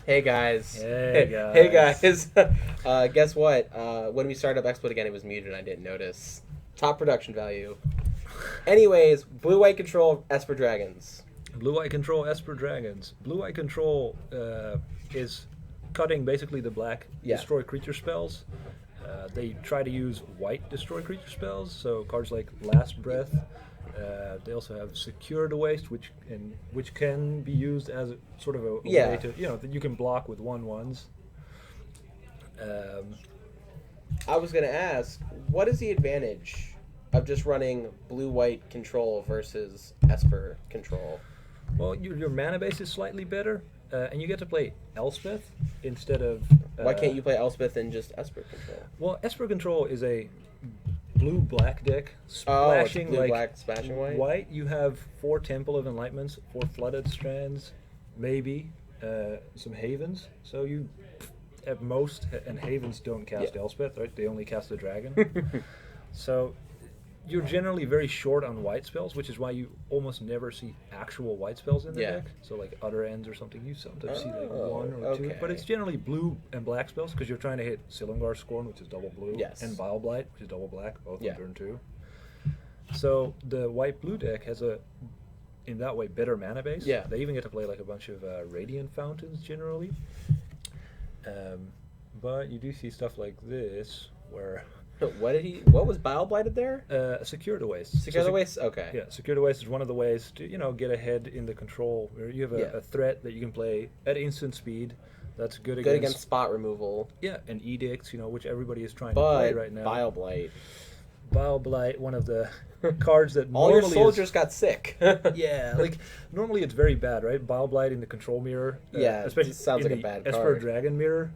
Hey guys. Hey Hey guys. guys. Guess what? When we started up Exploit again, it was muted and I didn't notice. Top production value. Anyways, blue white control Esper Dragons. Blue Eye Control Esper Dragons. Blue Eye Control is cutting basically the black Yeah. destroy creature spells. They try to use white destroy creature spells, so cards like Last Breath. They also have Secure the Waste, which can be used as a, sort of a Yeah. way to that you can block with 1/1s. Um, I was gonna ask, what is the advantage of just running blue white control versus Esper control? well, your mana base is slightly better, and you get to play Elspeth instead of. Why can't you play Elspeth and just Esper control? Well, Esper Control is a blue-black deck, Oh, it's splashing blue like black splashing white. You have 4 Temple of Enlightenments, 4 Flooded Strands, maybe some Havens. So you, at most, and Havens don't cast Yeah. Elspeth, right? They only cast the Dragon. So you're generally very short on white spells, which is why you almost never see actual white spells in the Yeah. deck. So like Other Ends or something, you sometimes see like Oh, 1 or 2. okay. But it's generally blue and black spells because you're trying to hit Silumgar Scorn, which is double blue, Yes. and Vile Blight, which is double black, both Yeah. on turn 2. So the white-blue deck has a, in that way, better mana base. Yeah. They even get to play like a bunch of Radiant Fountains generally. But you do see stuff like this where What was Bile Blighted there? Secure the Waste. Secure So the Waste? Okay. Yeah, Secure the Waste is one of the ways to get ahead in the control. Where you have Yeah. a threat that you can play at instant speed. That's good Good against, against spot removal. yeah, and edicts. Which everybody is trying to play But right now. Bile Blight. Vile Blight, one of the cards that All your normally soldiers got sick. yeah, like normally it's very bad, right? Bile Blight in the control mirror. Yeah, especially it sounds in like a the bad Esper card. Dragon mirror.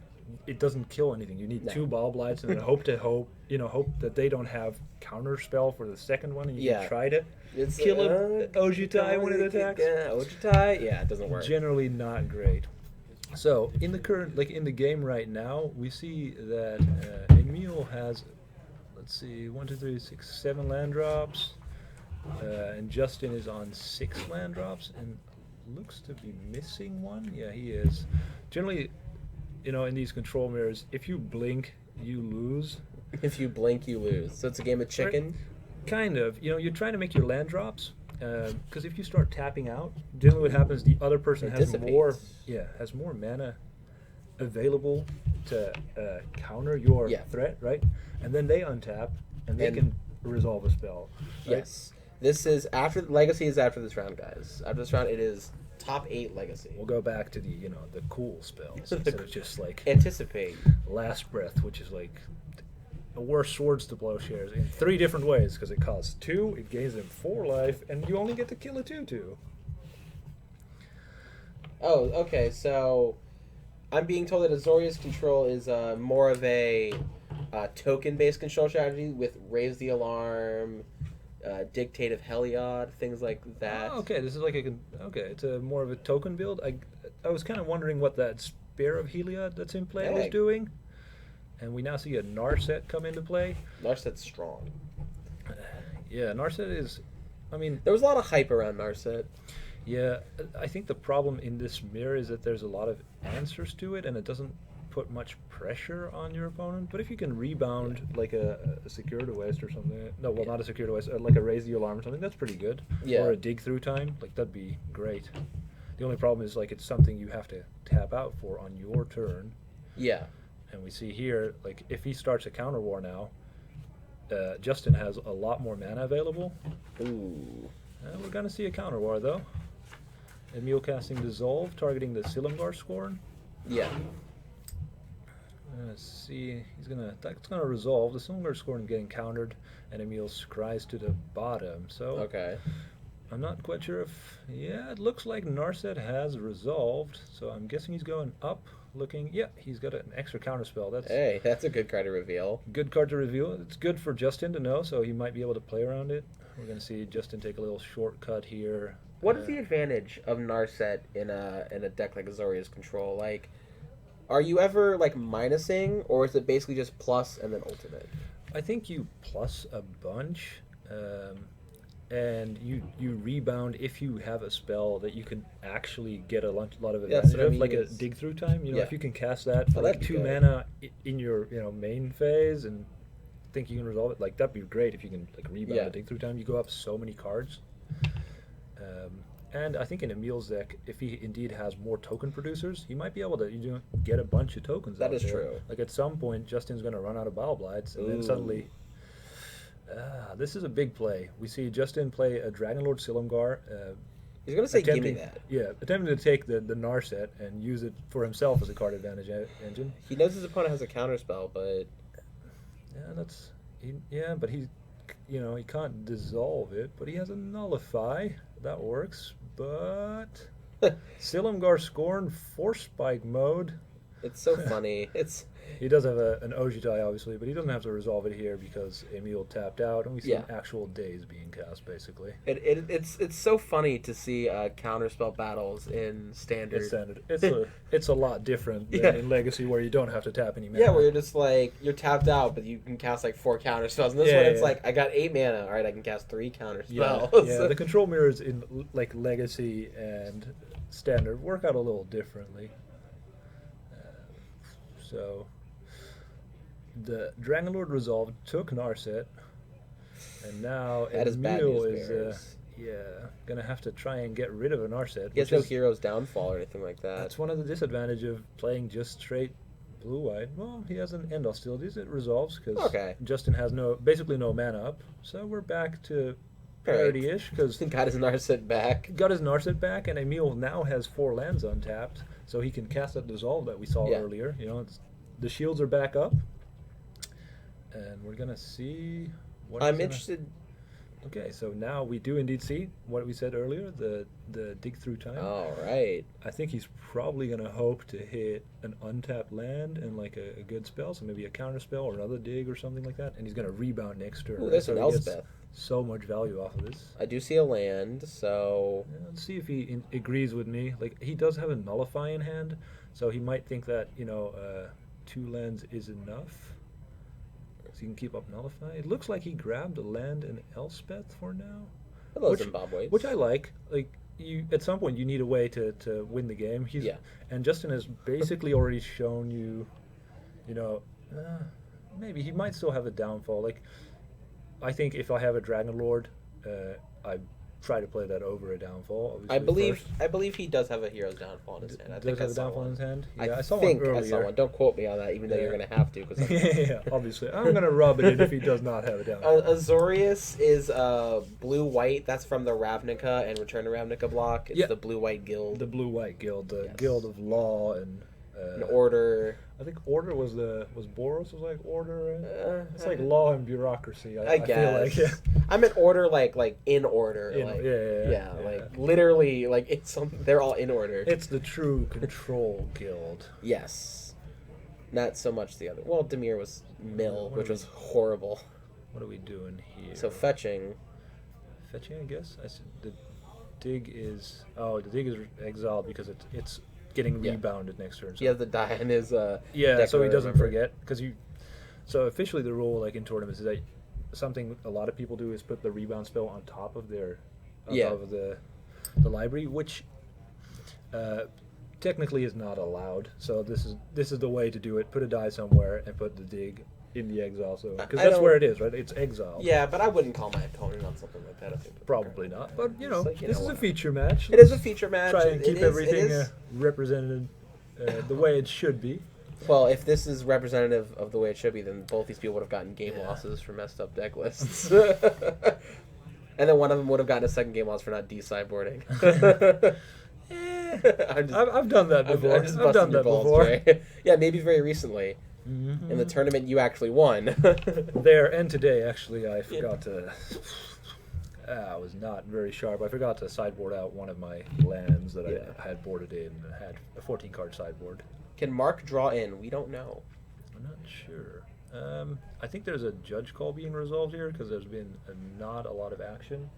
It doesn't kill anything. You need No. 2 Bile Blights and then hope that they don't have counter spell for the second one, and you Yeah. can try to It's kill a Ojutai when it attacks. Yeah, Ojutai. Yeah, it doesn't work. Generally not great. So in the current, like in the game right now, we see that Emil has, let's see, 1, 2, 3, 6, 7 land drops, and Justin is on 6 land drops and looks to be missing 1. Yeah, he is. Generally, in these control mirrors, if you blink, you lose. If you blink, you lose. So it's a game of chicken. Kind of. You're trying to make your land drops, because if you start tapping out, generally what happens, the other person It has more, dissipates. has more mana available to counter your Yeah. threat, right? And then they untap, and they And- can resolve a spell. Right? Yes. This is after Legacy is after this round, guys. After this round, it is top 8 Legacy. We'll go back to the cool spells instead of just like Anticipate. Last Breath, which is like the worst swords to plowshares in 3 different ways because it costs 2, it gains them 4 life, and you only get to kill a 2/2. Oh, okay. So I'm being told that Azorius control is more of a token-based control strategy with Raise the Alarm, Dictate of Heliod, things like that. Oh, okay, this is like it's a more of a token build. I was kind of wondering what that Spear of Heliod that's in play was Hey. doing, and we now see a Narset come into play. Narset's strong. Yeah, Narset is, I mean, There was a lot of hype around Narset. yeah, I think the problem in this mirror is that there's a lot of answers to it, and it doesn't put much pressure on your opponent. But if you can rebound like a Secure the Waste or something, no, well, not a Secure the Waste, like a Raise the Alarm or something, that's pretty good. Yeah. Or a Dig Through Time, like that'd be great. The only problem is like it's something you have to tap out for on your turn. Yeah. And we see here, like if he starts a counter war now, Justin has a lot more mana available. Ooh. We're gonna see a counter war though. Emil casting Dissolve, targeting the Silumgar Scorn. Yeah. Let's see, that's gonna resolve. The Silumgar Scorn getting countered, and Emil scries to the bottom. So Okay. I'm not quite sure if, yeah, it looks like Narset has resolved. So I'm guessing he's going up, looking. Yeah, he's got an extra counter spell. That's Hey, that's a good card to reveal. good card to reveal. It's good for Justin to know, so he might be able to play around it. We're gonna see Justin take a little shortcut here. What is the advantage of Narset in a deck like Azorius Control? Like, are you ever like minusing, or is it basically just plus and then ultimate? I think you plus a bunch. and you rebound if you have a spell that you can actually get a lot of Yeah, that's advantage what I of, mean like a is- dig through time. You know, Yeah. if you can cast that for Oh, like that'd be 2 good. mana in your main phase and think you can resolve it, like that'd be great if you can like rebound Yeah. a dig through time. You go up so many cards. And I think in Emil's deck, if he indeed has more token producers, he might be able to get a bunch of tokens. That out is there. true. Like at some point, Justin's going to run out of Battle Blights, and then Ooh. suddenly, this is a big play. We see Justin play a Dragonlord Silumgar. He's gonna say, "Give me that." Yeah, attempting to take the Narset and use it for himself as a card advantage engine. He knows his opponent has a counterspell, but But he can't dissolve it. But he has a Nullify that works. But Silumgar Scorn Force Spike mode. it's so funny. He does have an Ojitai, obviously, but he doesn't have to resolve it here because Emil tapped out, and we see Yeah. actual days being cast, basically. It's so funny to see counterspell battles in standard. It's standard. It's a lot different than Yeah. in Legacy, where you don't have to tap any mana. Yeah, where you're just like, you're tapped out, but you can cast like 4 counterspells. And this Yeah, one, it's yeah. like, I got 8 mana. All right, I can cast 3 Yeah, counterspells. yeah. The control mirrors in like Legacy and Standard work out a little differently. So the Dragonlord resolved took Narset, and now That is bad Emil news is bears. gonna have to try and get rid of a Narset. He has no hero's downfall or anything like that. That's one of the disadvantages of playing just straight blue-white. Well, he has an end hostilities. It resolves because Okay. Justin has basically no mana up. So we're back to parity-ish because Got his Narset back. got his Narset back, and Emil now has 4 lands untapped, so he can cast that dissolve that we saw Yeah. earlier. The shields are back up, and we're gonna see. I'm interested. Okay, so now we do indeed see what we said earlier, the dig through time. All right. I think he's probably gonna hope to hit an untapped land and like a good spell, so maybe a counter spell or another dig or something like that, and he's gonna rebound next turn. Ooh, there's so an he gets Elspeth. so much value off of this. I do see a land, so Yeah, let's see if he agrees with me. Like he does have a nullify in hand, so he might think that 2 lands is enough. So he can keep up nullify. It looks like he grabbed a land in Elspeth for now, hello, Which- Zimbabwe. which I like. Like you, at some point, you need a way to win the game. Yeah. And Justin has basically already shown you, maybe he might still have a downfall. Like I think if I have a Dragon Lord, I try to play that over a downfall. Obviously I believe he does have a hero's downfall in his hand. I think does I have a saw downfall in one. his hand. I Yeah, I saw think one I earlier. saw one. Don't quote me on that, even though Yeah. you're gonna have to. Cause Yeah, obviously. I'm going to rub it in if he does not have a downfall. Azorius is blue-white. That's from the Ravnica and Return to Ravnica block. It's Yeah. the blue-white guild. The Blue-White Guild, the Yes. Guild of Law and... An order. I think Order was Boros was like Order. It's like law and bureaucracy. I guess. feel like, yeah. I meant order like in order. like, yeah. like literally like they're all in order. It's the true control guild. Yes. Not so much the other. Well, Demir was mill, What which are was horrible. What are we doing here? So fetching. Fetching, I guess. The dig is exiled because it's getting Yeah. rebounded next turn. So. He has the die in his Yeah, deck, so he doesn't remember. forget because you. So officially, the rule like in tournaments is that something a lot of people do is put the rebound spell on top of the library, which technically is not allowed. So this is the way to do it. Put a die somewhere and put the dig in the exile. So because I that's don't- where it is, right? It's exiled. Yeah, but I wouldn't call my opponent on something like that. I think Probably not, but It's like, this is a what? feature match. It is a feature match. Try and It keep is- everything It is, represented the way it should be. well, if this is representative of the way it should be, then both these people would have gotten game Yeah. losses for messed up deck lists. And then one of them would have gotten a second game loss for not sideboarding. I've done that before. I'm just I've done busting your that balls, before. Trey. Yeah, maybe very recently. In the tournament you actually won. There and today, actually, I forgot to. I was not very sharp. I forgot to sideboard out one of my lands that Yeah. I had boarded in. I had a 14-card sideboard. Can Mark draw in? We don't know. I'm not sure. I think there's a judge call being resolved here because there's been not a lot of action.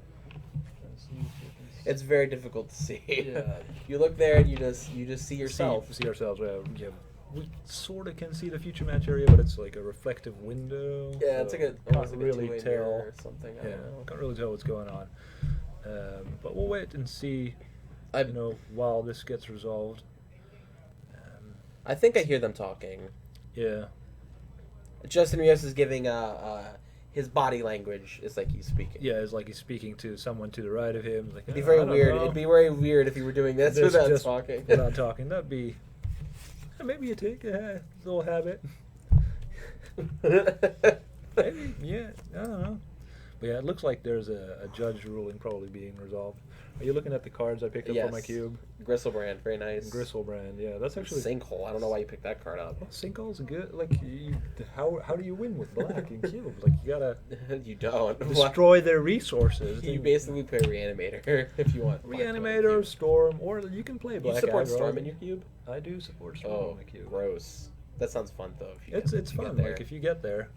Let's see if we can see. It's very difficult to see. Yeah. You look there and you just see yourself. See ourselves. Yeah, we sort of can see the future match area, but it's like a reflective window. Yeah, so it's like a can't almost like really a two-way tell. mirror or something. I Yeah, don't know. can't really tell what's going on. But we'll wait and see. While this gets resolved. I think I hear them talking. Yeah. Justin Rios is giving his body language is like he's speaking. Yeah, it's like he's speaking to someone to the right of him. Like, It'd be very weird. Know. It'd be very weird if he were doing this This without just talking. Without talking, that'd be maybe a take, a little habit. Maybe, yeah, I don't know. But yeah, it looks like there's a judge ruling probably being resolved. Are you looking at the cards I picked up for my cube? Gristlebrand, very nice. Gristlebrand, yeah, that's actually Sinkhole. I don't know why you picked that card up. Well, Sinkhole's good. Like, how do you win with black in cubes? Like, you gotta You don't destroy their resources. You basically play Reanimator if you want. Reanimator, Storm, or you can play black. You support aggro. Storm in your cube? I do support Storm in my cube. Gross. That sounds fun though. It's fun. Like if you get there,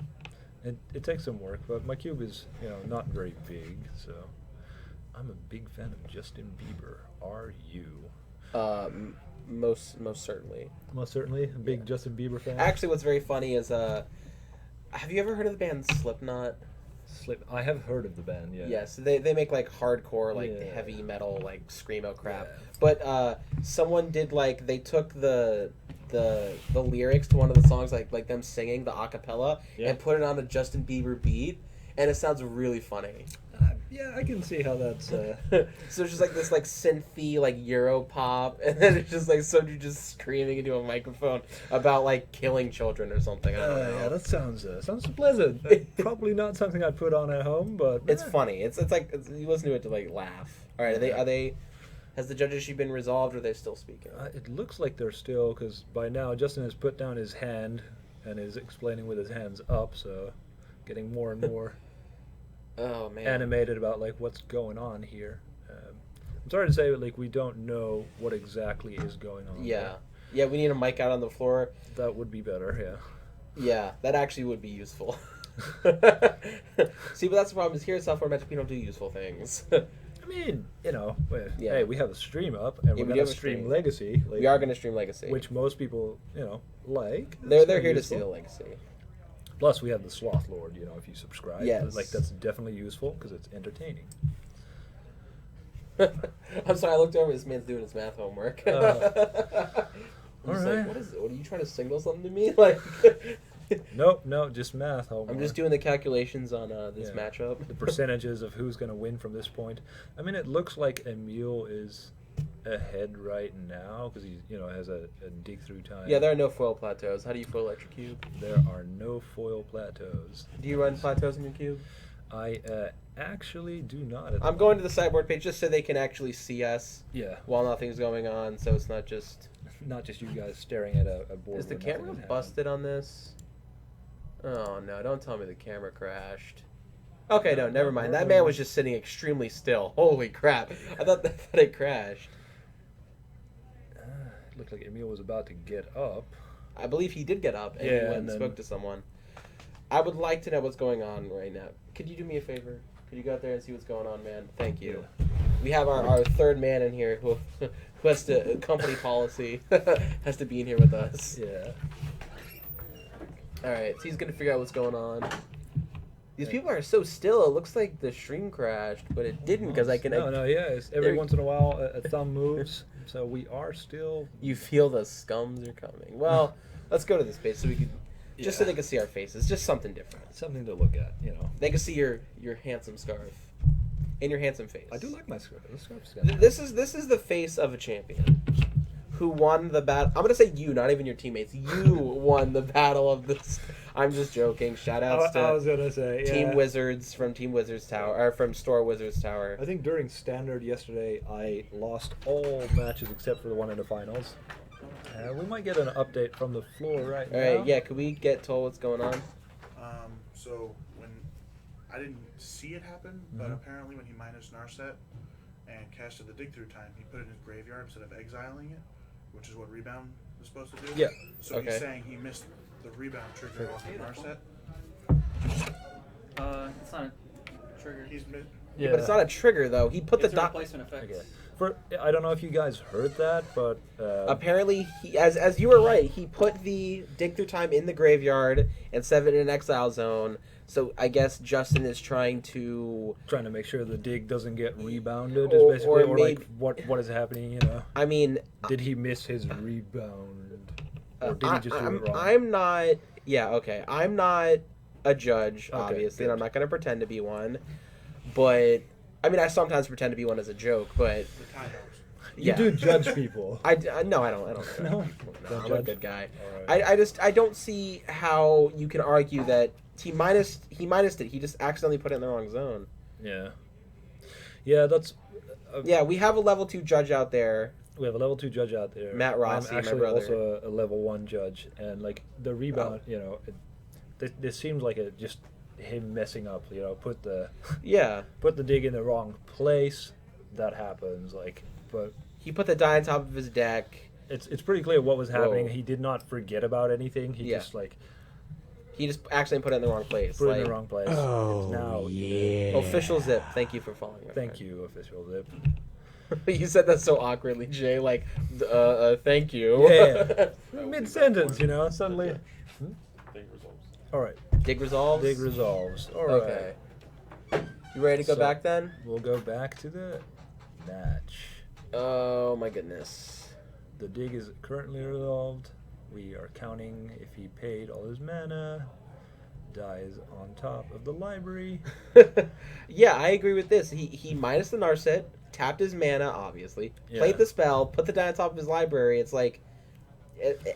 it takes some work. But my cube is not very big, so I'm a big fan of Justin Bieber. Are you? Most certainly. Most certainly, a big Justin Bieber fan. Actually, what's very funny is have you ever heard of the band Slipknot? I have heard of the band, yeah. Yes, they make like hardcore, like heavy metal, like screamo crap. Yeah. But someone did they took the lyrics to one of the songs, like them singing the acapella, and put it on a Justin Bieber beat, and it sounds really funny. Yeah, I can see how that's. So it's just like this synthy Euro pop, and then it's just some dude just screaming into a microphone about killing children or something. I don't know. Yeah, that sounds pleasant. Probably not something I'd put on at home, but it's funny. It's you listen to it to laugh. All right, are they? Has the judge issue been resolved, or are they still speaking? It looks like they're still, because by now Justin has put down his hand and is explaining with his hands up, so getting more and more. Oh man! Animated about what's going on here. I'm sorry to say, but we don't know what exactly is going on. Yeah, yeah. We need a mic out on the floor. That would be better. Yeah. Yeah, that actually would be useful. See, but that's the problem. Is here at Software Magic we don't do useful things. I mean, hey, we have a stream up, and we're going to stream Legacy. We are going to stream Legacy, which most people, like. They're here to see the Legacy. Plus, we have the Sloth Lord, if you subscribe. Yes. That's definitely useful, because it's entertaining. I'm sorry, I looked over, this man's doing his math homework. I'm just what is it? What, are you trying to signal something to me? No, just math homework. I'm just doing the calculations on this matchup. The percentages of who's going to win from this point. I mean, it looks like Emil is ahead right now because he has a dig through time. Yeah, there are no foil plateaus. How do you foil Electric Cube? There are no foil plateaus. Do you run plateaus in your cube? I actually do not. I'm going to the sideboard page just so they can actually see us. Yeah. While nothing's going on, so it's not just you guys staring at a board. Is the camera busted on this? Oh no! Don't tell me the camera crashed. Okay, no, never mind. That man was just sitting extremely still. Holy crap! I thought it crashed. Looked like Emil was about to get up. I believe he did get up and he went and spoke to someone. I would like to know what's going on right now. Could you do me a favor? Could you go out there and see what's going on, man? Thank you. Yeah. We have our third man in here who has to, company policy, has to be in here with us. Yeah. Alright, so he's going to figure out what's going on. These people are so still. It looks like the stream crashed, but it didn't because I can... Every once in a while a thumb moves, so we are still... You feel the scums are coming. Well, let's go to this page so we can... Just so they can see our faces. Just something different. Something to look at, They can see your handsome scarf. And your handsome face. I do like my scarf. This scarf's This is the face of a champion. Who won the battle. I'm going to say you, not even your teammates. You won the battle of this. I'm just joking. Shout outs to I was gonna say, Team Wizards from Team Wizards Tower, or from Store Wizards Tower. I think during Standard yesterday, I lost all matches except for the one in the finals. We might get an update from the floor right now. All right, yeah. Could we get told what's going on? So when I didn't see it happen, but apparently when he minus Narset and casted the dig through time, he put it in his graveyard instead of exiling it, which is what Rebound is supposed to do. Yeah. So he's saying he missed the Rebound trigger off of Narset. It's not a trigger. He's Yeah, but it's not a trigger though. He put It's the a replacement effect. Okay. I don't know if you guys heard that, but apparently, as you were right, he put the dig through time in the graveyard and set it in an exile zone. So I guess Justin is trying to make sure the dig doesn't get rebounded, is basically, or like what is happening, you know? I mean, did he miss his rebound, or did he just do it wrong? I'm not. Yeah, okay. I'm not a judge, obviously, and I'm not going to pretend to be one. But I mean, I sometimes pretend to be one as a joke, but you do judge people. No, I don't. No, I'm a good guy. Right. I don't see how you can argue that he minused it. He just accidentally put it in the wrong zone. Yeah, that's. Yeah, we have a level 2 judge out there. We have a level 2 judge out there. Matt Rossi, I'm actually my brother. also a level 1 judge, and like the rebound, you know, this seems like just him messing up. You know, put the dig in the wrong place. That happens. But he put the die on top of his deck. It's pretty clear what was happening. Whoa. He did not forget about anything. He just accidentally put it in the wrong place. Put it in the wrong place. Oh, it's now, yeah. Official Zip, thank you for following. Thank you, Official Zip. You said that so awkwardly, Jay. Like, thank you. Yeah. Mid-sentence, you know, suddenly. Dig resolves. All right. Dig resolves? Dig resolves. All right. Okay. You ready to go back then? We'll go back to the match. Oh, my goodness. The dig is currently resolved. We are counting if he paid all his mana. Dies on top of the library. Yeah, I agree with this. He minus the Narset, tapped his mana, obviously, played the spell, put the die on top of his library. It's like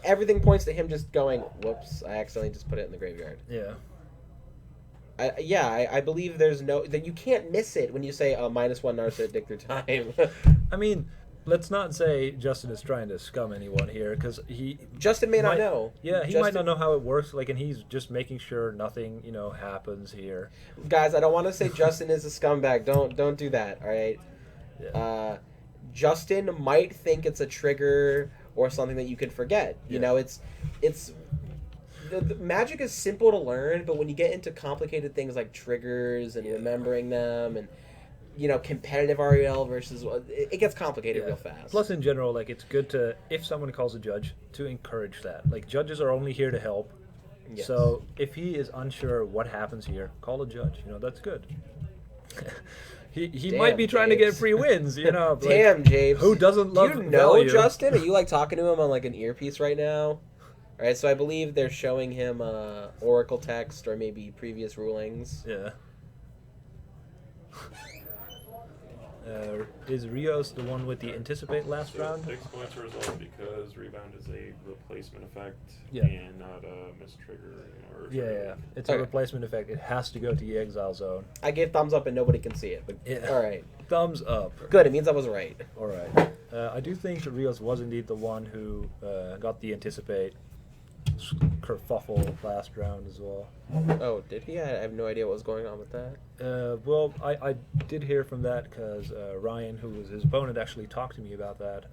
everything points to him just going, whoops, I accidentally just put it in the graveyard. Yeah. I believe that you can't miss it when you say -1 Narset dig through time. I mean, let's not say Justin is trying to scum anyone here, because Justin may not know. Yeah, he might not know how it works. And he's just making sure nothing, happens here. Guys, I don't want to say Justin is a scumbag. Don't do that. All right. Yeah. Justin might think it's a trigger or something that you can forget. You know, it's the magic is simple to learn, but when you get into complicated things like triggers and remembering them and competitive REL versus it gets complicated real fast. Plus, in general, it's good to, if someone calls a judge, to encourage that. Judges are only here to help. Yes. So if he is unsure what happens here, call a judge. That's good. he might be trying to get free wins. Damn, James. Who doesn't love value? Justin? Are you talking to him on an earpiece right now? All right, so I believe they're showing him Oracle text or maybe previous rulings. Yeah. Is Rios the one with the anticipate last round? Dig's going to resolve because Rebound is a replacement effect and not a mistrigger. Yeah. It's a replacement effect. It has to go to the exile zone. I gave thumbs up and nobody can see it. But all right. Thumbs up. Good. It means I was right. All right. I do think Rios was indeed the one who got the anticipate kerfuffle last round as well. Oh, did he? I have no idea what was going on with that. Well, I did hear from that because Ryan, who was his opponent, actually talked to me about that.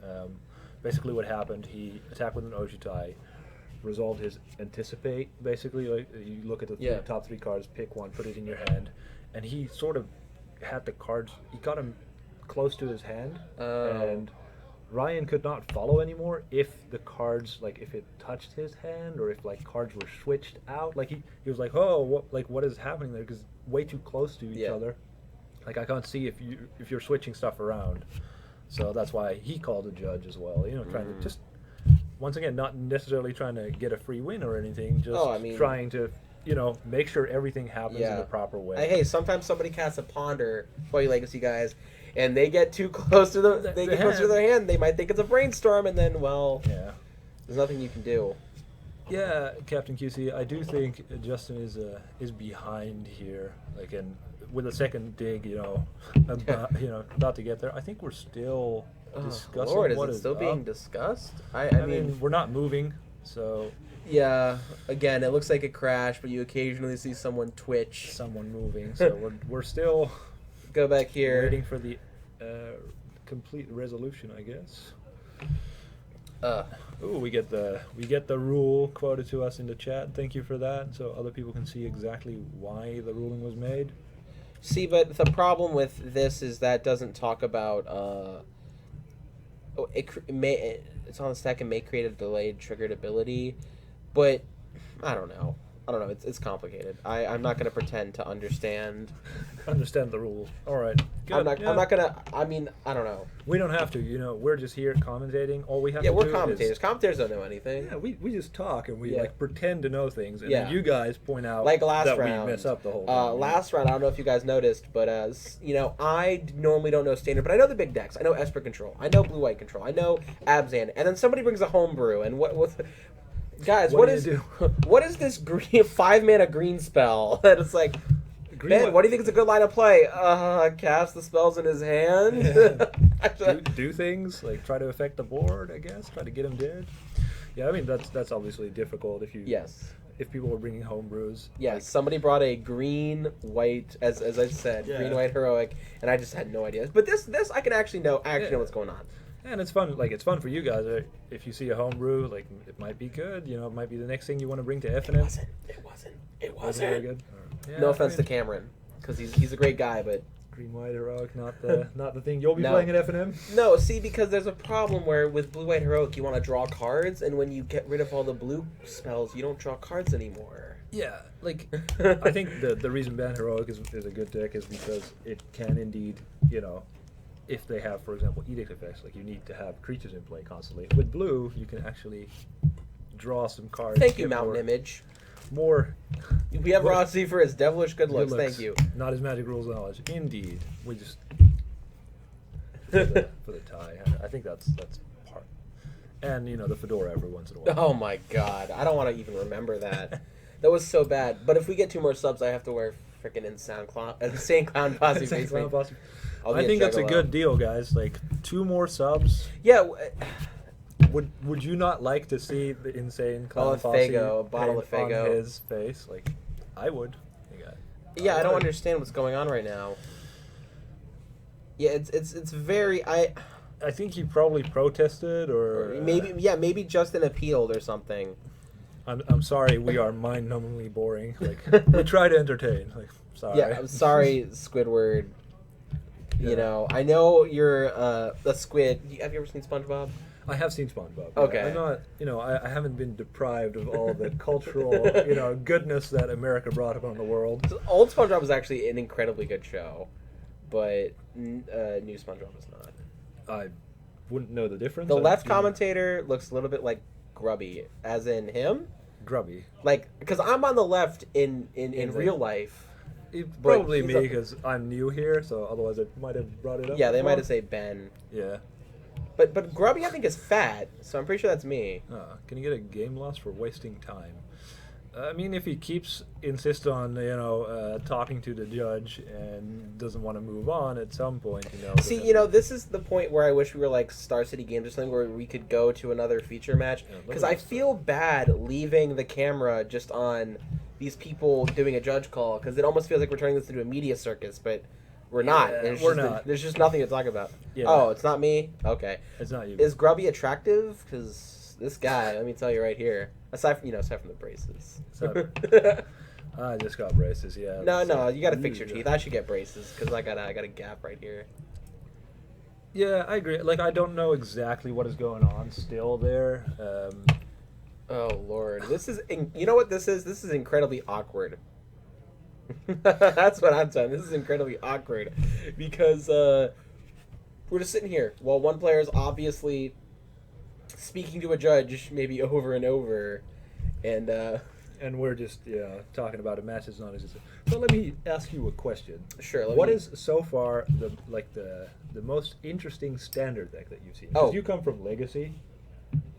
Basically what happened, he attacked with an Ojutai, resolved his anticipate, basically. You look at the top 3 cards, pick one, put it in your hand, and he sort of had the cards, he got him close to his hand, and Ryan could not follow anymore if the cards, if it touched his hand or if cards were switched out. He was like, oh, what is happening there? Because way too close to each other. I can't see if you're switching stuff around. So that's why he called a judge as well. Trying to just, once again, not necessarily trying to get a free win or anything, just trying to, make sure everything happens in the proper way. Hey, sometimes somebody casts a Ponder, Play Legacy guys, and they get too close to close to their hand. They might think it's a Brainstorm, and then there's nothing you can do. Yeah, Captain QC, I do think Justin is behind here. And with a second dig, about to get there. I think we're still discussing. Lord, what is it still being discussed? I mean, we're not moving, so. Yeah, again, it looks like a crash, but you occasionally see someone twitch. Someone moving, so we're still. Go back here. Waiting for the complete resolution, I guess. We get the rule quoted to us in the chat. Thank you for that, so other people can see exactly why the ruling was made. See, but the problem with this is that doesn't talk about It's on the stack and may create a delayed triggered ability, but I don't know. It's complicated. I'm not gonna pretend to understand the rules. All right. I'm not gonna. I mean, I don't know. We don't have to. We're just here commentating. All we have to do we're commentators. Commentators don't know anything. Yeah, we just talk and we pretend to know things, and Yeah. then you guys point out Like last that round. we mess up the whole time. Last round, I don't know if you guys noticed, but I normally don't know standard, but I know the big decks. I know Esper control. I know blue-white control. I know Abzan, and then somebody brings a homebrew, and what guys, what is this green 5-mana green spell that it's like? Ben, what do you think is a good line of play? Cast the spells in his hand. do things like try to affect the board. I guess try to get him dead. Yeah, I mean that's obviously difficult if you. Yes. If people were bringing homebrews. Yes, somebody brought a green-white, as I said, green-white heroic, and I just had no idea. But this I can actually know what's going on. And it's fun. Like it's fun for you guys. If you see a homebrew, like it might be good. It might be the next thing you want to bring to FNM. It wasn't very good. Yeah, no offense to Cameron, because he's a great guy, but green-white heroic, not the thing you'll be playing at FNM. No, see, because there's a problem where with blue-white heroic you want to draw cards, and when you get rid of all the blue spells, you don't draw cards anymore. Yeah, like I think the reason Ban Heroic is a good deck is because it can indeed, if they have, for example, edict effects, like you need to have creatures in play constantly. With blue, you can actually draw some cards. Thank you, Mountain Image. More. We have Rossi for his devilish good looks. Thank you. Not his magic rules knowledge. Indeed, we just for the tie. I think that's part. And the fedora every once in a while. Oh my God, I don't want to even remember that. That was so bad. But if we get 2 more subs, I have to wear freaking insane clown posse face paint. I think that's a good deal, guys. Like 2 more subs. Yeah. Would you not like to see the insane clown posse bottle of Fago on his face? Like, I would. Yeah, I don't understand what's going on right now. Yeah, it's very I think he probably protested or maybe Justin appealed or something. I'm sorry, we are mind-numbingly boring. Like we try to entertain. Like sorry. Yeah, I'm sorry, Squidward. Yeah. I know you're a squid. Have you ever seen SpongeBob? I have seen SpongeBob. Okay. I'm not, I haven't been deprived of all the cultural, goodness that America brought upon the world. Old SpongeBob was actually an incredibly good show, but new SpongeBob is not. I wouldn't know the difference. The left commentator looks a little bit like Grubby, as in him. Grubby. Like, because I'm on the left in real life. Probably me, because I'm new here, so otherwise I might have brought it up. Yeah, they might have said Ben. Yeah. But Grubby, I think, is fat, so I'm pretty sure that's me. Can you get a game loss for wasting time? I mean, if he insists on, talking to the judge and doesn't want to move on at some point, See, this is the point where I wish we were like Star City Games or something where we could go to another feature match. Because I feel bad leaving the camera just on these people doing a judge call, because it almost feels like we're turning this into a media circus, but we're not. We're not. There's just nothing to talk about. Yeah. Oh, it's not me? Okay. It's not you. Is Grubby attractive? Because this guy, let me tell you right here, aside from the braces. I just got braces, yeah. No, you gotta fix your teeth. I should get braces, because I got a gap right here. Yeah, I agree. Like, I don't know exactly what is going on still there. Oh, Lord. You know what this is? This is incredibly awkward. That's what I'm saying. This is incredibly awkward. Because we're just sitting here while one player is obviously speaking to a judge maybe over and over. And we're just talking about a match that's not existent. So let me ask you a question. Sure. What is so far the most interesting standard deck that you've seen? Because you come from Legacy.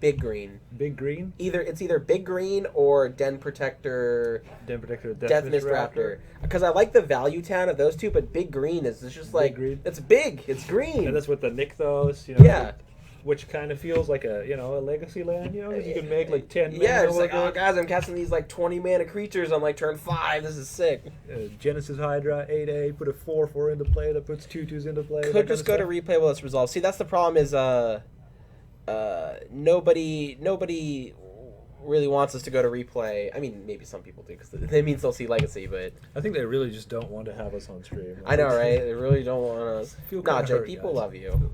Big Green. Big Green? It's either Big Green or Den Protector. Death Mist Raptor. Because I like the value town of those two, but Big Green is just like green. It's big. It's green. And that's with the Nykthos, Yeah. Which kind of feels like a legacy land, because you can make like 10 mana. Yeah, it's like, oh guys, I'm casting these like 20 mana creatures on like turn 5. This is sick. Genesis Hydra, 8/8, put a 4/4 into play that puts 2/2s into play. Could just go to replay while it's resolved. See, that's the problem is nobody really wants us to go to replay. I mean, maybe some people do because they means they'll see Legacy, but I think they really just don't want to have us on stream. I know, right? They really don't want us. Jay, people love you.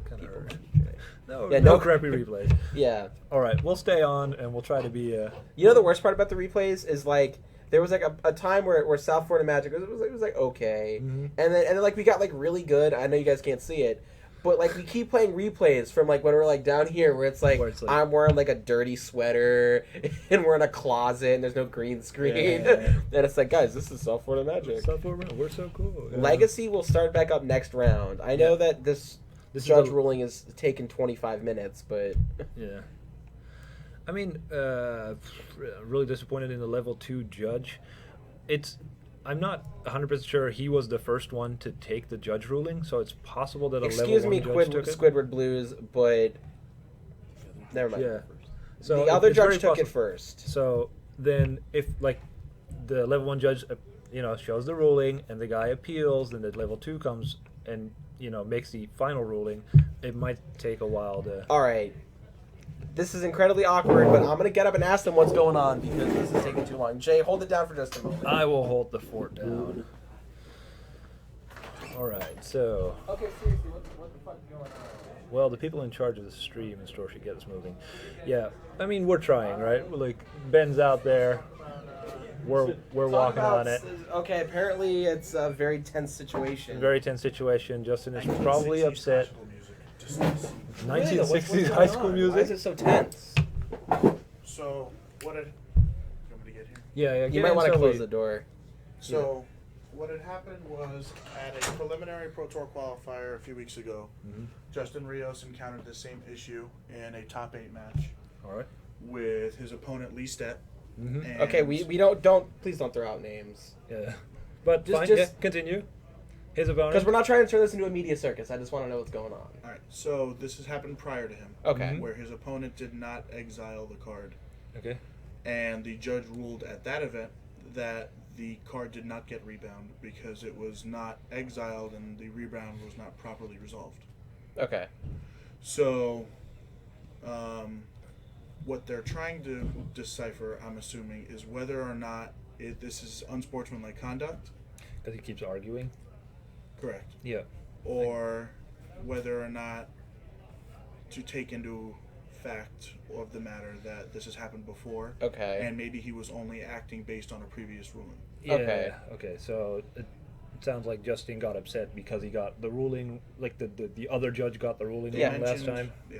No crappy replays. Yeah. All right, we'll stay on and we'll try to be. You know the worst part about the replays is like there was like a time where South Florida Magic was like okay, and then like we got like really good. I know you guys can't see it. But like we keep playing replays from like when we're like down here where it's like I'm wearing like a dirty sweater and we're in a closet and there's no green screen and it's like, guys, this is South Florida Magic. South Florida, we're so cool. Yeah. Legacy will start back up next round. I know that this judge ruling is taking 25 minutes, but yeah. I mean, really disappointed in the level 2 judge. I'm not 100% sure he was the first one to take the judge ruling, so it's possible that a level 1 judge took it. Squidward Blues, but never mind. Yeah. So the other judge took it first. So then if, like, the level 1 judge, shows the ruling and the guy appeals, then the level 2 comes and, makes the final ruling, it might take a while to... All right. This is incredibly awkward, but I'm going to get up and ask them what's going on because this is taking too long. Jay, hold it down for just a moment. I will hold the fort down. All right, so... Okay, seriously, what the fuck is going on? Well, the people in charge of the stream and store should get us moving. Yeah, I mean, we're trying, right? Like, Ben's out there. We're walking on it. Okay, apparently it's a very tense situation. Very tense situation. Justin is probably upset. 1960s high school music. Why is it so tense? So, what had... You want me to get here? Yeah. You might want to close the door. So, what had happened was at a preliminary Pro Tour qualifier a few weeks ago, Justin Rios encountered the same issue in a top 8 match. All right. With his opponent Lee Stett. Okay, we please don't throw out names. Yeah. But just continue. His opponent. Because we're not trying to turn this into a media circus. I just want to know what's going on. All right. So this has happened prior to him. Okay. Where his opponent did not exile the card. Okay. And the judge ruled at that event that the card did not get rebound because it was not exiled and the rebound was not properly resolved. Okay. So, what they're trying to decipher, I'm assuming, is whether or not this is unsportsmanlike conduct. Because he keeps arguing. Correct. Yeah. Or whether or not to take into fact of the matter that this has happened before. Okay. And maybe he was only acting based on a previous ruling. Yeah. Okay. So it sounds like Justin got upset because he got the ruling, like the other judge got the ruling last time. Yeah.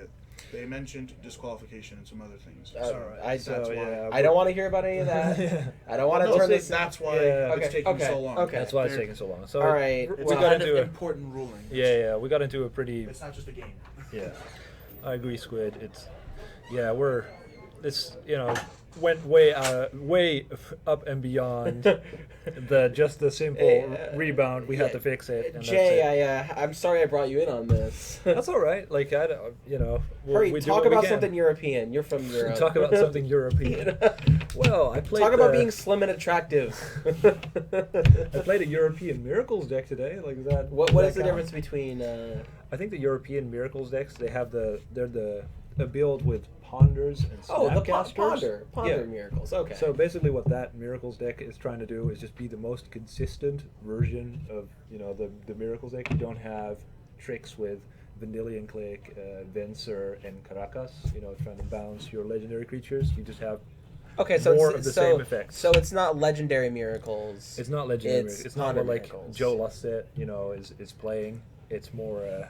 They mentioned disqualification and some other things. I don't want to hear about any of that. I don't want to turn this. That's why it's taking so long. Okay. That's why it's taking so long. So all right, it's an important ruling. Yeah. We got into a pretty. It's not just a game. Yeah, I agree, Squid. Went way up and beyond the simple rebound. We had to fix it. And Jay, I'm sorry I brought you in on this. That's all right. Like Hurry, talk about something European. You're from Europe. Talk about something European. Well, I played. Talk about being slim and attractive. I played a European Miracles deck today. Like that. What is the difference between? I think the European Miracles decks, they're a build with Ponders and Snapcasters. Ponder Miracles. Okay. So basically, what that Miracles deck is trying to do is just be the most consistent version of the Miracles deck. You don't have tricks with Vendilion Click, Venser, and Caracas. Trying to balance your legendary creatures. You just have more of the same effects. So it's not Legendary Miracles. It's not Legendary Miracles. It's not what Miracles. Joe Lasset, is playing. It's more.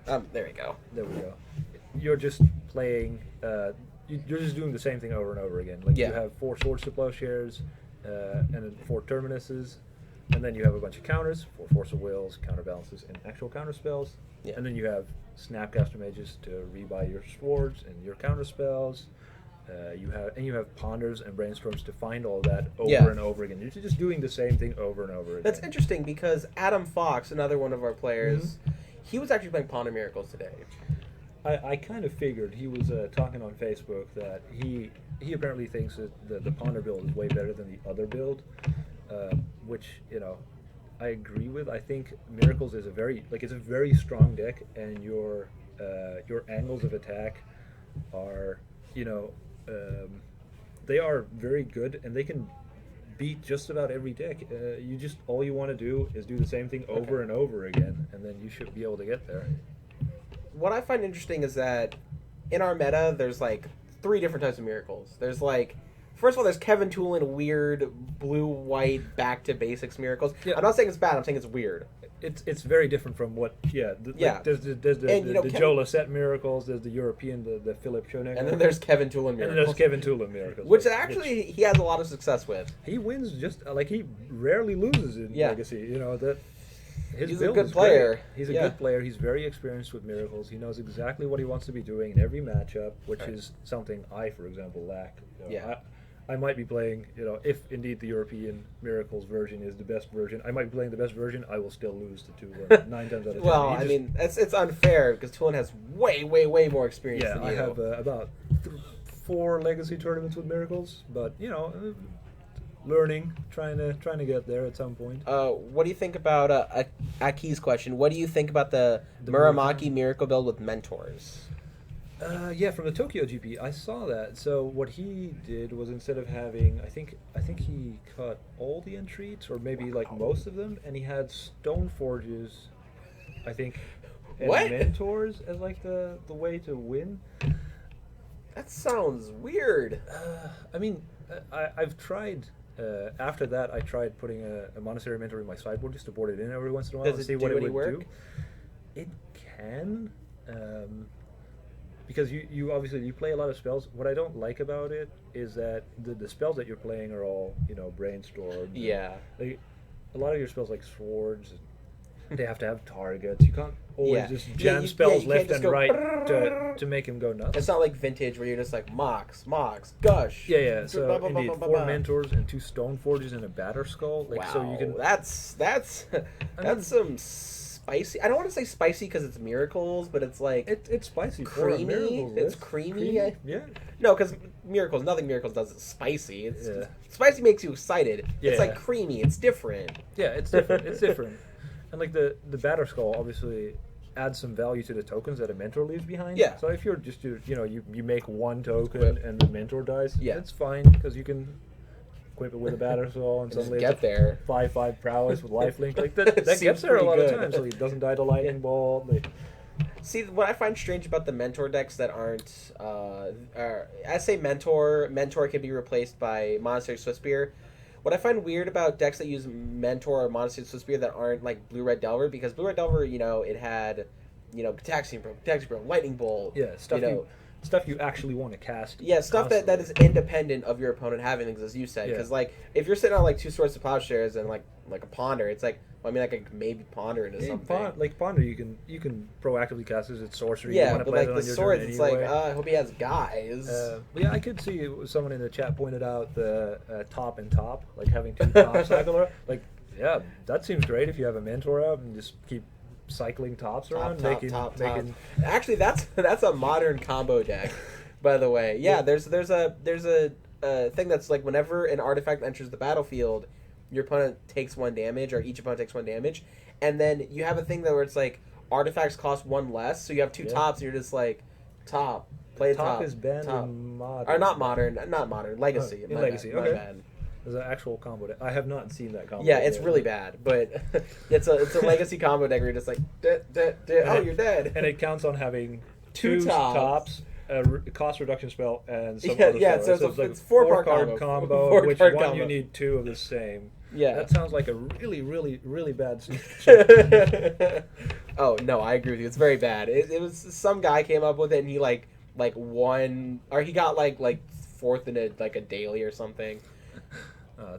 There we go. There we go. You're just playing. You're just doing the same thing over and over again. Like you have 4 Swords to Plowshares, and then 4 Terminuses, and then you have a bunch of counters, 4 Force of Wills, counterbalances, and actual counter spells. Yeah. And then you have Snapcaster Mages to rebuy your swords and your counter spells. You have Ponders and Brainstorms to find all that over and over again. You're just doing the same thing over and over again. That's interesting because Adam Fox, another one of our players, he was actually playing Ponder Miracles today. I kind of figured. He was talking on Facebook that he apparently thinks that the Ponder build is way better than the other build, which I agree with. I think Miracles is it's a very strong deck, and your angles of attack are they are very good, and they can beat just about every deck. All you want to do is do the same thing over and over again, and then you should be able to get there. what I find interesting is that in our meta, there's like 3 different types of miracles. There's like, first of all, there's Kevin Toolin weird blue-white back to basics miracles. Yeah. I'm not saying it's bad. I'm saying it's weird. It's very different from what. Yeah. Like, there's the Joe Lassette miracles. There's the European, the Philip Schoenecker. And then there's Kevin Toolin miracles. And then there's Kevin Toolin miracles, which actually he has a lot of success with. He wins just like he rarely loses in Legacy. You know that. He's a good player. He's a good player. He's very experienced with miracles. He knows exactly what he wants to be doing in every matchup, which is something I, for example, lack. You know, I might be playing, if indeed the European Miracles version is the best version, I might be playing the best version. I will still lose to Toulon 9 times out of 10. Well, I mean, it's unfair because Toulon has way, way, way more experience than you. I have about 4 Legacy tournaments with Miracles, but learning, trying to get there at some point. What do you think about Aki's question? What do you think about the Muramaki Miracle build with mentors? From the Tokyo GP, I saw that. So what he did was instead of having, I think he cut all the entreats, or maybe like most of them, and he had stone forges, I think, and mentors as like the way to win. That sounds weird. I mean, I've tried. After that, I tried putting a Monastery mentor in my sideboard just to board it in every once in a while to see what it would do. It can. Because you obviously play a lot of spells. What I don't like about it is that the spells that you're playing are all Brainstorm. Yeah. A lot of your spells like swords, they have to have targets. You can't always just jam spells left and right to make him go nuts. It's not like Vintage where you're just like Mox, Gush. Yeah. So indeed, 4 mentors and 2 stone forges and a batter skull. Like, wow. So you can. That's some spicy. I don't want to say spicy because it's miracles, but it's like it's spicy. Creamy. Miracles, it's creamy. Yeah. No, because nothing miracles does is spicy. Spicy makes you excited. Yeah. It's like creamy. It's different. Yeah, it's different. It's different. And like the batter skull obviously adds some value to the tokens that a mentor leaves behind. Yeah. So if you're just you make 1 token and the mentor dies, it's fine because you can equip it with a batter skull and suddenly get there 5/5 prowess with lifelink. Like that gets there a lot of times. So he doesn't die to lightning bolt. See, what I find strange about the mentor decks that aren't, I say mentor can be replaced by Monastery Swiftspear. What I find weird about decks that use mentor or Monastery Swiftspear that aren't like Blue Red Delver, because Blue Red Delver, it had, Gataxian Pro, Lightning Bolt. Yeah, stuff you actually want to cast. Yeah, stuff that is independent of your opponent having things, as you said. Because like if you're sitting on like 2 Swords of Plowshares and like a Ponder, it's like, I could maybe ponder into something. Ponder, you can proactively cast as its sorcery. Yeah, but like the swords, it's like I hope he has guys. I could see someone in the chat pointed out the top and top, like having 2 tops cycler. Like, yeah, that seems great if you have a mentor out and just keep cycling tops around, making. Actually, that's a modern combo deck, by the way. Yeah, there's a thing that's like whenever an artifact enters the battlefield, your opponent takes 1 damage, or each opponent takes 1 damage, and then you have a thing where it's like artifacts cost 1 less, so you have 2 tops, and you're just like play top. Top is banned in modern. Or not modern, legacy. In legacy, bad, okay. My bad. There's an actual combo deck. I have not seen that combo. Yeah, it's really bad, but it's a legacy combo deck where you're just like, you're dead. And it counts on having 2 tops, a cost reduction spell, and some other spell. Yeah, so it's 4-card combo, which one you need 2 of the same. Yeah. That sounds like a really, really, really bad Oh, no, I agree with you. It's very bad. It was some guy came up with it, and he like won, or he got like 4th in a daily or something.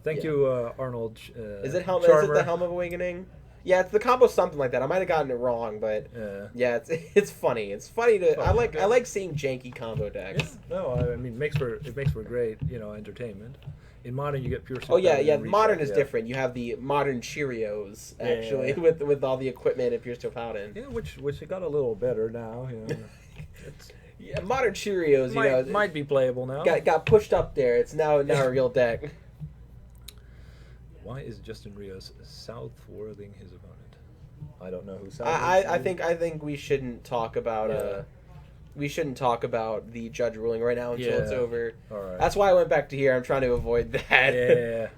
Thank you, Arnold. Is it the Helm of Awakening? Yeah, it's the combo something like that. I might have gotten it wrong, but yeah, it's funny. It's funny to I like seeing janky combo decks. Yeah. No, I mean it makes for great entertainment. In modern, you get pure. Oh yeah. Modern is different. You have the modern Cheerios actually with all the equipment and Pure Steel Paladin. Yeah, which it got a little better now. Yeah, modern Cheerios, might be playable now. Got pushed up there. It's now a real deck. Why is Justin Rios southwarding his opponent? I don't know who south. I think we shouldn't talk about the judge ruling right now until it's over. All right. That's why I went back to here. I'm trying to avoid that. Yeah.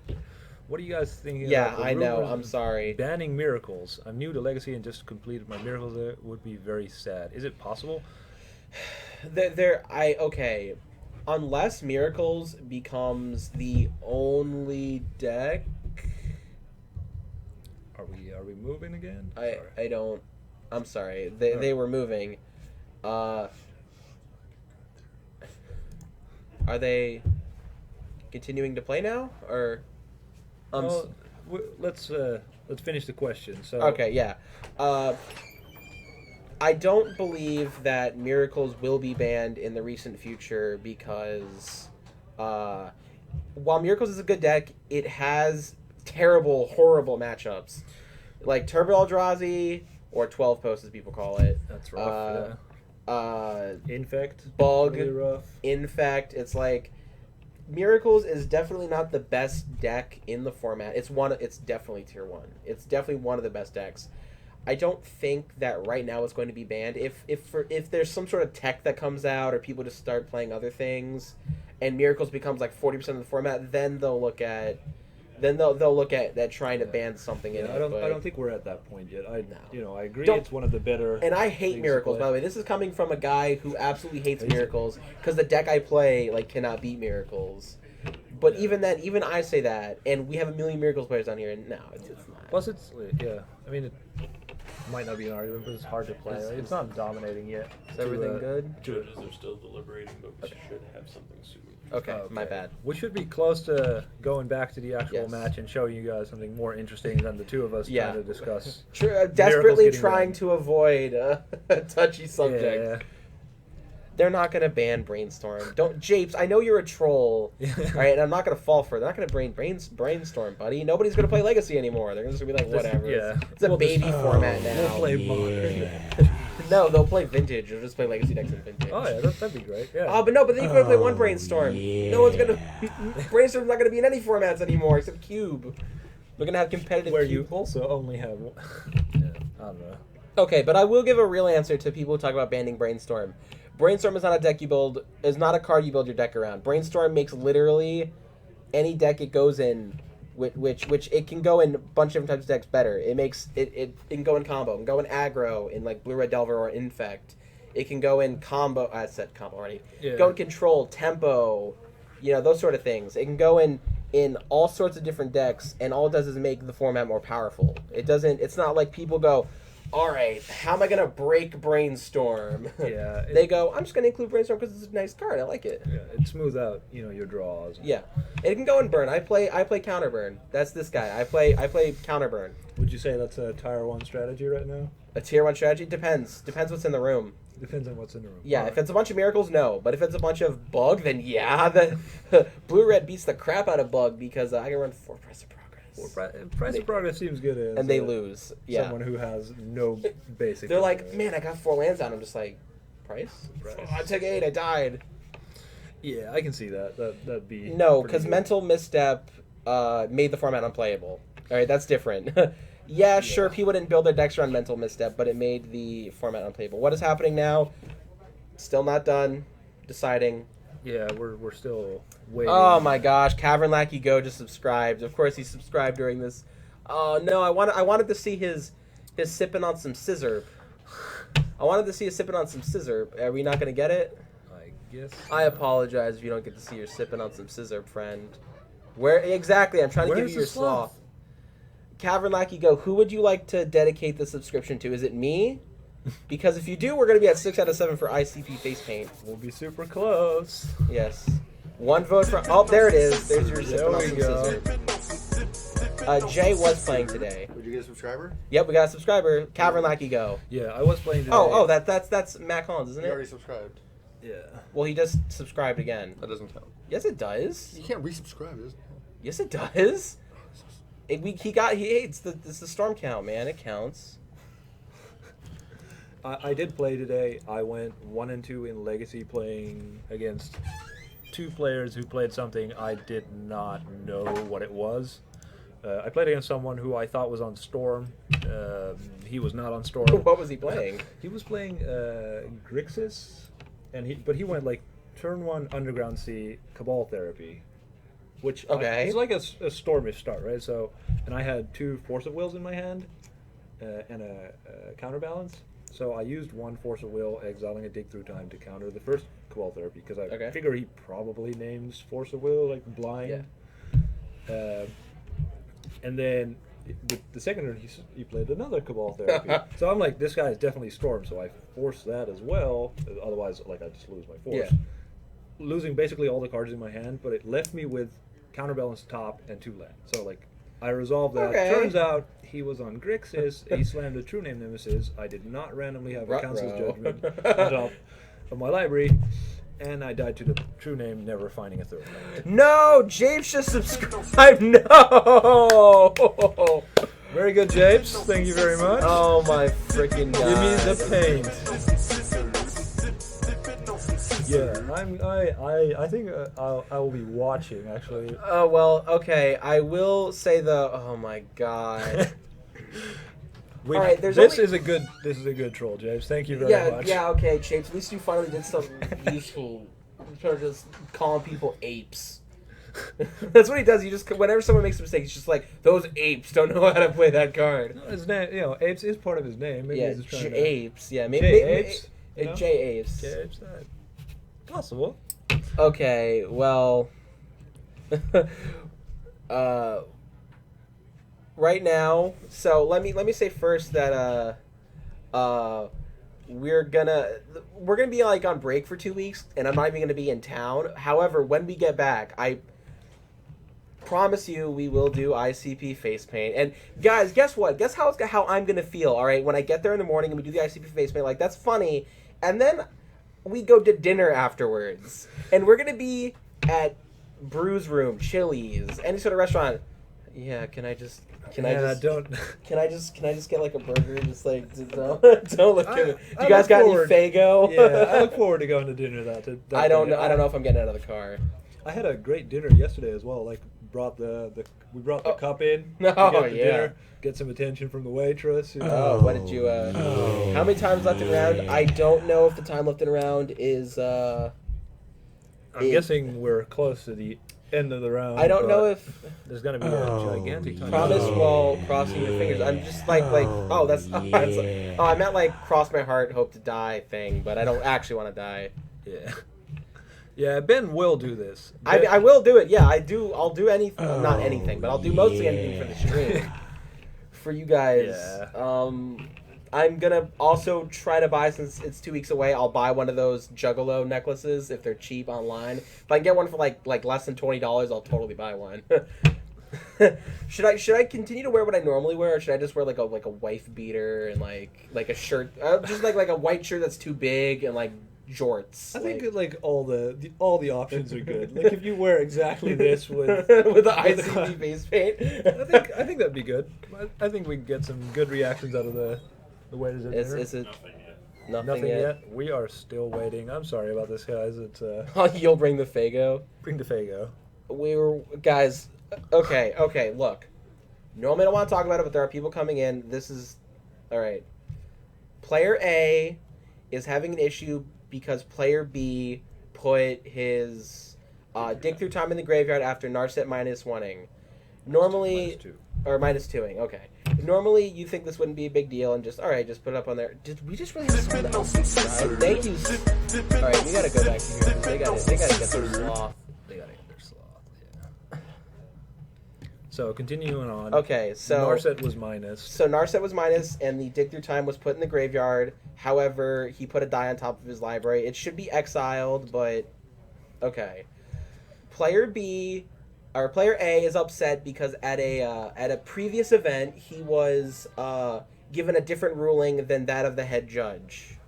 What are you guys thinking? Yeah, about the I know. rumors I'm of sorry. Banning miracles. I'm new to Legacy and just completed my miracles. There would be very sad. Is it possible? Okay. Unless Miracles becomes the only deck, Are we moving again? I don't. I'm sorry. They were moving. Are they continuing to play now, or? Well, let's finish the question. So Okay, yeah. I don't believe that Miracles will be banned in the recent future because while Miracles is a good deck, it has terrible, horrible matchups. Like Turbo Eldrazi, or 12 Post as people call it. That's rough. Infect. Bug. Really rough. Infect. It's like Miracles is definitely not the best deck in the format. It's definitely tier 1. It's definitely one of the best decks. I don't think that right now it's going to be banned. If there's some sort of tech that comes out or people just start playing other things, and Miracles becomes like 40% of the format, then they'll look at that trying to ban something in it. I don't think we're at that point yet. I agree. Don't- It's one of the better. And I hate things Miracles, to by play. the way. This is coming from a guy who absolutely hates Miracles because the deck I play cannot beat Miracles. But even then, even I say that, and we have a million Miracles players down here, and no, it's not. Plus, it's I mean, it might not be an argument, but it's hard to play. It's not dominating yet. Is everything good? Judges are still deliberating, but we should have something soon. Okay, my bad. We should be close to going back to the actual Yes. match and showing you guys something more interesting than the two of us trying to discuss. Desperately getting trying banned. to avoid a touchy subject. Yeah. They're not going to ban Brainstorm. Don't, Japes, I know you're a troll, all right, and I'm not going to fall for it. They're not going to ban Brainstorm, buddy. Nobody's going to play Legacy anymore. They're just going to be like, whatever. Yeah. It's a baby format now. We'll play Modern. No, they'll play Vintage. They'll just play Legacy decks in Vintage. Oh yeah, that'd be great. Yeah. Oh, but then you can only play one Brainstorm. No one's going to... Brainstorm's not going to be in any formats anymore except Cube. We're going to have competitive Where Cube. you also only have one. Yeah, I don't know. Okay, but I will give a real answer to people who talk about banning Brainstorm. Brainstorm is not a deck you build, is not a card you build your deck around. Brainstorm makes literally any deck it goes in, which it can go in a bunch of different types of decks better. It can go in combo, it can go in aggro, in like Blue Red Delver or Infect. It can go in combo, I said combo already. Yeah. Go in control, tempo, those sort of things. It can go in all sorts of different decks, and all it does is make the format more powerful. It's not like people go, all right, how am I going to break Brainstorm? Yeah. They go, I'm just going to include Brainstorm because it's a nice card. I like it. Yeah, it smooths out, your draws. Yeah. It can go in burn. I play counter burn. That's this guy. I play counter burn. Would you say that's a tier 1 strategy right now? A tier 1 strategy? Depends what's in the room. Depends on what's in the room. Yeah, All if right. it's a bunch of Miracles, no. But if it's a bunch of Bug, then yeah. Blue-Red beats the crap out of Bug because I can run 4 Price of Progress. Price of Progress seems good as And they lose. Yeah. someone who has no basic. They're like, man, I got 4 lands out. I'm just like, Price? Oh, I took 8. I died. Yeah, I can see that. That'd be No, pretty because good. Mental Misstep made the format unplayable. All right, that's different. Yeah, sure, people didn't build their decks around Mental Misstep, but it made the format unplayable. What is happening now? Still not done. Deciding. Yeah, we're still waiting. Oh my gosh, Cavern Lackey Go just subscribed. Of course he subscribed during this. Oh no, I wanted to see his sipping on some scissor. I wanted to see his sipping on some scissor. Are we not gonna get it? I guess. I apologize if you don't get to see your sipping on some scissor, friend. Where exactly? I'm trying to give Where's you your the sloth? sloth. Cavern Lackey Go, who would you like to dedicate the subscription to? Is it me? Because if you do, we're going to be at 6 out of 7 for ICP face paint. We'll be super close. Yes. 1 vote for... Oh, there it is. There's your sipping on we some go. scissor. Jay was playing today. Would you get a subscriber? Yep, we got a subscriber. Cavern Lackey Go. Yeah, I was playing today. Oh, that's Matt Collins, isn't You already it? subscribed. Yeah. Well, he just subscribed again. That doesn't count. Yes, it does. You can't resubscribe, doesn't it? Yes, it does. It's the storm count, man. It counts. I did play today. I went 1 and 2 in Legacy, playing against 2 players who played something I did not know what it was. I played against someone who I thought was on Storm. He was not on Storm. What was he playing? He was playing Grixis, but he went like turn 1 Underground Sea, Cabal Therapy. which Okay. it's like a stormish start, right? So, and I had 2 Force of Wills in my hand and a counterbalance. So I used 1 Force of Will, exiling a Dig Through Time to counter the first Cabal Therapy, because I figure he probably names Force of Will like blind. Yeah. And then the second turn he played another Cabal Therapy. So I'm like, this guy is definitely Storm, so I force that as well. Otherwise, like, I just lose my force. Yeah. Losing basically all the cards in my hand, but it left me with counterbalance top and 2 land. So like, I resolved that. Okay. Turns out he was on Grixis. He slammed a True Name Nemesis. I did not randomly have a Council's Judgment on top of my library. And I died to the True Name, never finding a third land. No! James just subscribed. No! Very good, Japes. Thank you very much. Oh my freaking god. Give me the paint. Yeah, I think I will be watching, actually. Oh, well, okay. I will say oh my god. All right, this is a good troll, James. Thank you very much. Yeah, okay, James. At least you finally did something useful. Instead of just calling people apes. That's what he does. He just, whenever someone makes a mistake, he's just like, those apes don't know how to play that card. No, his name, apes is part of his name. Maybe yeah, he's just trying apes. Yeah, maybe apes. J apes. J apes. Possible. Okay, well, right now. So let me say first that we're gonna be like on break for 2 weeks, and I'm not even gonna be in town. However, when we get back, I promise you we will do ICP face paint. And guys, guess what? Guess how I'm gonna feel. All right, when I get there in the morning and we do the ICP face paint, like, that's funny, and then we go to dinner afterwards, and we're gonna be at Brews Room, Chili's, any sort of restaurant. Yeah, can I just get like a burger? Just like, don't look at me. Do you guys got any Faygo? Yeah, I look forward to going to dinner that I don't know. I don't know if I'm getting out of the car. I had a great dinner yesterday as well. Like, we brought the cup in. Dinner, get some attention from the waitress. You know. What did you? How many times left in round? I don't know if the time left in round is. I'm guessing we're close to the end of the round. I don't know if there's gonna be a gigantic time. Promise while crossing your fingers. I'm just like that's I meant like cross my heart, hope to die thing, but I don't actually want to die. Yeah. Yeah, Ben will do this. I will do it. Yeah, I do. I'll do anything. Not anything, but I'll do mostly anything for the stream. For you guys. Yeah. I'm gonna also try to buy, since it's 2 weeks away, I'll buy one of those Juggalo necklaces if they're cheap online. If I can get one for like less than $20, I'll totally buy one. Should I continue to wear what I normally wear, or should I just wear like a wife beater and like a shirt, just like a white shirt that's too big, and like jorts? I think like all the options are good. Like, if you wear exactly this with with the ICP base paint, I think that'd be good. I think we can get some good reactions out of the waiters at dinner. Is it nothing yet? We are still waiting. I'm sorry about this, guys. It's You'll bring the Faygo. Bring the Faygo. Guys. Okay. Look, normally I don't want to talk about it, but there are people coming in. This is all right. Player A is having an issue because Player B put his dig through time in the graveyard after Narset -1ing. Normally, or -2ing. Okay. Normally, you think this wouldn't be a big deal, and just put it up on there. Did we just really have someone else inside? Thank you. All right, we gotta go back to here. They gotta get their sloth. Yeah. So continuing on. Okay, so Narset was minus. So Narset was minus, and the dig through time was put in the graveyard. However, he put a die on top of his library. It should be exiled, but okay. Player A is upset because at a previous event he was given a different ruling than that of the head judge.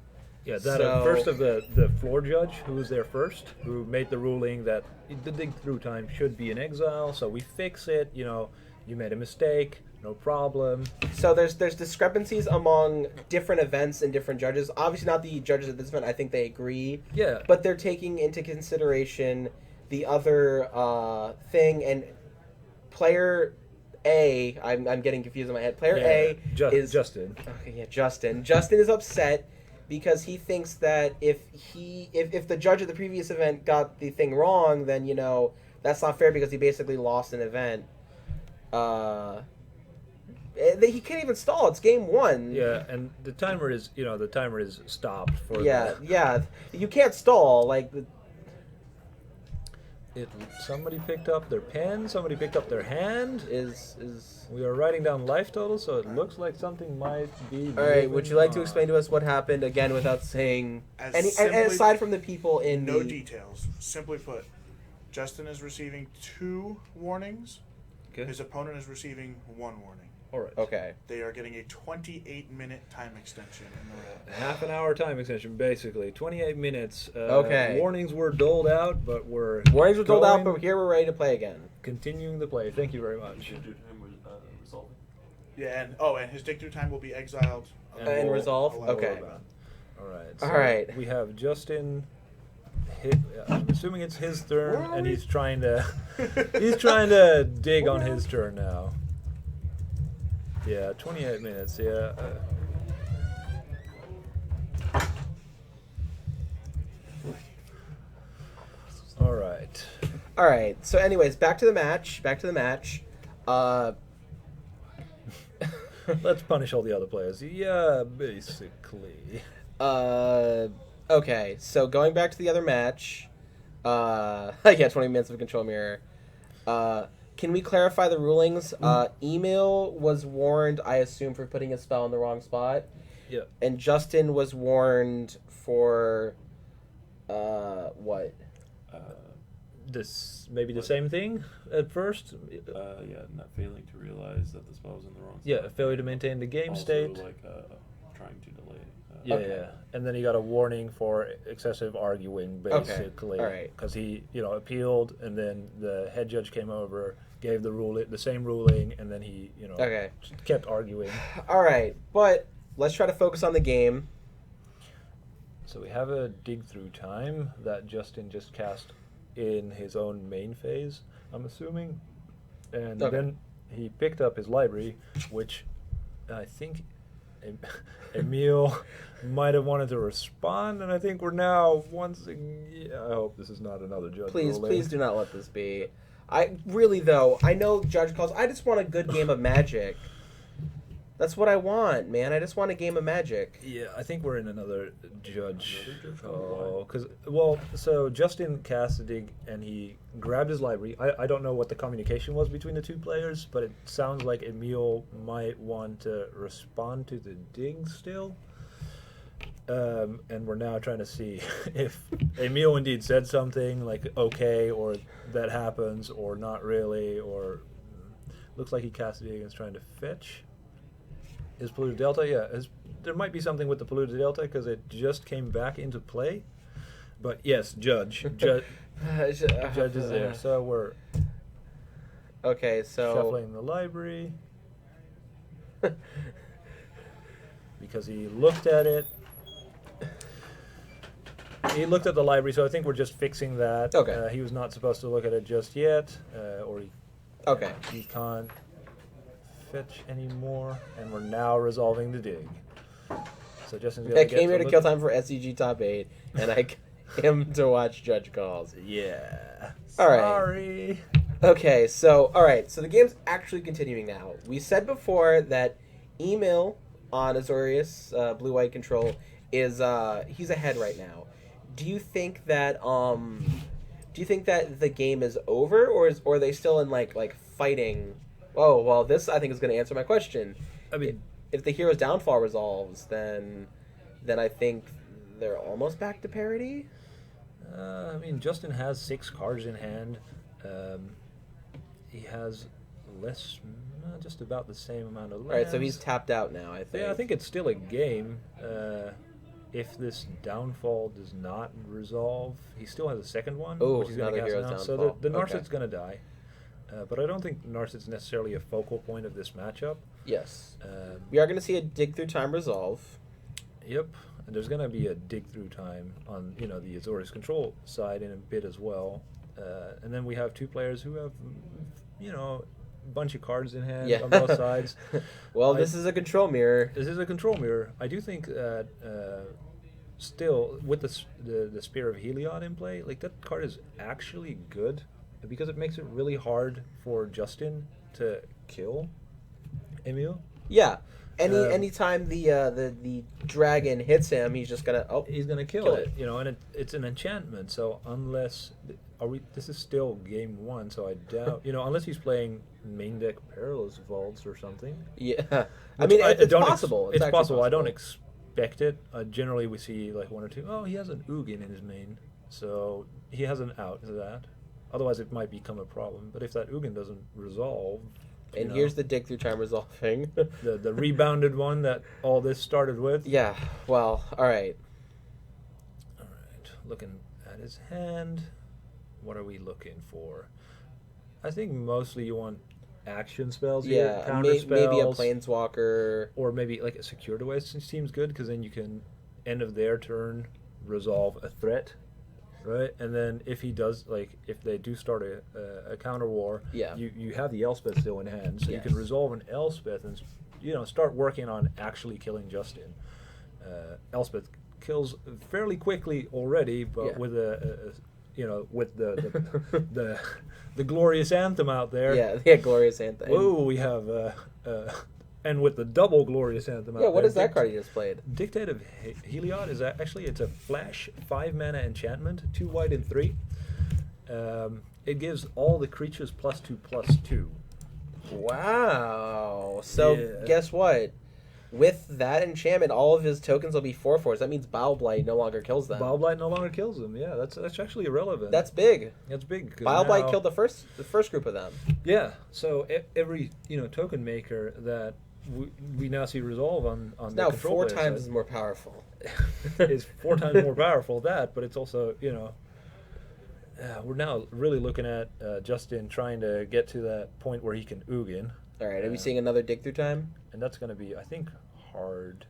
Yeah, first of the floor judge who was there first, who made the ruling that the dig through time should be in exile. So we fix it. You know, you made a mistake. No problem. So there's discrepancies among different events and different judges. Obviously not the judges at this event. I think they agree. Yeah. But they're taking into consideration the other thing, and player A, I'm getting confused in my head. Player A is Justin. Okay, yeah, Justin. Justin is upset because he thinks that if the judge of the previous event got the thing wrong, then that's not fair because he basically lost an event. He can't even stall. It's game 1. Yeah, and the timer is stopped for Yeah. You can't stall. Like somebody picked up their pen. Somebody picked up their hand. is. We are writing down life total, so it looks like something might be. All right. Would you like to explain to us what happened again without saying any? And aside from the people in no details. Simply put, Justin is receiving 2 warnings. Okay. His opponent is receiving 1 warning. All right. Okay. They are getting a 28-minute time extension in the round. Half an hour time extension, basically. 28 minutes. Okay. Warnings were doled out, but warnings were doled out, but here we're ready to play again. Continuing the play. Thank you very much. Resolving. Yeah, and his dig through time will be exiled. And resolve? Okay. All right. All right. We have Justin. I'm assuming it's his turn, and he's trying to dig on his turn now. Yeah, 28 minutes. Yeah. All right. All right. So, anyways, back to the match. Let's punish all the other players. Yeah, basically. Okay. So going back to the other match. Yeah, 20 minutes of control mirror. Can we clarify the rulings? Email was warned, I assume, for putting a spell in the wrong spot. Yeah. And Justin was warned for what? Maybe the same thing at first. Yeah, not failing to realize that the spell was in the wrong. Yeah, failure to maintain the game also, state. like trying to delay. Yeah, and then he got a warning for excessive arguing, basically. Okay. All right. Because he, appealed, and then the head judge came over, gave the same ruling, and then he, Okay. kept arguing. All right, but let's try to focus on the game. So we have a dig through time that Justin just cast in his own main phase, I'm assuming, and then he picked up his library, which I think Emil might have wanted to respond, and I think we're now I hope this is not another judge ruling. Please do not let this be. I know judge calls. I just want a good game of Magic. That's what I want, man. I just want a game of Magic. Yeah, I think we're in another judge call. So Justin cast a dig, and he grabbed his library. I don't know what the communication was between the two players, but it sounds like Emil might want to respond to the dig still. And we're now trying to see if Emil indeed said something like okay, or that happens, or not really, or looks like he cast a dig and is trying to fetch. Is polluted delta? Yeah, there might be something with the polluted delta because it just came back into play. But yes, judge is there. So we're shuffling the library because he looked at it. He looked at the library, so I think we're just fixing that. Okay. He was not supposed to look at it just yet, or he can't fetch anymore, and we're now resolving the dig. So Justin's gonna came here to kill time for SEG top 8, and I came to watch judge calls. Yeah. All right. Sorry. Okay, so the game's actually continuing now. We said before that Emil on Azorius blue-white control is he's ahead right now. Do you think that the game is over, or are they still in like fighting? Oh, well, this I think is going to answer my question. I mean, if the hero's downfall resolves, then I think they're almost back to parity. I mean, Justin has 6 cards in hand. He has just about the same amount of lands. All right, so he's tapped out now, I think. Yeah, I think it's still a game. If this downfall does not resolve, he still has a second one, which he's going to cast now. So the Narset's going to die. But I don't think Narset's necessarily a focal point of this matchup. Yes. We are going to see a dig through time resolve. Yep. And there's going to be a dig through time on the Azorius control side in a bit as well. And then we have 2 players who have a bunch of cards in hand on both sides. Well, this is a control mirror. This is a control mirror. I do think that still with the Spear of Heliod in play, like that card is actually good. because it makes it really hard for Justin to kill Emil. Yeah. Anytime the dragon hits him, he's just gonna he's gonna kill it. You know, and it's an enchantment. So unless this is still game 1, so I doubt unless he's playing main deck Perilous Vaults or something. Yeah, I mean it's possible. It's possible. I don't expect it. Generally, we see like 1 or 2. Oh, he has an Ugin in his main, so he has an out to that. Otherwise, it might become a problem. But if that Ugin doesn't resolve. And here's the dig through time resolving. the rebounded one that all this started with. Yeah, well, alright. Alright, looking at his hand. What are we looking for? I think mostly you want action spells. Yeah, counter spells. Maybe a planeswalker. Or maybe like a secured away seems good, because then you can, end of their turn, resolve a threat. Right, and then if he does, like, if they do start a counter war, you have the Elspeth still in hand, so you can resolve an Elspeth and start working on actually killing Justin. Elspeth kills fairly quickly already, but with with the glorious anthem out there. Yeah, glorious anthem. Whoa, we have and with the double glorious anthem out there. Yeah, what is that card you just played? Dictative Heliod is it's a flash 5 mana enchantment, 2 white and 3. It gives all the creatures +2/+2. Wow. So guess what? With that enchantment, all of his tokens will be 4/4s. That means Bile Blight no longer kills them. Bile Blight no longer kills them. Yeah, that's actually irrelevant. That's big. That's big. Bile Blight killed the first group of them. Yeah. So every token maker that we now see resolve on it's the now control 4 player times side. more powerful. It's 4 times more powerful but it's also we're now really looking at Justin trying to get to that point where he can Ugin. All right, are we seeing another dig through time? And that's going to be, I think, hard.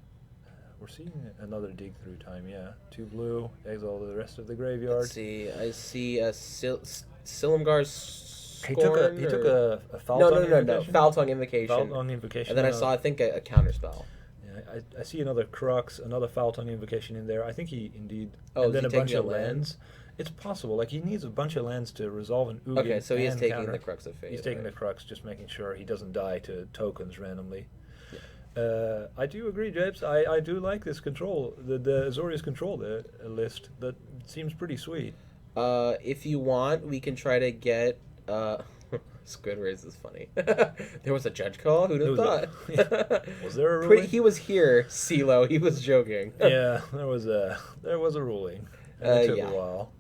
We're seeing another dig through time. Yeah, 2 blue, exile the rest of the graveyard. Let's see. I see a Silumgar's. He took a Foul Tongue Invocation? No. Foul Tongue Invocation. Foul Tongue Invocation. And then I saw, I think, a counter spell. Yeah, I see another Crux, another Foul Tongue Invocation in there. I think he indeed. Oh, and then is a he bunch taking of a land? lands. It's possible. Like, he needs a bunch of lands to resolve an Ugin. Okay, so he is taking counter. the Crux of Fate. He's taking the Crux, just making sure he doesn't die to tokens randomly. Yeah. I do agree, Japes. I do like this control, the Azorius control list. That seems pretty sweet. If you want, we can try to get. Squid Race is funny. There was a judge call. Who'd have thought? Was there a ruling? He was here, CeeLo. He was joking. Yeah, there was a ruling. And it took a while.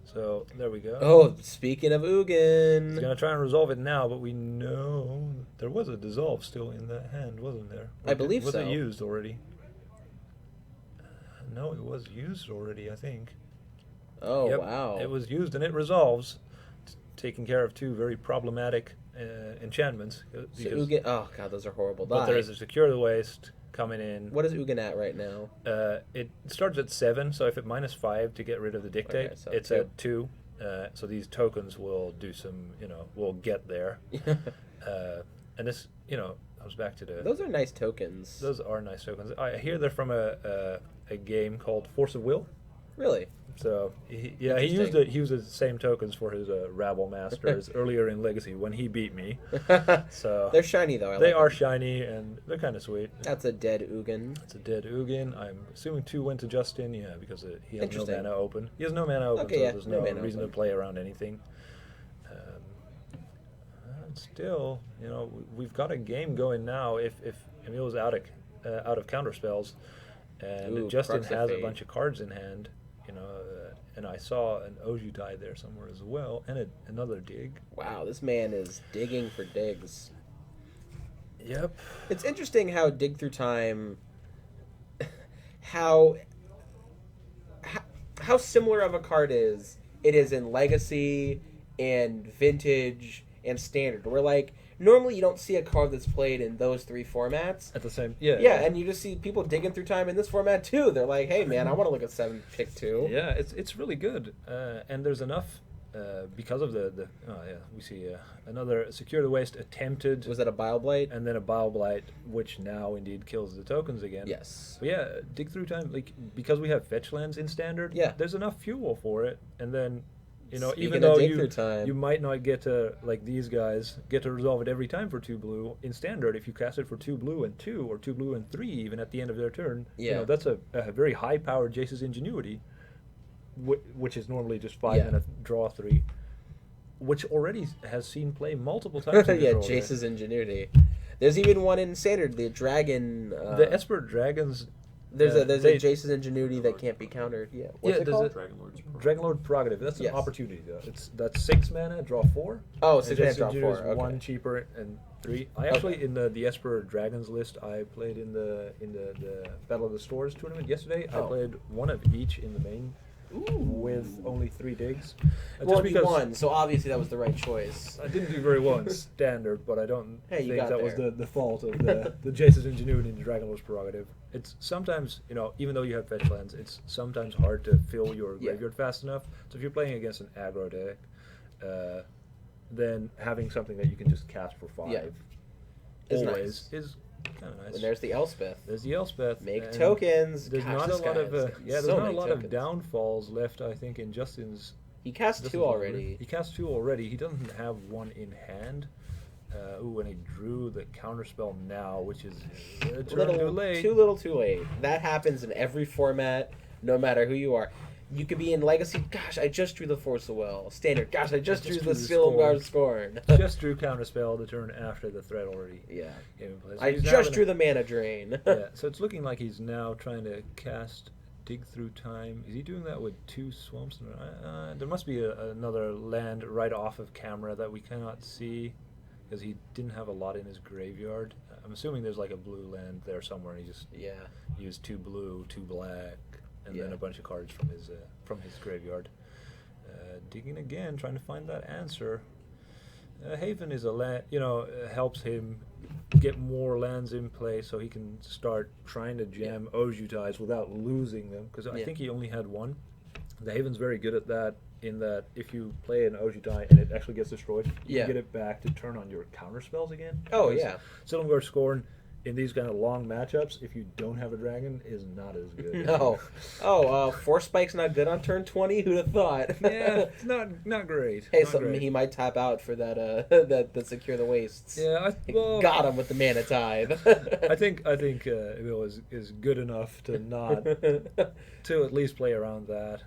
So there we go. Oh, speaking of Ugin, he's gonna try and resolve it now, but we know there was a dissolve still in that hand, wasn't there? I believe so. Was it so. used already? No, it was used already, I think. Oh, wow. It was used and it resolves, taking care of 2 very problematic enchantments. So Ugin, oh god, those are horrible. But there is a Secure the Waste coming in. What is Ugin at right now? It starts at 7, so if it -5 to get rid of the dictate, so it's 2. at 2. So these tokens will do some, will get there. And this, comes back to the... Those are nice tokens. Those are nice tokens. I hear they're from a game called Force of Will. Really? So he used the same tokens for his Rabble Masters earlier in Legacy when he beat me. So they're shiny though. They are shiny and they're kind of sweet. That's a dead Ugin. It's a dead Ugin. I'm assuming 2 went to Justin, because he has no mana open. He has no mana open, so there's no reason to play around anything. Still, we've got a game going now. If Emil's out of counter spells, and Justin has a bunch of cards in hand. And I saw an Oju die there somewhere as well, and another dig. Wow, this man is digging for digs. Yep. It's interesting how dig through time, how similar of a card it is in Legacy and Vintage and Standard. Where like normally you don't see a card that's played in those 3 formats at the same. Yeah, and you just see people digging through time in this format too. They're like, hey man, I want to look at 7 pick 2. Yeah, it's really good, and there's enough because of we see another Secure the Waste attempted. Was that a Bile Blight? And then a Bile Blight, which now indeed kills the tokens again. Yes. But yeah, dig through time, like because we have fetch lands in Standard. Yeah. There's enough fuel for it, and then You know, Speaking even of though dig through time. you might not get to, like these guys, get to resolve it every time for 2 blue. In Standard, if you cast it for 2 blue and 2, or 2 blue and 3 even at the end of their turn, you know, that's a very high-powered Jace's Ingenuity, which is normally just 5 and a draw 3, which already has seen play multiple times. Yeah, Jace's Ingenuity. There's even one in Standard, the Dragon. The Esper Dragons. There's a Jace's Ingenuity that can't be countered. Yeah, what's it called? Dragonlord Prerogative. That's an opportunity, though. That's 6 mana, draw 4. Oh, 6 mana, draw 4. Okay. 1 cheaper and 3. I actually in the Esper Dragons list I played in the Battle of the Stores tournament yesterday. I played one of each in the main. With only 3 digs. Well, you won, so obviously that was the right choice. I didn't do very well in Standard, but I don't think that was the fault of the Jace's Ingenuity and the Dragonlord's Prerogative. It's sometimes, you know, even though you have fetch lands, it's sometimes hard to fill your graveyard fast enough. So if you're playing against an aggro deck, then having something that you can just cast for 5 always is kind of nice. And there's the Elspeth. There's the Elspeth. Make tokens. There's not a lot of there's not a lot of downfalls left. I think in Justin's. He cast 2 already. He cast 2 already. He doesn't have 1 in hand. And he drew the counterspell now, which is too late. Too little, too late. That happens in every format, no matter who you are. You could be in Legacy. Gosh, I just drew the Force of Will. Standard. Gosh, I just drew the Silumgar Scorn. Just drew Counterspell the turn after the threat already. Yeah. Came in place. I just drew the Mana Drain. Yeah. So it's looking like he's now trying to cast Dig Through Time. Is he doing that with 2 swamps? There must be another land right off of camera that we cannot see because he didn't have a lot in his graveyard. I'm assuming there's like a blue land there somewhere. And he just used 2 blue, 2 black. And then a bunch of cards from his graveyard. Digging again, trying to find that answer. Haven is a land, helps him get more lands in play, so he can start trying to jam Ojutai's without losing them. Because I think he only had 1. The Haven's very good at that. In that, if you play an Ojutai and it actually gets destroyed, you get it back to turn on your counter spells again. Oh yeah, Silumgar Scorn. In these kind of long matchups, if you don't have a dragon, is not as good. No. Force Spike's not good on turn 20? Who'd have thought? Yeah, it's not great. Hey, he might tap out for that that Secure the Wastes. Yeah, got him with the Mana Tithe. I think Emil is good enough to not to at least play around that.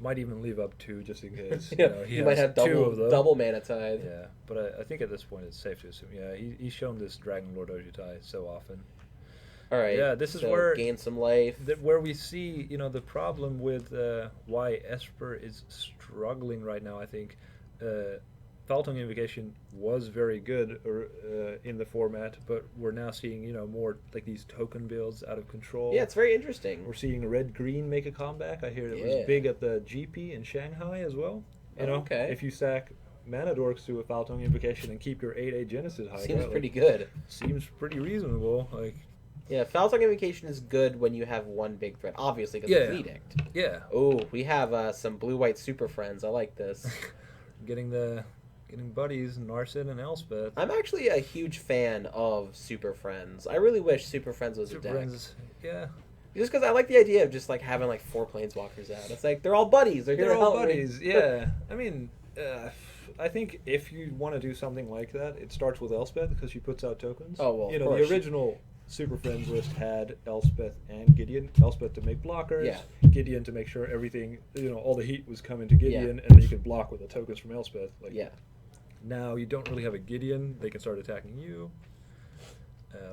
Might even leave up 2 just in case. He might have 2 of them. double Mana Tithe. Yeah, but I think at this point it's safe to assume. Yeah, he's shown this Dragon Lord Ojutai so often. All right. Yeah, this is where gain some life. Where we see the problem with why Esper is struggling right now. I think Faltong Invocation was very good in the format, but we're now seeing more like these token builds out of control. Yeah, it's very interesting. We're seeing red green make a comeback. I hear it was big at the GP in Shanghai as well. Okay. If you stack Mana Dorks to a Faltong Invocation and keep your 8/8 Genesis high. Seems pretty good. Seems pretty reasonable. Yeah, Faltong Invocation is good when you have 1 big threat, obviously, because of Edict. Yeah. Oh, we have some blue-white super friends. I like this. Getting buddies, Narset and Elspeth. I'm actually a huge fan of Super Friends. I really wish Super Friends was a deck. Friends, yeah. Just because I like the idea of just having 4 planeswalkers out. It's they're all buddies. They're all buddies. Yeah. I mean, I think if you want to do something like that, it starts with Elspeth because she puts out tokens. Oh well, the original Super Friends list had Elspeth and Gideon. Elspeth to make blockers. Gideon to make sure everything, all the heat was coming to Gideon, and then you could block with the tokens from Elspeth. Now you don't really have a Gideon; they can start attacking you.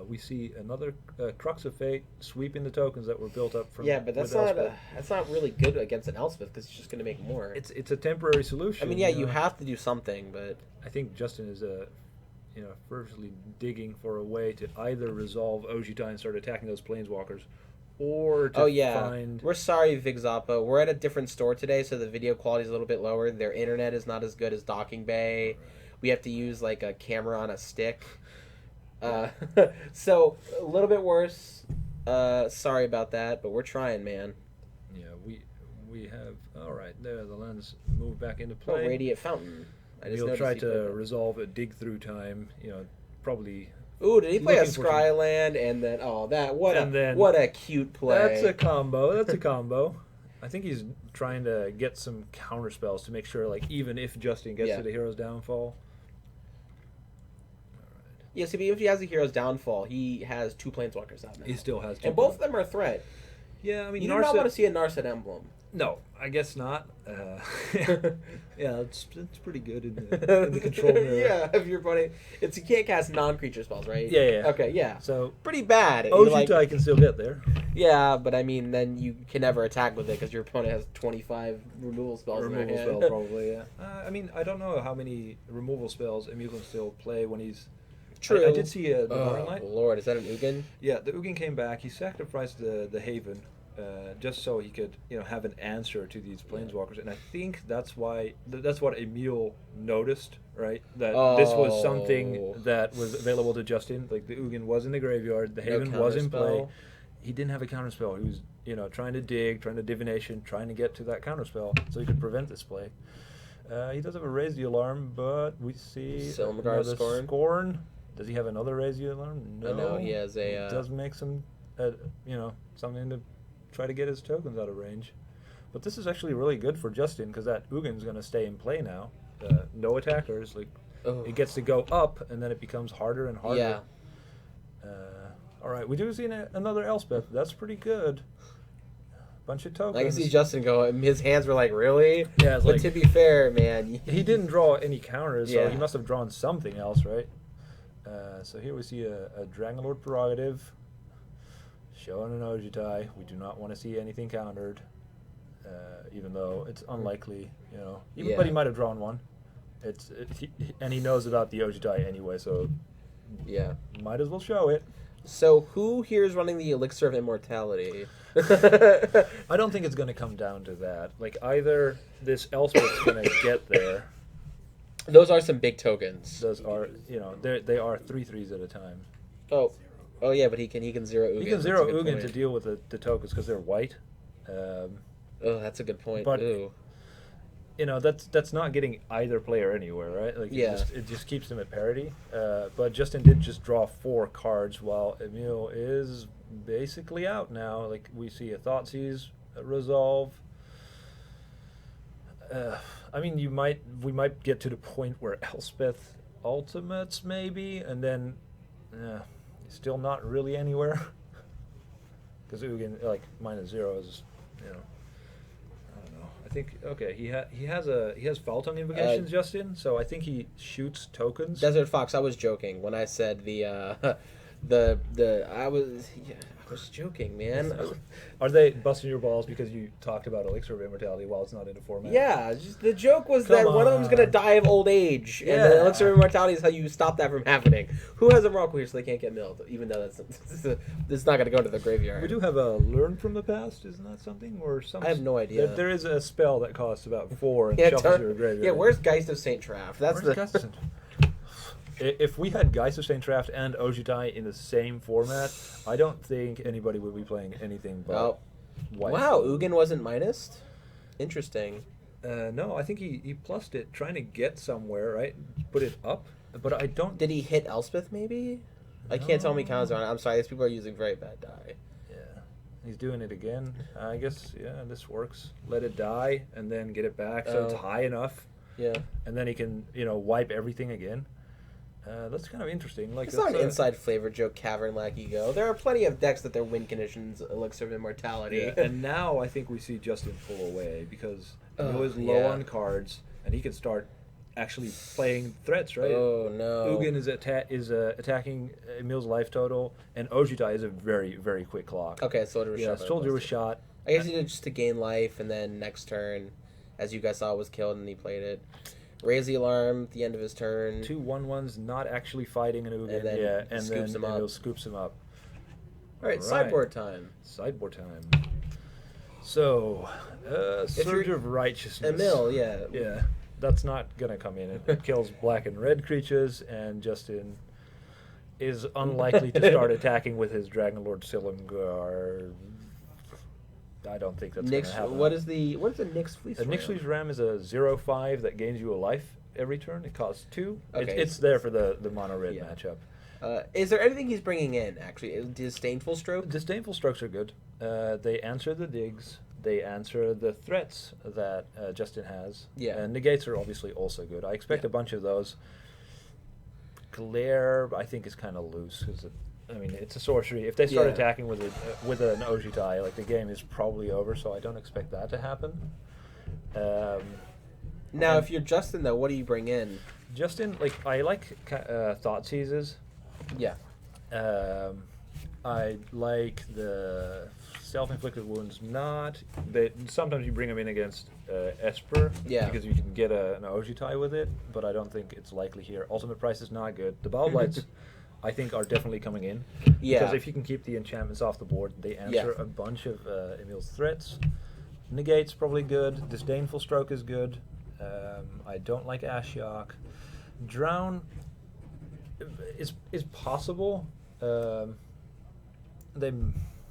We see another Crux of Fate sweeping the tokens that were built up from. Yeah, but that's not really good against an Elspeth because it's just going to make more. It's a temporary solution. I mean, you have to do something, but I think Justin is fervently digging for a way to either resolve Ojutai and start attacking those planeswalkers, or to find. We're sorry, Vigzappa. We're at a different store today, so the video quality is a little bit lower. Their internet is not as good as Docking Bay. We have to use a camera on a stick. So a little bit worse. Sorry about that, but we're trying, man. Yeah, we have. All right, there the lens moved back into play. Oh, Radiant Fountain. We'll try to resolve a Dig Through Time. Probably. Ooh, did he play a Scryland and then what a cute play. That's a combo. I think he's trying to get some counter spells to make sure, like, even if Justin gets to the hero's downfall. Yeah, so if he has a hero's downfall, he has 2 planeswalkers out now. He still has 2. And both of them are a threat. Yeah, I mean, you do not want to see a Narset emblem. No, I guess not. Yeah, it's pretty good in the control mirror. Yeah, if you're putting... you can't cast non-creature spells, right? Yeah. Okay, yeah. So pretty bad. Ojutai can still get there. Yeah, but I mean, then you can never attack with it because your opponent has 25 removal spells in their hand. Removal spell, probably, yeah. I mean, I don't know how many removal spells Emil can still play when he's... True. I did see a Divine Light. Lord, is that an Ugin? Yeah, the Ugin came back. He sacrificed the Haven just so he could, have an answer to these planeswalkers. And I think that's what Emil noticed, right? That this was something that was available to Justin. Like, the Ugin was in the graveyard. The Haven was in play. He didn't have a counterspell. He was, trying to dig, trying to divination, trying to get to that counterspell so he could prevent this play. He does have a Raise the Alarm, but we see Silmagar's Scorn. Does he have another Raise the Alarm? No. No, he has a... It does make some, something to try to get his tokens out of range. But this is actually really good for Justin, because that Ugin's going to stay in play now. No attackers. It gets to go up, and then it becomes harder and harder. Yeah. All right, we do see another Elspeth. That's pretty good. Bunch of tokens. I can see Justin go, his hands were like, really? Yeah, but to be fair, man... He didn't draw any counters, so he must have drawn something else, right? So here we see a Dragonlord Prerogative showing an Ojutai. We do not want to see anything countered, even though it's unlikely, But he might have drawn one. And he knows about the Ojutai anyway, so might as well show it. So who here is running the Elixir of Immortality? I don't think it's going to come down to that. Like, either this Elspeth's going to get there. Those are some big tokens. Those are, they are 3/3s at a time. Oh yeah, but he can zero Ugin. He can zero Ugin to deal with the tokens because they're white. That's a good point. But that's not getting either player anywhere, right? Like, it just keeps them at parity. But Justin did just draw 4 cards, while Emil is basically out now. Like, we see a Thoughtseize resolve. I mean, we might get to the point where Elspeth ultimates maybe, and then still not really anywhere. Because Ugin, like, -0 is, I don't know. I think he has Faltung Invocations, Justin. So I think he shoots tokens. Desert Fox, I was joking when I said I was joking, man. Are they busting your balls because you talked about Elixir of Immortality while it's not in a format? Yeah, the joke was that one of them's going to die of old age, and the Elixir of Immortality is how you stop that from happening. Who has a Miracle here so they can't get milled, even though it's not going to go to the graveyard? We do have a Learn from the Past, isn't that something? Or something? I have no idea. There is a spell that costs about 4 and shuffles your graveyard. Yeah, where's Geist of St. Traff? If we had Geist of St. Traff and Ojutai in the same format, I don't think anybody would be playing anything but white. Wow, Ugin wasn't minused? Interesting. No, I think he plussed it, trying to get somewhere, right? Put it up, but I don't... Did he hit Elspeth, maybe? No. I can't tell how many counters on it. I'm sorry, these people are using very bad die. Yeah. He's doing it again. I guess, this works. Let it die, and then get it back so it's high enough. Yeah. And then he can, wipe everything again. That's kind of interesting. Like, it's not an inside flavor joke, Cavern Lack Ego. There are plenty of decks that their win conditions Elixir of Immortality. Yeah. And now I think we see Justin pull away because he was low on cards, and he can start actually playing threats, right? Oh, no. Ugin is attacking Emil's life total, and Ojutai is a very, very quick clock. Okay, Soldier was shot. Soldier was shot. I guess he did just to gain life, and then next turn, as you guys saw, was killed, and he played it. Raise the Alarm at the end of his turn. 2 1/1s not actually fighting an Ugin. And then Emil scoops him up. All right, sideboard time. Sideboard time. So, Surge of Righteousness. Emil, yeah. Yeah, that's not going to come in. It kills black and red creatures, and Justin is unlikely to start attacking with his Dragonlord Silumgar. I don't think that's going to happen. What is the Nyx Fleece Ram? Nyx Fleece Ram is a 0/5 that gains you a life every turn. It costs 2. Okay. It's there for the mono-red matchup. Is there anything he's bringing in, actually? Disdainful Stroke? Disdainful Strokes are good. They answer the digs. they answer the threats that Justin has. Yeah. And negates are obviously also good. I expect a bunch of those. Glare, I think, is kind of loose because it's a sorcery. If they start attacking with an Ojitai, like the game is probably over. So I don't expect that to happen. Now, if you're Justin, though, what do you bring in? Justin, I like thought seizes. Yeah. I like the self-inflicted wounds. Sometimes you bring them in against Esper because you can get an Ojitai with it, but I don't think it's likely here. Ultimate price is not good. The Bile Blights, I think, are definitely coming in. Yeah. Because if you can keep the enchantments off the board, they answer a bunch of Emil's threats. Negate's probably good. Disdainful Stroke is good. I don't like Ashiok. Drown is possible.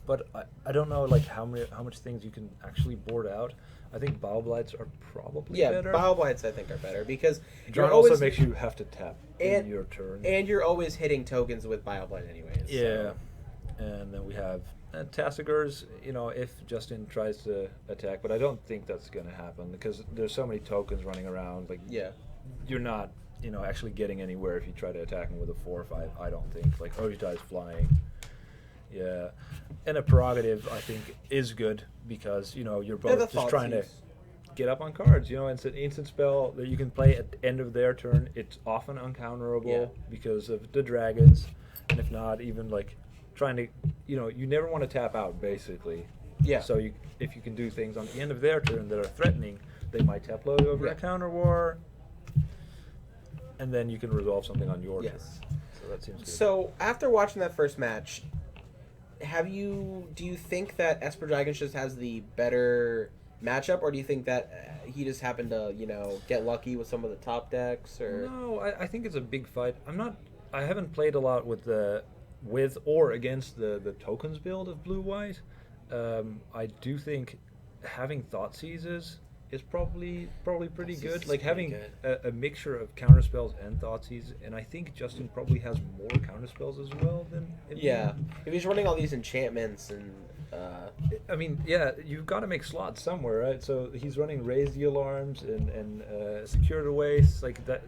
But I don't know how much things you can actually board out. I think Bile Blights are probably better. Bile Blights I think are better because Drown also makes you have to tap in your turn. And you're always hitting tokens with Bile Blight anyways. Yeah. So. And then we have Tassigurs, if Justin tries to attack, but I don't think that's going to happen because there's so many tokens running around. You're not, actually getting anywhere if you try to attack him with a 4 or 5. I don't think. Ojitai is flying. Yeah. And a Prerogative, I think, is good because, you're both just trying to get up on cards. It's an instant spell that you can play at the end of their turn. It's often uncounterable because of the dragons. And if not, even, trying to, you never want to tap out, basically. Yeah. So if you can do things on the end of their turn that are threatening, they might tap load over a counter war, and then you can resolve something on your turn. So that seems good. So after watching that first match, do you think that Esper Dragons just has the better matchup, or do you think that he just happened to, get lucky with some of the top decks? Or no, I think it's a big fight. I haven't played a lot with or against the tokens build of blue-white. I do think having Thought Seizes is probably pretty good. Having a mixture of counterspells and Thought Seizes, and I think Justin probably has more counterspells as well than Emil. Yeah. If he's running all these enchantments and you've got to make slots somewhere, right? So he's running Raise the Alarms and Secure the Waste, that.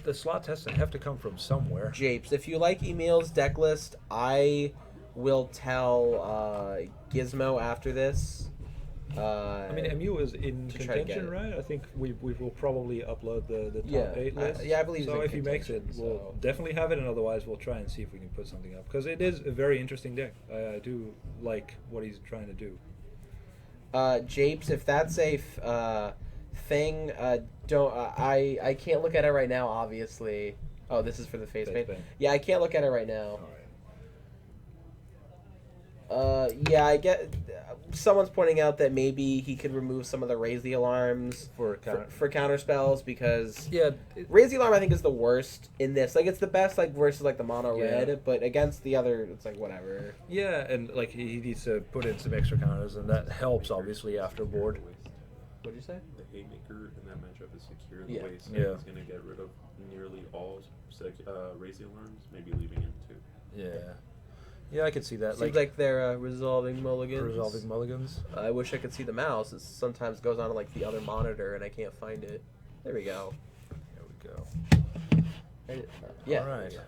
The slots have to come from somewhere. Japes, if you like Emil's deck list, I will tell Gizmo after this. Emil is in contention, right? I think we will probably upload the top 8 list. I believe so. If he makes it, we'll definitely have it, and otherwise we'll try and see if we can put something up because it is a very interesting deck. I do like what he's trying to do. Japes, if that's a thing, I can't look at it right now, obviously. Oh, this is for the face paint. Yeah, I can't look at it right now. I get someone's pointing out that maybe he could remove some of the Raise the Alarms for counter spells because Raise the Alarm I think is the worst in this. It's the best versus the mono red, but against the other it's whatever. Yeah, and he needs to put in some extra counters, and that helps obviously after board. What'd you say? The Haymaker in that matchup is Secure the Waste. So he's going to get rid of nearly all Raise the Alarms, maybe leaving in 2. Yeah, I could see that. Seems like they're resolving mulligans. I wish I could see the mouse. It sometimes goes on to the other monitor, and I can't find it. There we go. There we go. Yeah. All right.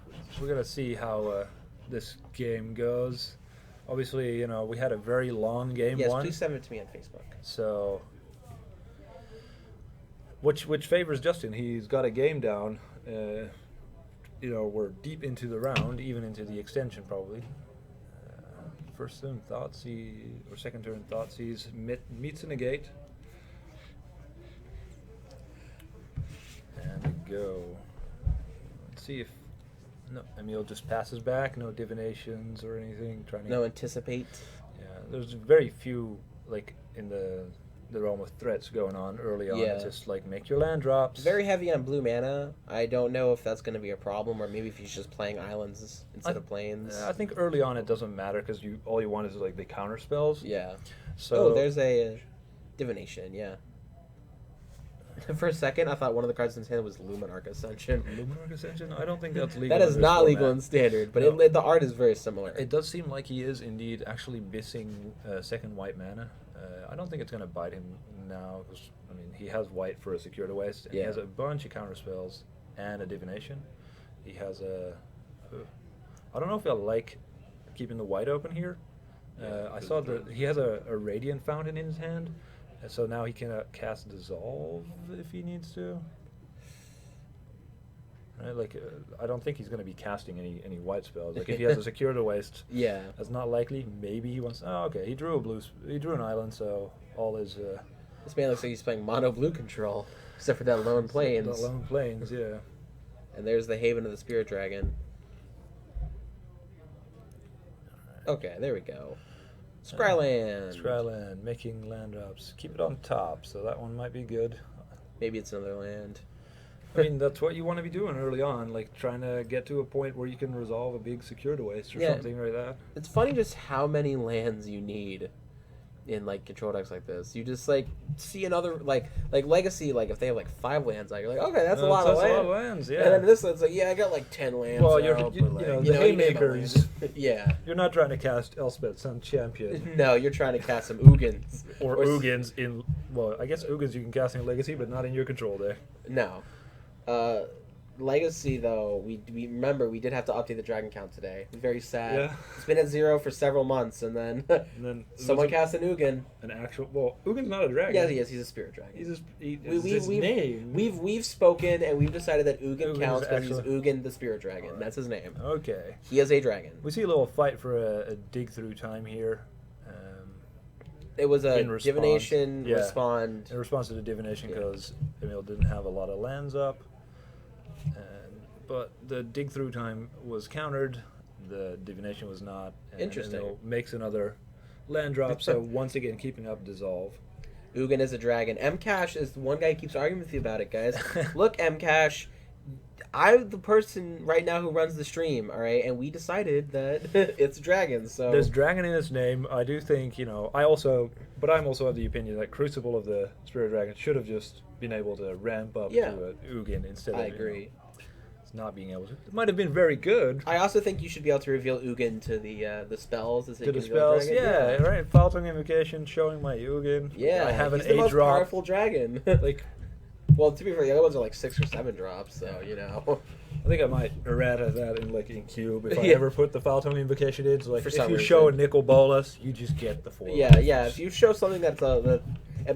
We're going to see how this game goes. Obviously, we had a very long game one. Yes, please send it to me on Facebook. So, which favors Justin. He's got a game down. We're deep into the round, even into the extension probably. First turn Thoughtseize, or second turn Thoughtseize meets a negate. And we go. Let's see if Emil just passes back. No divinations or anything. No anticipate. Yeah, there's very few in the realm of threats going on early on. It's just make your land drops. Very heavy on blue mana. I don't know if that's going to be a problem, or maybe if he's just playing islands instead of plains. I think early on it doesn't matter because all you want is the counter spells. Yeah. So there's a divination. Yeah. For a second, I thought one of the cards in his hand was Luminarch Ascension. Luminarch Ascension? I don't think that's legal. That is not legal in Standard, but the art is very similar. It does seem like he is indeed actually missing second white mana. I don't think it's going to bite him now, because, I mean, he has white for a Secured Waste, and he Yeah. has a bunch of counter spells and a Divination. He has I don't know if I like keeping the white open here. I saw that he has a Radiant Fountain in his hand, and so now he can cast Dissolve if he needs to. Right, like I don't think he's going to be casting any white spells. Like if he has a Secured Waste, Yeah. that's not likely. Maybe he wants. Oh, okay. He drew an island, so all his. This man looks like he's playing mono blue control, except for that lone plains. The lone plains, yeah. And there's the Haven of the Spirit Dragon. Okay, there we go. Scryland. Scryland, making land drops. Keep it on top, so that one might be good. Maybe it's another land. I mean, that's what you want to be doing early on, like trying to get to a point where you can resolve a big Secured Waste or something like that. It's funny just how many lands you need in like control decks like this. You just like see another like Legacy, like if they have like 5 lands out, you're like, okay, that's a lot of That's lands. a lot of lands, yeah. And then this one's like, yeah, I got like 10 lands. Well, out, you but, like, know, you the know, you need a haymakers. land. Yeah. You're not trying to cast Elspeth, Sun Champion. No, you're trying to cast some Ugins. Or Ugins in, well, I guess Ugins you can cast in Legacy, but not in your control deck. No. Legacy, though, we remember we did have to update the dragon count today. It was very sad. Yeah. It's been at 0 for several months, and then, someone cast an Ugin. An actual, well, Ugin's not a dragon. Yeah, he is. He's a spirit dragon. He's We've name. We've spoken, and we've decided that Ugin Ugin counts is because he's actually- Ugin the spirit dragon. Alright. That's his name. Okay. He is a dragon. We see a little fight for a dig through time here. It was a In response. divination Yeah. respond. In response to the divination, Yeah. because Emil didn't have a lot of lands up. But the dig through time was countered. The divination was not. And Interesting. Emil makes another land drop, so once again keeping up Dissolve. Ugin is a dragon. Mcash is the one guy who keeps arguing with you about it, guys. Look, Mcash, I'm the person right now who runs the stream, all right? And we decided that it's a dragon, so... There's dragon in its name. I do think, I'm also of the opinion that Crucible of the Spirit Dragon should have just been able to ramp up Yeah. to a Ugin instead of... I agree. Not being able to. It might have been very good. I also think you should be able to reveal Ugin to the spells. To the spells, yeah, right. Fall Tongue Invocation, showing my Ugin. Yeah, I have an he's the most 8-drop. powerful dragon. Like, well, to be fair, the other ones are like 6 or 7 drops, so, you know. I think I might errata that in Cube if I Yeah. ever put the Fall Tongue Invocation in. So, like, For if some you show a reason. Nicol Bolas, you just get the 4. Yeah, yeah, if you show something that's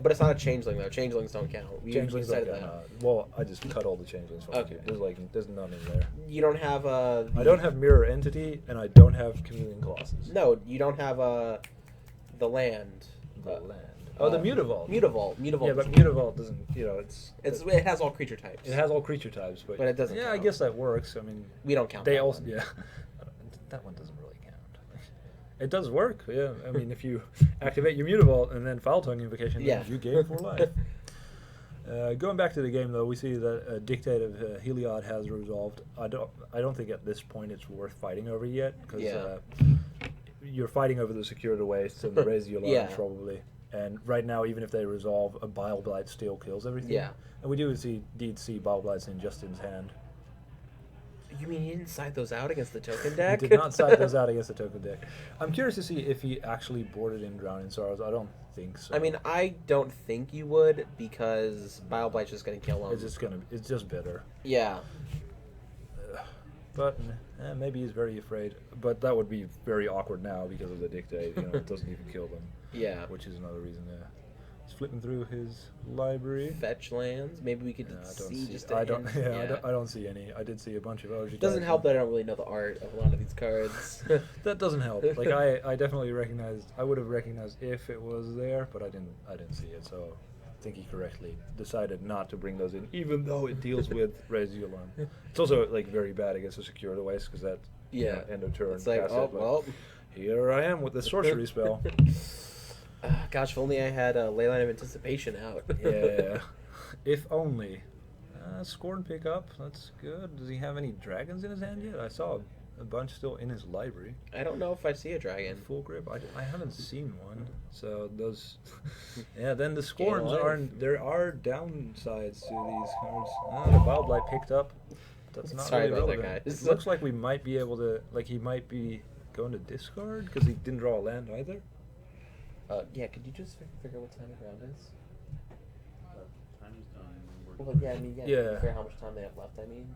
but it's not a changeling, though. Changelings don't count. We Changelings decided don't that. count. Well, I just cut all the changelings from Okay. it. There's none in there. You don't have I don't have Mirror Entity, and I don't have Chameleon Colossus. No, you don't have the land. The land. Oh, the Mutavault. Mutavault. Yeah, but Mutavault doesn't, It has all creature types. it has all creature types, but But it doesn't Yeah, I count. guess that works. I mean, We don't count they that also, one. yeah. That one doesn't really count. It does work, yeah. I mean, if you activate your Mutavault and then Foul Tongue Invocation, Yeah. you gain 4 life. Going back to the game, though, we see that Dictate of Heliod has resolved. I don't think at this point it's worth fighting over yet, because Yeah. you're fighting over the Secured Waste and the Raise the Alarm, Yeah. probably. And right now, even if they resolve, a Bile Blight still kills everything. Yeah. And we do see Bile Blights in Justin's hand. You mean you didn't side those out against the token He deck? did not side those out against the token deck. I'm curious to see if he actually boarded in Drowning Sorrows. I don't think so. I mean, I don't think you would, because Bile Blight's just going to kill him. It's just bitter. Yeah. But maybe he's very afraid. But that would be very awkward now because of the Dictate. It doesn't even kill them. Yeah. Which is another reason. He's flipping through his library. Fetch lands. Maybe we could see just a I don't. hint. Yeah, I don't see any. I did see a bunch of OG. Doesn't help that I don't really know the art of a lot of these cards. That doesn't help. Like I definitely recognized. I would have recognized if it was there, but I didn't see it. So I think he correctly decided not to bring those in, even though it deals with Raise the Alarm. It's also like very bad against a Secured Waste because that end of turn. It's like, oh well. Here I am with the sorcery spell. Gosh, if only I had a Leyline of Anticipation out. Yeah. If only. Scorn pickup. That's good. Does he have any dragons in his hand yet? I saw a bunch still in his library. I don't know if I see a dragon. Full grip. I haven't seen one. So those. Yeah. Then the Scorns Alive. aren't. There are downsides to these cards. The Wild Blight picked up. That's not Sorry really about that, relevant. guys. It looks like we might be able to. Like he might be going to discard because he didn't draw a land either. Yeah, could you just figure what time the round is? Time is done. Well, yeah, I mean, yeah. Yeah. Figure how much time they have left, I mean.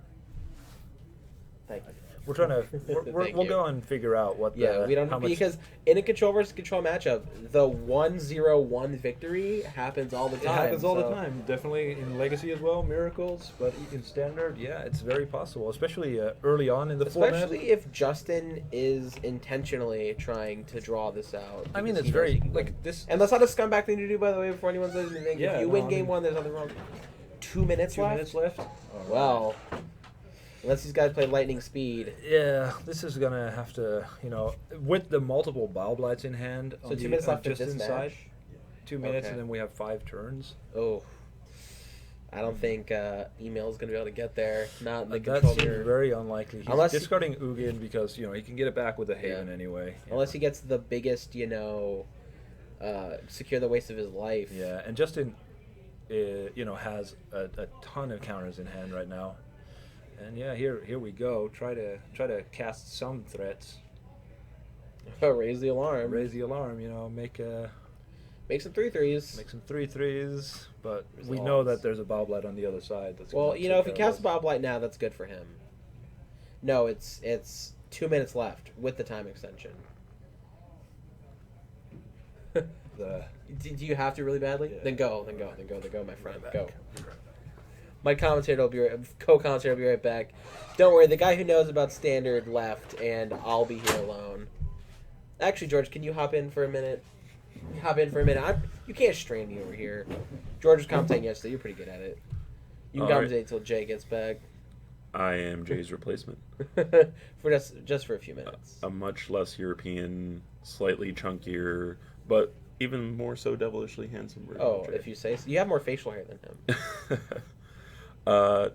Thank you. We're trying to. We'll you. go and figure out what. We don't how much, because in a control versus control matchup, the 1-0-1 victory happens all the time. It happens all the so- time. Definitely in Legacy as well, miracles. But in Standard, yeah, it's very possible, especially early on in the format. Especially if Justin is intentionally trying to draw this out. I mean, because it's he knows very he can like win. this. And that's not a scumbag thing to do, by the way. Before anyone says anything, Yeah, if you no, win I game mean- 1, there's nothing wrong. 2 minutes 2 left. minutes left. Well, unless these guys play lightning speed. Yeah, this is gonna have to, with the multiple Bow Blights in hand. So 2 minutes left just of this inside. match. 2 minutes, Okay. and then we have 5 turns. Oh, I don't think Email's gonna be able to get there. Not in the That control seems mirror. very unlikely. He's Unless he- discarding Ugin because he can get it back with a Haven Yeah. anyway. Unless he gets the biggest, secure the waste of his life. Yeah, and Justin, has a ton of counters in hand right now. And yeah, here we go. Try to cast some threats. Raise the alarm. Raise the alarm. Make some 3/3s. make some 3/3s. But we Resolves. know that there's a Bow Blight on the other side. That's Well, gonna if take he care of casts us. Bob Light now, that's good for him. No, it's 2 minutes left with the time extension. The Do you have to really badly? Yeah. Then go, my friend. back. Go. My co-commentator will be right back. Don't worry, the guy who knows about Standard left, and I'll be here alone. Actually, George, can you hop in for a minute? You can't strain me over here. George was commentating yesterday. You're pretty good at it. You can All right. commentate until Jay gets back. I am Jay's replacement. For just for a few minutes. A much less European, slightly chunkier, but even more so devilishly handsome version Oh, of Jay. if you say so. You have more facial hair than him.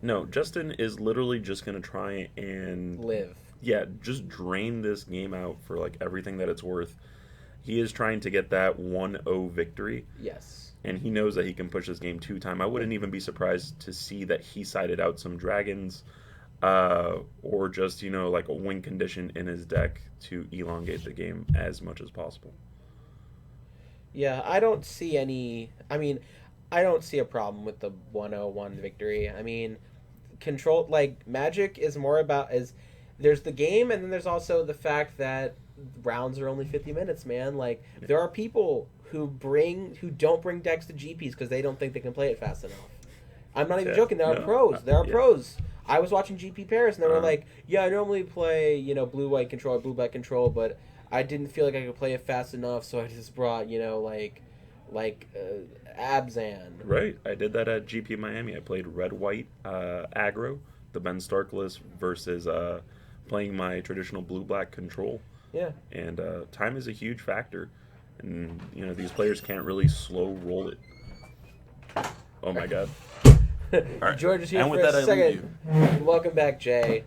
No, Justin is literally just going to try and... Live. Yeah, just drain this game out for like everything that it's worth. He is trying to get that 1-0 victory. Yes. And he knows that he can push this game 2-time. I wouldn't even be surprised to see that he sided out some dragons or just, like a win condition in his deck to elongate the game as much as possible. Yeah, I don't see a problem with the 1-0-1 victory. I mean, control, Magic is more about, there's the game, and then there's also the fact that rounds are only 50 minutes, man. There are people who don't bring decks to GPs because they don't think they can play it fast enough. I'm not even joking. There are pros. Pros. I was watching GP Paris, and they were like, yeah, I normally play, blue-white control or blue-black control, but I didn't feel like I could play it fast enough, so I just brought, Abzan. Right. I did that at GP Miami. I played red-white aggro, the Ben Starkless, versus playing my traditional blue-black control. Yeah. And time is a huge factor. And, these players can't really slow roll it. Oh, my God. All right. George is here And for with a that, I leave second. Welcome back, Jay.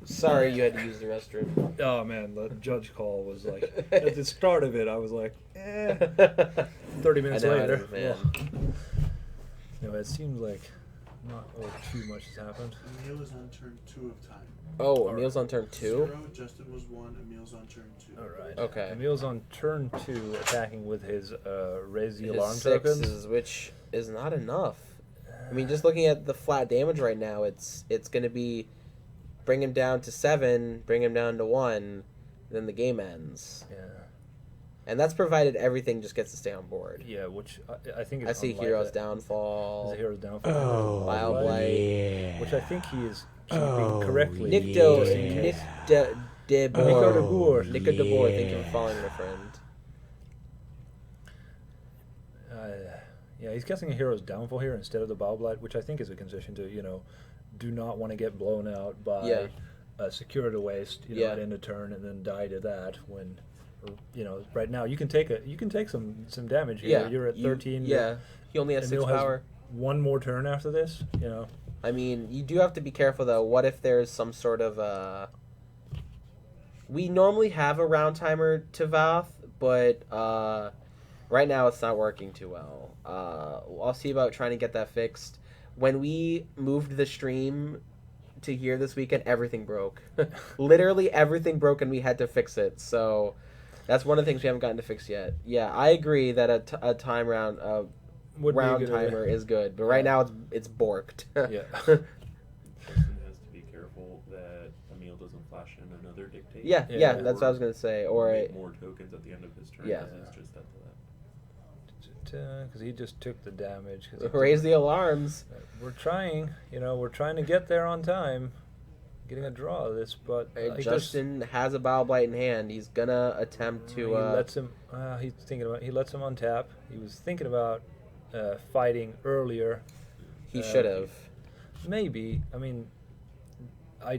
Sorry you had to use the restroom. Oh man, the judge call was like at the start of it. I was like, 30 minutes I know, later. man. Anyway, it seems like not too much has happened. Emil is on turn 2 of time. Oh, Emil's on turn 2? 0, Justin was 1, Emil's on turn 2. All right. Okay. Emil's on turn 2, attacking with his raise the His alarm tokens. sixes, which is not enough. I mean, just looking at the flat damage right now, it's going to be bring him down to 7, bring him down to 1, then the game ends. Yeah. And that's provided everything just gets to stay on board. Yeah, which I think is I see unlikely. Hero's Downfall. There's a Hero's Downfall. Oh, Wild Blight. yeah. Which I think he is keeping correctly. Nick just in case. de Boer. Nico de Boer. Nico de Boer, thank you for following my friend. Yeah, he's casting a Hero's Downfall here instead of the Bow Blight, which I think is a concession to, do not want to get blown out by a Security Waste, at end of turn and then die to that when, right now you can take some damage here. Yeah. You're at 13. He only has 6 Emil has power. one more turn after this, I mean, you do have to be careful, though. What if there's some sort of... We normally have a round timer to Vath, but right now it's not working too well. I'll see about trying to get that fixed. When we moved the stream to here this weekend, everything broke. Literally everything broke, and we had to fix it. So That's one of the things we haven't gotten to fix yet. Yeah, I agree that a time round Would be a round good idea. timer is good, but right now it's borked. Yeah. Justin has to be careful that Emil doesn't flash in another dictate. yeah, Yeah. that's what I was gonna say. Or make more tokens at the end of his turn. Yeah. 'Cause he's just at that. Because he just took the damage. raise the alarms. We're trying, we're trying to get there on time, getting a draw of this, but Justin has a Bile Blight in hand. He's gonna attempt to. he lets him. He lets him untap. He was thinking about fighting earlier. He should have. Maybe. I mean, I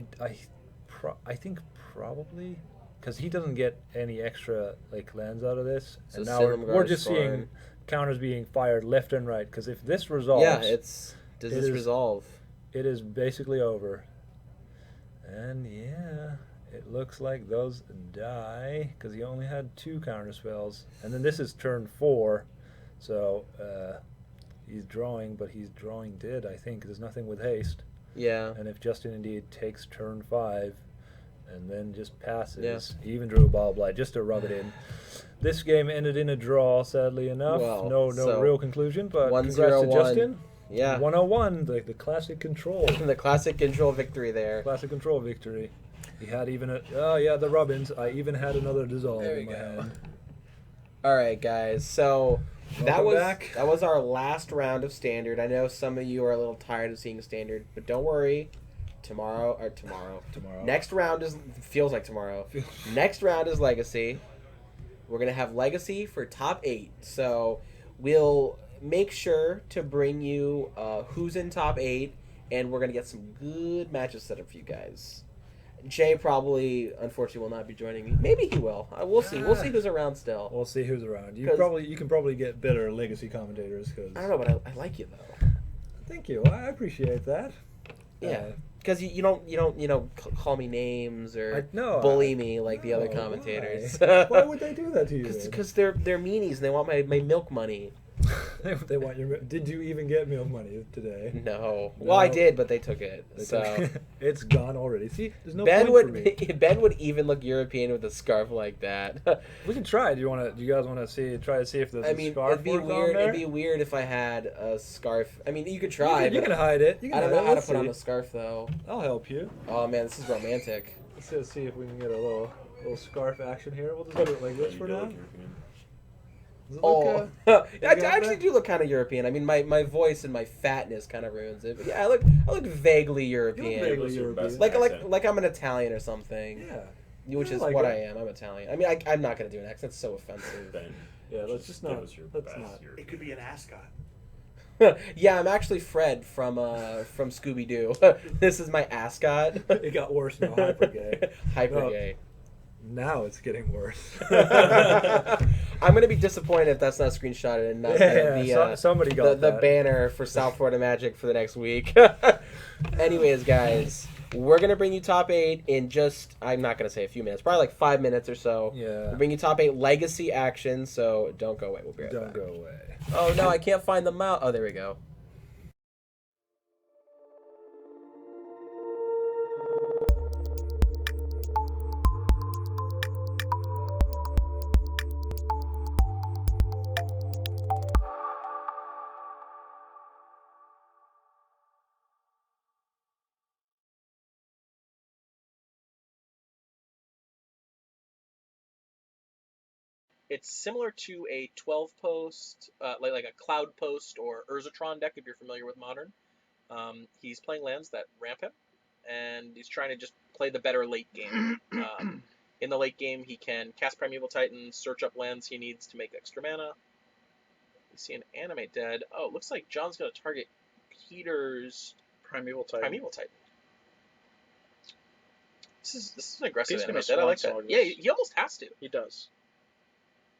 think probably because he doesn't get any extra lands out of this, So and now Silumgar's we're just fine. seeing counters being fired left and right. Because if this resolves, Yeah, does it this is- resolve? it is basically over. And yeah, it looks like those die because he only had 2 counter spells, and then this is turn 4, so he's drawing, but he's drawing dead. I think there's nothing with haste. Yeah. And if Justin indeed takes turn 5 and then just passes, Yeah. he even drew a Bile Blight just to rub it in. This game ended in a draw, sadly enough. Well, no so real conclusion, but 1-0-1. congrats to Justin. Yeah. 101, the classic control. The classic control victory there. Classic control victory. He had even the Robins. I even had another dissolve There in you my go. hand. All right, guys. So Welcome back. that was our last round of standard. I know some of you are a little tired of seeing standard, but don't worry. Tomorrow. Next round feels like tomorrow. Next round is legacy. We're gonna have legacy for top 8. So we'll make sure to bring you who's in top 8, and we're gonna get some good matches set up for you guys. Jay probably, unfortunately, will not be joining me. Maybe he will. We'll see. We'll see who's around still. We'll see who's around. You 'Cause- can probably get better legacy commentators because I don't know, but I like you though. Thank you. I appreciate that. Yeah, because you don't call me names or bully me like the other commentators. Why would they do that to you? Because they're meanies and they want my milk money. They want your. Did you even get milk money today? No. Well, I did, but they took it. So It's gone already. See, there's no Ben point for me. Ben would even look European with a scarf like that. We can try. Do you guys want to try to see if there's I a mean, scarf it'd be work on weird. there? It'd be weird if I had a scarf. I mean, you could try. You but can hide it. You can I don't hide know it. how to Let's put on see. a scarf though. I'll help you. Oh man, this is romantic. Let's just see if we can get a little scarf action here. We'll just do it like this for now. Does it look, Oh, I got actually that? do look kind of European. I mean, my voice and my fatness kind of ruins it. But yeah, I look vaguely European. vaguely European. Like I'm an Italian or something. Yeah. Which I is like what it. I am. I'm Italian. I mean, I'm not gonna do an accent. It's so offensive. Ben, Yeah, let's just not. give us your Let's best not. European. It could be an ascot. Yeah, I'm actually Fred from Scooby Doo. This is my ascot. It got worse now. Hyper gay. Hyper No. gay. Now it's getting worse. I'm gonna be disappointed if that's not screenshotted and not somebody got the that. banner for South Florida Magic for the next week. Anyways, guys, we're gonna bring you top 8 in just I'm not gonna say a few minutes, probably like 5 minutes or so. Yeah. We'll bring you top 8 legacy action. So don't go away. We'll be right Don't back. go away. Oh no, I can't find the mouse. Oh, there we go. It's similar to a 12 post, like a Cloud Post or Urzatron deck if you're familiar with Modern. He's playing lands that ramp him, and he's trying to just play the better late game. In the late game, he can cast Primeval Titan, search up lands he needs to make extra mana. We see an Animate Dead. Oh, it looks like John's going to target Peter's Primeval Titan. Primeval Titan. This is an aggressive He's gonna Animate Dead. I like Swan that. Song Yeah, this. he almost has to. He does.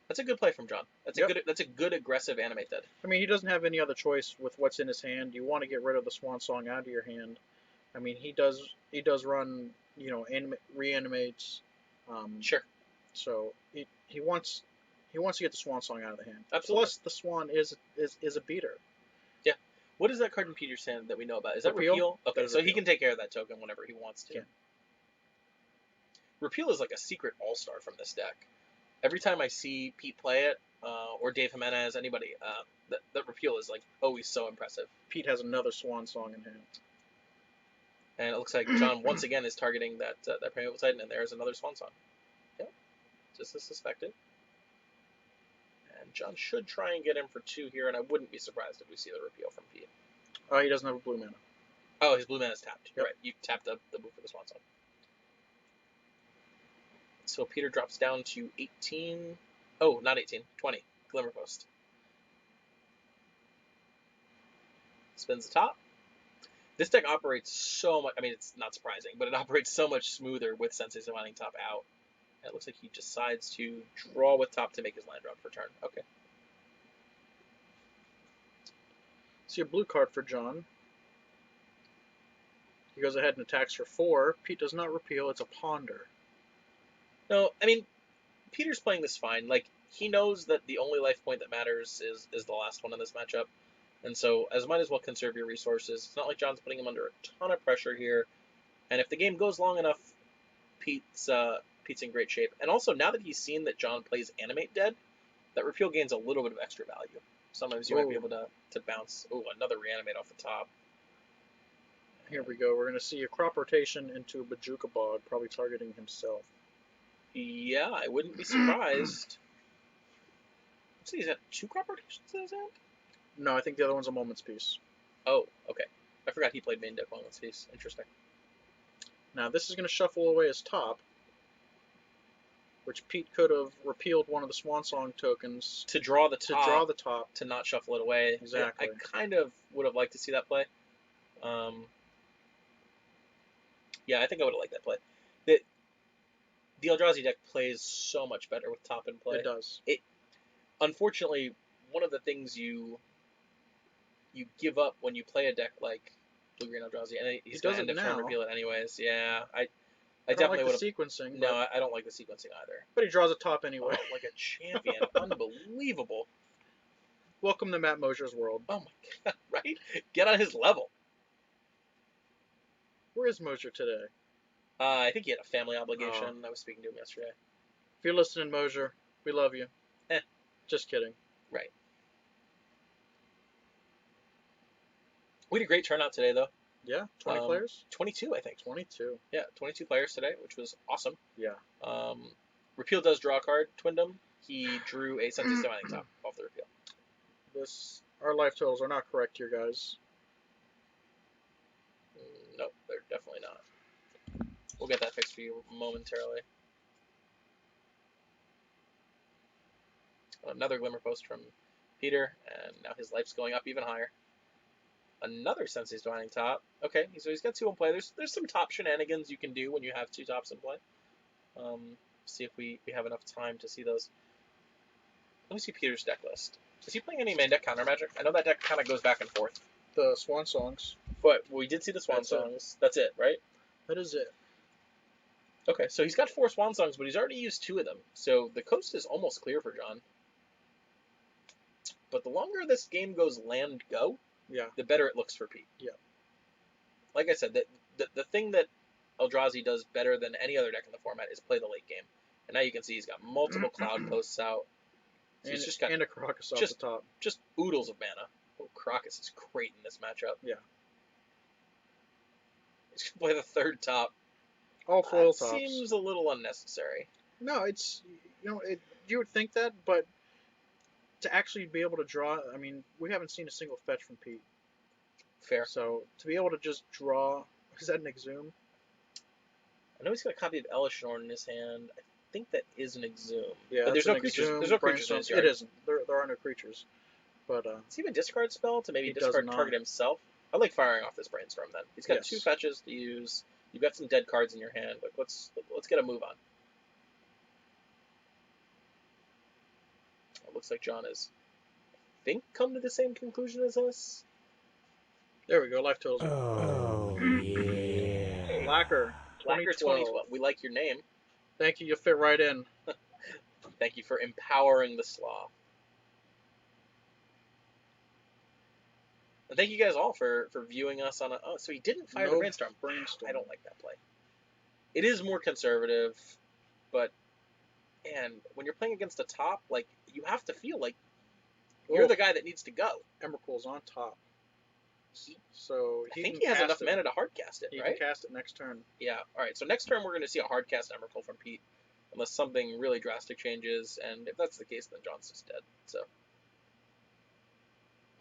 That's a good play from John. Yep. That's a good aggressive Animate Dead. I mean, he doesn't have any other choice with what's in his hand. You want to get rid of the Swan Song out of your hand. I mean, he does run, reanimates. Sure. So he wants to get the Swan Song out of the hand. Absolutely. Plus, the Swan is a beater. What is that card in Peter's hand that we know about? Is that Repeal? Repeal? Okay, That is so he Repeal. can take care of that token whenever he wants to. Yeah. Repeal is like a secret all-star from this deck. every time I see Pete play it, or Dave Jimenez, anybody, that repeal is like always so impressive. Pete has another swan song in hand. And it looks like John once again is targeting that Primeval Titan, and there's another swan song. Yep, just as suspected. And John should try and get in for 2 here, and I wouldn't be surprised if we see the repeal from Pete. He doesn't have a blue mana. Oh, his blue mana is tapped. You're Yep. right. You tapped the move for the swan song. So Peter drops down to 18. Oh, not 18. 20. Glimmer Post. Spins the top. This deck operates so much. I mean, it's not surprising, but it operates so much smoother with Sensei's Divining Top out. And it looks like he decides to draw with top to make his land drop for turn. Okay. See a blue card for John. He goes ahead and attacks for 4. Pete does not repeal. It's a ponder. No, I mean, Peter's playing this fine. Like, he knows that the only life point that matters is the last one in this matchup. And so, might as well conserve your resources. It's not like John's putting him under a ton of pressure here. And if the game goes long enough, Pete's in great shape. And also, now that he's seen that John plays Animate Dead, that repeal gains a little bit of extra value. Sometimes you might be able to bounce. Oh, another Reanimate off the top. Here we go. We're going to see a crop rotation into a Bajuka Bog, probably targeting himself. Yeah, I wouldn't be surprised. Looks like he's got 2 crop rotations in his hand? No, I think the other one's a Moment's Peace. Oh, okay. I forgot he played main deck Moment's Peace. Interesting. Now, this is going to shuffle away his top, which Pete could have repealed one of the Swansong tokens To draw the top. To not shuffle it away. Exactly. I kind of would have liked to see that play. Yeah, I think I would have liked that play. The Eldrazi deck plays so much better with top in play. It does. Unfortunately, one of the things you give up when you play a deck like Blue Green Eldrazi, and he's going to end up trying to reveal it anyways. Yeah, I definitely don't would like have. the sequencing. No, I don't like the sequencing either. But he draws a top anyway. Oh, like a champion. Unbelievable. Welcome to Matt Mosier's world. Oh my god, right? Get on his level. Where is Mosier today? I think he had a family obligation. I was speaking to him yesterday. If you're listening, Mosier, we love you. Just kidding. Right. We had a great turnout today, though. Yeah, 20 players? 22, I think. 22. Yeah, 22 players today, which was awesome. Yeah. Repeal does draw a card, Twindom. He drew a Sensei's Divining Top off the repeal. Our life totals are not correct here, guys. Nope, they're definitely not. We'll get that fixed for you momentarily. Another Glimmer Post from Peter, and now his life's going up even higher. Another Sensei's Divining Top. Okay, so he's got 2 in play. There's some top shenanigans you can do when you have 2 tops in play. See if we have enough time to see those. Let me see Peter's deck list. Is he playing any main deck counter magic? I know that deck kind of goes back and forth. The Swan Songs. But we did see the Swan Songs. That's it, right? That is it. Okay, so he's got 4 Swan Songs, but he's already used 2 of them. So the coast is almost clear for John. But the longer this game goes land go, the better it looks for Pete. Yeah. Like I said, the thing that Eldrazi does better than any other deck in the format is play the late game. And now you can see he's got multiple Cloud Posts out. So he's just got and a Crocus off the top. Just oodles of mana. Oh, Crocus is great in this matchup. Yeah. He's going to play the 3rd top. All foil tops. Seems a little unnecessary. No, it's, you would think that, but to actually be able to draw, I mean, we haven't seen a single fetch from Pete. Fair. So, to be able to just draw, is that an Exhume? I know he's got a copy of Elishnorn in his hand. I think that is an Exhume. Yeah, but there's no creatures. There's no creatures in his yard. It isn't. There are no creatures. But does he have a discard spell to maybe discard target himself? I like firing off this Brainstorm then. He's got 2 fetches to use. You've got some dead cards in your hand. Like let's get a move on. It looks like John has, I think, come to the same conclusion as us. There we go. Life totals. Oh yeah. Lacker 2012. We like your name. Thank you. You fit right in. Thank you for empowering the Slaw. And thank you guys all for viewing us on a... Oh, so he didn't fire the Brainstorm. I don't like that play. It is more conservative, but And when you're playing against a top, like, you have to feel like you're the guy that needs to go. Emrakul's on top. He, So I think he has enough mana to hardcast it, He right? can cast it next turn. Yeah. All right. So next turn we're going to see a hardcast Emrakul from Pete, unless something really drastic changes. And if that's the case, then John's just dead. So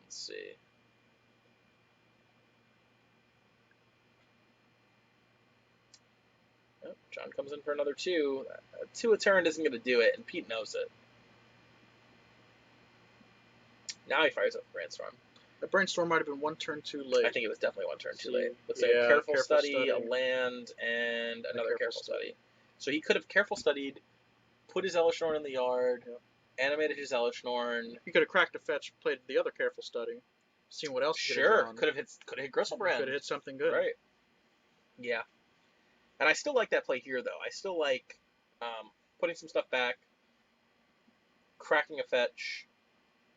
let's see. Oh, John comes in for another 2. 2 a turn isn't going to do it, and Pete knows it. Now he fires up Brainstorm. The Brainstorm might have been 1 turn too late. I think it was definitely 1 turn too late. Looks Yeah, like a careful Careful study, a Study. land, and another Careful careful study. Study. So he could have careful studied, put his Elishnorn in the yard, Yep. animated his Elishnorn. He could have cracked a fetch, played the other Careful Study, seen what else he could have Sure, drawn. could have hit Gristlebrand. Could have hit something good. Right. Yeah. And I still like that play here, though. I still like putting some stuff back, cracking a fetch,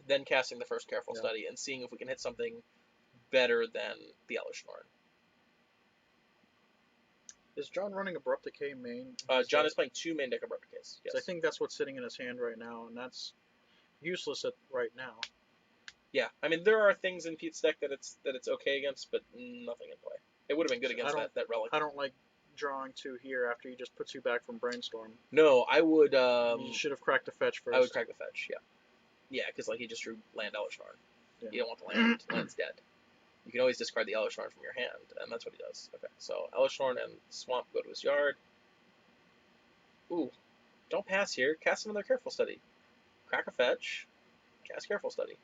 then casting the first careful study, and seeing if we can hit something better than the Elishnorn. Is John running Abrupt Decay main? John is playing 2 main deck Abrupt Decays. Yes. I think that's what's sitting in his hand right now, and that's useless right now. Yeah, I mean there are things in Pete's deck that it's okay against, but nothing in play. It would have been good against that relic. I don't like drawing 2 here after you just put 2 back from Brainstorm. No, I would. You should have cracked the fetch first. I would crack the fetch. Yeah, yeah, because like he just drew land Elishnorn. Yeah. You don't want the land. Land's dead. You can always discard the Elishnorn from your hand, and that's what he does. Okay, so Elishnorn and Swamp go to his yard. Ooh, don't pass here. Cast another Careful Study. Crack a fetch. Cast Careful Study.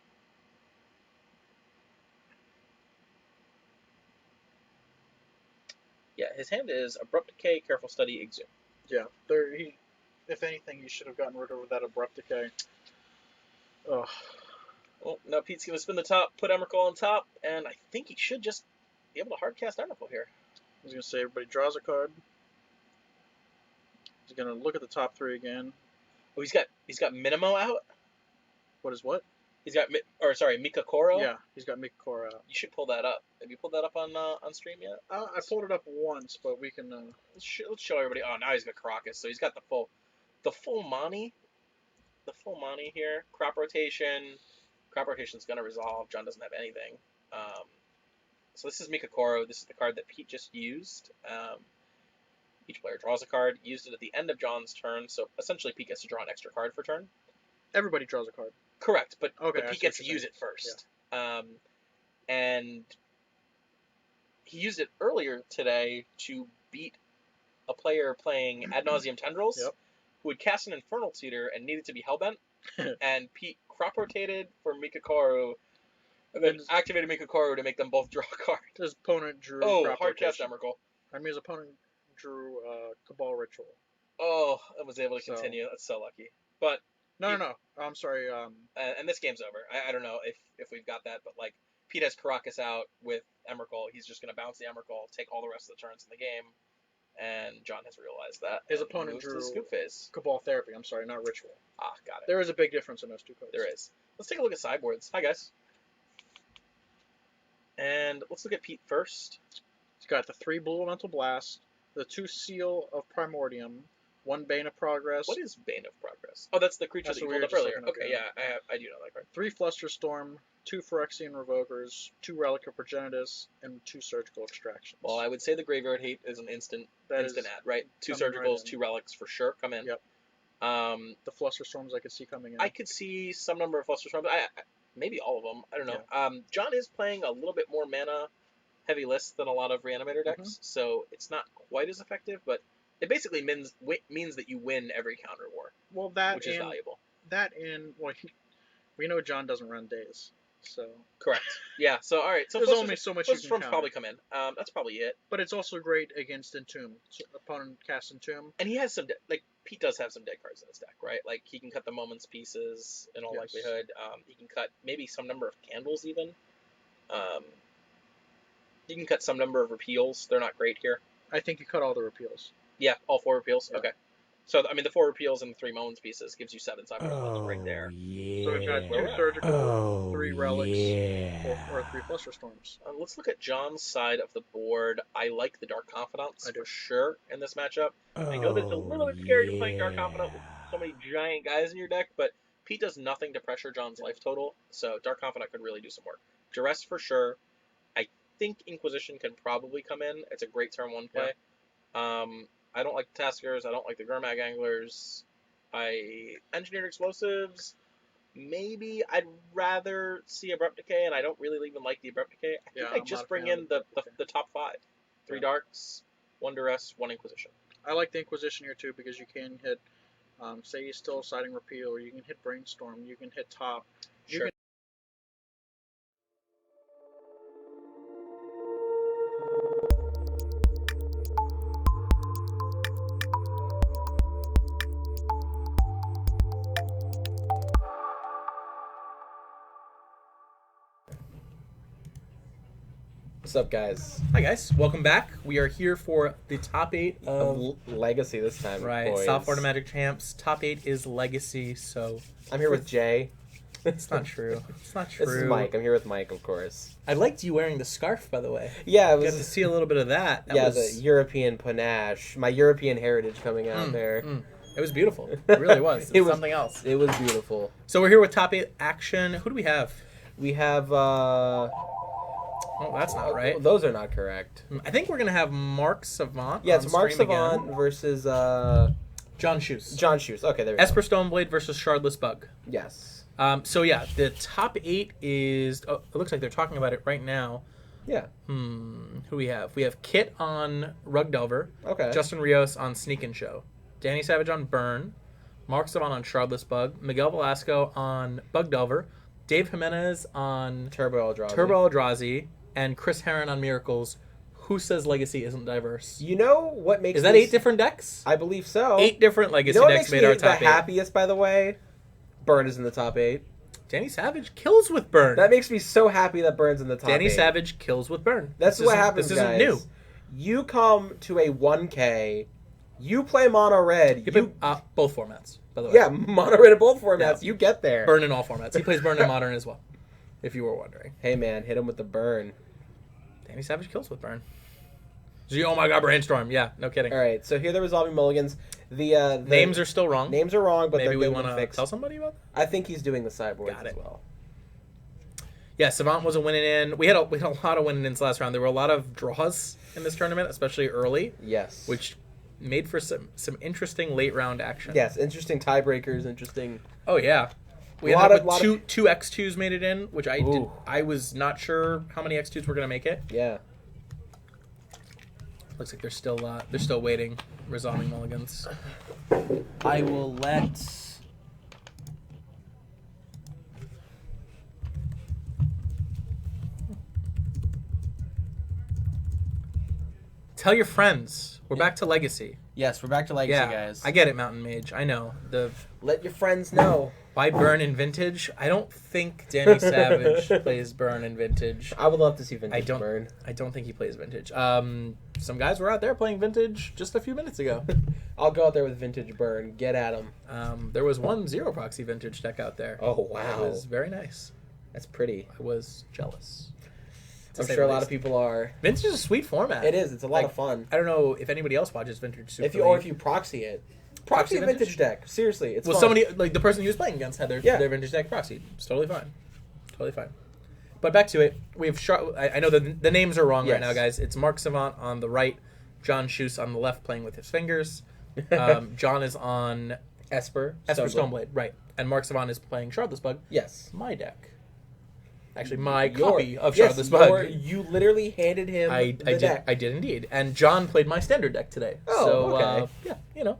Yeah, his hand is Abrupt Decay, Careful Study, Exhume. Yeah, if anything, he should have gotten rid of that Abrupt Decay. Ugh. Well, now Pete's going to spin the top, put Emrakul on top, and I think he should just be able to hardcast Emrakul here. I was going to say everybody draws a card. He's going to look at the top 3 again. Oh, he's got Minimo out? What is what? He's got, Mikakoro? Yeah, he's got Mikakoro out. You should pull that up. Have you pulled that up on stream yet? I pulled it up once, but we can... Let's show everybody. Oh, now he's got Caracas, so he's got the full Mani. The full Mani here. Crop rotation. Crop rotation's going to resolve. John doesn't have anything. So this is Mikakoro. This is the card that Pete just used. Each player draws a card. Used it at the end of John's turn, so essentially Pete gets to draw an extra card for turn. Everybody draws a card. Correct, but Okay, Pete gets to use it first. Yeah. And he used it earlier today to beat a player playing Ad Nauseam Tendrils, who had cast an Infernal Tutor and needed to be Hellbent, and Pete crop rotated for Mikakoro, and then activated Mikakoro to make them both draw a card. His opponent drew hard cast Emrakul. I mean, his opponent drew Cabal Ritual. Oh, I was able to continue. That's so lucky. But No. I'm sorry. And this game's over. I don't know if we've got that, but like Pete has Caracas out with Emrakul. He's just going to bounce the Emrakul, take all the rest of the turns in the game, and John has realized that. His opponent drew the scoop phase. Cabal Therapy. I'm sorry, not Ritual. Ah, got it. There is a big difference in those 2 cards. There is. Let's take a look at sideboards. Hi, guys. And let's look at Pete first. He's got the 3 Blue Elemental Blast, the 2 Seal of Primordium, 1 Bane of Progress. What is Bane of Progress? Oh, that's the creature that you pulled up earlier. Okay, yeah, I do know that card. 3 Flusterstorm, 2 Phyrexian Revokers, 2 Relic of Progenitus, and 2 Surgical Extractions. Well, I would say the Graveyard Hate is an instant add, right? 2 Surgicals, right 2 Relics for sure come in. Yep. The Flusterstorms I could see coming in. I could see some number of Flusterstorms. Maybe all of them. I don't know. Yeah. John is playing a little bit more mana heavy list than a lot of Reanimator decks, so it's not quite as effective, but it basically means that you win every counter war. Well, which is valuable. We know John doesn't run days, so correct. Yeah. So all right. So there's only so much you can counter. Probably come in. That's probably it. But it's also great against Entomb. So opponent casts Entomb, and he has some Pete does have some dead cards in his deck, right? Like he can cut the Moment's Pieces in all likelihood. He can cut maybe some number of Candles even. You can cut some number of Repeals. They're not great here. I think you cut all the Repeals. Yeah, all 4 Repeals. Yeah. Okay. So I mean, the 4 Repeals and the 3 Moment's Pieces gives you 7 sideboard right there. Yeah. So we've got 2 Surgical, 3 Relics, or 3 Flusterstorms. Let's look at John's side of the board. I like the Dark Confidants for sure in this matchup. I know that it's a little bit scary to play Dark Confidant with so many giant guys in your deck, but Pete does nothing to pressure John's life total, so Dark Confidant could really do some work. Duress for sure. I think Inquisition can probably come in. It's a great turn 1 play. I don't like the Taskers. I don't like the Gurmag Anglers. Engineered Explosives. Maybe I'd rather see Abrupt Decay, and I don't really even like the Abrupt Decay. I think I'd just bring in the top 5. 3 Darks, 1 Duress, 1 Inquisition. I like the Inquisition here too because you can hit, say you still Siding Repeal, or you can hit Brainstorm, you can hit Top. Sure. What's up, guys? Hi guys, welcome back. We are here for the top 8 of Legacy this time, right. boys. South Florida Magic Champs. Top 8 is Legacy, so I'm here with Jay. it's not true. It's not true. This is Mike. I'm here with Mike, of course. I liked you wearing the scarf, by the way. Yeah, it Got was. to see a little bit of that. Yeah, the European panache, my European heritage coming out there. It was beautiful. It really was. It was something else. It was beautiful. So we're here with top 8 action. Who do we have? We have. Oh, that's not right. Those are not correct. I think we're gonna have Mark Savant. Yeah, on it's Mark stream Savant again. versus John Shoes. John Shoes. Okay, there we Esper go. Stoneblade versus Shardless BUG. Yes. So yeah, the top 8 is. Oh, it looks like they're talking about it right now. Yeah. Who we have? We have Kit on Rug Delver. Okay. Justin Rios on Sneak and Show. Danny Savage on Burn. Mark Savant on Shardless BUG. Miguel Velasco on Bug Delver. Dave Jimenez on Turbo Eldrazi. Eldrazi. And Chris Heron on Miracles. Who says Legacy isn't diverse? You know what makes Is that this- 8 different decks? I believe so. 8 different Legacy You know what decks makes made me our top the 8. happiest, by the way? Burn is in the top 8. Danny Savage kills with Burn. That makes me so happy that Burn's in the top Danny 8. Savage kills with Burn. That's This what isn't- happens, This isn't guys. new. You come to a 1K, you play mono red. You play both formats, by the way. Yeah, mono red in both formats. Yeah. You get there. Burn in all formats. He plays Burn in Modern as well, if you were wondering. Hey man, hit him with the burn. Danny Savage kills with Burn. So oh my god, Brainstorm. Yeah, no kidding. All right, so here the resolving mulligans. The Names are still wrong. names are wrong, but Maybe they're we getting want them to fixed. tell somebody about that? I think he's doing the sideboards Got as it. well. Yeah, Savant was a winning in. We had a lot of winning ins last round. There were a lot of draws in this tournament, especially early, Yes. which made for some interesting late round action. Yes, interesting tiebreakers. Interesting. Oh yeah. We Lot ended of- up lot with two X2s made it in, which Ooh. I was not sure how many X2s were going to make it. Yeah. Looks like they're still waiting. Resolving mulligans. I will let. Tell your friends. We're back to Legacy. Yes, we're back to Legacy, Yeah, guys. I get it, Mountain Mage. I know. Let your friends know. Why Burn in Vintage? I don't think Danny Savage plays Burn in Vintage. I would love to see Vintage Burn. I don't think he plays Vintage. Some guys were out there playing Vintage just a few minutes ago. I'll go out there with Vintage Burn. Get at him. There was one Zero Proxy Vintage deck out there. Oh, It wow. was very nice. That's pretty. I was jealous. to I'm say sure a the lot least. of people are. Vintage is a sweet format. It is. It's a lot of fun. I don't know if anybody else watches Vintage Super If you proxy it. Proxy a Vintage? vintage deck. Seriously, it's well, fun. somebody like the person he was playing against had their Vintage deck proxy. It's totally fine. Totally fine. But back to it. We have I know the names are wrong right Yes. now, guys. It's Mark Savant on the right, John Shoes on the left playing with his fingers. John is on Esper Stoneblade, right. And Mark Savant is playing Shardless BUG. Yes. My deck. Actually, my copy of Shardless BUG. BUG. You literally handed him I the did. deck. I did indeed. And John played my standard deck today. Oh, so, okay. Yeah, you know,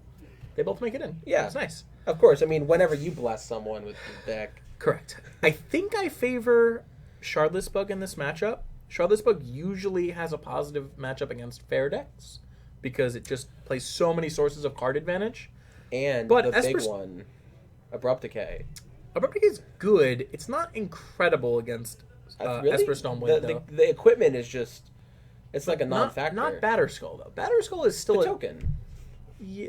they both make it in. Yeah. It's nice. Of course. I mean, whenever you bless someone with the deck. Correct. I think I favor Shardless BUG in this matchup. Shardless BUG usually has a positive matchup against fair decks because it just plays so many sources of card advantage. And But the big Esper's- one, Abrupt Decay. Abrupt Decay is good. It's not incredible against Really? Esper Stoneblade, the, though. the equipment is just, it's like a Not non-factor. Not Batterskull, though. Batterskull is still The a token. Yeah,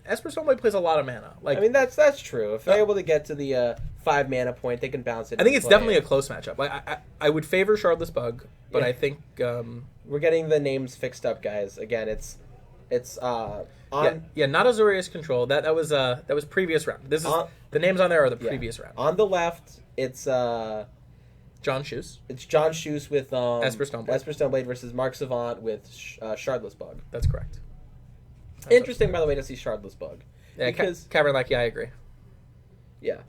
Esper Stoneblade plays a lot of mana. Like I mean, that's true. If they're able to get to the 5 mana point, they can bounce it. I think and it's play definitely it. a close matchup. I would favor Shardless BUG, but Yeah. I think We're getting the names fixed up, guys. Again, it's It's on not Azorius control. That was previous round. This is the names on there are the previous round. On the left, it's John Shoes. It's John Shoes with Esper Stoneblade versus Mark Savant with Shardless BUG. That's correct. Interesting, by the way, to see Shardless BUG. Yeah, because I agree. Yeah,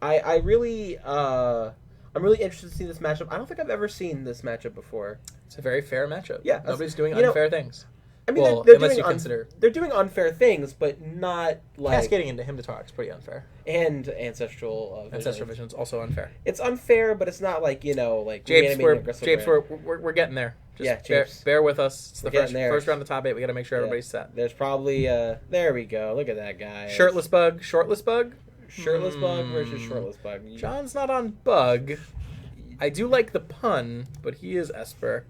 I really I'm really interested to see this matchup. I don't think I've ever seen this matchup before. It's a very fair matchup. Yeah, nobody's doing unfair things. I mean, well, they're unless doing you consider they're doing unfair things, but not like cascading into him to talk is pretty unfair. And ancestral vision's also unfair. It's unfair, but it's not like Japes. We're getting there. Just bear with us. It's the first round of the top 8. We got to make sure everybody's set. There's probably there we go. Look at that guy. Shirtless BUG, shortless BUG. Shirtless BUG versus shortless BUG. John's not on BUG. I do like the pun, but he is Esper.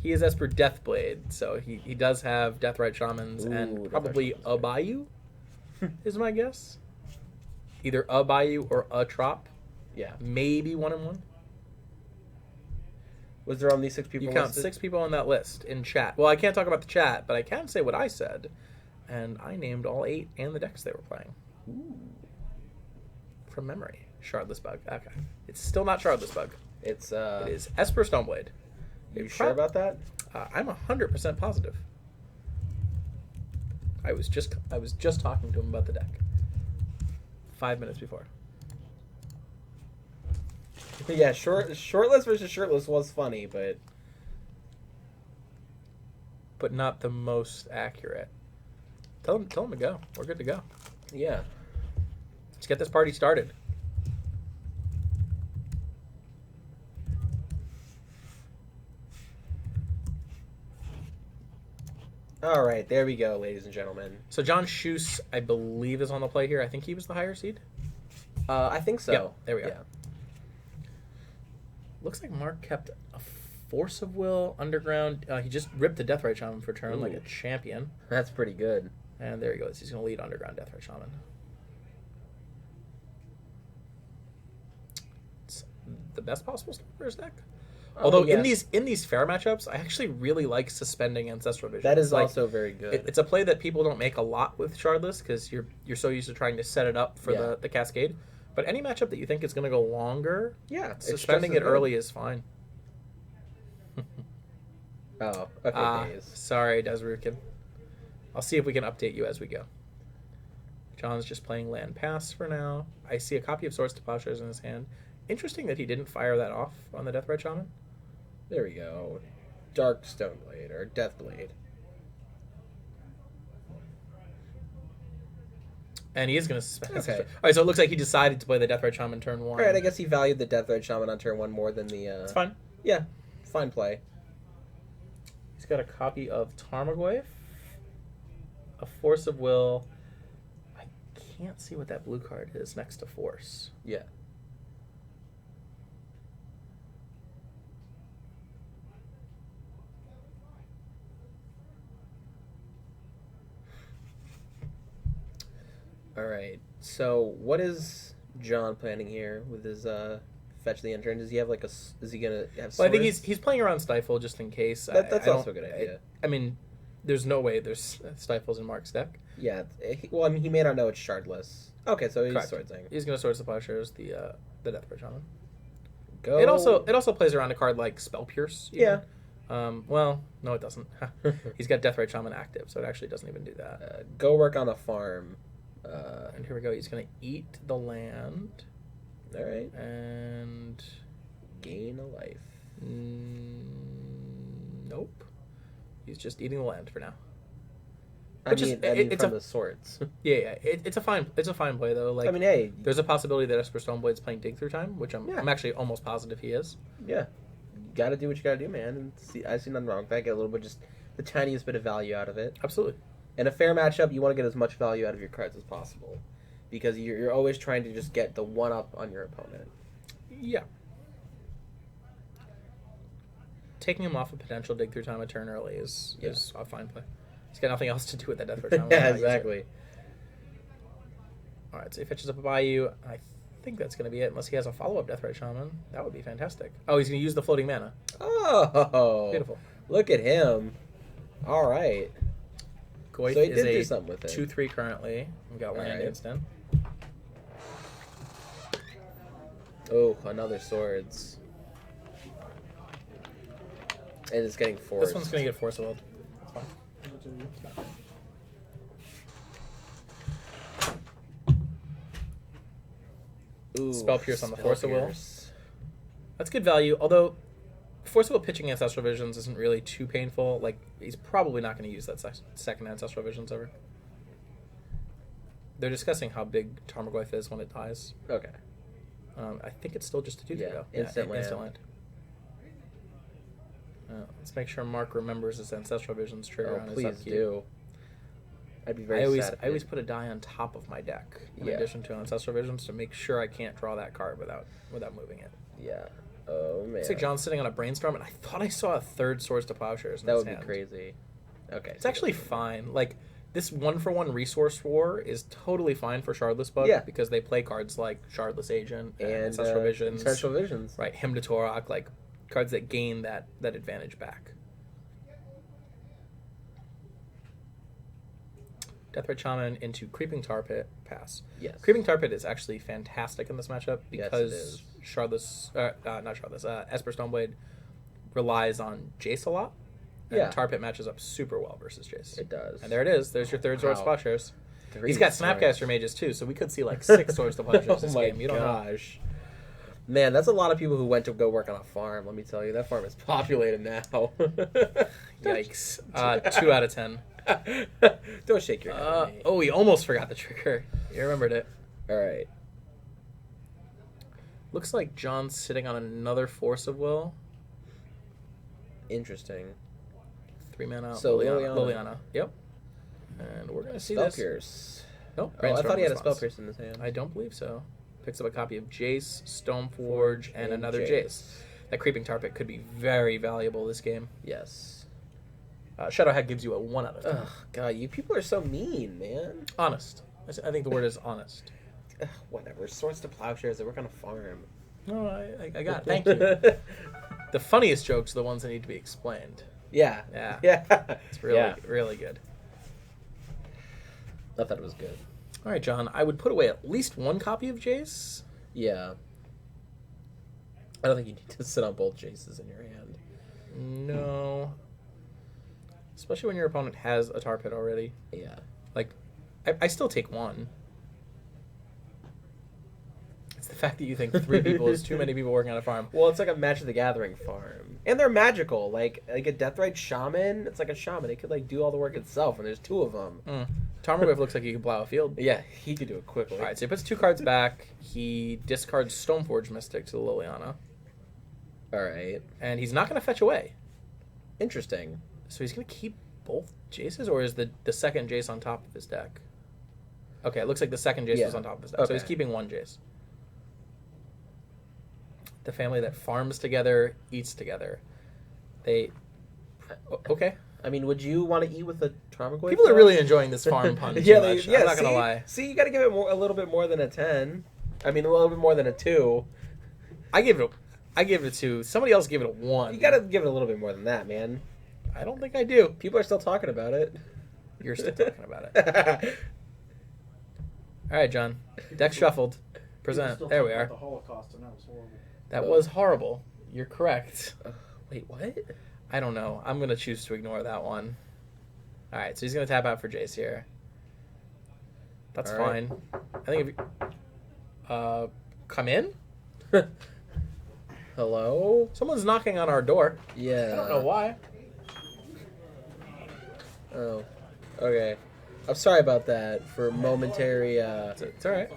He is Esper Deathblade, so he does have Deathrite Shamans and probably a Bayou, is my guess. Either a Bayou or a Trop. Yeah. Maybe 1 and 1. Was there only 6 people? You count 6 people on that list in chat. Well, I can't talk about the chat, but I can say what I said. And I named all 8 and the decks they were playing. Ooh. From memory. Shardless BUG. Okay. It's still not Shardless BUG. It is Esper Stoneblade. Are you sure about that? I'm 100% positive. I was just talking to him about the deck 5 minutes before. Yeah, shortless versus shirtless was funny, but not the most accurate. Tell him to go. We're good to go. Yeah. Let's get this party started. All right, there we go, ladies and gentlemen. So John Shoes, I believe, is on the play here. I think he was the higher seed. I think so. Yep, there we go. Yeah. Looks like Mark kept a Force of Will, Underground. He just ripped the Deathrite Shaman for turn like a champion. That's pretty good. And there he goes. He's going to lead Underground Deathrite Shaman. It's the best possible start for his deck. Although yes. in these fair matchups, I actually really like suspending Ancestral Vision. That is also very good. It's a play that people don't make a lot with Shardless because you're so used to trying to set it up for the Cascade. But any matchup that you think is going to go longer, suspending it early is fine. Oh, okay. Sorry, Desrukin. I'll see if we can update you as we go. John's just playing Land Pass for now. I see a copy of Swords to Plowshares in his hand. Interesting that he didn't fire that off on the Deathrite Shaman. There we go. Dark Stoneblade or Deathblade. And he is going to suspend. Okay. All right, so it looks like he decided to play the Deathrite Shaman turn 1. All right, I guess he valued the Deathrite Shaman on turn 1 more than the... It's fine. Yeah, fine play. He's got a copy of Tarmogoyf, a Force of Will. I can't see what that blue card is next to Force. Yeah. All right. So, what is John planning here with his fetch the end turn? Does he have like is he gonna have? Well, I think he's playing around Stifle just in case. That's also a good idea. I mean, there's no way there's Stifles in Mark's deck. Yeah. Well, I mean, he may not know it's Shardless. Okay, so he's swordsing. He's gonna Swords to Plowshares the Deathrite Shaman. Go. It also plays around a card like Spell Pierce. Yeah. Well, no, it doesn't. He's got Deathrite Shaman active, so it actually doesn't even do that. Go work on a farm. And here we go. He's going to eat the land. All right. And gain a life. Nope. He's just eating the land for now. I mean from the swords. Yeah. It's a fine play though. Like, I mean, hey, there's a possibility that Esper Stoneblade's playing Dig Through Time, which I'm actually almost positive he is. Yeah. Got to do what you got to do, man. And I see nothing wrong with that. Get a little bit, just the tiniest bit of value out of it. Absolutely. In a fair matchup, you want to get as much value out of your cards as possible, because you're always trying to just get the one up on your opponent. Yeah. Taking him off a potential Dig Through Time a turn early is a fine play. He's got nothing else to do with that Deathrite Shaman. Yeah, exactly. All right, so he fetches up a Bayou. I think that's going to be it, unless he has a follow-up Deathrite Shaman. That would be fantastic. Oh, he's going to use the floating mana. Oh, beautiful. Look at him. All right. Goith So he is did do a something with it. 2/3 currently. We've got land Alright. instant. Oh, another swords. And it's getting forced. This one's going to get force willed. Ooh, Spell Pierce on the Spell Force of Will. Pierce. That's good value, although Force of Will pitching Ancestral Visions isn't really too painful. Like, he's probably not going to use that second Ancestral Visions ever. They're discussing how big Tarmogoyf is when it dies. Okay. I think it's still just a 2/3 Yeah, though. instant land. Instant land. Let's make sure Mark remembers his Ancestral Visions trigger on his Please upkeep. do. I'd be very I always sad. if I always it- put a die on top of my deck in Yeah. addition to Ancestral Visions to make sure I can't draw that card without moving it. Yeah. Oh man. It's like John's sitting on a Brainstorm, and I thought I saw a third Swords to Plowshares in That his would be hand. crazy. Okay. It's actually fine. Like, this 1-for-1 resource war is totally fine for Shardless BUG Yeah. because they play cards like Shardless Agent and and Ancestral Visions. Ancestral Visions. Right, Hymn to Torok, like cards that gain that advantage back. Deathrite Shaman into Creeping Tar Pit, pass. Yes. Creeping Tar Pit is actually fantastic in this matchup Yes, it because is. Esper Stoneblade relies on Jace a lot. And Yeah. Tar Pit matches up super well versus Jace. It does. And there it is. There's your third Swords to Wow. Plowshares. 3 He's got swords. Snapcaster Mages too, so we could see like 6 Swords to Plowshares this Oh my game. You don't know. gosh. Man, that's a lot of people who went to go work on a farm. Let me tell you, that farm is populated now. Yikes. 2 out of 10. Don't shake your head. at me. Oh, he almost forgot the trigger. You remembered it. All right. Looks like John's sitting on another Force of Will. Interesting. 3 mana. So, Liliana. Yep. And we're going to see Spell this. Pierce. Nope. Oh, I thought he had a Brainstorm Spell Pierce in his hand. I don't believe so. Picks up a copy of Jace, Stoneforge, and another Jace. That Creeping Tar Pit could be very valuable this game. Yes. Shadowhag gives you a 1 out of 10. Ugh, God, you people are so mean, man. Honest. I think the word is honest. Ugh, whatever. Swords to Plowshares. They work on a farm. No, I got it. Thank you. The funniest jokes are the ones that need to be explained. Yeah. Yeah. Yeah. It's really, Yeah. really good. I thought it was good. All right, John. I would put away at least 1 copy of Jace. Yeah. I don't think you need to sit on both Jaces in your hand. No. Especially when your opponent has a tar pit already. Yeah. Like, I still take 1. It's the fact that you think 3 people is too many people working on a farm. Well, it's like a Magic the Gathering farm. And they're magical. Like a Deathrite Shaman, it's like a shaman. It could like do all the work itself, and there's 2 of them. Tarmogoyf looks like he can plow a field. Yeah, he could do it quickly. All right, so he puts 2 cards back. He discards Stoneforge Mystic to the Liliana. All right. And he's not going to fetch away. Interesting. So he's going to keep both Jaces, or is the second Jace on top of his deck? Okay, it looks like the second Jace was on top of his deck. So he's Okay. keeping 1 Jace. The family that farms together, eats together. Okay. I mean, would you want to eat with a Tarmogoyf? People are really enjoying this farm pun too much. I'm not going to see? lie. See, you got to give it a little bit more than a 10. I mean, a little bit more than a 2. I give it a 2. Somebody else gave it a 1. You got to give it a little bit more than that, man. I don't think I do. People are still talking about it. You're still talking about it. All right, John. Deck shuffled. Present. There we are. The Holocaust, and that was horrible. That was horrible. You're correct. Wait, what? I don't know. I'm going to choose to ignore that one. All right, so he's going to tap out for Jace here. That's All right. fine. I think if you... come in? Hello? Someone's knocking on our door. Yeah. I don't know why. Oh, okay. I'm sorry about that for momentary. It's all right.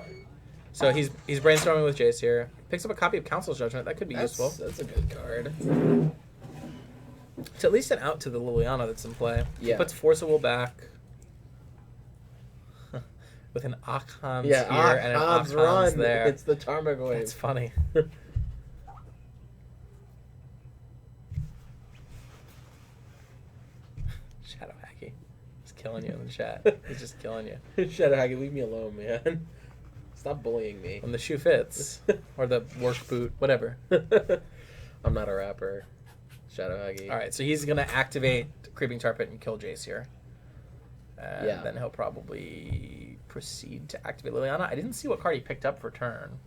So he's brainstorming with Jace here. Picks up a copy of Council's Judgment. That could be useful. That's a good card. It's at least an out to the Liliana that's in play. He Yeah. puts Force of Will back. With an Akhans Yeah, here and an odds Akhans run. there. It's the Tarmogoyf. That's funny. Shadow Hacky. He's killing you in the chat. He's just killing you. Shadowhag, leave me alone, man. Stop bullying me. When the shoe fits. Or the work boot. Whatever. I'm not a rapper. Shadow Huggy. All right, so he's gonna activate Creeping Tar Pit and kill Jace here. And Yeah. then he'll probably proceed to activate Liliana. I didn't see what card he picked up for turn.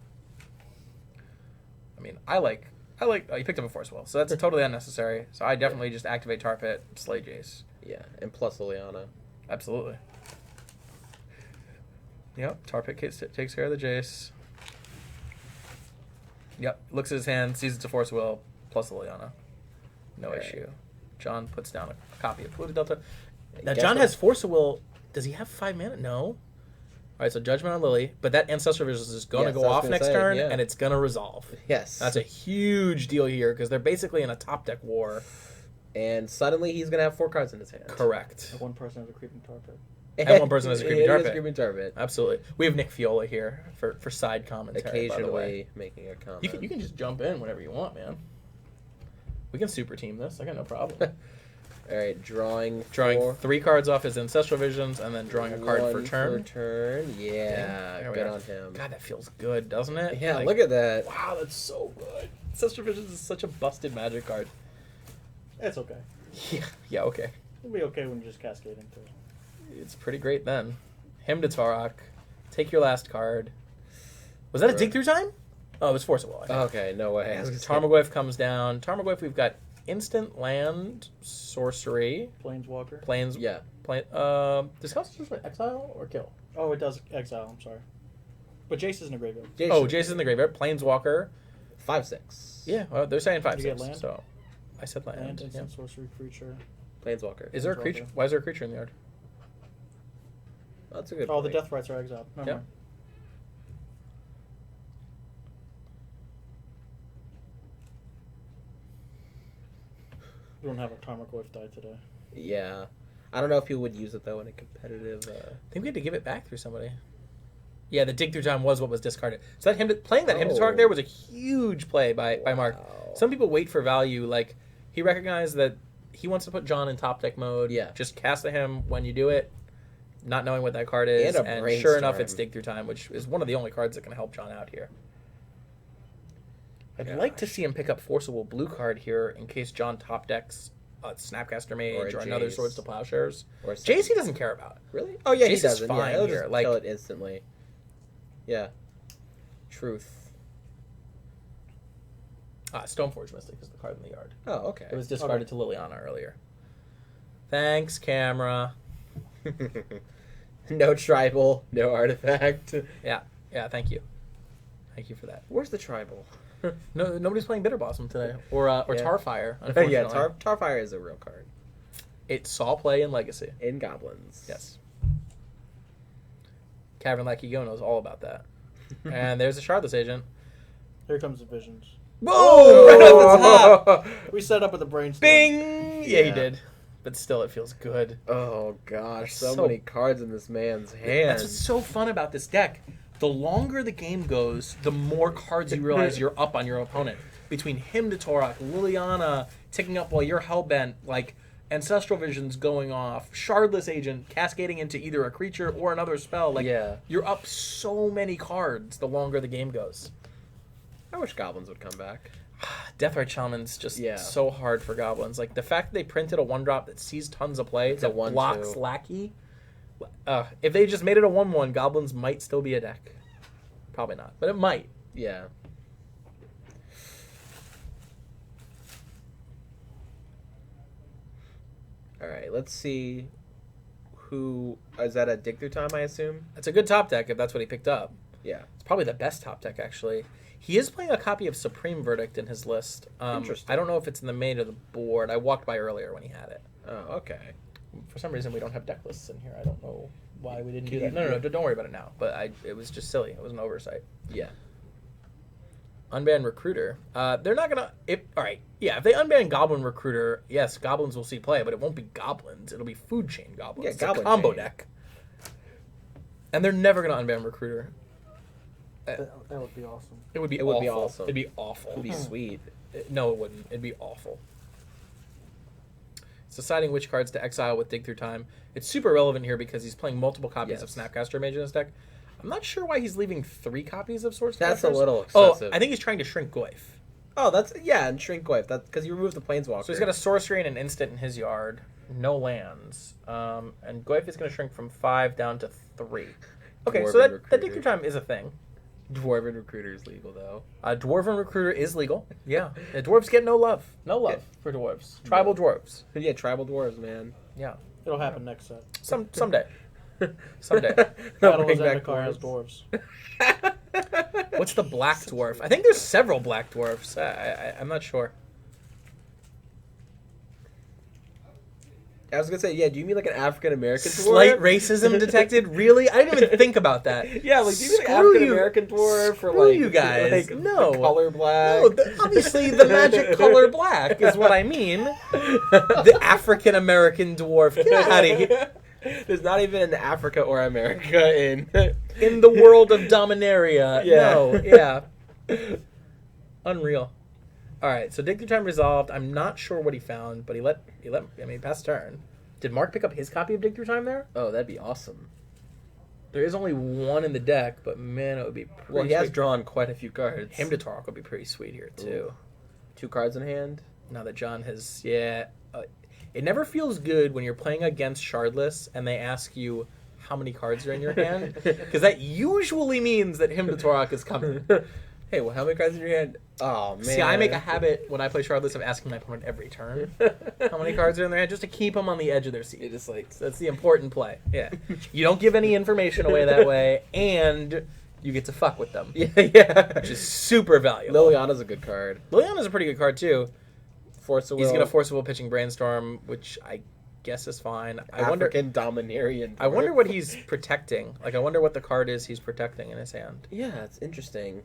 I mean, I like. Oh, he picked up a Force Will, so that's totally unnecessary. So I definitely just activate Tar Pit, slay Jace. Yeah, and plus Liliana. Absolutely. Yep, Tar Pit takes care of the Jace. Yep, looks at his hand, sees it's a Force Will, plus Liliana. No issue. John puts down a copy of Polluted Delta. Now, Guess John what? has Force of Will. Does he have 5 mana? No. All right, so Judgment on Lily, but that Ancestral Vision is going to Yes, go I was off gonna next say, turn, yeah. and it's going to resolve. Yes. That's a huge deal here, because they're basically in a top deck war. And suddenly he's going to have 4 cards in his hand. Correct. One person has a creeping tar pit. And one person has a Creeping Tar He has Pit. Creeping Tar Pit. Absolutely. We have Nick Fiola here for side commentary, by the way. Occasionally making a comment. You can just jump in whenever you want, man. We can super team this. I got no problem. All right, drawing 3 cards off his Ancestral Visions and then drawing a card for turn. Yeah, There we good are. on him. God, that feels good, doesn't it? Yeah, Like, look at that. Wow, that's so good. Ancestral Visions is such a busted Magic card. It's okay. Yeah, okay. It'll be okay when you just cascade into it. It's pretty great then. Him to Tarok. Take your last card. Was that a dig through time? Oh, it was Force of Will. I think. Okay, no way. I was gonna say- Tarmogoyf comes down. Tarmogoyf, we've got instant land, sorcery, Planeswalker. planes. Yeah. Does House just exile or kill? Oh, it does exile. I'm sorry. But Jace is in the graveyard. Jason's in the graveyard. Planeswalker. 5/6. Yeah, well, they're saying 5/6. You get land? So I said land. Land, yeah. instant sorcery creature. Planeswalker. Is there a Planeswalker. creature? Why is there a creature in the yard? That's a good Oh, the point. death rights are exiled. Never Yep. mind. We don't have a Tarmogoyf die today. Yeah. I don't know if people would use it, though, in a competitive... I think we had to give it back through somebody. Yeah, the dig through time was what was discarded. So that playing that him to Tark there was a huge play by Mark. Wow. Some people wait for value. Like, he recognized that he wants to put John in top deck mode. Yeah. Just cast at him when you do it, not knowing what that card is. And a And sure enough, Brainstorm. it's dig through time, which is one of the only cards that can help John out here. I'd like to see him pick up Forcible blue card here in case John top decks Snapcaster Mage or another Jace. Swords to Plowshares. Or Jace he doesn't care about. Really? Oh, yeah, Jace he is doesn't. fine Yeah, he'll here, just like- kill it instantly. Yeah. Truth. Stoneforge Mystic is the card in the yard. Oh, okay. It was discarded to Liliana earlier. Thanks, camera. No tribal, no artifact. Yeah, thank you. Thank you for that. Where's the tribal? No, nobody's playing Bitter Blossom today, or Yeah. Tarfire. Unfortunately, Yeah, Tarfire is a real card. It saw play in Legacy. In Goblins. Yes. Cavern Lakigo knows all about that. And there's a Shardless Agent. Here comes the visions. Whoa! Right off the top. We set up with a brainstorm. Bing! Yeah, he Yeah. did. But still, it feels good. Oh, gosh. So So- many cards in this man's hand. That's what's so fun about this deck. The longer the game goes, the more cards you realize you're up on your opponent. Between him to Torok, Liliana ticking up while you're hellbent, like Ancestral Visions going off, Shardless Agent cascading into either a creature or another spell. Like, Yeah. you're up so many cards the longer the game goes. I wish Goblins would come back. Deathrite Shaman's just Yeah. so hard for Goblins. Like, the fact that they printed a 1-drop that sees tons of play, It's a that 1/2. blocks Lackey. If they just made it a 1/1, Goblins might still be a deck. Probably not, but it might. Yeah. All right, let's see who... Is that a dig through time, I assume? It's a good top deck if that's what he picked up. Yeah. It's probably the best top deck, actually. He is playing a copy of Supreme Verdict in his list. Interesting. I don't know if it's in the main or the board. I walked by earlier when he had it. Oh, okay. For some reason, we don't have deck lists in here. I don't know why we didn't do that. No, don't worry about it now. But it was just silly. It was an oversight. Yeah. Unban Recruiter. They're not gonna. All right. Yeah, if they unban Goblin Recruiter, yes, Goblins will see play, but it won't be Goblins. It'll be Food Chain Goblins. Yeah, It's Goblin a combo Chain. deck. And they're never gonna unban Recruiter. That would be awesome. It would be. It would awful. be awesome. It'd be awful. It would be sweet. No, it wouldn't. It'd be awful. It's deciding which cards to exile with Dig Through Time. It's super relevant here because he's playing multiple copies of Yes. Snapcaster Mage in his deck. I'm not sure why he's leaving 3 copies of Swords. That's a Collectors. little excessive. Oh, I think he's trying to shrink Goyf. Oh, that's and shrink Goyf. That's because you remove the planeswalker. So he's got a sorcery and an instant in his yard, no lands, and Goyf is going to shrink from 5 down to 3. Okay, so that Dig Through Time is a thing. Dwarven Recruiter is legal though. Dwarven Recruiter is legal. Yeah, dwarves get no love for dwarves. Tribal dwarves. Yeah, tribal dwarves, man. Yeah, It'll happen next set. someday. Battle of Bring back Zendikar has dwarves. What's the black dwarf? I think there's several black dwarfs. I'm not sure. I was gonna say, do you mean like an African American dwarf? Slight racism detected? Really? I didn't even think about that. Yeah, like do you mean like African American dwarf or like you guys? like No, the color black? No, obviously the magic color black is what I mean. The African American dwarf. Get out of here. There's not even an Africa or America in the world of Dominaria. Yeah. No, yeah. Unreal. All right, so Dig Through Time resolved. I'm not sure what he found, but he passed turn. Did Mark pick up his copy of Dig Through Time there? Oh, that'd be awesome. There is only one in the deck, but man, it would be pretty Well, he has sweet. drawn quite a few cards. Him to Tarok would be pretty sweet here, too. Ooh. 2 cards in hand. Now that John has, it never feels good when you're playing against Shardless and they ask you how many cards are in your hand, because that usually means that Him to Tarok is coming. Hey, well, how many cards in your hand? Oh, man. See, I make a habit when I play Shardless of asking my opponent every turn how many cards are in their hand, just to keep them on the edge of their seat. It just like That's the important play. Yeah. You don't give any information away that way, and you get to fuck with them. yeah. Which is super valuable. Liliana's a good card. Liliana's a pretty good card, too. Force of Will. He's going to Force of Will pitching Brainstorm, which I guess is fine. African Dominarian. I wonder what he's protecting. Like, I wonder what the card is he's protecting in his hand. Yeah, it's interesting.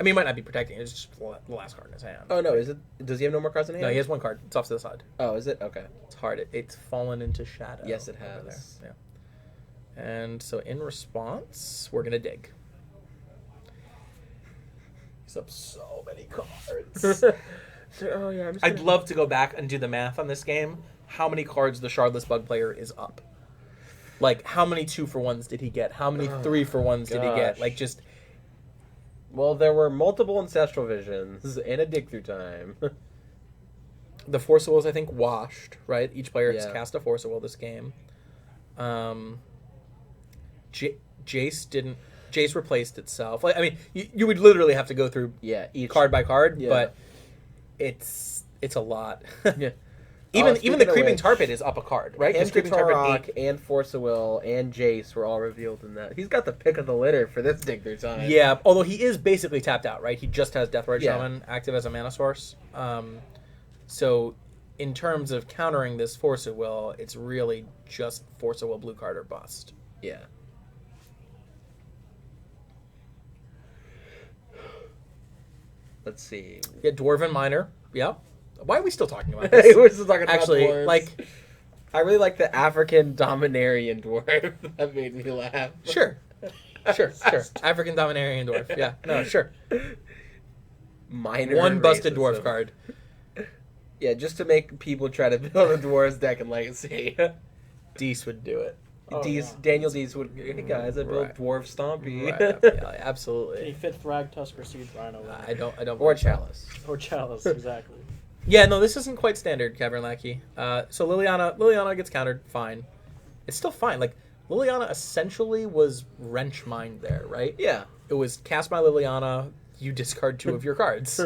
I mean, he might not be protecting. It's just the last card in his hand. Oh, no, is it? Does he have no more cards in hand? No, he has one card. It's off to the side. Oh, is it? Okay. It's hard. It's fallen into shadow. Yes, it over has. there. Yeah. And so in response, we're going to dig. He's up so many cards. Oh, yeah, I'd love to go back and do the math on this game. How many cards the Shardless Bug player is up? Like, how many 2-for-1s did he get? How many 3-for-1s did he get? gosh. Like, just... Well, there were multiple Ancestral Visions and a Dig Through Time. The Force of Will is, I think, washed, right? Each player has Yeah. cast a Force of Will this game. Jace didn't... Jace replaced itself. Like, I mean, you would literally have to go through Each card by card, Yeah. but it's a lot. Yeah. Even speaking the of Creeping which, Tar Pit is up a card, right? And Because Creeping Tar Pit Tarok and Force of Will and Jace were all revealed in that. He's got the pick of the litter for this Dig Through Time. Yeah, although he is basically tapped out, right? He just has Deathrite Yeah. Shaman active as a mana source. So in terms of countering this Force of Will, it's really just Force of Will blue card or bust. Yeah. Let's see. Yeah, Dwarven Miner. Yeah. Why are we still talking about this? We're still talking about Actually, dwarves. like... I really like the African Dominarian dwarf. That made me laugh. Sure. African Dominarian Dwarf. Yeah, no, sure. Minor One busted racism. dwarf card. Yeah, just to make people try to build a dwarves deck in Legacy. Deese would do it. Oh, Deese, yeah. Daniel Deese would. Hey guys, I built Right. dwarf stompy. Right, yeah, Can he absolutely. fit Thrag, Tusker, Seed, Rhino? I don't Or believe so. Chalice. Or Chalice, exactly. Yeah, no, this isn't quite standard, Cavern Lackey. So Liliana gets countered, fine. It's still fine. Like, Liliana essentially was wrench mined there, right? Yeah. It was cast by Liliana, you discard 2 of your cards.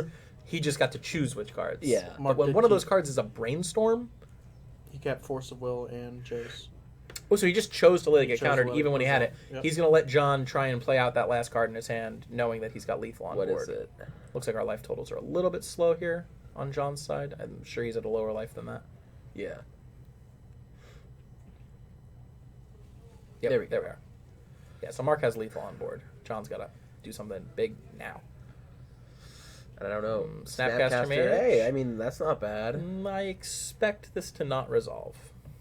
He just got to choose which cards. Yeah. But Mark when did one of keep- those cards is a Brainstorm, He kept Force of Will and Jace. oh, so he just chose to let it He get chose to countered let it even when he had it. resolve. Yep. He's going to let John try and play out that last card in his hand, knowing that he's got lethal on What board. is it? Looks like our life totals are a little bit slow here on John's side. I'm sure he's at a lower life than that. Yeah. Yep, There we are. Yeah, so Mark has lethal on board. John's got to do something big now. I don't know. Snapcaster Mage? Hey, I mean, that's not bad. I expect this to not resolve.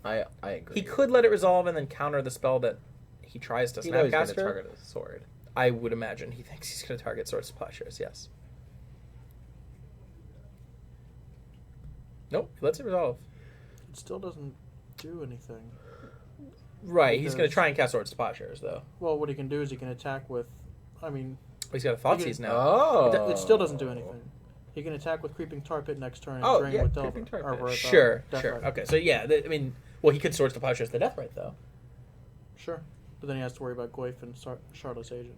I agree. He could let it resolve and then counter the spell that he tries to He knows he's going to Snapcaster. target a sword. I would imagine he thinks he's going to target Sword Splashers, yes. Nope, he lets it resolve. It still doesn't do anything. Right, he's going to Because- try and cast Sword Splashers, though. Well, what he can do is he can attack with... I mean, He's got a Thoughtseize can- now. Oh. it still doesn't do anything. He can attack with Creeping Tar Pit next turn and Oh, drain yeah, with Creeping Tar Pit. with, Sure, Death sure. Right. Okay, so yeah, I mean, well, he could Swords to Plowshares the Death Right, though. Sure. But then he has to worry about Goyf and Shardless Agent.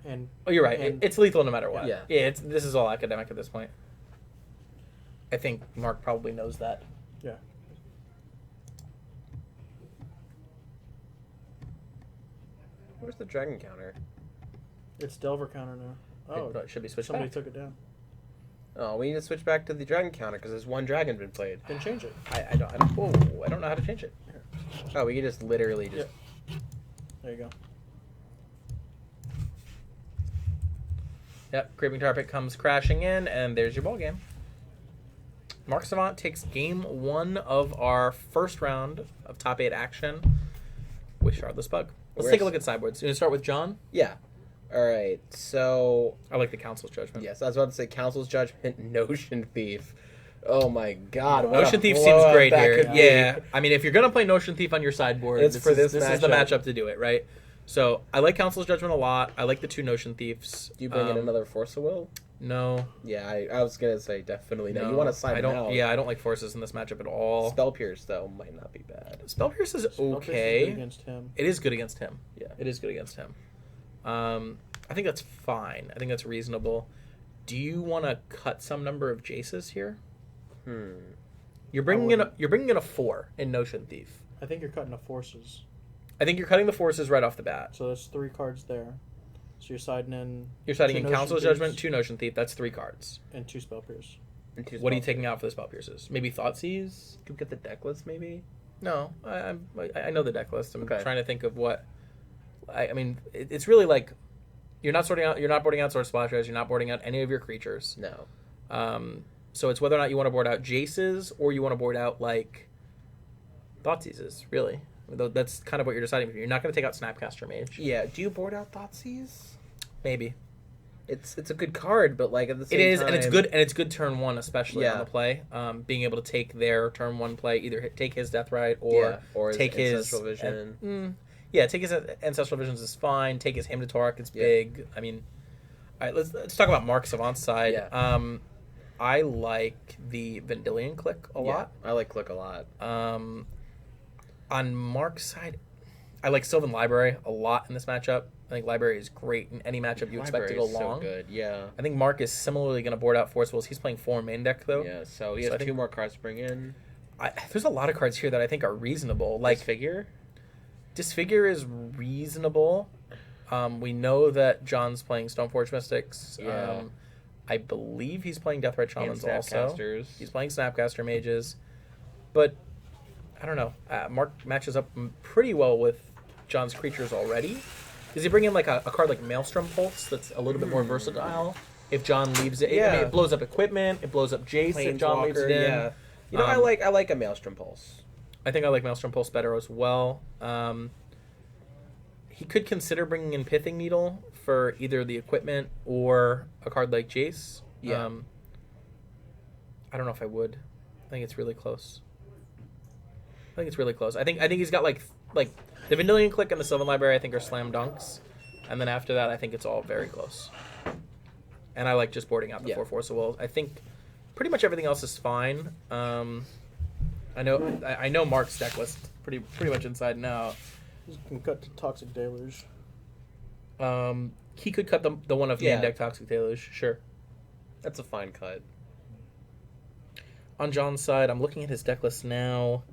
And Oh, you're right. And- It's lethal no matter what. Yeah. This is all academic at this point. I think Mark probably knows that. yeah. Where's the dragon counter? It's Delver counter now. Oh, It should be switched somebody back. took it down. Oh, we need to switch back to the dragon counter because there's one dragon been played. Then change it. I don't know how to change it. Oh, we can just literally just. There you go. Yep, Creeping Tar Pit comes crashing in, and there's your ball game. Mark Savant takes game 1 of our first round of top 8 action with Shardless Bug. Let's take a look at sideboards. You want to start with John? Yeah. All right. So I like the Council's Judgment. yes, I was about to say Council's Judgment, Notion Thief. Oh my God! what Notion a Thief seems blowout great that here. could be. Yeah, I mean, if you're gonna play Notion Thief on your sideboard, It's for this is the matchup. matchup to do it, right? So I like Council's Judgment a lot. I like the 2 Notion Thieves. Do you bring in another Force of Will? No. Yeah, I was gonna say definitely no. You want to sign I don't. out. Yeah, I don't like forces in this matchup at all. Spell Pierce though might not be bad. Spell Pierce is Spell Pierce is good okay. against him. It is good against him. Yeah. It is good against him. I think that's fine. I think that's reasonable. Do you want to cut some number of Jaces here? You're bringing in a 4 in Notion Thief. I think you're cutting the forces. I think you're cutting the forces right off the bat. So that's 3 cards there. So you're siding in. You're siding 2 in Notion Council's Thieves Judgment, 2 Notion Thief. That's 3 cards. and 2 Spell Pierce. And two What are you Spell taking out for the Spell Pierces? Maybe Thoughtseize? Could we get the deck list maybe? No, I know the deck list. I'm Okay. trying to think of what. I mean, it's really like you're not boarding out Sword Splashers. You're not boarding out any of your creatures. No. So it's whether or not you want to board out Jaces or you want to board out like Thoughtseizes. Really, that's kind of what you're deciding. You're not going to take out Snapcaster Mage. Yeah. Do you board out Thoughtseize? Maybe It's a good card, but like at the same it is, time, and it's good turn 1, especially on Yeah. the play. Being able to take their turn 1 play, either take his Death Right or take his Ancestral Vision. Yeah, take his Ancestral Visions is fine. Take his Hymn to Torque, it's big. I mean, all right, let's talk about Mark Savant's side. Yeah. I like the Vendilion Click a lot. I like Click a lot. On Mark's side, I like Sylvan Library a lot in this matchup. I think Library is great in any matchup you expect to go Library's long. So good, yeah. I think Mark is similarly going to board out Force Wills. He's playing 4 main deck though. Yeah, so he So has I think- 2 more cards to bring in. There's a lot of cards here that I think are reasonable. Like Figure. Disfigure is reasonable. We know that John's playing Stoneforge Mystics. Yeah. I believe he's playing Deathrite Shamans And also. Snapcasters. He's playing Snapcaster Mages. But, I don't know. Mark matches up pretty well with John's creatures already. Does he bring in like a card like Maelstrom Pulse that's a little bit more versatile? If John leaves it, I mean, Yeah. it blows up equipment. It blows up Jace if John leaves it in. Yeah. You know, I like a Maelstrom Pulse. I think I like Maelstrom Pulse better as well. He could consider bringing in Pithing Needle for either the equipment or a card like Jace. Yeah. I don't know if I would. I think it's really close. I think he's got like the Vendilion Click and the Sylvan Library I think are slam dunks. And then after that I think it's all very close. And I like just boarding out the 4 Force of Will. I think pretty much everything else is fine. I know Mark's deck list pretty much inside and out. You can cut to Toxic Deluge. He could cut the one of main deck Toxic Deluge, sure. That's a fine cut. On John's side, I'm looking at his deck list now.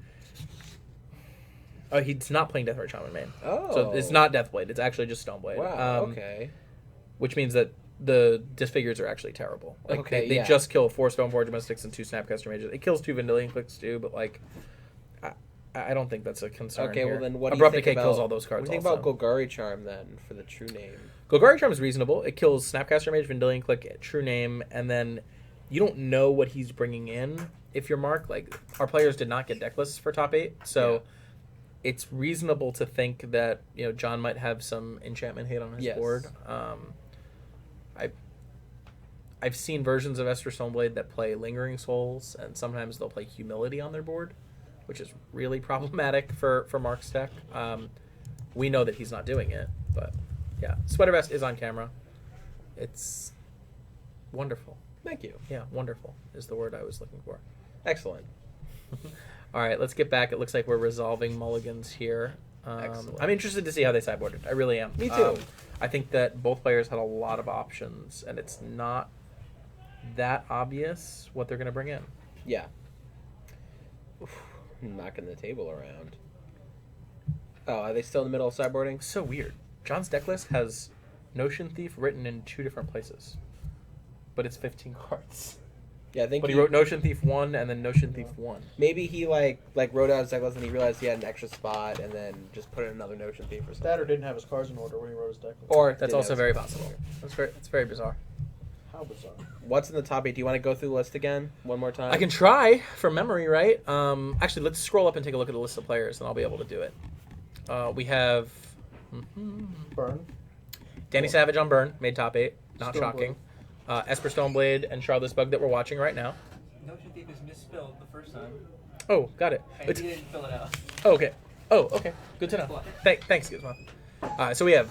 Oh, he's not playing Deathrite Shaman main. Oh. So it's not Deathblade, it's actually just Stoneblade. Wow, okay. Which means that the Disfigures are actually terrible. Like, Okay, they yeah. just kill 4 Stoneforge Mystics and 2 Snapcaster Mages. It kills 2 Vendilion Clicks too, but like, I don't think that's a concern. Okay, here. well then what do you Abrupt think Decay about... kills all those cards What do you think also. about Golgari Charm then, for the true name? Golgari Charm is reasonable. It kills Snapcaster Mage, Vendilion Click, True Name, and then you don't know what he's bringing in if you're Mark. Like, our players did not get deck lists for top 8, so it's reasonable to think that, you know, John might have some enchantment hate on his board. I've seen versions of Esper Stoneblade that play Lingering Souls, and sometimes they'll play Humility on their board, which is really problematic for Mark's deck. We know that he's not doing it, but yeah, Sweater Vest is on camera. It's wonderful. Thank you. Yeah, wonderful is the word I was looking for. Excellent. All right, let's get back. It looks like we're resolving mulligans here. Excellent. I'm interested to see how they sideboarded. I really am. Me too. I think that both players had a lot of options, and it's not that obvious what they're going to bring in. Yeah. Oof, knocking the table around. Oh, are they still in the middle of sideboarding? So weird. John's deck list has Notion Thief written in 2 different places, but it's 15 cards. Yeah, I think. But he wrote Notion Thief 1 and then Notion Thief 1. Maybe he like wrote out his deck list and he realized he had an extra spot and then just put in another Notion Thief or something. That or didn't have his cards in order when he wrote his deck list. Or That's didn't also have very his- possible. That's very bizarre. How bizarre. What's in the top 8? Do you want to go through the list again one more time? I can try from memory, right? Actually, let's scroll up and take a look at the list of players, and I'll be able to do it. We have Burn. Danny Savage on Burn, made top 8. Not Stoneblade. shocking. Esper Stoneblade and Shardless BUG that we're watching right now. Notion Thief is misspelled the first time, Oh, got it. and It's, he didn't fill it out. oh, okay. Oh, okay. Good to know. Thanks, Gizmo. So we have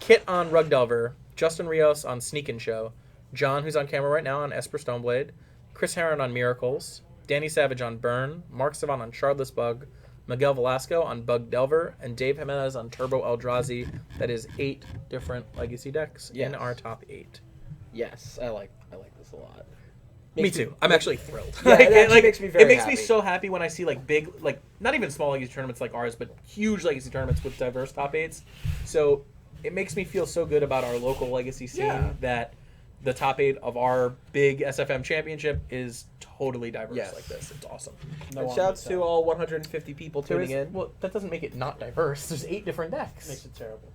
Kit on Rug Delver, Justin Rios on Sneak and Show, John, who's on camera right now, on Esper Stoneblade, Chris Heron on Miracles, Danny Savage on Burn, Mark Savant on Shardless BUG, Miguel Velasco on Bug Delver, and Dave Jimenez on Turbo Eldrazi. That is 8 different Legacy decks Yes. in our top 8. Yes, I like this a lot. Me too. I'm actually thrilled. Yeah, it actually makes me very It makes me happy. so happy when I see like big, like not even small legacy tournaments like ours, but huge legacy tournaments with diverse top 8s. So it makes me feel so good about our local legacy scene Yeah. that the top 8 of our big SFM championship is totally diverse Yes. like this. It's awesome. And shouts to all 150 people There tuning is- in. Well, that doesn't make it not diverse. There's 8 different decks. Makes it terrible.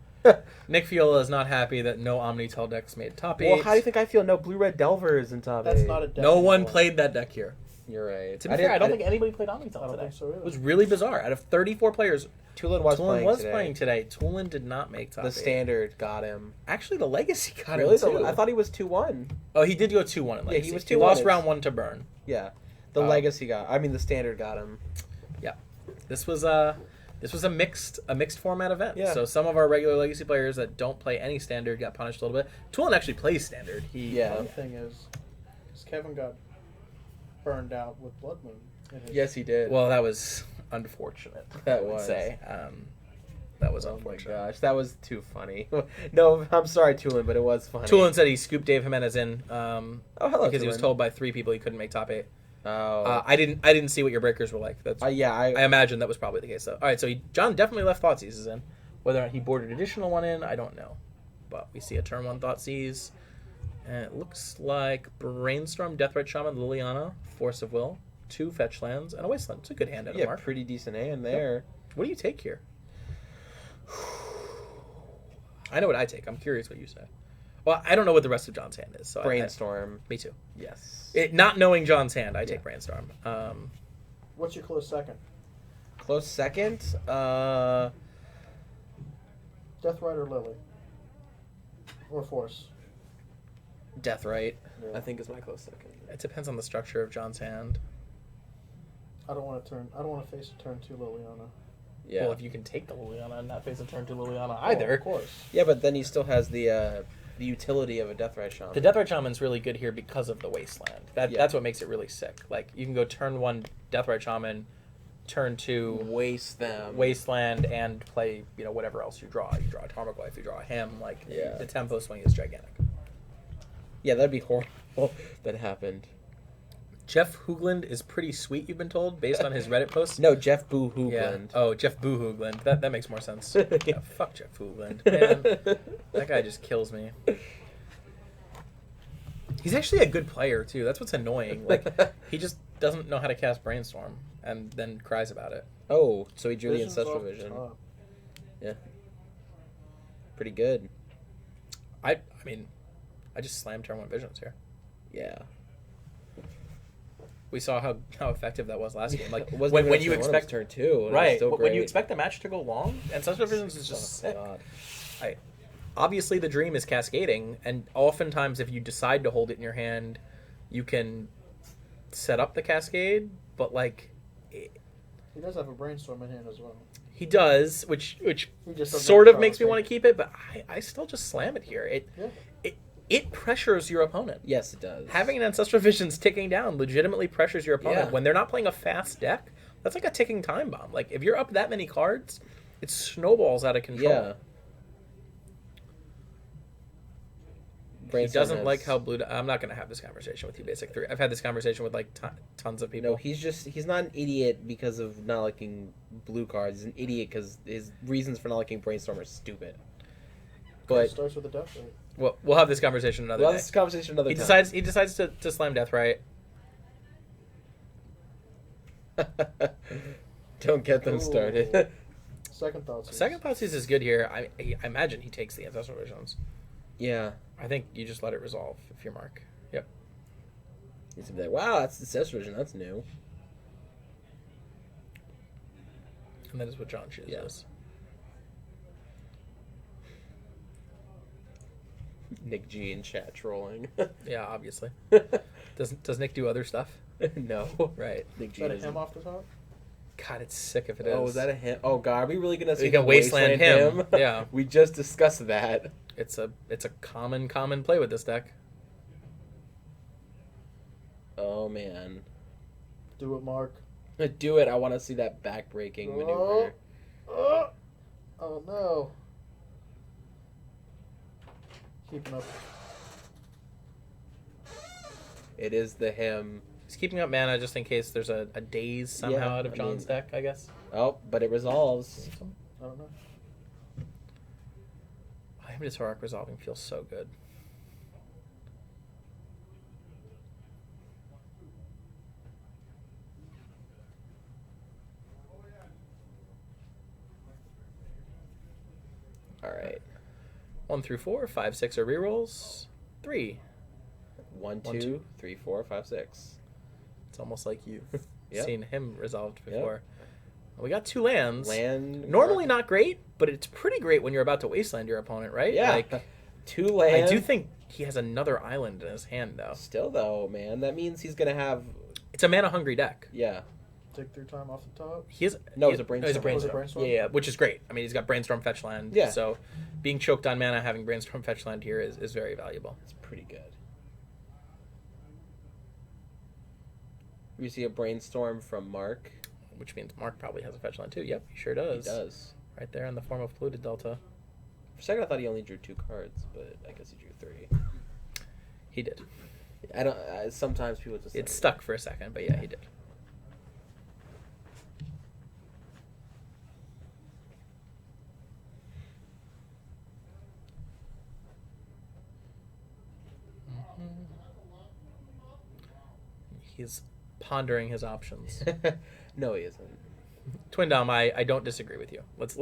Nick Fiola is not happy that no Omnitel decks made top 8. Well, how do you think I feel? No Blue-Red Delver is in top 8. That's not a deck. No one anymore. played that deck here. You're right. To be fair, I don't think anybody played Omnitel I don't today. think so either. It was really bizarre. Out of 34 players, Tulin was playing today. Tulin did not make top The 8. standard got him. Actually, the Legacy got Really? him too. I thought he was 2-1. Oh, he did go 2-1 in Yeah, Legacy. he was He 2-1. lost round 1 to Burn. Yeah. The Oh. legacy the standard got him. This was a mixed format event. Yeah. So some of our regular Legacy players that don't play any standard got punished a little bit. Tulin actually plays standard. Yeah. One thing is Kevin got burned out with Blood Moon. in his- Yes, he did. Well, that was unfortunate. That I would was. say. That was Oh my unfortunate. gosh, that was too funny. No, I'm sorry, Tulin, but it was funny. Tulin said he scooped Dave Jimenez in Oh, hello, because he was Tulin. told by 3 people he couldn't make top 8. Oh. I didn't see what your breakers were like. That's Yeah, I imagine that was probably the case, though. All right, so John definitely left Thoughtseizes in. Whether or not he boarded additional one in, I don't know. But we see a turn 1 Thoughtseize. And it looks like Brainstorm, Deathrite Shaman, Liliana, Force of Will, 2 fetch lands, and a Wasteland. It's a good hand out of yeah, Mark. pretty decent hand there. What do you take here? I know what I take. I'm curious what you say. Well, I don't know what the rest of John's hand is. So Brainstorm. me too. Yes. Not knowing John's hand, I take Brainstorm. What's your close second? Close second. Death Rider Lily. Or Force. Deathrite. Yeah. I think is my close second. It depends on the structure of John's hand. I don't want to face a turn 2 Liliana. Yeah. Well, if you can take the Liliana and not face a turn to Liliana Oh, either. of course. Yeah, but then he still has the utility of a Deathrite Shaman. The Deathrite Shaman's really good here because of the Wasteland. Yeah. That's what makes it really sick. Like, you can go turn 1 Deathrite Shaman, turn 2 Waste them. Wasteland, and play, whatever else you draw. You draw a Tarmogoyf, you draw a Hem. Like, Yeah. the tempo swing is gigantic. Yeah, that'd be horrible if that happened. Jeff Hoogland is pretty sweet, you've been told, based on his Reddit posts. No, Jeff Boo Yeah. Hoogland. Oh, Jeff Boo Hoogland. That makes more sense. Yeah, fuck Jeff Hoogland. Man, that guy just kills me. He's actually a good player, too. That's what's annoying. Like, he just doesn't know how to cast Brainstorm and then cries about it. Oh, so he drew Vision's the Ancestral off the Vision. top. Yeah. Pretty good. I mean, I just slammed turn 1 Visions here. Yeah. We saw how effective that was last game. Like, It wasn't when even you turn one, it was expect... turn 2. and it was Right. still When you great. expect the match to go long, Ancestral Visions is just sick. God. Obviously, the dream is cascading, and oftentimes if you decide to hold it in your hand, you can set up the cascade, but, like, He does have a Brainstorm in hand as well. he does, which He just doesn't sort have of makes me Charles want to keep it, but I still just slam it here. it pressures your opponent. Yes, it does. Having an Ancestral Visions ticking down legitimately pressures your opponent. Yeah. When they're not playing a fast deck, that's like a ticking time bomb. Like, if you're up that many cards, it snowballs out of control. Yeah. He doesn't like how blue... I'm not going to have this conversation with you, Basic 3. I've had this conversation with, like, tons of people. No, he's not an idiot because of not liking blue cards. He's an idiot because his reasons for not liking Brainstorm are stupid. But It starts with a death rate. Well, we'll have this conversation another we'll day. have this conversation another He time. decides to slam Deathrite. Don't get them started. Second thoughts. Second Thoughtseize is good here. I imagine he takes the Ancestral Visions. Yeah. I think you just let it resolve if you're Mark. Yep. He's gonna be like, wow, that's the Cess version. That's new. And that is what John chooses. Yes. Nick G in chat trolling. Yeah, obviously. Does Nick do other stuff? No. Right. Nick Is G that a doesn't. him off the top? God, it's sick if it is. Oh, is that a hint? Oh God, are we really gonna see You can the wasteland him. Yeah. We just discussed that. It's a common play with this deck. Oh man. Do it, Mark. Do it. I want to see that backbreaking maneuver. Oh no. Keeping up. It is the him. He's keeping up mana just in case there's a daze somehow Yeah, out of I John's mean- deck, I guess. Oh, but it resolves. I don't know. Historic resolving feels so good. All right. 1 through 4, 5, 6 are rerolls. 3. 1, 1, 2, 3, 4, 5, 6. It's almost like you've Yep. seen him resolved Yep. before. We got 2 lands. Land. Normally not great, but it's pretty great when you're about to wasteland your opponent, right? Yeah. Like, 2 land. I do think he has another island in his hand, though. Still though, man, that means he's gonna have. It's a mana-hungry deck. Yeah. Take through time off the top. He has, No, he- it's a Brainstorm. it's a Was it Brainstorm. Brainstorm? Yeah, which is great. I mean, he's got Brainstorm fetch land. Yeah. So being choked on mana, having Brainstorm fetch land here is very valuable. It's pretty good. We see a Brainstorm from Mark. Which means Mark probably has a fetch land too. Yep, he sure does. He does. Right there in the form of Polluted Delta. For a second, I thought he only drew 2 cards, but I guess he drew 3. He did. I don't. Sometimes people just. It stuck for a second, but yeah, he did. He's pondering his options. No, he isn't. Twin Dom, I don't disagree with you. Let's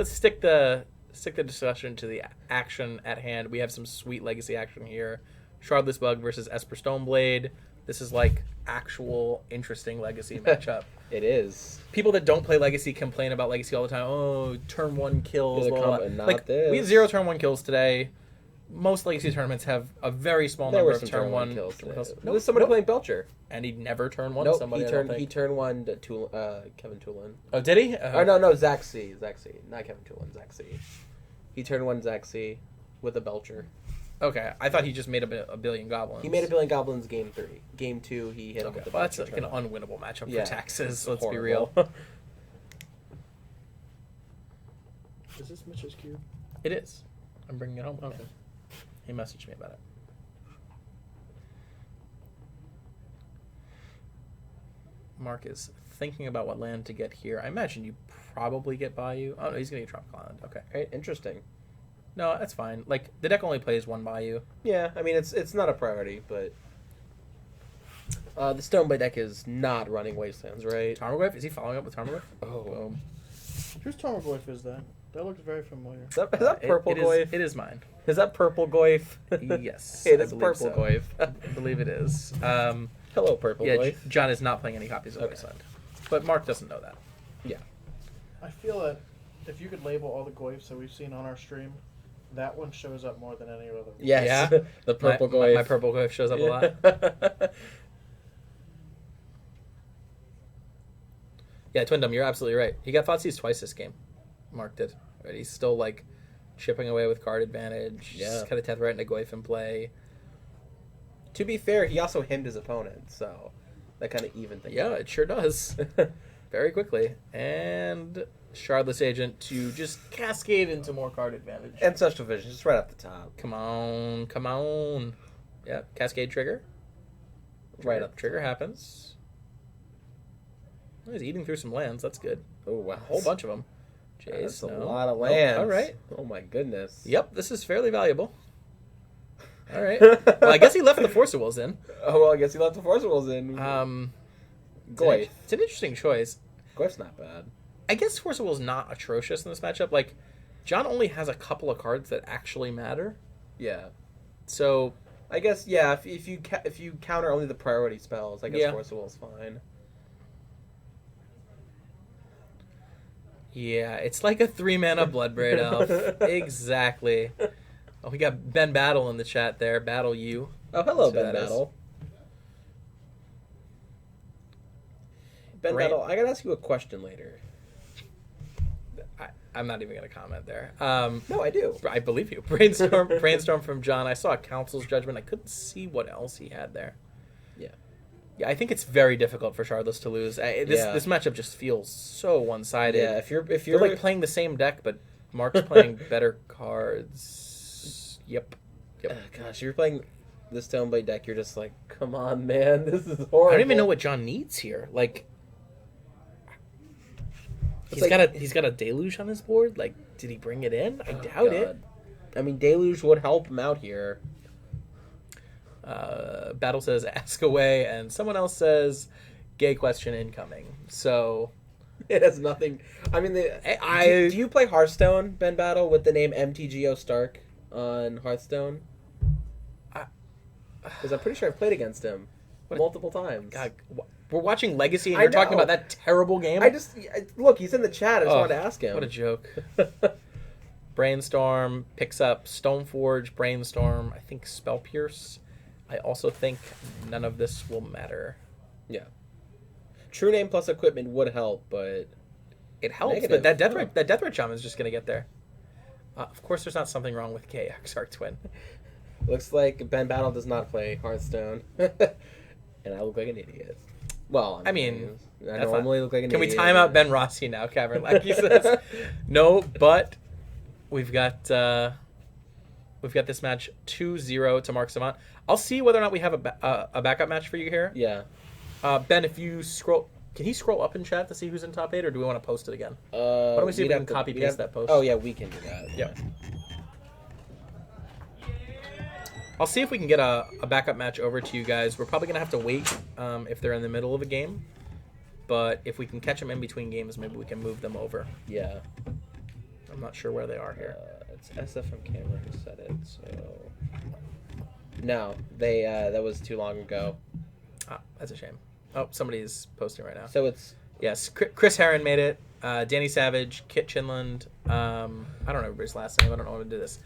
stick the discussion to the action at hand. We have some sweet legacy action here. Shardless BUG versus Esper Stoneblade. This is like actual interesting legacy matchup. It is. People that don't play legacy complain about legacy all the time. Oh, turn 1 kills. Good Blah, blah, blah. combo, not Like this. we had 0 turn 1 kills today. Most legacy tournaments have a very small There number were of some turn 1 kills. Today. kills. There was somebody playing Belcher. And he'd never turn 1 Nope, somebody. he I don't turned. He think. turned 1 to Kevin Toulon. Oh, did he? Or no, Zach C. Not Kevin Toulon. Zach C. He turned 1 Zach C. with a Belcher. Okay, I thought he just made a billion goblins. He made a billion goblins game 3. Game 2, he hit him Okay, with the well, that's Belcher. like an unwinnable matchup Yeah, for taxes. it's Let's be horrible. real. Is this Mitch's cube? It is. I'm bringing it home. With Okay. me. He messaged me about it. Mark is thinking about what land to get here. I imagine you probably get Bayou. Oh no, he's gonna get Tropical Island. Okay. Right, interesting. No, that's fine. Like the deck only plays 1 Bayou. Yeah, I mean it's not a priority, but the Stoneblade deck is not running Wastelands, right? Tarmogoyf? Is he following up with Tarmogoyf? Oh, Whose Tarmogoyf is that? That looks very familiar. is that purple Goyf? It is mine. Is that purple Goyf? Yes. It I is believe purple so. Goyf. I believe it is. Hello, purple Yeah, Goyf. John is not playing any copies of Okay. Wasteland. But Mark doesn't know that. I feel that if you could label all the Goyfs that we've seen on our stream, that one shows up more than any other one. Yes, Yeah? the purple my, Goyf. My purple Goyf shows up a lot. Yeah, Twindom, you're absolutely right. He got Thoughtseize twice this game. Mark did. Right? He's still like chipping away with card advantage. Yeah. Kind of Tethebrite and a Goyf in play. To be fair, he also hemmed his opponent, so that kind of evened things. Yeah, out. it sure does. Very quickly. And Shardless Agent to just cascade into more card advantage. Ancestral Vision, just right off the top. Come on, come on. Yep, Cascade Trigger. Right up. Trigger happens. Oh, he's eating through some lands. That's good. Oh, wow. A whole bunch of them. That's Jace, a no. lot of Nope, lands. all right. Oh, my goodness. Yep, this is fairly valuable. All right. Well, I guess he left the Force of Wills in. Oh, well, I guess he left the Force of Wills in. Goyf. It's an interesting choice. Goyf's not bad. I guess Force of Will's not atrocious in this matchup. Like, John only has a couple of cards that actually matter. Yeah. So, I guess, yeah, if you counter only the priority spells, I guess Yeah. Force of Will's fine. yeah, it's like a 3-mana Bloodbraid Elf. Exactly. Oh, we got Ben Battle in the chat there. Battle you. Oh, hello, That's who Ben that is. Battle. Ben Brain- Battle, I gotta ask you a question later. I'm not even going to comment there. No, I do. I believe you. Brainstorm from John. I saw a Council's Judgment. I couldn't see what else he had there. Yeah. Yeah, I think it's very difficult for Shardless to lose. This matchup just feels so one-sided. Yeah, if you're They're like playing the same deck, but Mark's playing better cards. Yep. gosh, if you're playing the Stoneblade deck, you're just like, come on, man, this is horrible. I don't even know what John needs here. Like, It's he's got a Deluge on his board. Like, did he bring it in? I doubt it. I mean, Deluge would help him out here. Battle says ask away, and someone else says gay question incoming. So It has nothing. I mean, do you play Hearthstone, Ben Battle, with the name MTGO Stark on Hearthstone? Because I'm pretty sure I've played against him multiple times. God, we're watching Legacy, and I you're talking know. about that terrible game. Look, he's in the chat. I just wanted to ask him. What a joke. Brainstorm picks up Stoneforge, Brainstorm, I think Spell Pierce. I also think none of this will matter. Yeah. True name plus equipment would help, but it helps. Negative. But that Deathrat Shaman is just going to get there. Of course, there's not something wrong with KX Arc Twin. Looks like Ben Battle does not play Hearthstone, and I look like an idiot. Well, I mean, I normally look like an idiot. idiot. Can we time out Ben Rossi now, Cavern? Like he says, no, but we've got this match 2-0 to Mark Savant. I'll see whether or not we have a backup match for you here. Yeah. Ben, if you scroll, can he scroll up in chat to see who's in top 8, or do we want to post it again? Why don't we see if we can copy paste that post? Oh yeah, we can do that. Yeah. I'll see if we can get a backup match over to you guys. We're probably gonna have to wait if they're in the middle of a game, but if we can catch them in between games, maybe we can move them over. Yeah. I'm not sure where they are here. It's SFM camera who said it. So no, they that was too long ago. That's a shame. Oh, somebody's posting right now. So it's yes, Chris Herron made it. Danny Savage, Kit Chinland. I don't know everybody's last name. I don't know how to do this.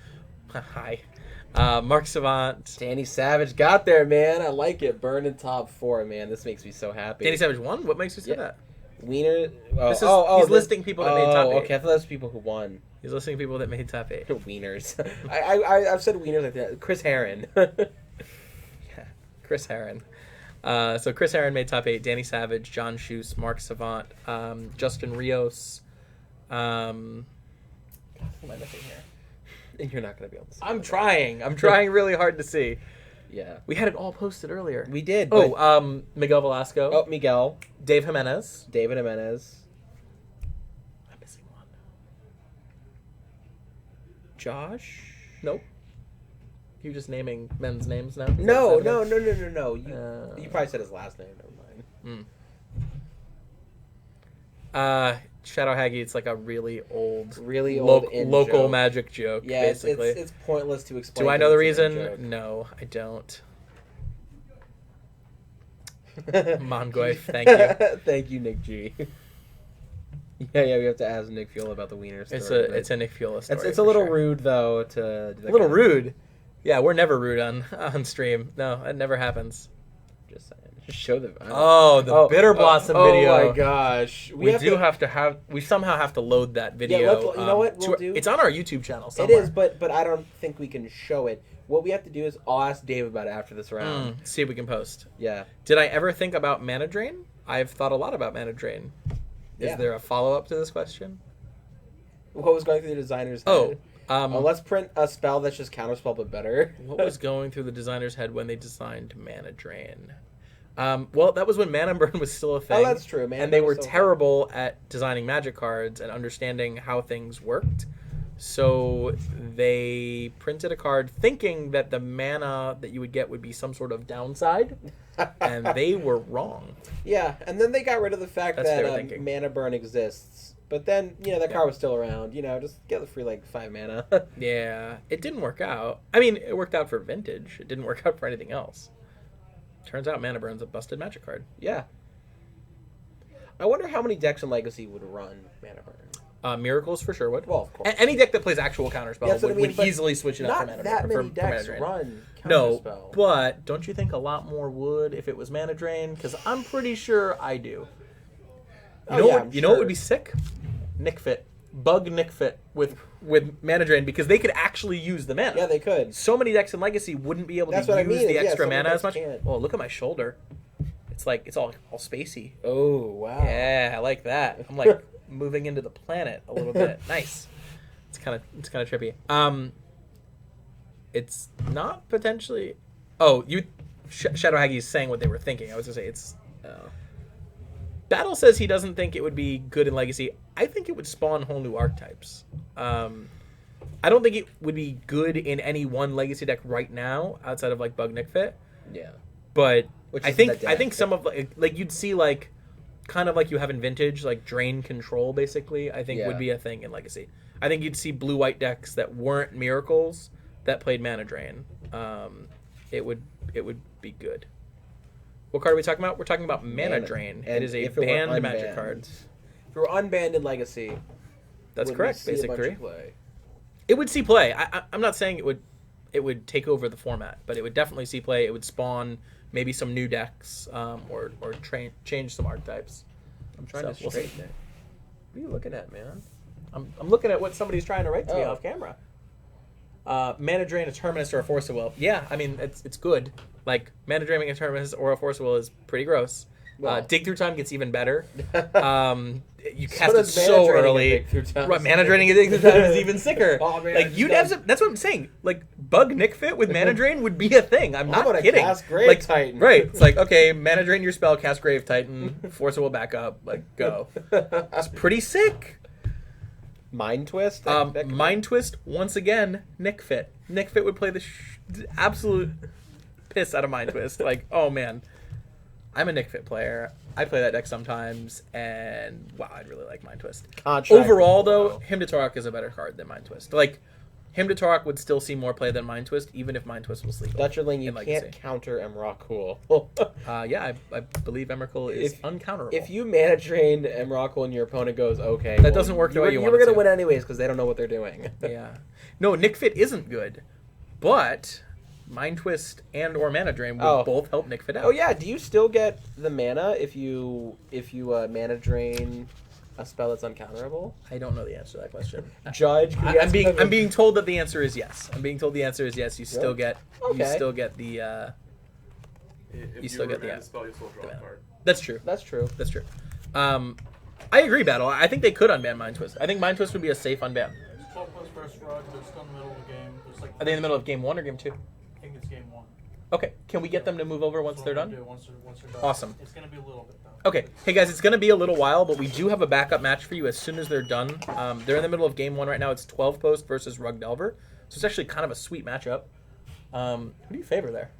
Hi. Mark Savant. Danny Savage got there, man. I like it. Burn in top 4, man. This makes me so happy. Danny Savage won? What makes you say that? Wiener. He's listing people that made top 8. Okay, I thought that was people who won. He's listing people that made top 8. Wieners. I've said wieners like that. Chris Herron. Yeah, Chris Herron. So Chris Herron made top 8. Danny Savage, John Schuss, Mark Savant, Justin Rios. What am I missing here? And you're not going to be able to see I'm that. trying. I'm trying really hard to see. Yeah. We had it all posted earlier. We did. Miguel Velasco. Oh, Miguel. Dave Jimenez. David Jimenez. I'm missing one. Josh? Nope. You just naming men's names now? No. Is that happening? No. You probably said his last name. Never mind. Shadow Haggy, it's like a really old in local joke. magic joke, Yeah, basically. it's pointless to explain. Do I know the because it's a reason? joke. No, I don't. Mongoy, thank you. Thank you, Nick G. Yeah, we have to ask Nick Fuel about the wiener story. It's a Nick Fuel story. It's a little rude though to do that a little kind of- rude. Yeah, we're never rude on stream. No, it never happens. Just saying. Show them. Oh, the Bitter Blossom video. Oh my gosh. We somehow have to load that video. Yeah, you know what we'll do? It's on our YouTube channel somewhere. It is, but I don't think we can show it. What we have to do is I'll ask Dave about it after this round. See if we can post. Yeah. Did I ever think about Mana Drain? I've thought a lot about Mana Drain. Is there a follow-up to this question? What was going through the designer's head? Let's print a spell that's just counterspell but better. What was going through the designer's head when they designed Mana Drain? Well, that was when Mana Burn was still a thing. Oh, that's true. And they were terrible at designing Magic cards and understanding how things worked. So they printed a card thinking that the mana that you would get would be some sort of downside, and they were wrong. Yeah, and then they got rid of the fact that Mana Burn exists. But then, that card was still around. Just get the free, 5 mana. Yeah, it didn't work out. I mean, it worked out for Vintage. It didn't work out for anything else. Turns out Mana Burn's a busted Magic card. Yeah. I wonder how many decks in Legacy would run Mana Burn. Miracles for sure would. Well, of course. Any deck that plays actual counterspell would easily switch it up for Mana Burn. Not that many decks run counterspell. No, but don't you think a lot more would if it was Mana Drain? Because I'm pretty sure I do. You know what would be sick? Nick Fit. Bug Nick Fit with Mana Drain, because they could actually use the mana. Yeah, they could. So many decks in Legacy wouldn't be able to use the extra mana as much. Oh, look at my shoulder. It's all spacey. Oh, wow. Yeah, I like that. I'm moving into the planet a little bit. Nice. It's kind of trippy. It's not potentially. Oh, Shadow Haggie's saying what they were thinking. I was gonna say it's. Battle says he doesn't think it would be good in Legacy. I think it would spawn whole new archetypes. I don't think it would be good in any one Legacy deck right now outside of Bug Nick Fit. Yeah. But I think some of you'd see kind of like you have in Vintage, Drain Control, basically, I think would be a thing in Legacy. I think you'd see blue-white decks that weren't Miracles that played Mana Drain. It would be good. What card are we talking about? We're talking about Mana Drain. It is a banned Magic card. If it were unbanned in Legacy, that's correct, basic 3. It would see play. I'm not saying it would take over the format, but it would definitely see play. It would spawn maybe some new decks, or change some archetypes. I'm trying to straighten it. What are you looking at, man? I'm looking at what somebody's trying to write to me off camera. Mana Drain, a Terminus, or a Force of Will. Yeah, I mean, it's good. Mana Draining a Terminus or a Force of Will is pretty gross. Dig Through Time gets even better. You cast it so early. Mana Draining a Dig Through Time is even sicker. You'd have some, that's what I'm saying. Bug Nick Fit with Mana Drain would be a thing. I'm not kidding. Cast Grave Titan. Right. It's okay, Mana Drain your spell, cast Grave Titan, Force of Will back up, go. It's pretty sick. Mind Twist? Mind Twist, once again, Nick Fit. Nick Fit would play the absolute piss out of Mind Twist. Oh man. I'm a Nick Fit player. I play that deck sometimes, and wow, I'd really like Mind Twist. Overall, though, Hymn to Torok is a better card than Mind Twist. Hymn to Torok would still see more play than Mind Twist, even if Mind Twist was lethal. Dutcherling, you can't counter Emrakul. Yeah, I believe Emrakul is uncounterable. If you Mana Drain Emrakul and your opponent goes, okay, that doesn't work the way you want it to. You were going to win anyways because they don't know what they're doing. Yeah. No, Nick Fit isn't good, but Mind Twist and or Mana Drain would both help Nick Fit out. Oh yeah, do you still get the mana if you Mana Drain a spell that's uncounterable? I don't know the answer to that question. Judge, I'm being told that the answer is yes. I'm being told the answer is yes. You still get the If you still get the spell, you still draw a card. That's true. That's true. I agree, Battle. I think they could unban Mind Twist. I think Mind Twist would be a safe unban. It's 12 plus first rug, but it's still in the middle of the game. Are they in the middle of game 1 or game 2? I think it's game 1. Okay. Can we get them to move over once they're done? Once they're done. Awesome. It's going to be a little bit, though. Okay. Hey, guys, it's going to be a little while, but we do have a backup match for you as soon as they're done. They're in the middle of game 1 right now. It's 12 Post versus Rug Delver. So it's actually kind of a sweet matchup. Who do you favor there?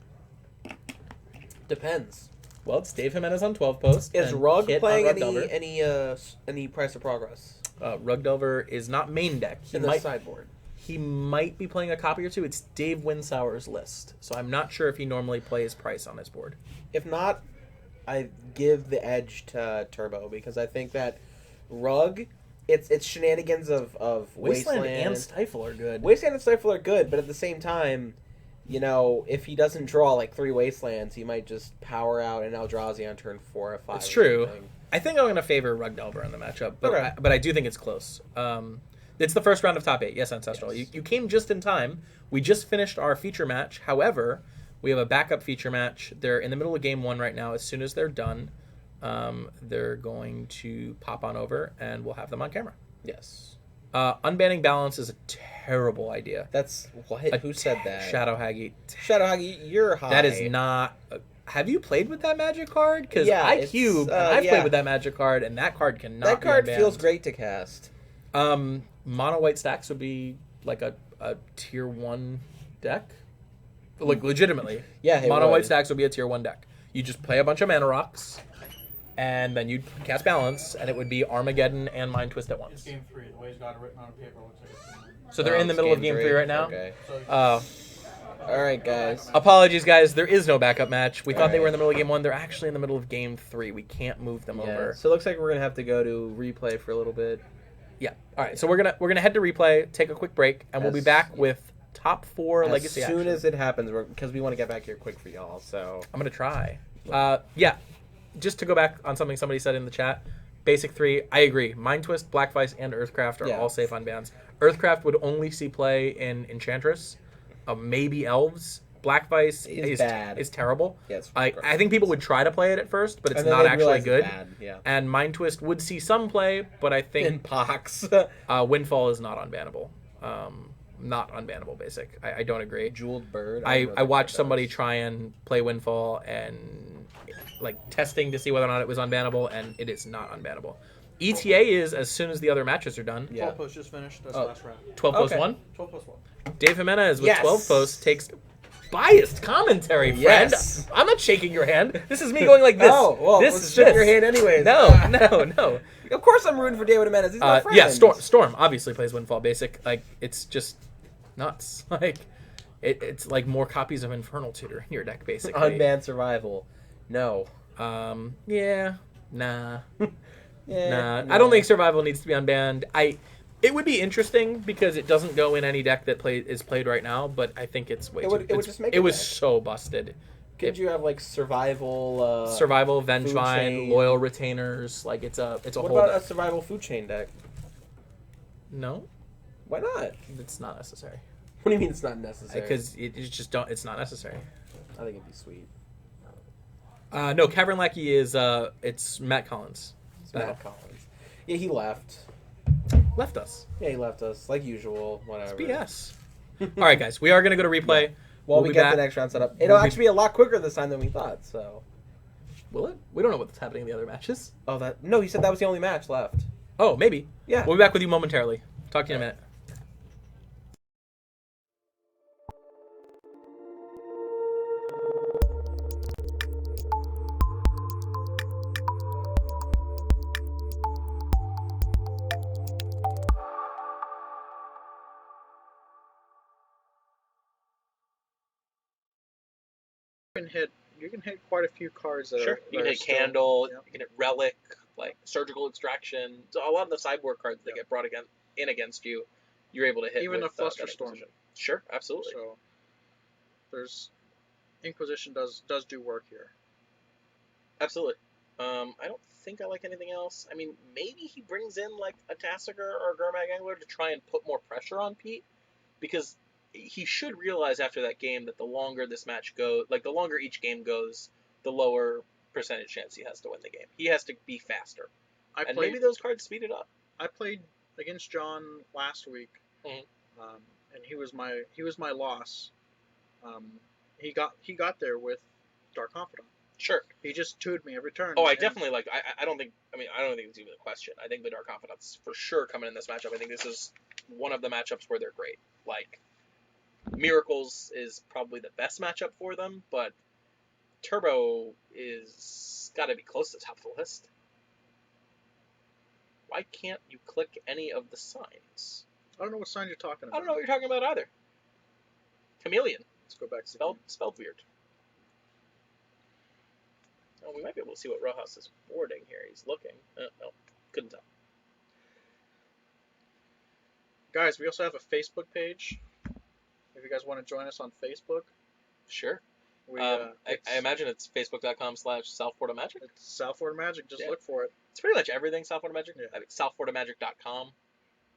Depends. Well, it's Dave Jimenez on 12 Post. Is Rug playing any Price of Progress? Rug Delver is not main deck. In the sideboard. He might be playing a copy or two. It's Dave Winsauer's list, so I'm not sure if he normally plays Price on his board. If not, I give the edge to Turbo because I think that Rug, it's shenanigans of Wasteland and Stifle are good. Wasteland and Stifle are good, but at the same time, you know, if he doesn't draw like 3 Wastelands, he might just power out an Eldrazi on turn 4 or 5. It's or true. something. I think I'm going to favor Rug Delver in the matchup, but Okay. but I do think it's close. It's the first round of top 8. Yes, Ancestral. Yes. You came just in time. We just finished our feature match. However, we have a backup feature match. They're in the middle of game 1 right now. As soon as they're done, they're going to pop on over, and we'll have them on camera. Yes. Unbanning balance is a terrible idea. That's what? Who said that? Shadow Haggy. Shadow Hagi, you're high. That is not. Have you played with that magic card? Because Yeah, I it's, cube, and I've played with that magic card, and that card cannot. That card be unbanned. feels great to cast. Mono white stacks would be like a tier 1 deck. Like legitimately. Yeah, it Mono white would. stacks would be a tier 1 deck. You just play a bunch of mana rocks, and then you'd cast balance, and it would be Armageddon and Mind Twist at It's once. game 3. The way he's got it written on paper looks like it's So they're in the middle of game 3 right now. Okay. so All right, guys. Apologies, guys. There is no backup match. We thought they Alright. were in the middle of game 1. They're actually in the middle of game 3. We can't move them Yeah, over. so it looks like we're gonna have to go to replay for a little bit. Yeah. All right. So we're gonna head to replay, take a quick break, and we'll be As- back with top 4 legacy As soon action. as it happens, because we want to get back here quick for y'all. So I'm gonna try. Yeah. Just to go back on something somebody said in the chat. Basic 3, I agree. Mind Twist, Black Vice, and Earthcraft are Yeah. all safe on bans. Earthcraft would only see play in Enchantress, maybe Elves. Black Vice Is bad. is terrible. yes, I think people would try to play it at first, but it's And then not they'd actually realize it's good. bad, yeah. And Mind Twist would see some play, but I In think pox. Windfall is not unbannable. Not unbannable, basic. I don't agree. Jeweled Bird. I don't know watched what somebody that is. try and play Windfall and like testing to see whether or not it was unbannable, and it is not unbannable. ETA is as soon as the other matches are done. Yeah. 12 posts just finished. That's Oh. the last round. 12 post Okay. 1. 12 plus 1. Dave Jimenez with Yes. 12 posts takes biased commentary, friend. Yes. I'm not shaking your hand. This is me going like this. Oh, well, this let's is shake this. your hand anyways. No. Of course I'm rooting for David Jimenez. He's my friend. Yeah, Storm obviously plays Windfall basic. Like, it's just nuts. Like, it's like more copies of Infernal Tutor in your deck, basically. Unbanned Survival. No. Yeah. Nah. Yeah, Nah. I don't think Survival needs to be unbanned. It would be interesting because it doesn't go in any deck that is played right now, but I think it's way It too... would- it would just make it it was deck. so busted. Could you have like Survival? Survival, Food Vengevine, Chain. Loyal Retainers, like it's a What whole about a deck. Survival Food Chain deck? No, Why not? it's not necessary. What do you mean it's not necessary? Because it's just don't. It's not necessary. I think it'd be sweet. No, Cavern Lackey is it's Matt Collins. It's Matt Collins. Yeah, he left. Left us. Yeah, he left us like usual. Whatever. BS. All right, guys, we are gonna go to replay. While We'll we be get back. the next round set up, it'll We'll be- actually be a lot quicker this time than we thought. So. Will it? We don't know what's happening in the other matches. Oh, no, he said that was the only match left. Oh, maybe. Yeah. We'll be back with you momentarily. Talk to you in a minute. You can hit quite a few cards that Sure. are. You can that hit are still- Candle, yeah. you can hit Relic, like Surgical Extraction. So a lot of the sideboard cards that get brought in against you, you're able to hit Even with a Fluster that Storm. Inquisition. Sure, absolutely. So there's Inquisition does do work here. Absolutely. I don't think I like anything else. I mean, maybe he brings in like a Tassiger or a Gurmag Angler to try and put more pressure on Pete, because he should realize after that game that the longer this match goes, like the longer each game goes, the lower percentage chance he has to win the game. He has to be faster, and maybe those cards speed it up. I played against John last week, Mhm. and he was my loss. He got there with Dark Confidant. Sure. He just 2'd me every turn. Oh, I and definitely like. I don't think. I mean, I don't think it's even a question. I think the Dark Confidants for sure coming in this matchup. I think this is one of the matchups where they're great. Like, Miracles is probably the best matchup for them, but Turbo is got to be close to the top of the list. Why can't you click any of the signs? I don't know what sign you're talking about. I don't know what you're talking about either. Chameleon, Let's go back to the spelled weird. Oh, we might be able to see what Rojas is boarding here. He's looking. No, couldn't tell. Guys, we also have a Facebook page. If If you guys want to join us on Facebook, Sure. we I imagine it's facebook.com/South-Florida-Magic. it's South Florida Magic. Just Yeah. look for it. It's pretty much everything South Florida Magic. Yeah. I mean, southfloridaMagic.com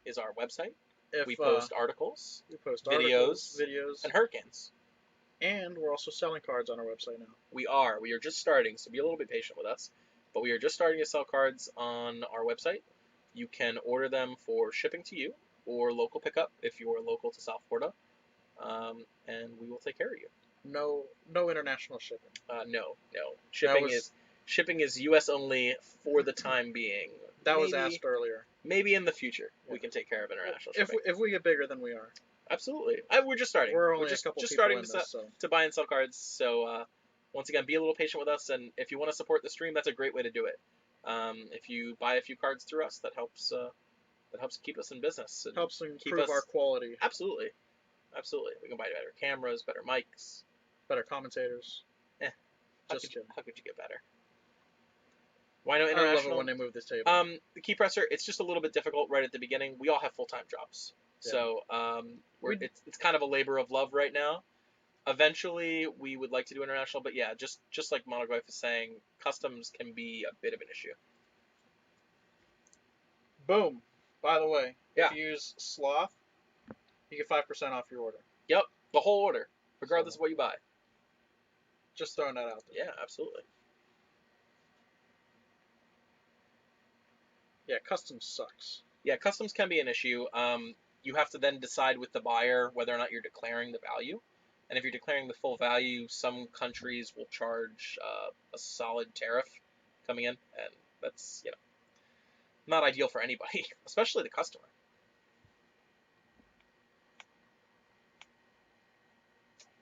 is our website. If We post articles we post videos, videos, and hurricanes. and we're also selling cards on our website now. We are just starting, so be a little bit patient with us. But we are just starting to sell cards on our website. You can order them for shipping to you or local pickup if you are local to South Florida, and we will take care of you. No international shipping. No. Shipping is U.S. only for the time being. That was asked earlier. Maybe in the future we can take care of international shipping. If we get bigger than we are. Absolutely. We're just starting. We're only just a couple just people starting in to, this, so. to buy and sell cards. So once again, be a little patient with us, and if you want to support the stream, that's a great way to do it. If you buy a few cards through us, that helps keep us in business. And helps keep improve our quality. Absolutely. We can buy better cameras, better mics, better commentators. How could you get better? Why no I international? love it when they move this table. The key presser, it's just a little bit difficult right at the beginning. We all have full-time jobs, so it's kind of a labor of love right now. Eventually, we would like to do international, but yeah, just like Monoglyph is saying, customs can be a bit of an issue. Boom. By the way, Yeah. if you use Sloth, you get 5% off your order. Yep, the whole order, regardless of what you buy. Just throwing that out there. Yeah, absolutely. Yeah, customs sucks. Yeah, customs can be an issue. You have to then decide with the buyer whether or not you're declaring the value. And if you're declaring the full value, some countries will charge a solid tariff coming in, and that's not ideal for anybody, especially the customer.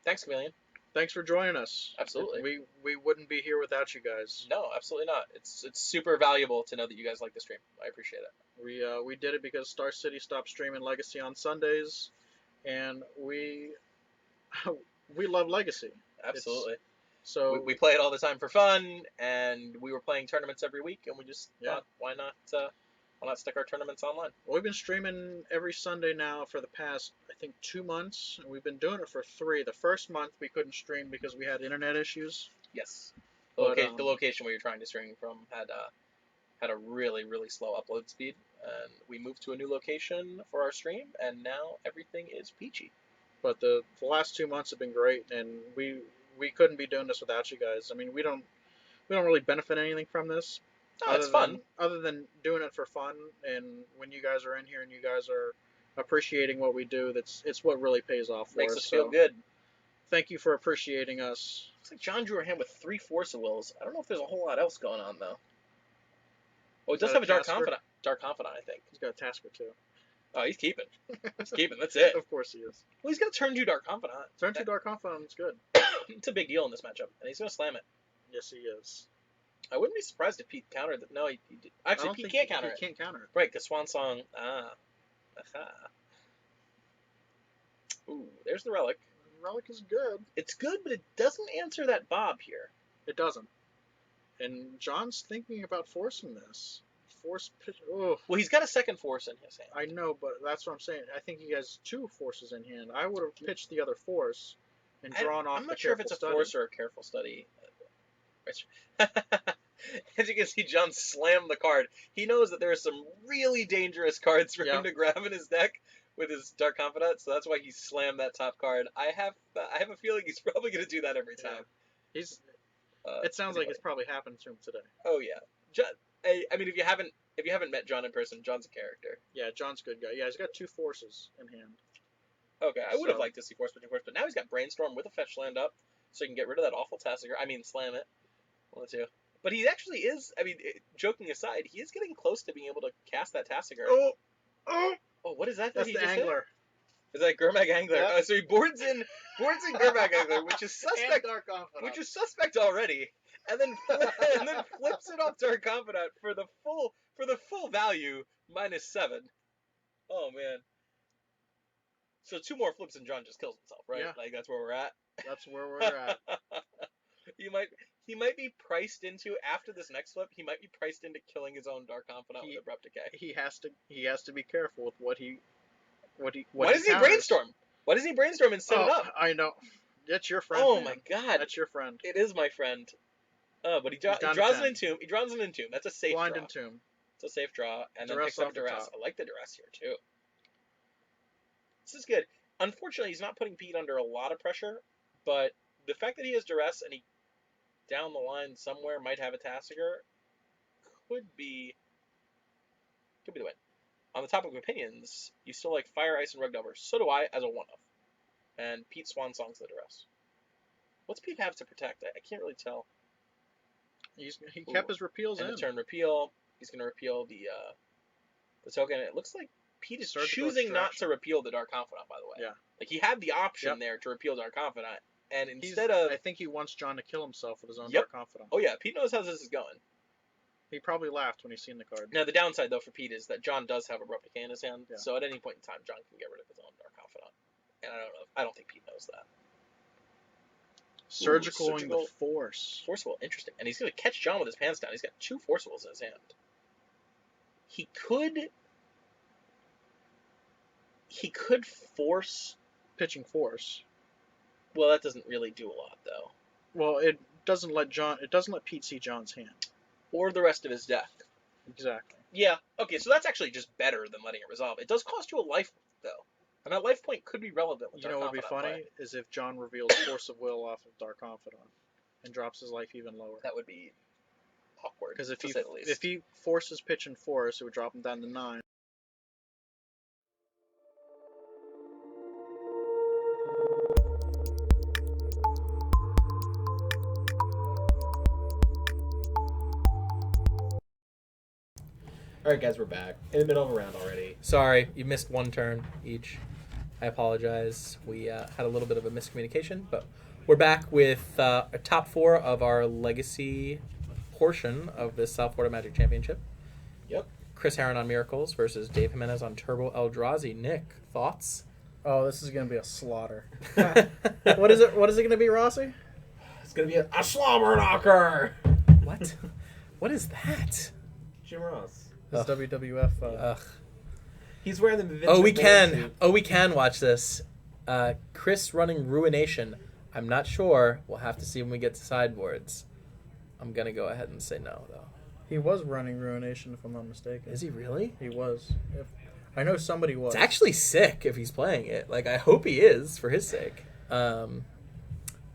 Thanks, Chameleon. Thanks for joining us. Absolutely. We wouldn't be here without you guys. No, absolutely not. It's super valuable to know that you guys like the stream. I appreciate it. We did it because Star City stopped streaming Legacy on Sundays, and we love Legacy. Absolutely. So we play it all the time for fun, and we were playing tournaments every week, and we just thought, why not stick our tournaments online? Well, we've been streaming every Sunday now for the past, I think, 2 months, and we've been doing it for 3. The first month we couldn't stream because we had internet issues. Yes. But, the location where you're trying to stream from had a really, really slow upload speed, and we moved to a new location for our stream, and now everything is peachy. But the last 2 months have been great, and we couldn't be doing this without you guys. I mean, we don't really benefit anything from this. It's fun. Other than doing it for fun, and when you guys are in here and you guys are appreciating what we do, it's what really pays off for us. Makes us feel good. Thank you for appreciating us. Looks like John drew a hand with 3 Force of Wills. I don't know if there's a whole lot else going on, though. Oh, he does have a Dark Confidant. Dark Confidant, I think. He's got a Tasker, too. Oh, he's keeping. He's keeping. That's it. Of course he is. Well, he's going to turn 2 Dark Confidant. Turn 2 Dark Confidant is good. It's a big deal in this matchup, and he's going to slam it. Yes, he is. I wouldn't be surprised if Pete countered that. No, he did. Actually, Pete can't counter it. He can't counter it. Right, because Swan Song. Aha. Ooh, there's the Relic. Relic is good. It's good, but it doesn't answer that Bob here. It doesn't. And John's thinking about forcing this. Force pitch. Oh. Well, he's got a second Force in his hand. I know, but that's what I'm saying. I think he has 2 Forces in hand. I would have pitched the other Force and drawn off. I'm not sure if it's a Force or a Careful Study. As you can see, John slammed the card. He knows that there are some really dangerous cards for him to grab in his deck with his Dark Confidant, so that's why he slammed that top card. I have a feeling he's probably going to do that every time. He's. It sounds like it's probably happened to him today. Oh yeah, John. I mean, if you haven't met John in person, John's a character. Yeah, John's a good guy. Yeah, he's got 2 Forces in hand. Okay, I would have liked to see Force between Force, but now he's got Brainstorm with a fetch land up, so he can get rid of that awful Tassiger. I mean, slam it. One, two. But he actually is, I mean, joking aside, he is getting close to being able to cast that Tassiger. Oh, what is that? That's the Angler. Is that Gurmag Angler? Yeah. So he boards in Gurmag Angler, which is suspect. Dark Confidant. Which is suspect already, and then flips it off Dark Confidant for the full value -7. Oh man. So 2 more flips and John just kills himself, right? Yeah. Like that's where we're at. That's where we're at. He might be priced into, after this next flip, he might be priced into killing his own Dark Confidant with Abrupt Decay. He has to be careful with what he Why doesn't he Brainstorm? Why doesn't he brainstorm and set it up? I know. That's your friend. Oh man. my god. That's your friend. It is my friend. But he He's down to draws 10. an entomb. He draws an entomb. That's a safe Blind draw. Entomb. It's a safe draw. And then Duress picks up off the duress. top. I like the duress here too. This is good. Unfortunately, he's not putting Pete under a lot of pressure, but the fact that he has duress and he down the line somewhere might have a Tassiger could be the win. On the topic of opinions, you still like Fire, Ice, and Rug Delver. So do I, as a one-off. And Pete Swan Song's the duress. What's Pete have to protect? I can't really tell. He kept his repeals And in. the turn repeal. He's going to repeal the token. It looks like Pete is Surgical choosing not extraction. to repeal the Dark Confidant, by the way. Yeah. Like, he had the option Yep. there to repeal Dark Confidant, and I instead of... think he wants John to kill himself with his own Yep. Dark Confidant. Oh, yeah, Pete knows how this is going. He probably laughed when he seen the card. Now, the downside, though, for Pete is that John does have Abrupt Decay in his hand, Yeah. so at any point in time, John can get rid of his own Dark Confidant. And I don't think Pete knows that. Surgical Surgical. the Force. Forcible, interesting. And he's going to catch John with his pants down. He's got 2 Forcibles in his hand. He could force... Pitching Force. Well, that doesn't really do a lot, though. Well, it doesn't let Pete see John's hand. Or the rest of his deck. Exactly. Yeah, okay, so that's actually just better than letting it resolve. It does cost you a life, though. And that life point could be relevant with You know Dark what would be Confidant funny play. is if John reveals Force of Will off of Dark Confidant and drops his life even lower. That would be awkward, Because to say the least. if he forces pitch and Force, it would drop him down to 9. All right, guys, we're back in the middle of a round already. Sorry, you missed one turn each. I apologize. We had a little bit of a miscommunication, but we're back with a top 4 of our legacy portion of this South Florida Magic Championship. Yep. Chris Herron on Miracles versus Dave Jimenez on Turbo Eldrazi. Nick, thoughts? Oh, this is going to be a slaughter. What is it going to be, Rossi? It's gonna be a slobber knocker. What? What is that? Jim Ross. This WWF. Ugh. He's wearing the Vince Oh, we McMahon can. suit. Oh, we can watch this. Chris running Ruination. I'm not sure. We'll have to see when we get to sideboards. I'm gonna go ahead and say no, though. He was running Ruination, if I'm not mistaken. Is he really? He was. I know somebody was. It's actually sick if he's playing it. Like, I hope he is for his sake.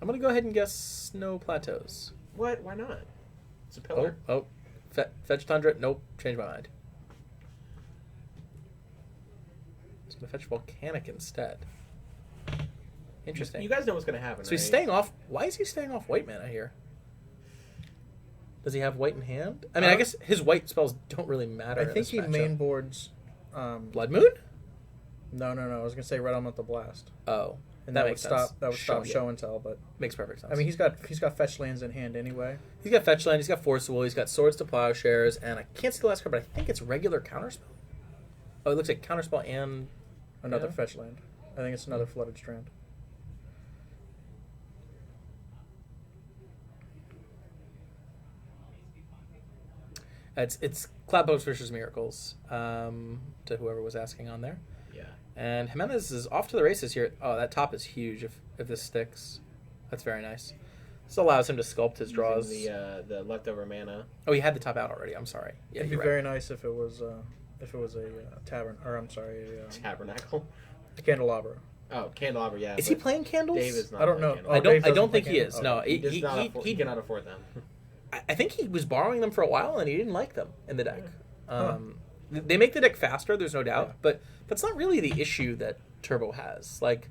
I'm gonna go ahead and guess Snow Plateaus. What? Why not? It's a Oh, pillar. Fetch Tundra. Nope, change my mind. It's gonna fetch Volcanic instead. Interesting. You guys know what's gonna happen. So he's right? staying off. Why is he staying off white mana here? Does he have white in hand? I mean, I guess his white spells don't really matter. I in think this he matchup. main boards. Blood Moon. No. I was gonna say Red Elemental Blast, Oh, and that that would makes stop. sense. That would stop yeah. show and tell. But Makes perfect sense. I mean, he's got fetch lands in hand anyway. he's got Fetch Land. He's got Forcible. He's got Swords to Plowshares, and I can't see the last card, but I think it's regular Counterspell. Oh, it looks like Counterspell and Another Yeah. fetch land. I think it's another Flooded Strand. it's Cloud Post versus Miracles. To whoever was asking on there. Yeah. And Jimenez is off to the races here. Oh, that top is huge if this sticks. That's very nice. This allows him to sculpt his draws. Using the leftover mana. Oh, he had the top out already. I'm sorry. Yeah, It'd be you're right. very nice if it was a tavern, or I'm sorry, Tabernacle. a candelabra. Oh, candelabra. Yeah. Is he but playing candles? Dave is not. I don't playing know. Candelabra. Dave I doesn't don't play think he is. candles? No, He does not afford, he cannot afford them. I think he was borrowing them for a while and he didn't like them in the deck. They make the deck faster, there's no doubt, but that's not really the issue that Turbo has. Like,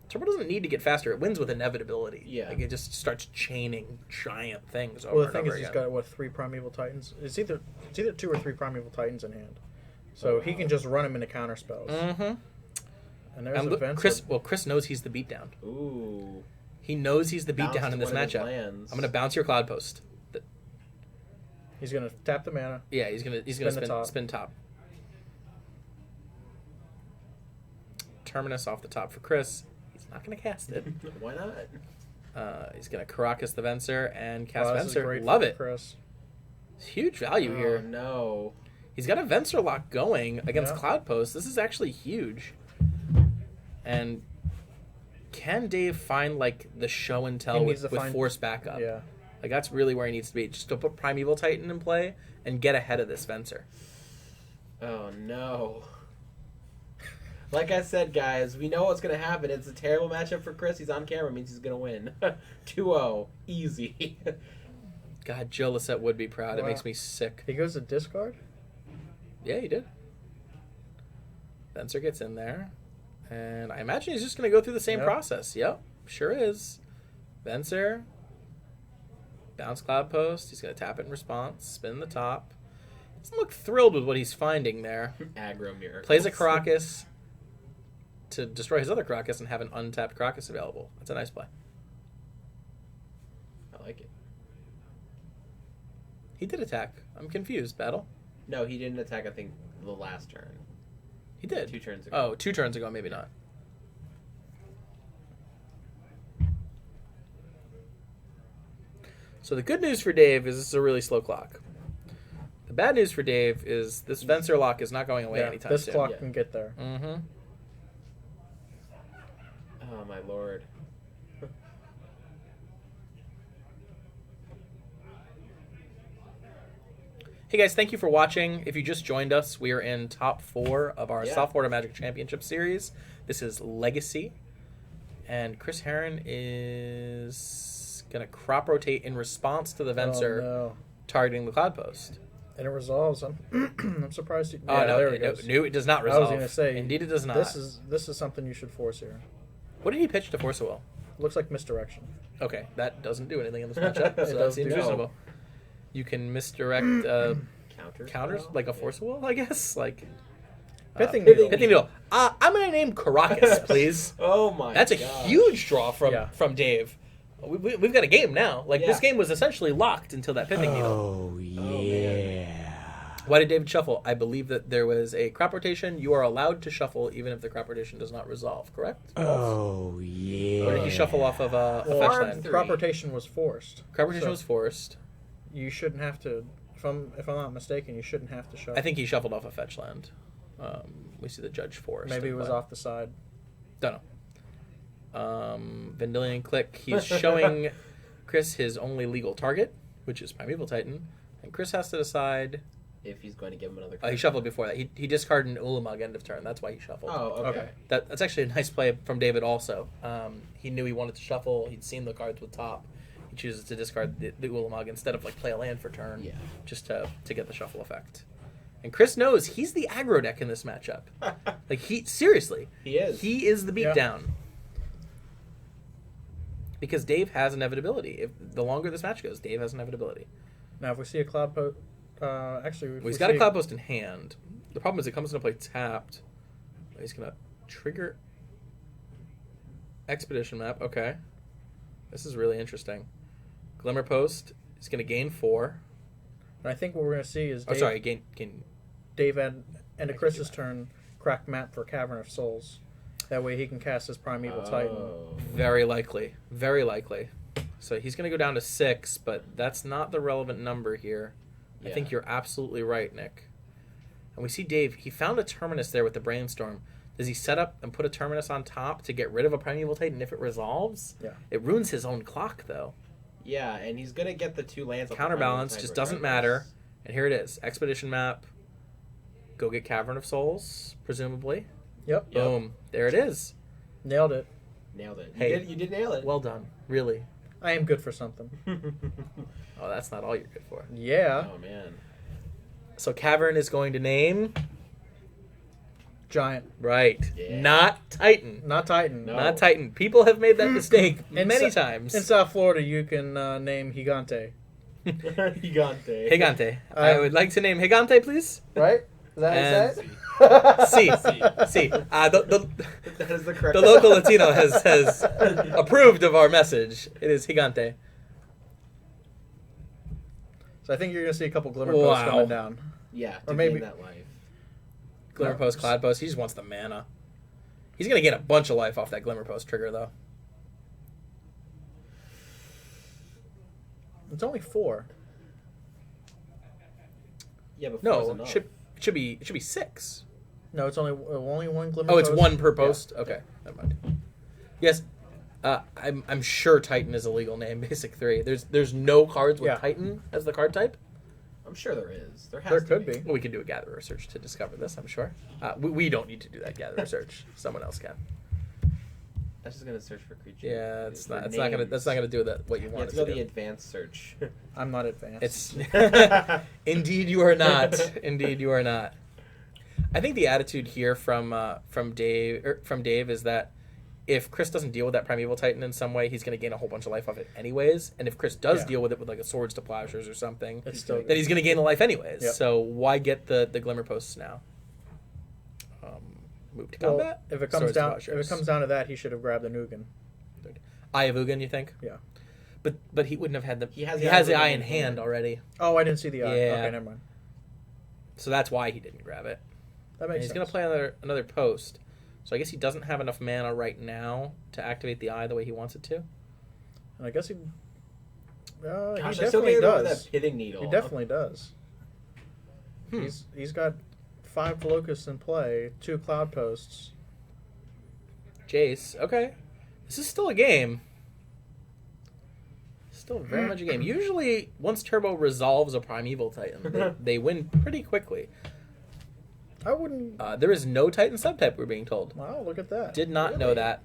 Turbo doesn't need to get faster; it wins with inevitability. Yeah. Like, it just starts chaining giant things over Well, the and thing over is, he's again. got what, 3 Primeval Titans? It's either 2 or 3 Primeval Titans in hand, so he can just run them into counter spells. Mm-hmm. And there's And look, events. Chris knows he's the beatdown. Ooh. He knows he's the Bounce beatdown to in this one of his matchup. lands. I'm gonna bounce your Cloud Post. He's gonna tap the mana. Yeah, he's gonna Spin the top. spin top. Terminus off the top for Chris. He's not gonna cast it. Why not? He's gonna Karakas the Venser and cast Wow, this is Venser. great Love for it. Chris. It's huge value Oh here. no. He's got a Venser lock going against Yeah. Cloud Post. This is actually huge. And can Dave find like the show and tell He with needs to find- force backup? Yeah. Like that's really where he needs to be. Just to put Primeval Titan in play and get ahead of this Venser. Oh no. Like I said, guys, we know what's going to happen. It's a terrible matchup for Chris. He's on camera. It means he's going to win. 2-0. Easy. God, Joe Lissette would be proud. It Wow. makes me sick. He goes to discard? Yeah, he did. Venser gets in there. And I imagine he's just going to go through the same Yep. process. Yep, sure is. Venser. Bounce Cloud Post. He's going to tap it in response. Spin the top. Doesn't look thrilled with what he's finding there. Aggro Miracles. Plays a Caracas to destroy his other Caracas and have an untapped Caracas available. That's a nice play. I like it. He did attack. I'm confused. Battle? No, he didn't attack, I think, the last turn. He did. 2 turns ago. Oh, 2 turns ago, maybe not. So the good news for Dave is this is a really slow clock. The bad news for Dave is this Venser lock is not going away Yeah, anytime this soon. clock Yeah. can get there. Mm-hmm. Oh, my lord. Hey guys, thank you for watching. If you just joined us, we are in top 4 of our Yeah. South Florida Magic Championship Series. This is Legacy. And Chris Heron is going to crop rotate in response to the Venser Oh, no. targeting the Cloud Post. And it resolves. I'm, I'm surprised. Oh, no, there it goes. no, it does not I resolve. was going to say. Indeed, it does not. This is something you should force here. What did he pitch to Force a Will? Looks like misdirection. Okay, that doesn't do anything in this matchup, It so that does seems do- reasonable. You can misdirect counters, Spell? like a Force of Will, I guess. Like Pithing Pithing Needle. Needle. I'm going to name Caracas, please. Oh, my That's a gosh. huge draw Yeah. from Dave. We've got a game now. Like, this Yeah. game was essentially locked until that Pithing Needle. Oh, yeah. Why did David shuffle? I believe that there was a crop rotation. You are allowed to shuffle even if the crop rotation does not resolve, correct? Oh, yeah. Or did he shuffle off of a Well, fetch Farm land? three. crop rotation was forced. Crop rotation So was forced. You shouldn't have to. If I'm not mistaken, you shouldn't have to shuffle. I think he shuffled off a fetch land. We see the judge forced. maybe it in was play. off the side. Don't know. Vendilion Click. He's showing Chris his only legal target, which is Primeval Titan, and Chris has to decide. If he's going to give him another He shuffled before that. He discarded an Ulamog end of turn. That's why he shuffled. Oh, okay. That's actually a nice play from David also. He knew he wanted to shuffle. He'd seen the cards with top. He chooses to discard the Ulamog instead of like play a land for turn, Yeah. just to get the shuffle effect. And Chris knows he's the aggro deck in this matchup. Like seriously, He is. He is the Yeah. beatdown. Because Dave has inevitability. If the longer this match goes, Dave has inevitability. Now, if we see a cloud post, actually, if Well, he's we got a see- Cloud Post in hand. The problem is it comes into play tapped. He's going to trigger Expedition Map. Okay. This is really interesting. Glimmer Post is going to gain 4. And I think what we're going to see is Dave, gain. Dave and a Chris's turn crack map for Cavern of Souls. That way he can cast his Primeval Titan. Oh. Very likely. Very likely. So he's going to go down to 6, but that's not the relevant number here. I Yeah. think you're absolutely right, Nick. And we see Dave, he found a Terminus there with the Brainstorm. Does he set up and put a Terminus on top to get rid of a Primeval Titan if it resolves? Yeah. It ruins his own clock, though. Yeah, and he's going to get the 2 lands. off the Counterbalance Primeval just Titan doesn't regardless. matter. And here it is. Expedition Map. Go get Cavern of Souls, presumably. Yep. Boom. There it is. Nailed it. Nailed it. Hey. You did nail it. Well done. Really. I am good for something. Oh, that's not all you're good for. Yeah. Oh, man. So Cavern is going to name... Giant. Right. Yeah. Not Titan. Not Titan. No. Not Titan. People have made that mistake In many Sa- times. In South Florida, you can name Gigante. Gigante. Gigante. I would like to name Gigante, please. Right? Is that And- how you say it? See. See. The That is the correct. local Latino has approved of our message. It is Gigante. So I think you're going to see a couple Glimmer Posts Wow. coming down. Yeah, Or to maybe- gain that life. Glimmer No. Post, Cloud Post. He just wants the mana. He's going to get a bunch of life off that Glimmer Post trigger, though. It's only 4. Yeah, but No, four's it enough. should be 6. No, it's only one Glimmer Oh, it's Post. 1 per post? Okay, never mind. Yes, I'm sure Titan is a legal name. Basic 3. There's no cards with Yeah. Titan as the card type. I'm sure there is. There has There to could be. be. Well, we could do a gatherer search to discover this. I'm sure. We don't need to do that gatherer search. Someone else can. That's just gonna search for creatures. Yeah, it's For not. It's not gonna. That's not gonna do that. What you You want have it to go to the do. advanced search. I'm not advanced. It's indeed you are not. Indeed you are not. I think the attitude here from Dave is that if Chris doesn't deal with that Primeval Titan in some way, he's going to gain a whole bunch of life off it anyways. And if Chris does Yeah. deal with it with like a Swords to Plowshares or something, It's still then he's going to gain a life anyways. Yep. So why get the Glimmer Posts now? Move to Well, combat. if it comes Swords to down, Plowshares. to that, he should have grabbed the Ugin. Eye of Ugin, you think? Yeah. But he wouldn't have had the. He has He the has Eye the of eye Ugin in in hand hand. already, Oh, I didn't see the eye. Yeah. Okay, never mind. so that's why he didn't grab it. That And makes he's sense. going to play another post. So I guess he doesn't have enough mana right now to activate the eye the way he wants it to. And I guess he. Gosh, He I still definitely can't remember does. that pithing needle. He definitely does. He's got 5 locusts in play, 2 cloud posts. Jace, okay. This is still a game. Still very much a game. Usually, once Turbo resolves a Primeval Titan, they win pretty quickly. I wouldn't. There is no Titan subtype, we're being told. Wow, look at that. Did not know that.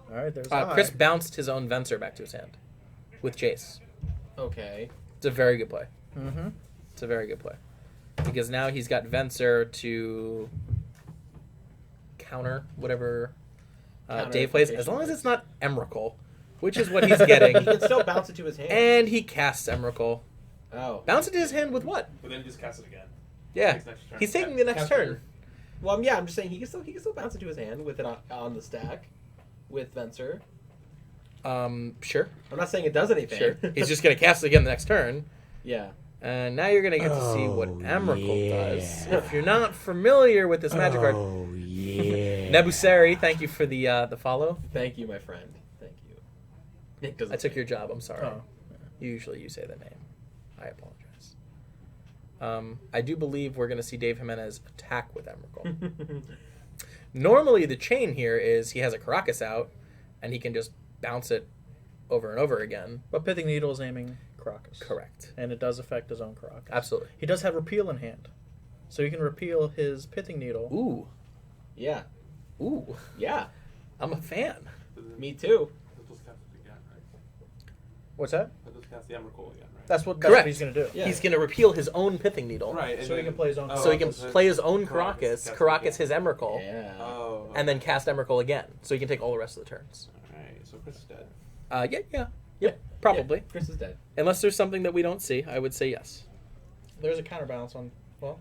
All right, there's Chris eye. bounced his own Venser back to his hand with Jace. Okay. It's a very good play. Mm-hmm. It's a very good play. Because now he's got Venser to counter whatever Counter Dave plays, as Invitation long as works. it's not Emrakul, which is what he's getting. He can still bounce it to his hand. And he casts Emrakul. Oh. Bounce it to his hand with what? But then just cast it again. Yeah. Next turn. He's taking the next After- turn. Well, yeah, I'm just saying he can still bounce it to his hand with it on the stack with Venser. Sure. I'm not saying it does anything. Sure. He's just going to cast it again the next turn. Yeah. And now you're going to get to see what Oh, Emrakul yeah. does. If you're not familiar with this magic card, Oh, yeah. Nebusari, thank you for the follow. Thank you, my friend. Thank you. Nick doesn't. I took your job. I'm sorry. Oh. Usually you say the name. I apologize. I do believe we're going to see Dave Jimenez attack with Emrakul. Normally, the chain here is he has a Caracas out, and he can just bounce it over and over again. But Pithing Needle is aiming Caracas. Correct. And it does affect his own Caracas. Absolutely. He does have Repeal in hand. So he can repeal his Pithing Needle. Ooh. Yeah. Ooh. Yeah. I'm a fan. Me too. Let's cast it again, right? What's that? Let's cast the Emrakul again, right? That's what Correct. he's going to do. Yeah. He's going to repeal his own Pithing Needle. Right. and So he then- can play his own. So he can so play his own Caracas, Caracas, cast it Caracas again. his Emrakul, Yeah. Oh. and then cast Emrakul again. So he can take all the rest of the turns. Alright, so Chris is dead. Yep, probably. Yeah, Chris is dead. Unless there's something that we don't see, I would say yes. There's a counterbalance on. Well,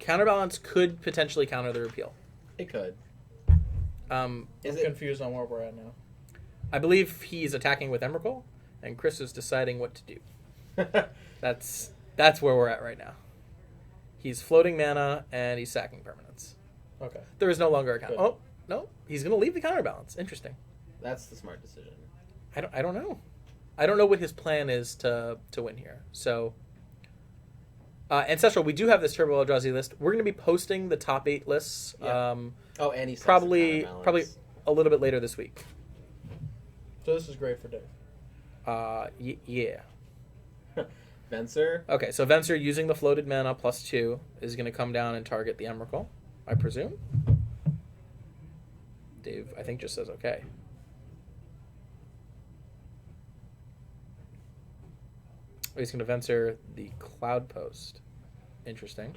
Counterbalance could potentially counter the repeal. It could. I'm Is it? confused on where we're at now. I believe he's attacking with Emrakul, and Chris is deciding what to do. That's where we're at right now. He's floating mana, and he's sacking permanents. Okay. There is no longer a counter. Good. Oh, no. He's going to leave the counterbalance. Interesting. That's the smart decision. I don't know. I don't know what his plan is to win here. So, Ancestral, we do have this Turbo Eldrazi list. We're going to be posting the top 8 lists Yeah. Oh, and he probably a little bit later this week. So this is great for Dave. Yeah. Venser. Okay, so Venser using the floated mana +2 is going to come down and target the Emrakul, I presume. Dave, I think, just says okay. Oh, he's going to Venser the Cloud Post. Interesting.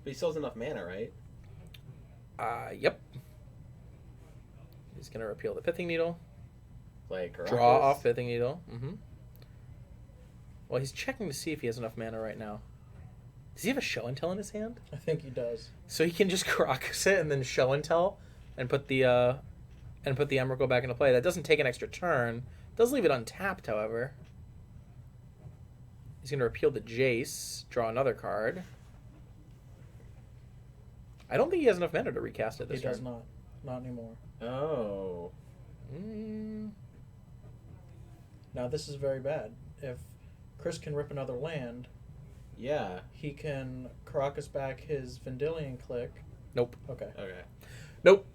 But he still has enough mana, right? Yep. He's going to repeal the Pithing Needle. Like Caracas. Draw off Pithing Needle. Mm-hmm. Well, he's checking to see if he has enough mana right now. Does he have a Show and Tell in his hand? I think he does. So he can just Caracas it and then Show and Tell and put the Emrakul back into play. That doesn't take an extra turn. It does leave it untapped, however. He's going to repeal the Jace, draw another card. I don't think he has enough mana to recast it He this does turn. not. Not anymore. Oh. Now this is very bad. If Chris can rip another land, Yeah. He can Caracas back his Vendilion click. Nope. Okay. Okay. Nope.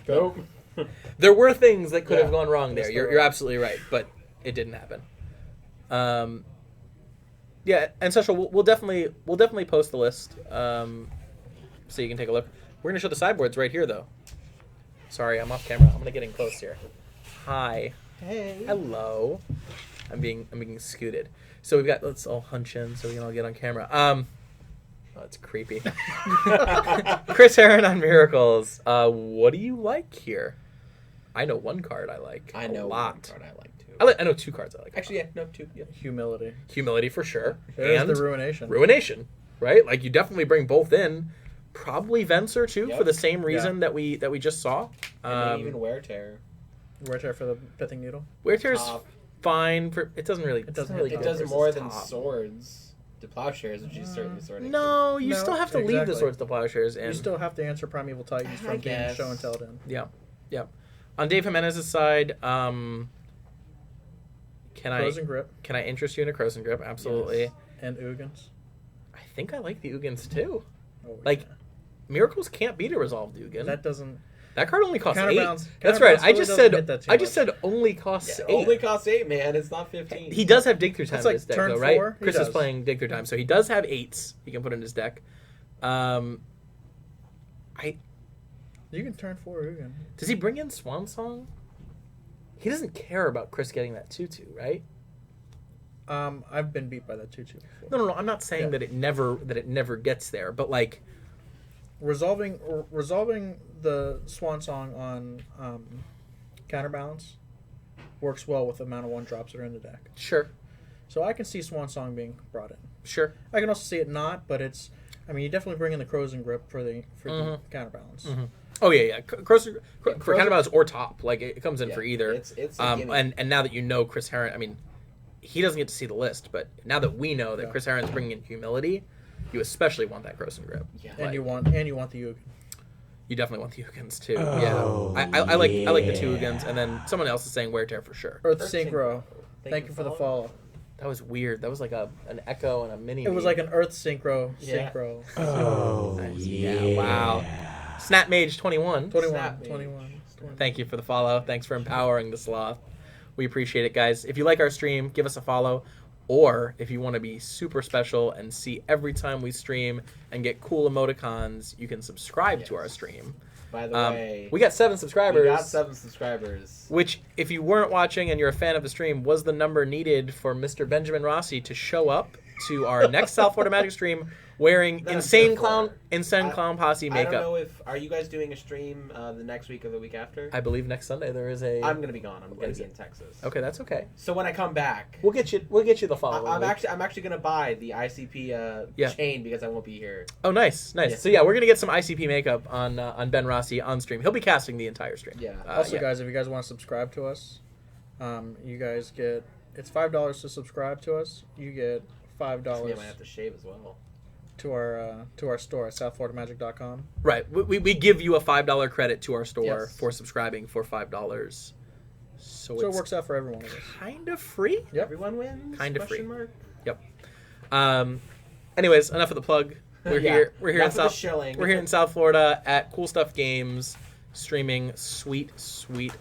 Nope. There were things that could Yeah. have gone wrong there. Yes, You're, there you're were. absolutely right, but it didn't happen. Yeah, and Social, we'll definitely post the list, so you can take a look. We're gonna show the sideboards right here, though. Sorry, I'm off camera. I'm gonna get in close here. Hi. Hey. Hello. I'm being scooted. So we've got. Let's all hunch in so we can all get on camera. Oh, it's creepy. Chris Heron on Miracles. What do you like here? I know one card I like. I know a lot. one card I like too. I know two cards I like. Actually, yeah, no, two. Yeah. Humility. Humility for sure. There's and the Ruination. Ruination, right? Like you definitely bring both in. Probably Venser too, Yep. for the same reason that we just saw. And maybe even Wear Tear. Wear Tear for the Pithing Needle. Wear Tear's Top. fine for. It doesn't really. doesn't really hit It go does versus more than top. swords to plowshares, which is certainly sorting. No, you No, still have to leave the exactly. swords to plowshares, and You still have to answer Primeval Titans I from being guess. show and tell in. yeah. On Dave Jimenez's side, can Frozen Grip I interest you in a Croson Grip? Absolutely. Yes. and Ugins. I think I like the Ugins too. Oh, Like, yeah. Miracles can't beat a resolved Ugin. that doesn't. That card only costs 8. Counterbalance- That's right. counterbalance I really just doesn't said hit that too I just much. said only costs Yeah, 8. only costs 8, man. It's not 15. He does have Dig Through Time That's in like his deck, turn though, right? 4? He Chris is does. playing Dig Through Time, so he does have 8s he can put in his deck. You can turn 4 Ugin. Does he bring in Swan Song? He doesn't care about Chris getting that 2/2, right? I've been beat by that 2/2 before. No. I'm not saying Yeah. that it never gets there, but like, Resolving the Swan Song on Counterbalance works well with the amount of 1-drops that are in the deck. sure. So I can see Swan Song being brought in. Sure. I can also see it not, but it's. I mean, you definitely bring in the Crozen Grip for the Mhm. Counterbalance. Mm-hmm. Oh yeah. For Croson- counterbalance or top, like it comes in Yeah, for either. It's a gimme. And now that you know Chris Heron, I mean, he doesn't get to see the list, but now that we know that Yeah. Chris Heron's bringing in humility, you especially want that Croson Grip. Yeah. And Like, you want the Ugin. you definitely want the Ugins too. Oh, yeah, I like the two yeah. Ugins, and then someone else is saying Wear Tear for sure. Earth Earth Synchro. Synchro. Thank you for the follow. That was weird. That was like an echo and a mini. It was like an Earth Synchro. Yeah. Synchro. Oh, Nice. yeah. Yeah, wow. Snap Mage 21. 21. Snap Mage. 21. Thank you for the follow. Thanks for empowering the sloth. We appreciate it, guys. If you like our stream, give us a follow. Or if you want to be super special and see every time we stream and get cool emoticons, you can subscribe to Yes. our stream. By the way, We got 7 subscribers. we got 7 subscribers. Which, if you weren't watching and you're a fan of the stream, was the number needed for Mr. Benjamin Rossi to show up to our next South Florida Magic stream wearing That's insane different. clown posse I makeup. don't know if are you guys doing a stream the next week or the week after? I believe next Sunday there is a. I'm gonna be gone. I'm What gonna is be it? in Texas. Okay, that's okay. So when I come back, We'll get you the following I'm week. actually gonna buy the ICP Yeah. chain because I won't be here. Oh, nice. Yeah. So yeah, we're gonna get some ICP makeup on Ben Rossi on stream. He'll be casting the entire stream. Yeah. Also, yeah. guys, if you guys want to subscribe to us, you guys get. It's $5 to subscribe to us. You get $5 Yeah, I might have to shave as well. to our store at southfloridamagic.com. Right. We give you a $5 credit to our store Yes. for subscribing for $5. So So it it's works out for every one of us. kind of free. Yep. Everyone wins. Kind of Question free. mark? Anyways, enough of the plug. We're Yeah, here. We're here in enough of the South. shilling. We're here in South Florida at Cool Stuff Games, streaming sweet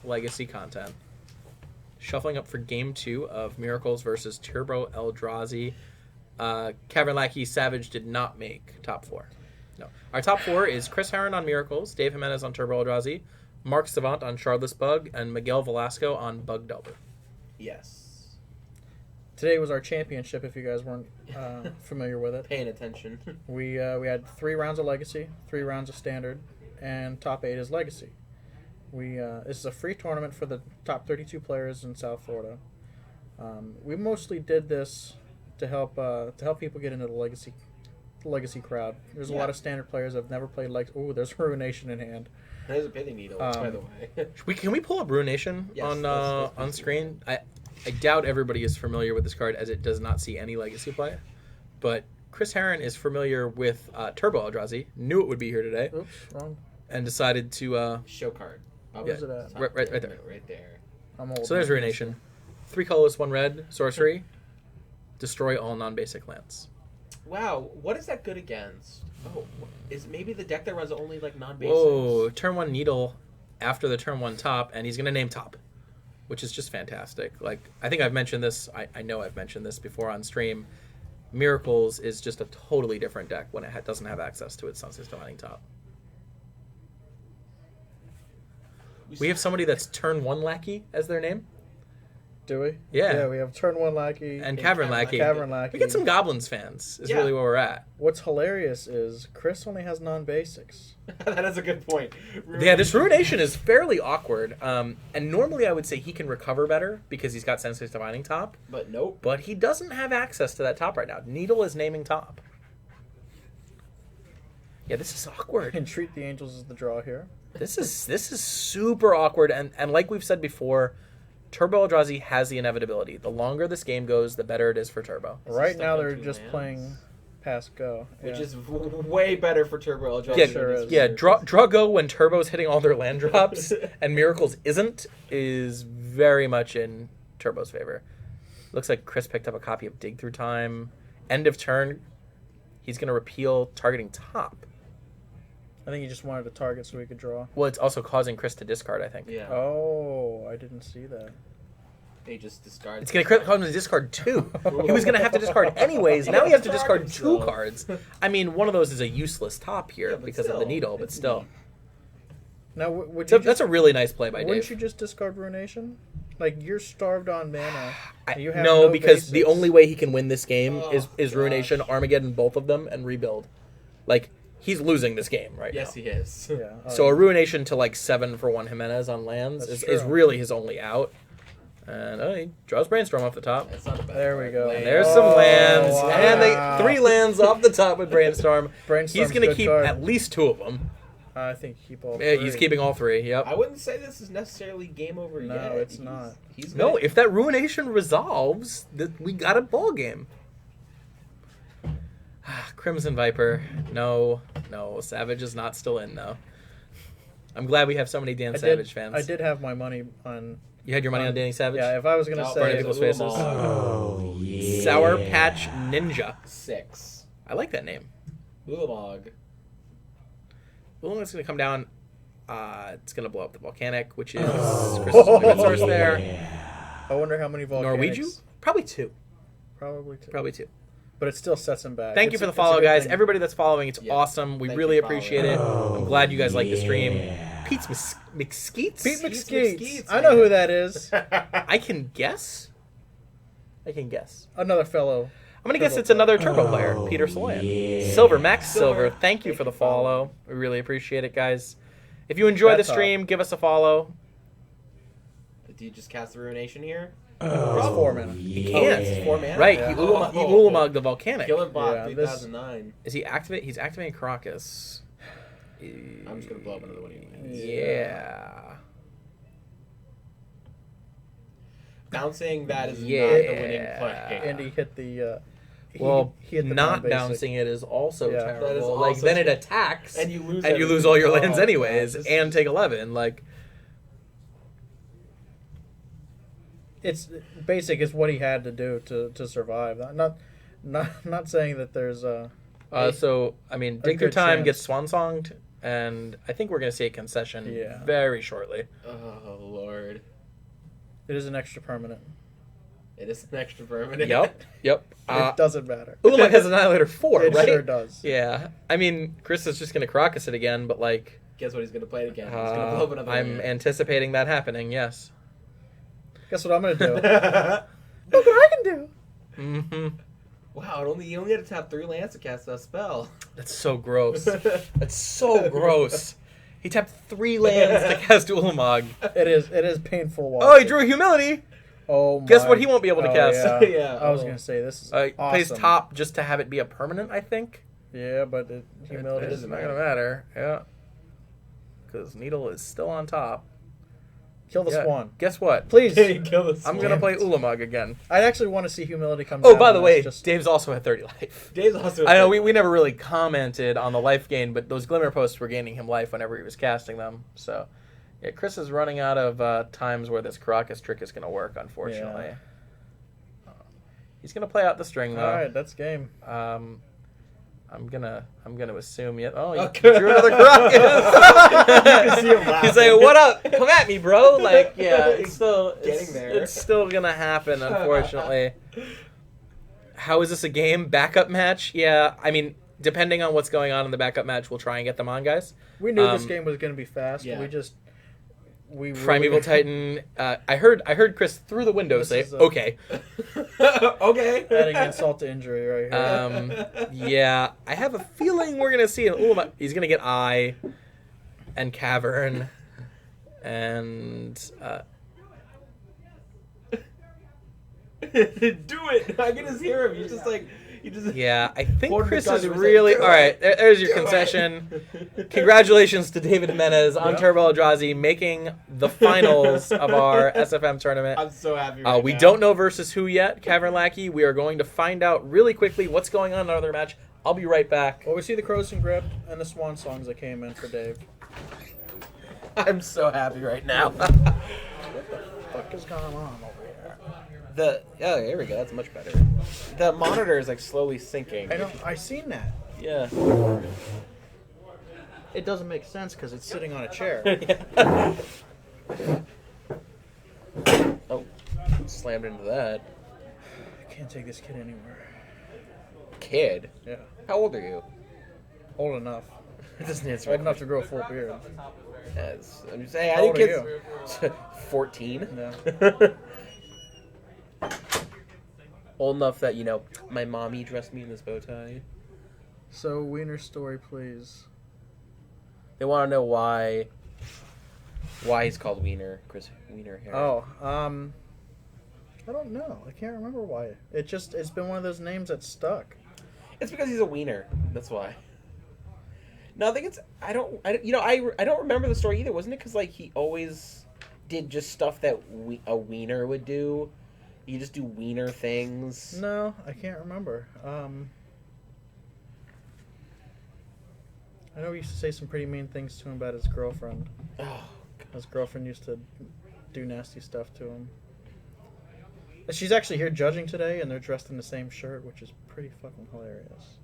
legacy content. Shuffling up for Game 2 of Miracles versus Turbo Eldrazi. Cavern Lackey Savage did not make top 4. No, our top 4 is Chris Heron on Miracles, Dave Jimenez on Turbo Eldrazi, Mark Savant on Shardless BUG, and Miguel Velasco on Bug Delver. Yes. Today was our championship. If you guys weren't familiar with it, Paying attention. we had 3 rounds of Legacy, 3 rounds of Standard, and top 8 is Legacy. This is a free tournament for the top 32 players in South Florida. We mostly did this to help people get into the legacy crowd. There's a lot of Standard players that have never played Ooh, there's Ruination in hand. There's a pithing needle, by the way. Can we pull up Ruination Yes, on let's on do screen? I doubt everybody is familiar with this card as it does not see any legacy play. But Chris Heron is familiar with Turbo Eldrazi, knew it would be here today, Oops, wrong. and decided to. Show card. Where's it at? Right there. Right there. I'm old. So there's Ruination. 3 colorless, 1 red, sorcery. Destroy all non-basic lands. Wow, what is that good against? Oh, is maybe the deck that runs only like non-basics? Whoa, turn 1 Needle after the turn 1 top, and he's going to name top, which is just fantastic. Like, I think I've mentioned this, I know I've mentioned this before on stream. Miracles is just a totally different deck when it doesn't have access to its Sunset Divining top. We have somebody that's turn 1 Lackey as their name. Do we? Yeah. Yeah, we have turn 1 Lackey. And Cavern Lackey. Cavern Lackey. We get some Goblins fans, is Yeah. really where we're at. What's hilarious is Chris only has non-basics. That is a good point. Yeah, this Ruination is fairly awkward. And normally I would say he can recover better because he's got Sensitive Divining top. But nope. But he doesn't have access to that top right now. Needle is naming top. Yeah, this is awkward. Entreat the Angels as the draw here. This is super awkward. And like we've said before, Turbo Eldrazi has the inevitability. The longer this game goes, the better it is for Turbo. Right stuck now on they're 2 just lands? playing pass go. Which Yeah. is way better for Turbo Eldrazi. Yeah, than sure it is. Yeah, draw go when Turbo's hitting all their land drops and Miracles isn't is very much in Turbo's favor. Looks like Chris picked up a copy of Dig Through Time. End of turn, he's going to repeal targeting top. I think he just wanted to target so he could draw. Well, it's also causing Chris to discard, I think. Yeah. Oh, I didn't see that. They just discard. It's going to cause him to discard 2. He was going to have to discard anyways. Now he has to discard 2 cards. I mean, one of those is a useless top here Yeah, but because of the still, needle, but it's still. Now, would So you that's a really nice play by wouldn't Dave. you just discard Ruination? Like, you're starved on mana. You have No, because the basics. only way he can win this game Oh, is Ruination, gosh. Armageddon, both of them, and rebuild. Like, he's losing this game right Yes, now. he is. Yeah. So a Ruination to like 7 for 1 Jimenez on lands That's is true. really his only out. And he draws Brainstorm off the top. That's not a bad There we card. go. Land. And there's some lands, wow. and they 3 lands off the top with Brainstorm. Brainstorm's He's going to good keep card. at least 2 of them. I think keep all Yeah, three. he's keeping all 3. Yep. I wouldn't say this is necessarily game over No, yet. it's not. He's No, gonna- if that Ruination resolves, we got a ball game. Crimson Viper. No. Savage is not still in, though. I'm glad we have so many Dan Savage fans. I did have my money on. You had your money on Danny Savage? Yeah, if I was gonna Oh, Burning say, people's faces. Oh, yeah. Sour Patch Ninja. 6. I like that name. Ulamog. Ulamog's going to come down. It's going to blow up the Volcanic, which is Chris's only red source there. I wonder how many volcanics. Norwegian? Probably 2. Probably two. 2. But it still sets him back. Thank you It's for a- the it's a follow, good guys. thing. Everybody that's following, it's Yeah. awesome. We Thank really you for appreciate it. following. I'm glad you guys like the stream. Yeah. Pete's McSkeets? Pete Skeets McSkeets. McSkeets, I know man. who that is. I can guess. Another fellow. I'm going to guess Turbo it's another player. Turbo player, Oh, Peter Saloyan. yeah. Silver, Max Silver, Silver. thank you for the Thank you for follow. We really appreciate it, guys. If you enjoy the That's stream, give us a follow. Did you just cast the Ruination here? It's 4 mana. He yeah. can't. It's 4 mana? Right, Yeah. he Ulamog the Volcanic. Killer Bot Yeah, this- 3009. Is he activate? He's activating Caracas. I'm just going to blow up another one of you. Yeah. Bouncing that is Yeah. not the winning play. And he hit the. Well, he hit the not non-basic. bouncing it is also Yeah. terrible. That is like also then it true. attacks, And you lose and you everything. lose all your Oh, lands God, anyways, this- and take 11. Like, It's basic is what he had to do to survive. Not saying that there's a. so I mean, A Dig Through good Time chance. gets swan-songed, and I think we're gonna see a concession Yeah. very shortly. Oh, Lord. It is an extra permanent. It is an extra permanent. Yep. It doesn't matter. Ulamog has Annihilator 4, It right? sure does. Yeah. I mean, Chris is just gonna Caracas it again, but like, Guess what he's going to play it again? He's going to blow up another I'm land. anticipating that happening. Yes. Guess what I'm gonna do? Look what I can do. Mm-hmm. Wow, you only had to tap 3 lands to cast that spell. That's so gross. That's so gross. He tapped 3 lands to cast Ulamog. It is painful. Oh, Watching. he drew Humility. Oh, Guess my- what he won't be able to oh, cast? Yeah. Yeah. I was gonna say this is Plays awesome. top just to have it be a permanent, I think. Yeah, but humility It is doesn't not matter. going to matter. Yeah. Because Needle is still on top. Kill the Yeah. swan, Guess what? please. Kill the I'm going to swan. play Ulamog again. I actually want to see humility come. Oh, down by the and way, it's just Dave's also at 30 life. Dave's also. I know we never really commented on the life gain, but those Glimmer posts were gaining him life whenever he was casting them. So, yeah, Chris is running out of times where this Caracas trick is going to work, unfortunately. He's going to play out the string, though. all right. That's game. I'm gonna assume yet. Oh, you Okay. drew another Crocus. can see him laughing. He's like, "What up? Come at me, bro!" Like, yeah, it's still Getting there. It's still gonna happen, unfortunately. How is this a game? Backup match? Yeah, I mean, depending on what's going on in the backup match, we'll try and get them on, guys. We knew this game was going to be fast. Yeah. We Primeval Titan. I heard Chris through the window This say, is, "Okay." Okay. adding insult to injury right here. Yeah, I have a feeling we're gonna see an. He's gonna get Eye, and Cavern, and. Do it! I can just hear him. He's just like, Yeah, I think Holding Chris the gun is to his really head. all right. There's your Do it. concession. Congratulations to David Jimenez on Yep. Turbo Eldrazi making the finals of our SFM tournament. I'm so happy right We now. don't know versus who yet, Cavern Lackey. We are going to find out really quickly what's going on in another match. I'll be right back. Well, we see the Crows and Grip and the Swan songs that came in for Dave. I'm so happy right now. What the fuck is going on over here? Here we go. That's much better. The monitor is like slowly sinking. I seen that. Yeah. It doesn't make sense because it's sitting on a chair. Oh, slammed into that. I can't take this kid anywhere. Kid. Yeah. How old are you? Old enough. It doesn't answer. Old enough to grow a full beard. Yes. I'm just saying. I How think old are kids. 14. Yeah. Old enough that my mommy dressed me in this bow tie. So, Wiener story, please. They want to know why he's called Wiener, Chris Wiener here. Oh, I don't know. I can't remember why. It's been one of those names that stuck. It's because he's a wiener. That's why. No, I think it's I don't remember the story either. Wasn't it because like he always did just stuff that a wiener would do? You just do wiener things. No, I can't remember. I know he used to say some pretty mean things to him about his girlfriend. Oh, His girlfriend used to do nasty stuff to him. She's actually here judging today, and they're dressed in the same shirt, which is pretty fucking hilarious.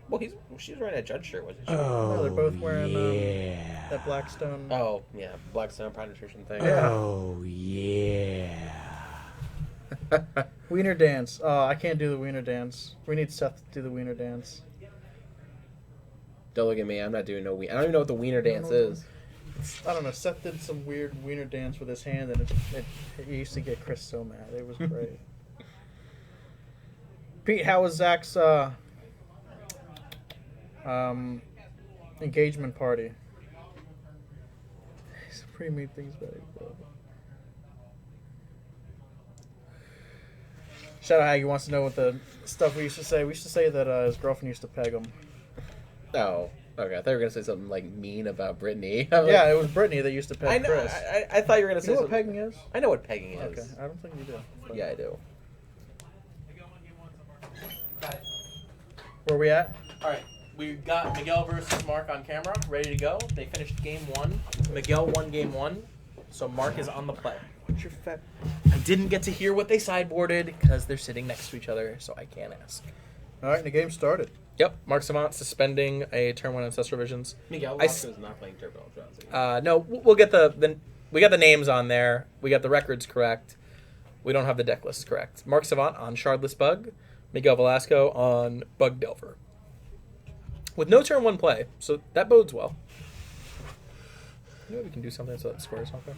well, she was wearing a judge shirt, wasn't she? No, they're both wearing yeah. that Blackstone. Oh, yeah, Blackstone Pride Nutrition thing. Yeah. Oh, yeah. Wiener dance. Oh, I can't do the wiener dance. We need Seth to do the wiener dance. Don't look at me. I'm not doing no wiener. I don't even know what the wiener dance is. I don't know. Seth did some weird wiener dance with his hand, and it used to get Chris so mad. It was great. Pete, how was Zach's engagement party? Some pretty mean things about it. Shadow Haggy wants to know what the stuff we used to say. We used to say that his girlfriend used to peg him. Oh, okay. I thought you were gonna say something like mean about Brittany. Yeah, it was Brittany that used to peg I know. Chris. I thought you were gonna say You know what something. pegging is? I know what pegging is. Okay, I don't think you do. But Yeah, I do. Where we at? All right, we got Miguel versus Mark on camera, ready to go. They finished game one. Miguel won game one, so Mark is on the play. What's your fat? I didn't get to hear what they sideboarded because they're sitting next to each other, so I can't ask. All right, and the game started. Yep, Mark Savant suspending a turn one Ancestral Visions. Miguel I Roscoe's not playing Turbo Eldrazi. No, we'll get we got the names on there. We got the records correct. We don't have the deck lists correct. Mark Savant on Shardless Bug. Miguel Velasco on Bug Delver. With no turn one play, so that bodes well. You know we can do something so that squares not there.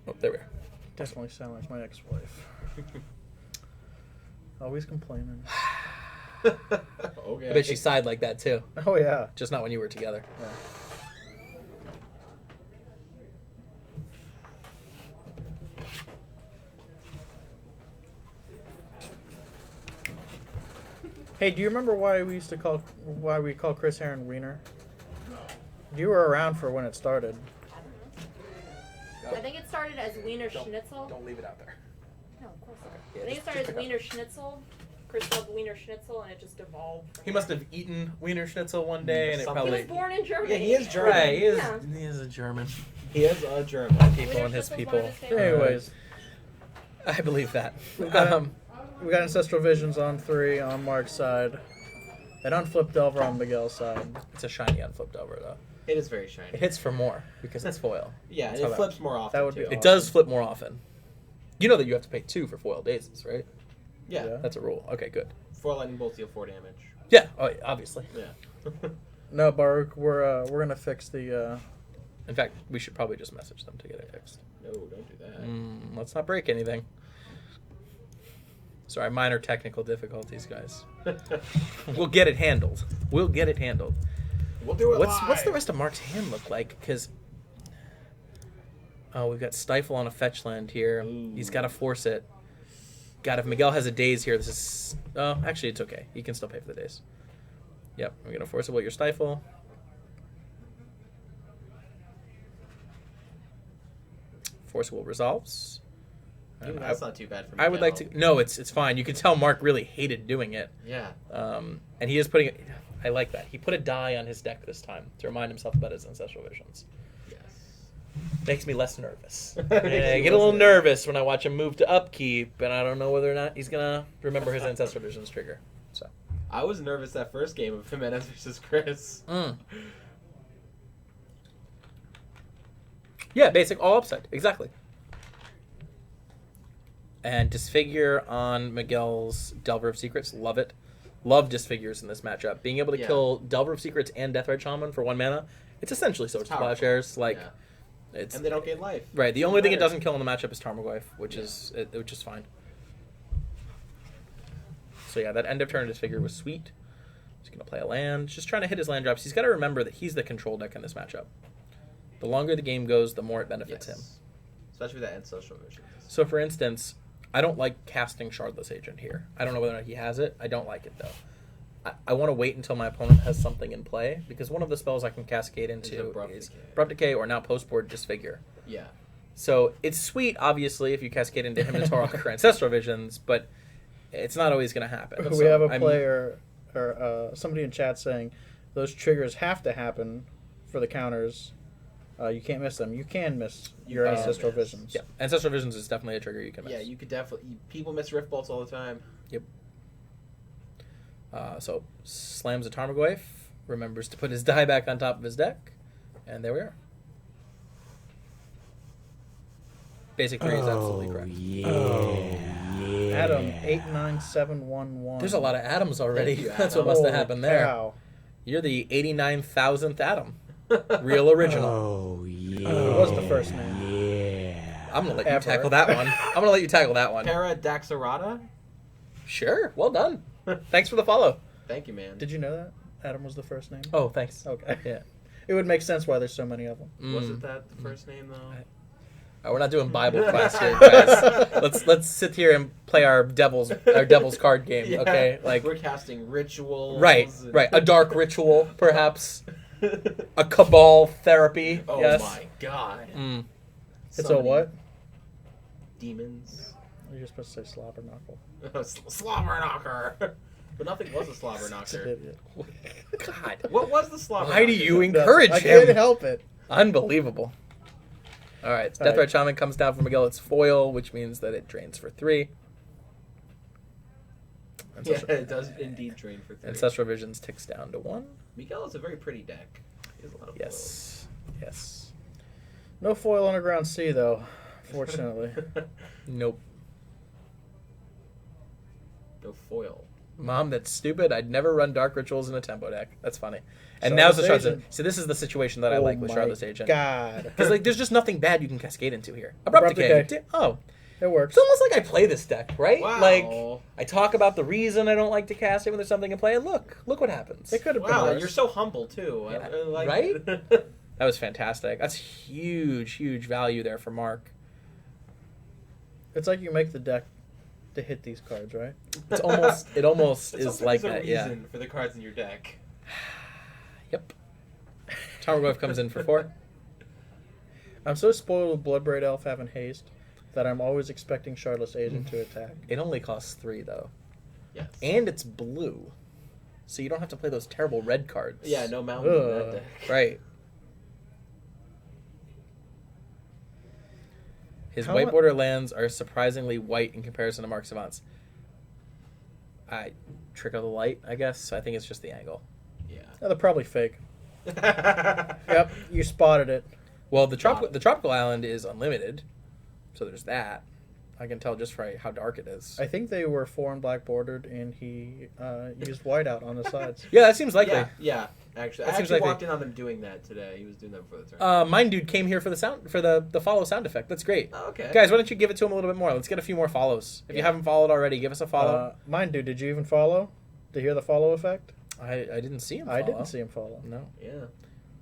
Oh, there we are. Definitely sound like my ex-wife. Always complaining. Okay. I bet she sighed like that too. Oh yeah. Just not when you were together. Hey, do you remember why we call Chris Heron Wiener? You were around for when it started. I think it started as Wiener Schnitzel. Don't leave it out there. No, of course not. Yeah, I think it started as Wiener Schnitzel. Chris loved Wiener Schnitzel, and it just evolved. He must have eaten Wiener Schnitzel one day, and it Something. He probably. was born in Germany. Yeah, he is German. Right, he is. Yeah. He is a German. He is a German. People Wiener and his Schnitzel's people. one of his favorites. Anyways, I believe that. we got Ancestral Visions on 3 on Mark's side. An unflipped Delver on Miguel's side. It's a shiny unflipped over though. It is very shiny. It hits for more because it's foil. Yeah, and how it that- flips more often. that would be too. awesome. It does flip more often. You know that you have to pay 2 for foil daisies, right? Yeah. Yeah. That's a rule. Okay, good. 4 lightning bolts deal 4 damage. Yeah, oh, yeah, obviously. Yeah. No, Baruch, we're gonna fix the. In fact, we should probably just message them to get it fixed. No, don't do that. Let's not break anything. Sorry, minor technical difficulties, guys. We'll get it handled. We'll get it handled. We'll do it What's the live. rest of Mark's hand look like? Because we've got Stifle on a fetch land here. Ooh. He's got to force it. God, if Miguel has a daze here, this is. Oh, actually, it's okay. He can still pay for the daze. Yep, we're gonna force your Stifle. Forcible resolves. Even that's not too bad for me. I would like to. No, it's fine. You can tell Mark really hated doing it. Yeah. And he is putting. I like that. He put a die on his deck this time to remind himself about his ancestral visions. Yes. Makes me less nervous. Makes I you get a little less nervous when I watch him move to upkeep, and I don't know whether or not he's gonna remember his ancestral visions trigger. So. I was nervous that first game of Jimenez versus Chris. Yeah, basic all upside. Exactly. And Disfigure on Miguel's Delver of Secrets. Love it. Love Disfigures in this matchup. Being able to Yeah. kill Delver of Secrets and Deathrite Shaman for 1 mana, it's essentially Swords to powerful. Plowshares. Like, Yeah. it's And they don't gain life. right. The Doesn't only thing it matter. doesn't kill in the matchup is Tarmogoyf, which is fine. So yeah, that end of turn Disfigure was sweet. He's gonna play a land. Just trying to hit his land drops. He's got to remember that he's the control deck in this matchup. The longer the game goes, the more it benefits him. Especially with that ancestral vision. So, for instance, I don't like casting Shardless Agent here. I don't know whether or not he has it. I don't like it, though. I want to wait until my opponent has something in play, because one of the spells I can cascade into Abrupt is Decay. Abrupt Decay or now Post-sideboard Disfigure. Yeah. So, it's sweet, obviously, if you cascade into him to Torok or Ancestral Visions, but it's not always going to happen. We So, have a I'm- player or somebody in chat saying those triggers have to happen for the counters. You can't miss them. You can miss your can ancestral miss. visions. Yeah, Ancestral Visions is definitely a trigger you can miss. Yeah, you could definitely. People miss Rift Bolts all the time. Yep. So slams a Tarmogoyf, remembers to put his die back on top of his deck, and there we are. Basic 3 is absolutely correct. Adam 89711. There's a lot of Adams already. Thank you, That's Adam. what must have Holy happened there. cow. You're the 89,000th Adam. Real original. Oh, yeah. What's the first name? Yeah. I'm going to let you Ever. tackle that one. I'm going to let you tackle that one. Para Daxarata? Sure. Well done. Thanks for the follow. Thank you, man. Did you know that Adam was the first name? Oh, thanks. Okay. Yeah. It would make sense why there's so many of them. Was it that the first name, though? We're not doing Bible class here, guys. Let's sit here and play our devil's card game, Yeah, okay? Like we're casting rituals. right. and- A dark ritual, perhaps. A cabal therapy. Oh yes. my god. Mm. It's So a many what? Demons. You're supposed to say slobber knuckle. Slobber knocker. But nothing was a slobber Such an knocker. idiot. God. What was the slobber Why do knocker? you encourage I can't him? help it. Unbelievable. All right. All right. Deathrite Shaman comes down for Miguel. It's foil, which means that it drains for 3. Yeah, it does indeed drain for 3. Ancestral Visions ticks down to 1. Miguel is a very pretty deck. He has a lot of Yes. Yes. No foil underground sea, though, fortunately. foils. Nope. No foil. Mom, that's stupid. I'd never run Dark Rituals in a tempo deck. That's funny. And Shardless now's the Shardless. Agent. So this is the situation that I like with Shardless Agent. God. Because like, there's just nothing bad you can cascade into here. Abrupt Abrupt Decay. Decay. Oh, It works. it's almost like I play this deck, right? Wow. Like I talk about the reason I don't like to cast it when there's something in play, and look what happens. It could have been Wow, worse. you're so humble too. Yeah. I like Right? it. That was fantastic. That's huge value there for Mark. It's like you make the deck to hit these cards, right? It almost It's is also like there's a that. Yeah. reason for the cards in your deck. Yep. Tarmogoyf comes in for 4. I'm so spoiled with Bloodbraid Elf having haste that I'm always expecting Shardless Agent to attack. It only costs 3 though, Yes. and it's blue, so you don't have to play those terrible red cards. Yeah, no mountain in that Ugh. deck. Right. His How white mu- border lands are surprisingly white in comparison to Mark Savant's. trick of the light, I guess. I think it's just the angle. Yeah. Oh, they're probably fake. Yep, you spotted it. Well, the tropical island is unlimited, so there's that. I can tell just by how dark it is. I think they were 4 and black bordered, and he used whiteout on the sides. Yeah, that seems likely. Yeah. Actually, That I seems actually likely. walked in on them doing that today. He was doing that before the turn. Mine dude came here for the follow sound effect. That's great. Oh, okay. Guys, why don't you give it to him a little bit more? Let's get a few more follows. If you haven't followed already, give us a follow. Mine, dude, did you even follow? To hear the follow effect? I didn't see him follow. I didn't see him follow. No. Yeah.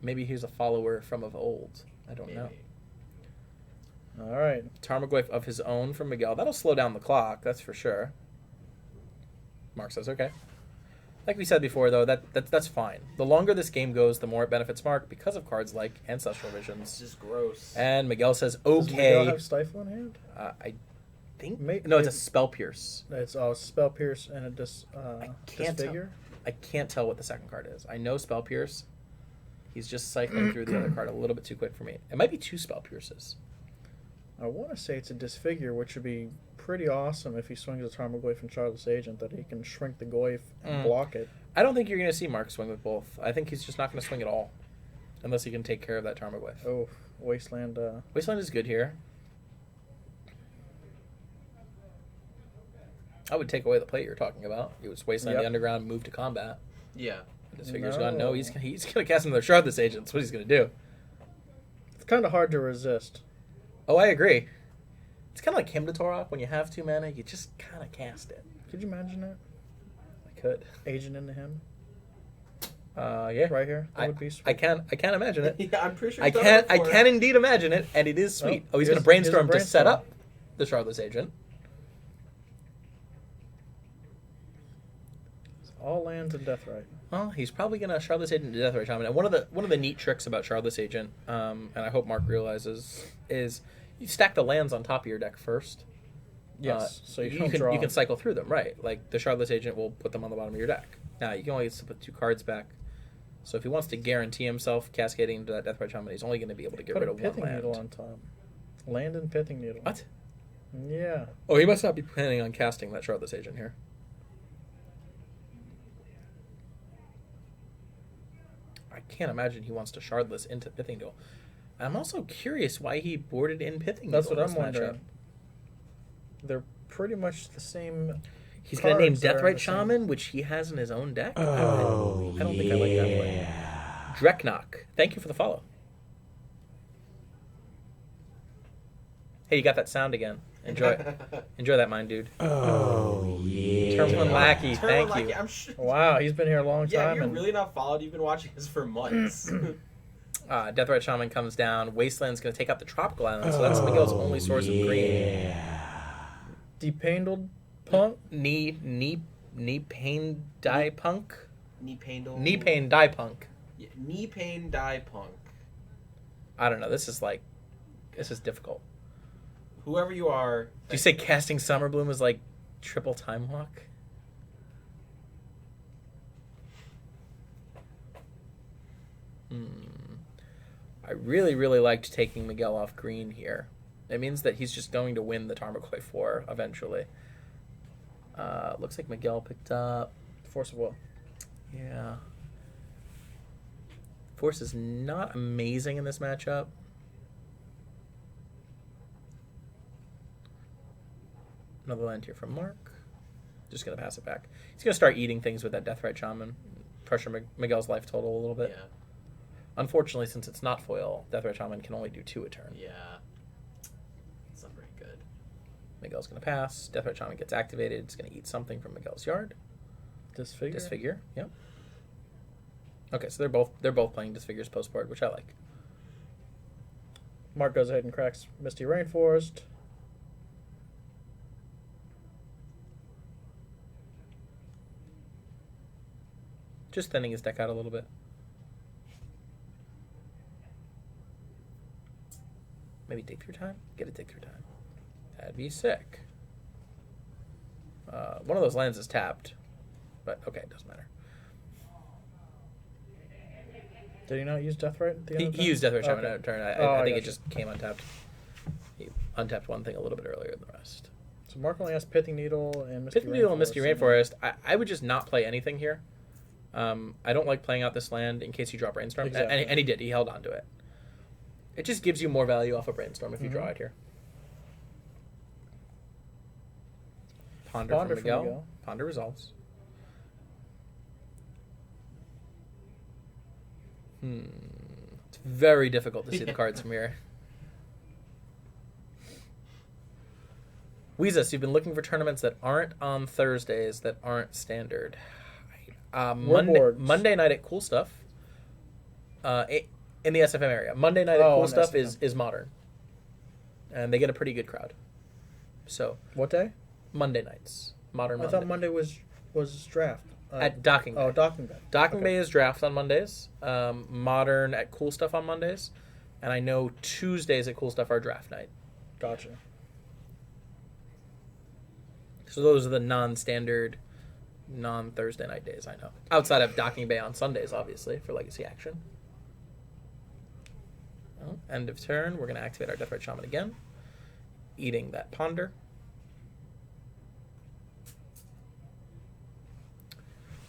Maybe he's a follower from of old. I don't know. All right. Tarmogoyf of his own from Miguel. That'll slow down the clock, that's for sure. Mark says, okay. Like we said before, though, that's fine. The longer this game goes, the more it benefits Mark because of cards like Ancestral It's Visions. just gross. And Miguel says, Does Miguel okay. have Stifle in hand? I think... May- no, it's a may- Spell Pierce. It's Spell Pierce and a can't Disfigure. I can't tell what the second card is. I know Spell Pierce. He's just cycling through the other card a little bit too quick for me. It might be 2 Spell Pierces. I want to say it's a Disfigure, which would be pretty awesome if he swings a Tarmogoyf and Shardless Agent, that he can shrink the Goyf and block it. I don't think you're going to see Mark swing with both. I think he's just not going to swing at all. Unless he can take care of that Tarmogoyf. Oh, Wasteland. Wasteland is good here. I would take away the play you're talking about. It was Wasteland Yep. the Underground, move to combat. Yeah. This figure's No. gone. No, he's going to cast another Shardless Agent. That's what he's going to do. It's kind of hard to resist. Oh, I agree. It's kind of like Hymn to Torok. When you have 2 mana, you just kind of cast it. Could you imagine that? I could. Agent into him. Yeah. Right here. That would be sweet. I can't imagine it. Yeah, I'm pretty sure. I he's done it can before. indeed imagine it, and it is sweet. Oh, He's here's- going to here's a brainstorm to set brainstorm. up the Shardless Agent. All lands and Deathrite. Well, he's probably going to Shardless Agent to Deathrite Shaman. And one of the neat tricks about Shardless Agent, and I hope Mark realizes, is you stack the lands on top of your deck first. Yes. So you you don't can draw. you can cycle through them, right? Like the Shardless Agent will put them on the bottom of your deck. Now you can only put 2 cards back. So if he wants to guarantee himself cascading into that Deathrite Shaman, he's only going to be able to get Put rid a of one Pithing land. Needle on top. Land and Pithing Needle. What? Yeah. Oh, he must not be planning on casting that Shardless Agent here. I can't imagine he wants to Shardless into Pithing Needle. I'm also curious why he boarded in Pithing Needle. That's what in I'm this wondering. matchup. They're pretty much the same. He's going to name cards that are in Deathrite the same- Shaman, which he has in his own deck. Oh, I don't think I like that play. Dreknock, thank you for the follow. Hey, you got that sound again. Enjoy that, mine dude. Oh, yeah. Termlin Lackey, Turn thank like you. I'm sure. Wow, he's been here a long Yeah, time. you're and really not followed. You've been watching this for months. Deathrite Shaman comes down. Wasteland's going to take out the Tropical Island, so that's Miguel's only source of green. Depandled Punk. Knee pain die punk. Knee pain. Knee pain die punk. Yeah, knee pain die punk. I don't know. This is difficult. Whoever you are. Do you say casting Summer Bloom is like triple Time Walk? I really, really liked taking Miguel off green here. It means that he's just going to win the Tarmogoyf War eventually. Looks like Miguel picked up... Force of Will. Yeah. Force is not amazing in this matchup. Another land here from Mark. Just going to pass it back. He's going to start eating things with that Deathrite Shaman. Pressure Miguel's life total a little bit. Yeah. Unfortunately, since it's not foil, Deathrite Shaman can only do 2 a turn. Yeah. It's not very good. Miguel's going to pass. Deathrite Shaman gets activated. It's going to eat something from Miguel's yard. Disfigure. Disfigure. Yep. Okay, so they're both playing Disfigure's postboard, which I like. Mark goes ahead and cracks Misty Rainforest. Just thinning his deck out a little bit. Maybe dig through time? Get a dig through time. That'd be sick. One of those lands is tapped. But, okay, it doesn't matter. Did he not use Deathrite at the end of He used Deathrite Shaman Okay. at a turn. I I think it gotcha. just came untapped. He untapped one thing a little bit earlier than the rest. So So Mark only has Pithing Needle and Misty Pithing Needle and Misty Rainforest. Rainforest. I would just not play anything here. I don't like playing out this land in case you drop Brainstorm. Exactly. And he did. He held on to it. It just gives you more value off of Brainstorm if you draw it here. Ponder from Miguel. Ponder resolves. It's very difficult to see the cards from here. Weezus, you've been looking for tournaments that aren't on Thursdays, that aren't standard. Monday night at Cool Stuff. In the SFM area. Monday night at Cool Stuff is Modern. And they get a pretty good crowd. So What day? Monday nights. Modern I Monday. thought Monday was draft. At Docking Bay. Oh, Docking Bay. Docking Bay is draft on Mondays. Modern at Cool Stuff on Mondays. And I know Tuesdays at Cool Stuff are draft night. Gotcha. So those are the non-standard, non-Thursday night days, I know. Outside of Docking Bay on Sundays, obviously, for Legacy action. Well, end of turn. We're going to activate our Deathrite Shaman again. Eating that Ponder.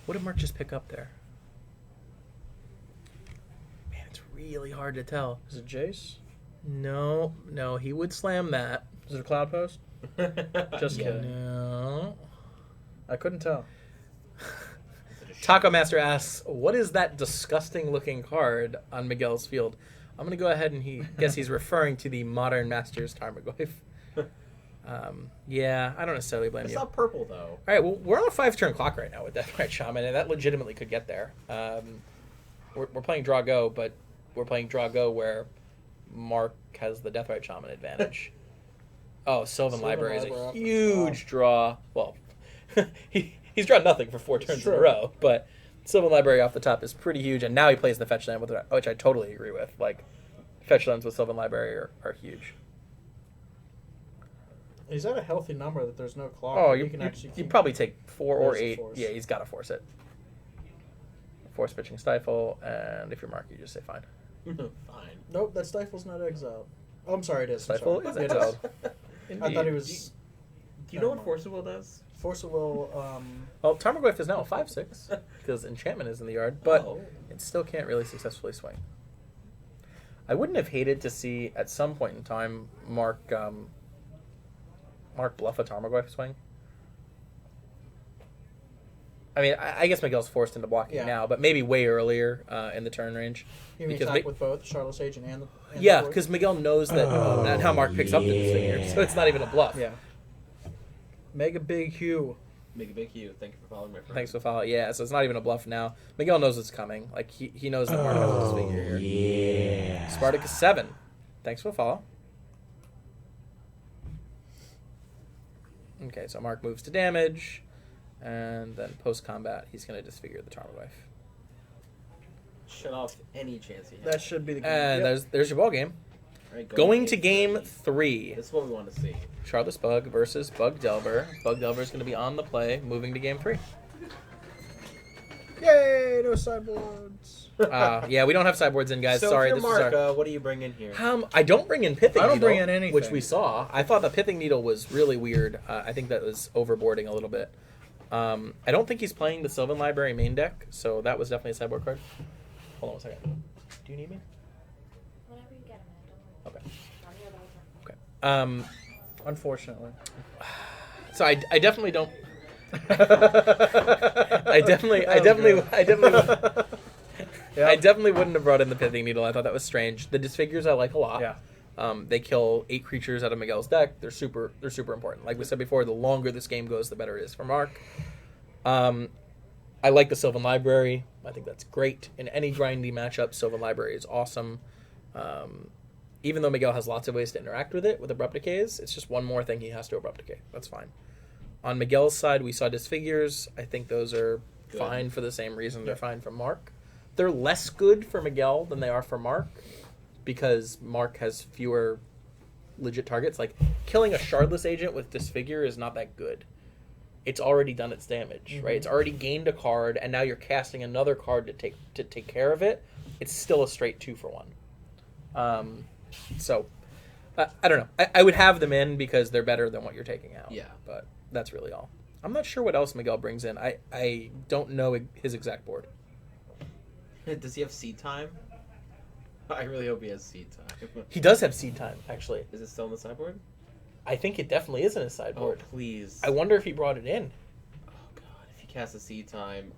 What did Mark just pick up there? Man, it's really hard to tell. Is it Jace? No, he would slam that. Is it a Cloud Post? Just kidding. No. I couldn't tell. Taco Master asks, what is that disgusting looking card on Miguel's field? I'm going to go ahead and guess he's referring to the Modern Masters Tarmogoyf. Yeah, I don't necessarily blame It's you. not purple, though. All right, well, we're on a 5-turn clock right now with Deathrite Shaman, and that legitimately could get there. We're playing Draw Go, but we're playing Draw Go where Mark has the Deathrite Shaman advantage. Oh, Sylvan Library is a huge draw. Well, he's drawn nothing for 4 turns in a row, but Sylvan Library off the top is pretty huge, and now he plays the fetch land, which I totally agree with. Like, fetch lands with Sylvan Library are huge. He's at a healthy number that there's no clock. Oh, you can actually. you probably take 4 or There's a 8. force. Yeah, he's got to force it. Force pitching Stifle, and if you're Mark, you just say fine. Fine. Nope, that Stifle's not exiled. Oh, I'm sorry, it is. I'm Stifle sorry. is It exiled. I thought he was. Do you know what Force of Will does? Force of Will. Well, Tarmogoyf is now a 5/6 because enchantment is in the yard, but Oh. it still can't really successfully swing. I wouldn't have hated to see at some point in time Mark bluff a Tarmogoyf swing. I mean, I guess Miguel's forced into blocking now, but maybe way earlier in the turn range. You mean attack with both Shardless Agent and the. Yeah, because Miguel knows that that's how Mark picks up the disfigure, so it's not even a bluff. Yeah. Mega Big Hugh. Make a big Hugh. Thank you for following my friend. Thanks for following. Yeah, so it's not even a bluff now. Miguel knows it's coming. Like, he knows that Mark has a disfigure here. Yeah. Spartacus 7. Thanks for the follow. Okay, so Mark moves to damage, and then post-combat, he's going to disfigure the Tarmogoyf. Shut off any chance he has. That should be the game. And there's your ball game. All right, Going to game 3. This is what we want to see. Shardless Bug versus Bug Delver. Bug Delver is going to be on the play, moving to game 3. Yay! No sideboards. Yeah, we don't have sideboards in, guys. So Sorry, if this you're is Mark, our... what do you bring in here? I don't bring in Pithing Needle. I don't bring in anything. Which we saw. I thought the Pithing Needle was really weird. I think that was overboarding a little bit. I don't think he's playing the Sylvan Library main deck, so that was definitely a sideboard card. Hold on a second. Do you need me? Whenever you get them, don't worry. Okay. I'm here about them. Okay. Unfortunately. So I definitely don't... I definitely wouldn't have brought in the Pithing Needle. I thought that was strange. The disfigures I like a lot. Yeah. They kill 8 creatures out of Miguel's deck. They're super important. Like we said before, the longer this game goes, the better it is for Mark. I like the Sylvan Library. I think that's great. In any grindy matchup, Sylvan Library is awesome. Even though Miguel has lots of ways to interact with it, with Abrupt Decays, it's just one more thing he has to Abrupt Decay. That's fine. On Miguel's side, we saw Disfigures. I think those are fine for the same reason they're fine for Mark. They're less good for Miguel than they are for Mark, because Mark has fewer legit targets. Like, killing a Shardless Agent with Disfigure is not that good. It's already done its damage, right? It's already gained a card, and now you're casting another card to take care of it. It's still a straight 2-for-1. I don't know. I would have them in because they're better than what you're taking out. Yeah. But that's really all. I'm not sure what else Miguel brings in. I don't know his exact board. Does he have seed time? I really hope he has seed time. He does have seed time, actually. Is it still on the sideboard? I think it definitely is in his Oh, sideboard. please. I wonder if he brought it in. Oh, God. If he casts a seed time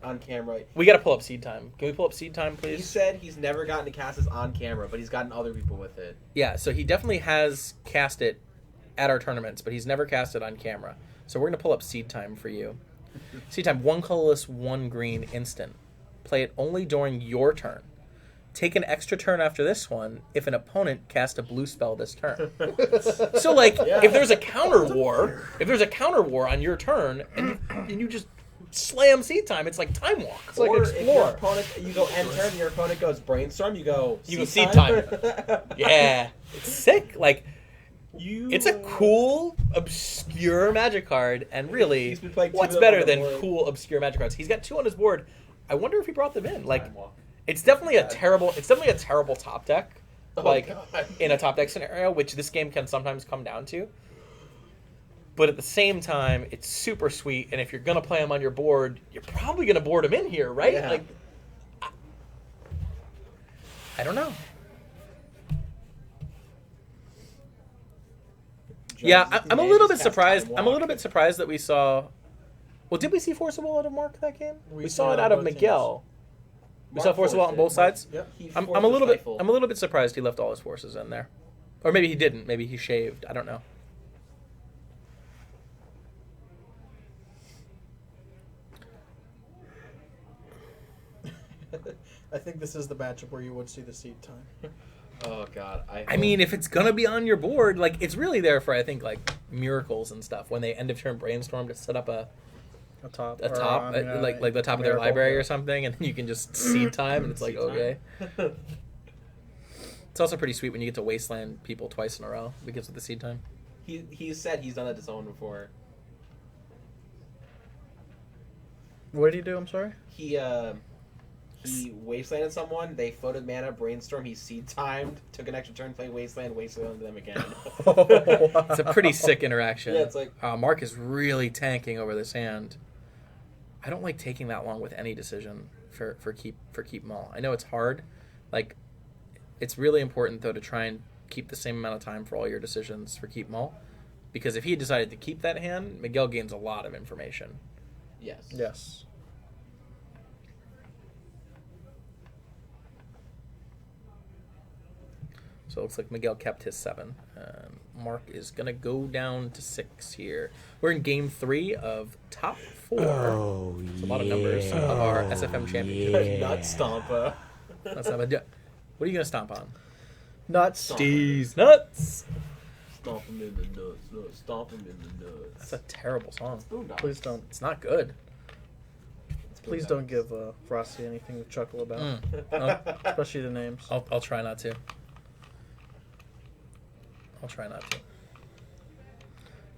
on camera. We got to pull up seed time. Can we pull up seed time, please? He said he's never gotten to cast this on camera, but he's gotten other people with it. Yeah, so he definitely has cast it at our tournaments, but he's never cast it on camera. So we're going to pull up seed time for you. Seed time, 1 colorless, 1 green, instant. Play it only during your turn. Take an extra turn after this one if an opponent cast a blue spell this turn. So, like, if there's a counter war, on your turn, and you just slam seed time, it's like time walk. It's like Or if your explore. opponent, you go end turn, and your opponent goes brainstorm, you go seed time. Yeah, it's sick. Like, it's a cool, obscure Magic card, and really, He's been playing two what's of them better on the than board. cool, obscure Magic cards? He's got 2 on his board. I wonder if he brought them in. Like, Time walk. it's definitely a terrible top deck. Oh, Like, God. in a top deck scenario, which this game can sometimes come down to. But at the same time, it's super sweet, and if you're gonna play him on your board, you're probably gonna board him in here, right? Yeah. Like, I don't know. Yeah, I'm a little bit surprised. I'm a little bit surprised that we saw. Well, did we see Force of Will out of Mark that game? We saw it out of Miguel. We saw Force of Will on both sides. Yep. I'm a little bit surprised he left all his forces in there, or maybe he didn't. Maybe he shaved. I don't know. I think this is the matchup where you would see the seed time. Oh, God. I mean, if it's gonna be on your board, like it's really there for I think like miracles and stuff when they end of turn brainstorm to set up a top, like the top of their library or something, and then you can just seed time, and it's like okay. It's also pretty sweet when you get to wasteland people twice in a row because of the seed time. He said he's done that to someone before. What did he do? I'm sorry. He wastelanded someone. They floated mana, brainstorm. He seed timed, took an extra turn, played wasteland them again. It's a pretty sick interaction. Yeah, it's like Mark is really tanking over this hand. I don't like taking that long with any decision for keep maul. I know it's hard. Like, it's really important though to try and keep the same amount of time for all your decisions for keep maul, because if he decided to keep that hand, Miguel gains a lot of information. yes. Yes. So it looks like Miguel kept his 7. Mark is going to go down to 6 here. We're in game 3 of top 4. Oh, It's a lot of numbers of our SFM championship. Nut stomper. That's not bad. What are you going to stomp on? Nuts. Steez nuts. Stomp him in the nuts. No, stomp him in the nuts. That's a terrible song. Boondocks. Please don't. It's not good. Please don't give Frosty anything to chuckle about, especially the names. I'll try not to.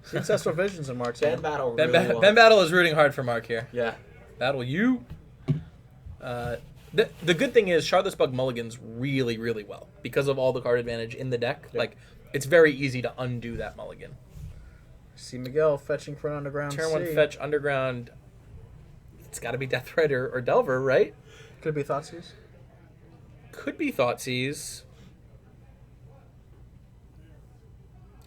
Successful visions in Mark's Ben hand. Battle Ben, really Ben wants- Battle is rooting hard for Mark here. Yeah. Battle you. The good thing is Shardless BUG mulligans really, really well because of all the card advantage in the deck. Yep. Like, it's very easy to undo that mulligan. See Miguel fetching for an underground. Turn 1 sea. fetch underground. It's got to be Death Rider or Delver, right? Could be Thoughtseize. Could be Thoughtseize.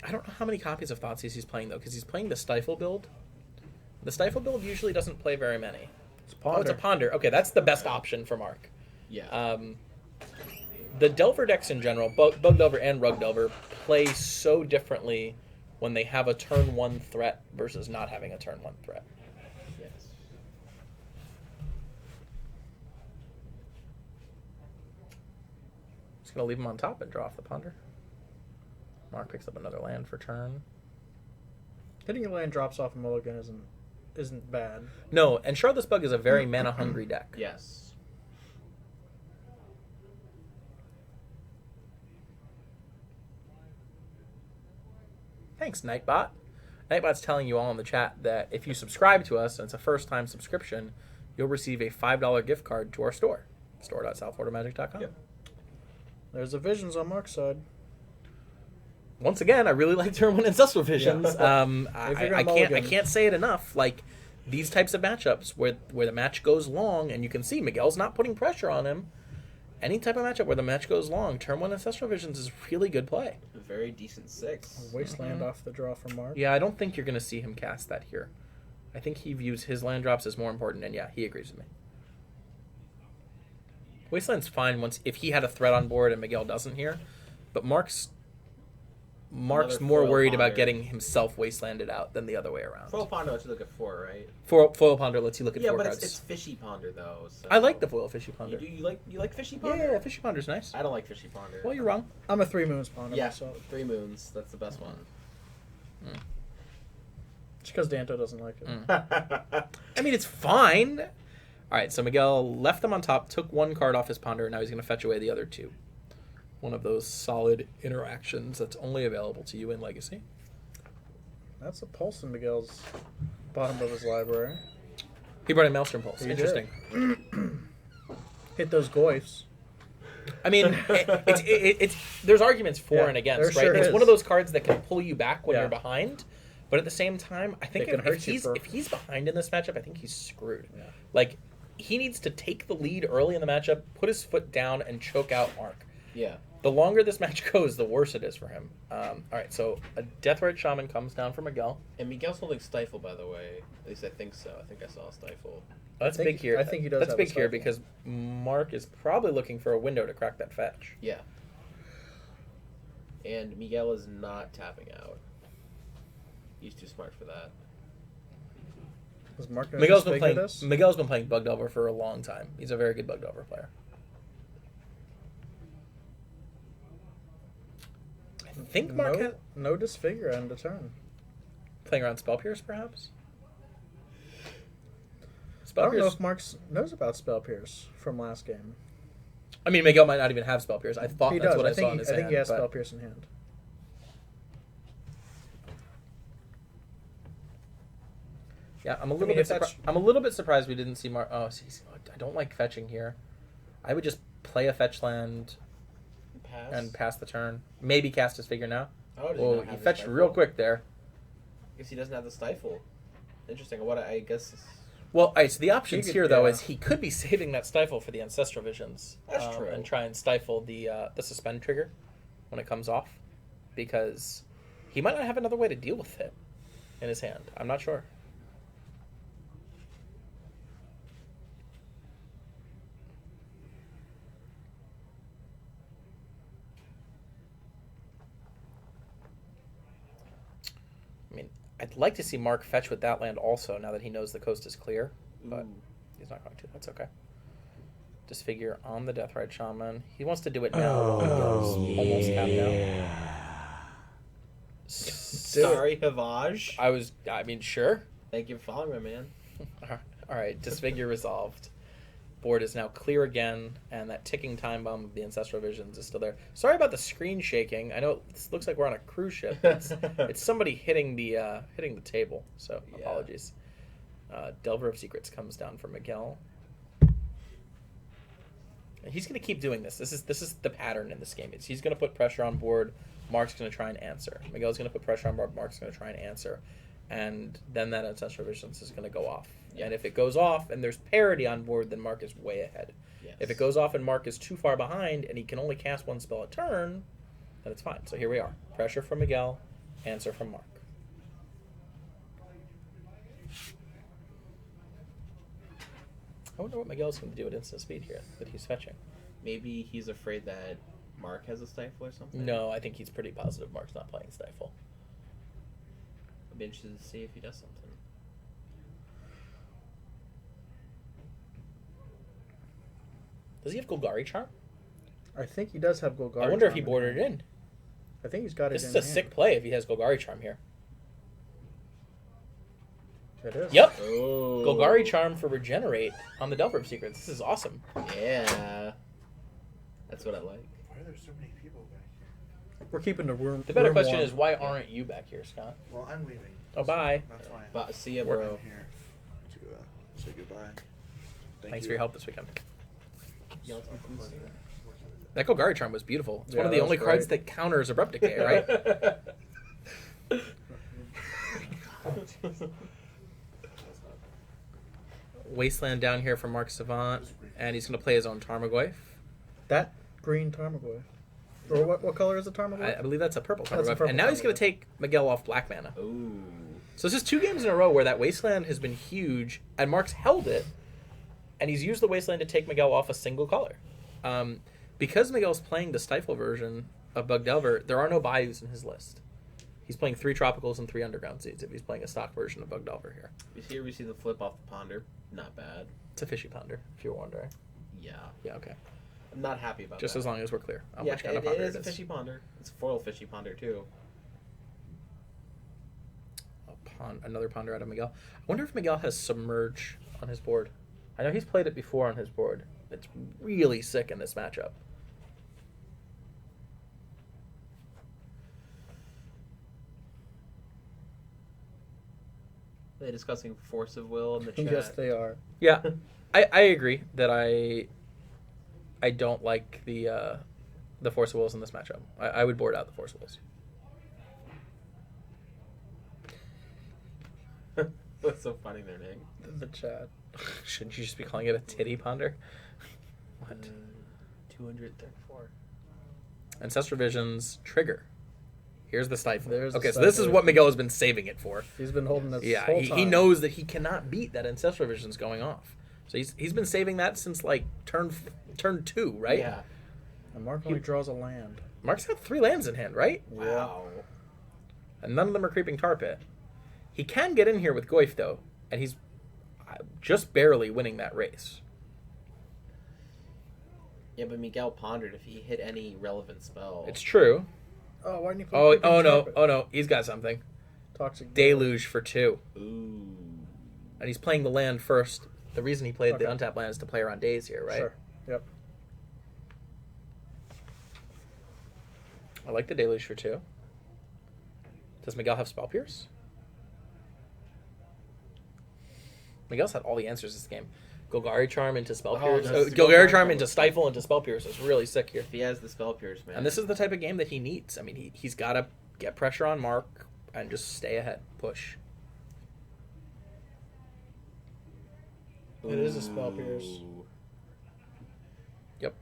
I don't know how many copies of Thoughtseize he's playing, though, because he's playing the Stifle build. The Stifle build usually doesn't play very many. It's Oh, it's a Ponder. Okay, that's the best option for Mark. Yeah. The Delver decks in general, Bug Delver and Rug Delver, play so differently when they have a turn 1 threat versus not having a turn 1 threat. yes. Just going to leave him on top and draw off the Ponder. Mark picks up another land for turn. Hitting a land drops off a mulligan isn't bad. No, and Shardless BUG is a very mana-hungry deck. Yes. Thanks, Nightbot. Nightbot's telling you all in the chat that if you subscribe to us, and it's a first-time subscription, you'll receive a $5 gift card to our store, store.southfloridaMagic.com. Yep. There's the visions on Mark's side. once again, I really like Turn 1 Ancestral Visions. I can't say it enough. Like, these types of matchups where the match goes long, and you can see Miguel's not putting pressure on him. Any type of matchup where the match goes long, Turn 1 Ancestral Visions is really good play. A very decent 6. Wasteland off the draw from Mark. Yeah, I don't think you're going to see him cast that here. I think he views his land drops as more important, and yeah, he agrees with me. Wasteland's fine if he had a threat on board and Miguel doesn't here, but Mark's more foil worried ponder. about getting himself wastelanded out than the other way around. Foil Ponder lets you look at 4, right? Foil Ponder lets you look at Yeah, 4 but cards. it's Fishy Ponder though. So. I like the Foil Fishy Ponder. You like Fishy Yeah, Ponder? yeah, Fishy Ponder's nice. I don't like Fishy Ponder. Well, you're wrong. I'm a 3 moons ponder Yeah, myself. 3 moons. That's the best one. Just because Danto doesn't like it. I mean, it's fine. All right, so Miguel left them on top, took 1 card off his Ponder, and now he's going to fetch away the other 2. One of those solid interactions that's only available to you in Legacy. That's a pulse in Miguel's bottom of his library. He brought in Maelstrom Pulse. He Interesting. Hit those goyfs. I mean, it's there's arguments for and against, there right? sure It's is. one of those cards that can pull you back when Yeah. you're behind, but at the same time, I think They can if hurt you if he's behind in this matchup, I think he's screwed. Yeah. Like, he needs to take the lead early in the matchup, put his foot down, and choke out Mark. Yeah. The longer this match goes, the worse it is for him. All right, so a Deathrite Shaman comes down for Miguel. And Miguel's holding Stifle, by the way. At least I think so. I think I saw a Stifle. That's think- big here. I think he does That's have big a here Stifle. because Mark is probably looking for a window to crack that fetch. Yeah. And Miguel is not tapping out. He's too smart for that. Was Mark gonna Miguel's been disfigure playing. this? Miguel's been playing Bug Delver for a long time. He's a very good Bug Delver player. I think Mark had No disfigure end of turn. playing around Spell Pierce, perhaps. I Spell don't know Pierce. if Mark knows about Spell Pierce from last game. I mean, Miguel might not even have Spell Pierce. I thought He that's does. what I saw think in his I think hand. he has but- Spell Pierce in hand. Yeah, I'm a little mean, bit. if that's- I'm a little bit surprised we didn't see Mark. Oh, see, I don't like fetching here. I would just play a fetch land Pass. and pass the turn. Maybe cast his figure now. Oh, does he Oh, not he have the fetched Stifle? real quick there. I guess he doesn't have the Stifle. Interesting. What I guess. Well, all right, so the options He could- here, though, yeah. is he could be saving that Stifle for the Ancestral Visions. That's true. And try and stifle the Suspend trigger when it comes off. Because he might not have another way to deal with it in his hand. I'm not sure. I mean, I'd like to see Mark fetch with that land also, now that he knows the coast is clear. But Ooh. he's not going to. That's okay. Disfigure on the Deathrite Shaman. He wants to do it now while Miguel's almost tapped out. Sorry, Havage. I mean, sure. Thank you for following my man. All right, Disfigure resolved. Board is now clear again, and that ticking time bomb of the Ancestral Visions is still there. Sorry about the screen shaking. I know it looks like we're on a cruise ship. It's somebody hitting the table, so Yeah. apologies. Delver of Secrets comes down for Miguel. And he's going to keep doing this. This is the pattern in this game. He's going to put pressure on board. Mark's going to try and answer. Miguel's going to put pressure on board. Mark's going to try and answer. And then that Ancestral Visions is going to go off. Yeah. And if it goes off and there's parity on board, then Mark is way ahead. Yes. If it goes off and Mark is too far behind and he can only cast one spell a turn, then it's fine. So here we are. Pressure from Miguel, answer from Mark. I wonder what Miguel's going to do at instant speed here that he's fetching. Maybe he's afraid that Mark has a Stifle or something. No, I think he's pretty positive Mark's not playing Stifle. I'd be interested to see if he does something. Does he have Golgari Charm? I think he does have Golgari. I wonder if Charm he in bordered it hand. in. I think he's got This it is in a hand. sick play if he has Golgari Charm here. It is. Yep. Oh. Golgari Charm for Regenerate on the Delver of Secrets. This is awesome. Yeah. That's what I like. Why are there so many people back here? We're keeping the room. The better room question warm. is, why aren't you back here, Scott? Well, I'm leaving. Oh, bye. That's fine. But see ya, I'm bro. here to say goodbye. Thanks for your help this weekend. That Golgari Charm was beautiful. It's Yeah, one of the that only was cards great. that counters Abrupt Decay, right? Wasteland down here for Mark Savant, and he's going to play his own Tarmogoyf. That green Tarmogoyf. Or what color is the Tarmogoyf? I believe that's a purple That's a Tarmogoyf. purple And now he's going Tarmogoyf. to take Miguel off black mana. Ooh. So this is 2 games in a row where that Wasteland has been huge, and Mark's held it, and he's used the Wasteland to take Miguel off a single color. Because Miguel's playing the Stifle version of Bug Delver, there are no Bayous in his list. He's playing 3 Tropicals and 3 Underground Seeds if he's playing a stock version of Bug Delver here. Here we see the flip off the Ponder. Not bad. It's a fishy ponder, if you're wondering. Yeah. Yeah, okay. I'm not happy about Just that. as long as we're clear on Yeah, which kind of it ponder is a fishy ponder. It's a foil fishy ponder, too. Another ponder out of Miguel. I wonder if Miguel has Submerge on his board. I know he's played it before on his board. It's really sick in this matchup. Are they discussing Force of Will in the chat? Yes, they are. Yeah, I agree that I don't like the Force of Wills in this matchup. I would board out the Force of Wills. That's so funny, their name. The chat. Shouldn't you just be calling it a titty ponder? What? 234. Ancestral Visions trigger. Here's the Stifle. There's the Okay, so this is Stifle. what Miguel has been saving it for. He's been holding this Yeah, whole he time. knows that he cannot beat that Ancestral Visions going off. So he's been saving that since like turn 2, right? Yeah. And Mark only draws a land. Mark's got 3 lands in hand, right? Wow. And none of them are creeping tar pit. He can get in here with Goyf though, and he's just barely winning that race. Yeah, but Miguel pondered if he hit any relevant spell. It's true. Oh, why didn't you play Oh, Creeping oh no, Carpet? oh no, he's got something. Toxic Deluge for 2. Ooh. And he's playing the land first. The reason he played the Okay. untapped land is to play around days here, right? Sure. Yep. I like the Deluge for 2. Does Miguel have Spell Pierce? Miguel's had all the answers this game. Golgari Charm into Spell Pierce. that's the Golgari Golgari Charm Charm. into Stifle into Spell Pierce is really sick here. If he has the Spell Pierce, man. And this is the type of game that he needs. I mean, he's got to get pressure on Mark and just stay ahead. Push. It is a Spell Pierce. Ooh. Yep.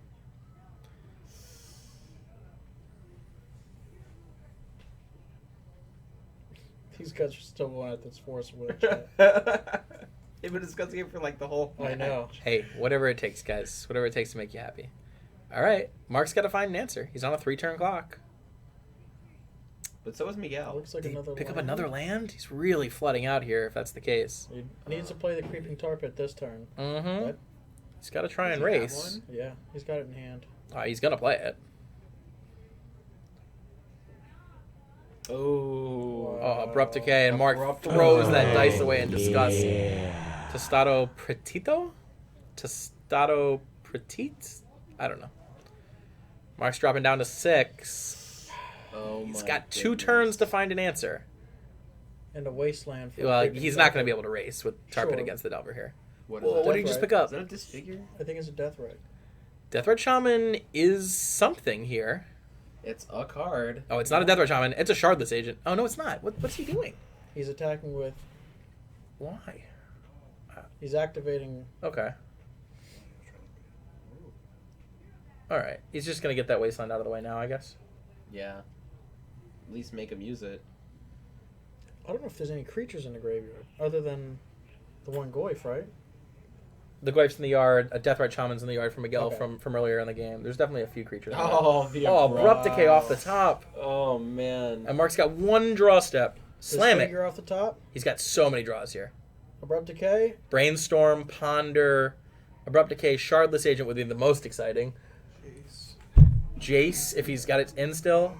These guys are still going at this Force Witch. They've been discussing it for like the whole. I know. Hey, whatever it takes, guys. Whatever it takes to make you happy. All right. Mark's got to find an answer. He's on a 3-turn clock. But so is Miguel. Looks like Did he another pick up land. another land? He's really flooding out here if that's the case. He needs to play the Creeping Tar Pit this turn. Mm-hmm. But, He's got to try Does and he have race. one? yeah, he's got it in hand. He's going to play it. Oh. Oh, Abrupt Decay, and Mark Abrupt throws that Decay. dice away in disgust. Yeah. Tostado Pretito? Tostado Petit? I don't know. Mark's dropping down to 6. Oh He's my got 2 goodness. turns to find an answer. And a Wasteland. For Well, Creeping he's Tar not going to Pit. be able to race with Tar Pit Sure. against the Delver here. What Whoa, is what it? did you just pick Right. up? Is that a disfigure? I think it's a Death Right. Deathred Shaman is something here. It's a card. Oh, it's not a Deathred Shaman. It's a Shardless agent. Oh, no, it's not. What's he doing? He's attacking with. Why? He's activating. Okay. All right. He's just going to get that Wasteland out of the way now, I guess. Yeah. At least make him use it. I don't know if there's any creatures in the graveyard other than the one Goyf, right? The Goyf's in the yard. A Deathrite Shaman's in the yard from Miguel Okay. from earlier in the game. There's definitely a few creatures. in there. The Abrupt Decay off the top. Oh man. And Mark's got 1 draw step. Slam it. Figure off the top. He's got so many draws here. Abrupt Decay. Brainstorm, Ponder, Abrupt Decay, Shardless Agent would be the most exciting. Jace, if he's got it in still.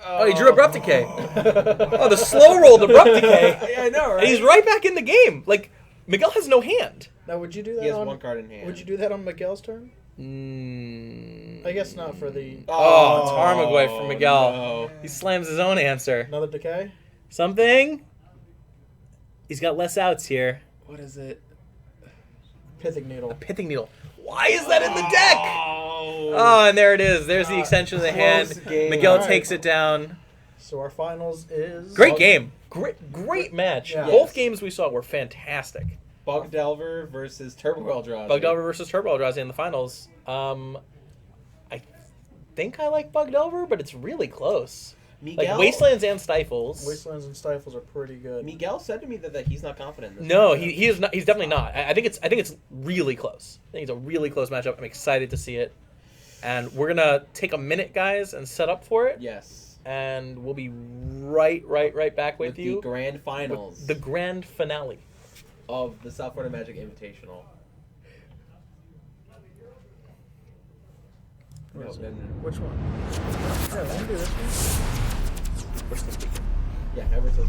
Oh, he drew Abrupt Decay. Oh, the slow rolled Abrupt Decay. Yeah, I know, right? And he's right back in the game. Like, Miguel has no hand. Now, would you do that He has on? one card in hand. Would you do that on Miguel's turn? I guess not for the Oh, Tarmogoyf from Miguel. No. He slams his own answer. another Decay. Something? He's got less outs here. What is it? Pithing Needle. A Pithing Needle. Why is that in the deck? Oh. Oh, and there it is. There's the extension of the hand. close game. Miguel Alright. takes it down. So our finals is Great game. Great match. Yeah. Both Yes. games we saw were fantastic. Bug Delver versus Turbo Eldrazi. Bug Delver versus Turbo Eldrazi in the finals. I think I like Bug Delver, but it's really close. Miguel, Like Wastelands and Stifles. Wastelands and Stifles are pretty good. Miguel said to me that he's not confident in this. No, matchup. he is not. He's definitely not. I think it's really close. I think it's a really close matchup. I'm excited to see it, and we're gonna take a minute, guys, and set up for it. Yes. And we'll be right back with you. The grand finals. With the grand finale. Of the South Florida Magic Invitational. Where is it? Which one? Yeah, we can do this one. We're still speaking. Yeah, ever so.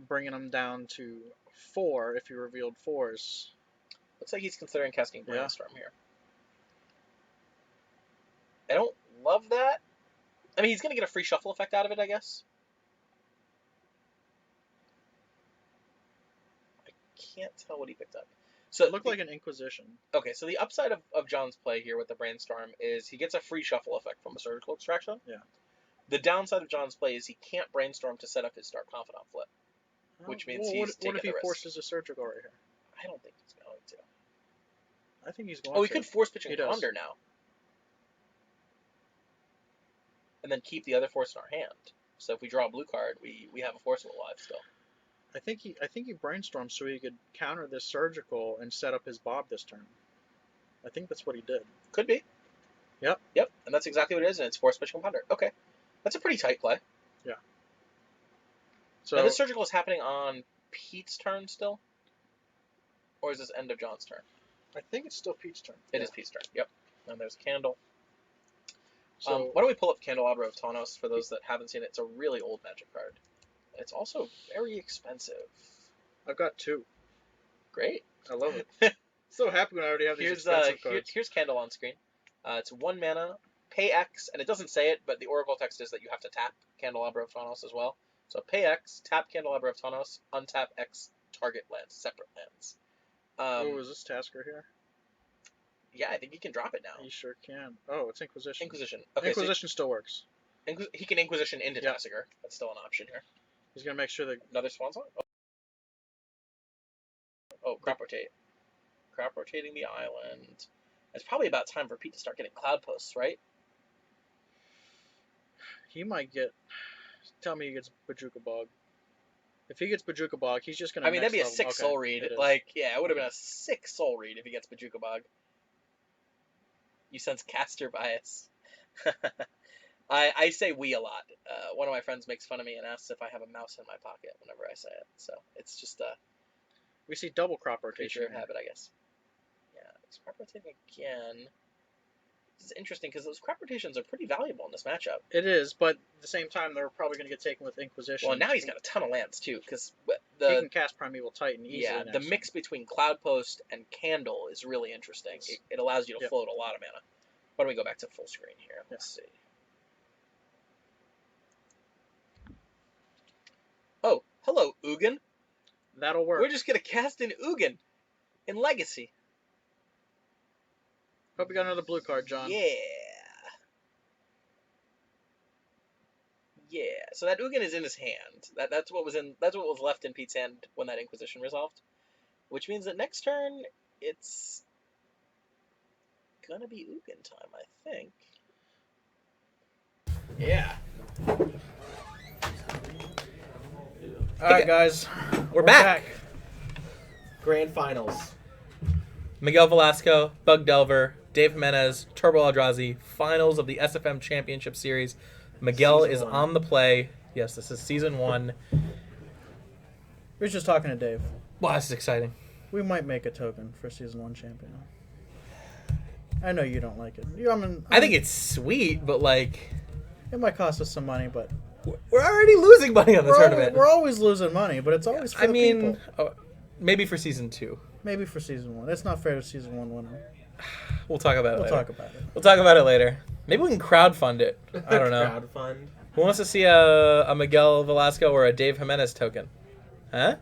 bringing them down to 4 if he revealed 4s. Looks like he's considering casting Yeah. Brainstorm here. I don't love that. I mean, he's going to get a free shuffle effect out of it, I guess. I can't tell what he picked up. So It looked like an Inquisition. Okay, so the upside of John's play here with the Brainstorm is he gets a free shuffle effect from a Surgical Extraction. Yeah. The downside of John's play is he can't Brainstorm to set up his Dark Confidant flip, which means Well, he's what taking if he the risk. forces a Surgical right here? I don't think he's going to. I think he's going Oh, to. he could force pitch He and does. Ponder now. And then keep the other force in our hand. So if we draw a blue card, we have a force alive still. I think he brainstormed so he could counter this Surgical and set up his Bob this turn. I think that's what he did. Could be. Yep. Yep, and that's exactly what it is, and it's force pitch and Ponder. Okay. That's a pretty tight play. Yeah. So Now this Surgical is happening on Pete's turn still? Or is this end of John's turn? I think it's still Pete's turn. It is Pete's turn. Yep. And there's Candle. So Why don't we pull up Candelabra of Tawnos for those that haven't seen it? It's a really old Magic card. It's also very expensive. I've got 2. Great. I love it. So happy when I already have these expensive cards. Here's Candle on screen. It's 1 mana, pay X, and it doesn't say it, but the Oracle text is that you have to tap Candelabra of Tawnos as well. So pay X, tap Candelabra of Tawnos, untap X, target lands, separate lands. Is this Tasker here? Yeah, I think he can drop it now. He sure can. Oh, it's Inquisition. Inquisition. Okay, Inquisition still works. so he can Inquisition into Yeah. Tassiger. That's still an option here. He's gonna make sure that Another Swan Song? Oh, crop rotate. Crop rotating the island. It's probably about time for Pete to start getting cloud posts, right? he might get. Tell me he gets Bajuka Bog. If he gets Bajuka Bog, he's just gonna. I mean, that'd be a next 6 level. soul Okay, read. it is. Like, yeah, it would have been a 6 soul read if he gets Bajuka Bog. You sense caster bias. I say we a lot. One of my friends makes fun of me and asks if I have a mouse in my pocket whenever I say it. So it's just a we see double crop rotation. creature of habit, I guess. Yeah, it's crop rotating again. This is interesting because those crop rotations are pretty valuable in this matchup. It is, but at the same time, they're probably going to get taken with Inquisition. Well, now he's got a ton of lands too, because he the can cast Primeval Titan easily. yeah the next mix between Cloud Post and Candle is really interesting. It allows you to Yep. float a lot of mana. Why don't we go back to full screen here? Let's see. Oh, hello, Ugin. That'll work. We're just gonna cast in Ugin in Legacy. Hope you got another blue card, John. Yeah. Yeah. So that Ugin is in his hand. That's what was left in Pete's hand when that Inquisition resolved. Which means that next turn it's gonna be Ugin time, I think. Yeah. All right, guys, We're back. Grand finals. Miguel Velasco, Bug Delver, Dave Jimenez, Turbo Eldrazi, finals of the SFM Championship Series. Miguel Season is one. on the play. Yes, this is season 1. We were just talking to Dave. Wow, this is exciting. We might make a token for season 1 champion. I know you don't like it. I think it's sweet, but like it might cost us some money, but we're already losing money on the tournament. we're always losing money, but it's always for I the mean, people. maybe for season 2. Maybe for season 1. It's not fair to season 1 winner. We'll talk about it We'll later. talk about it. We'll talk about it later. Maybe we can crowdfund it. I don't know. Crowdfund. Who wants to see a Miguel Velasco or a Dave Jimenez token? Huh?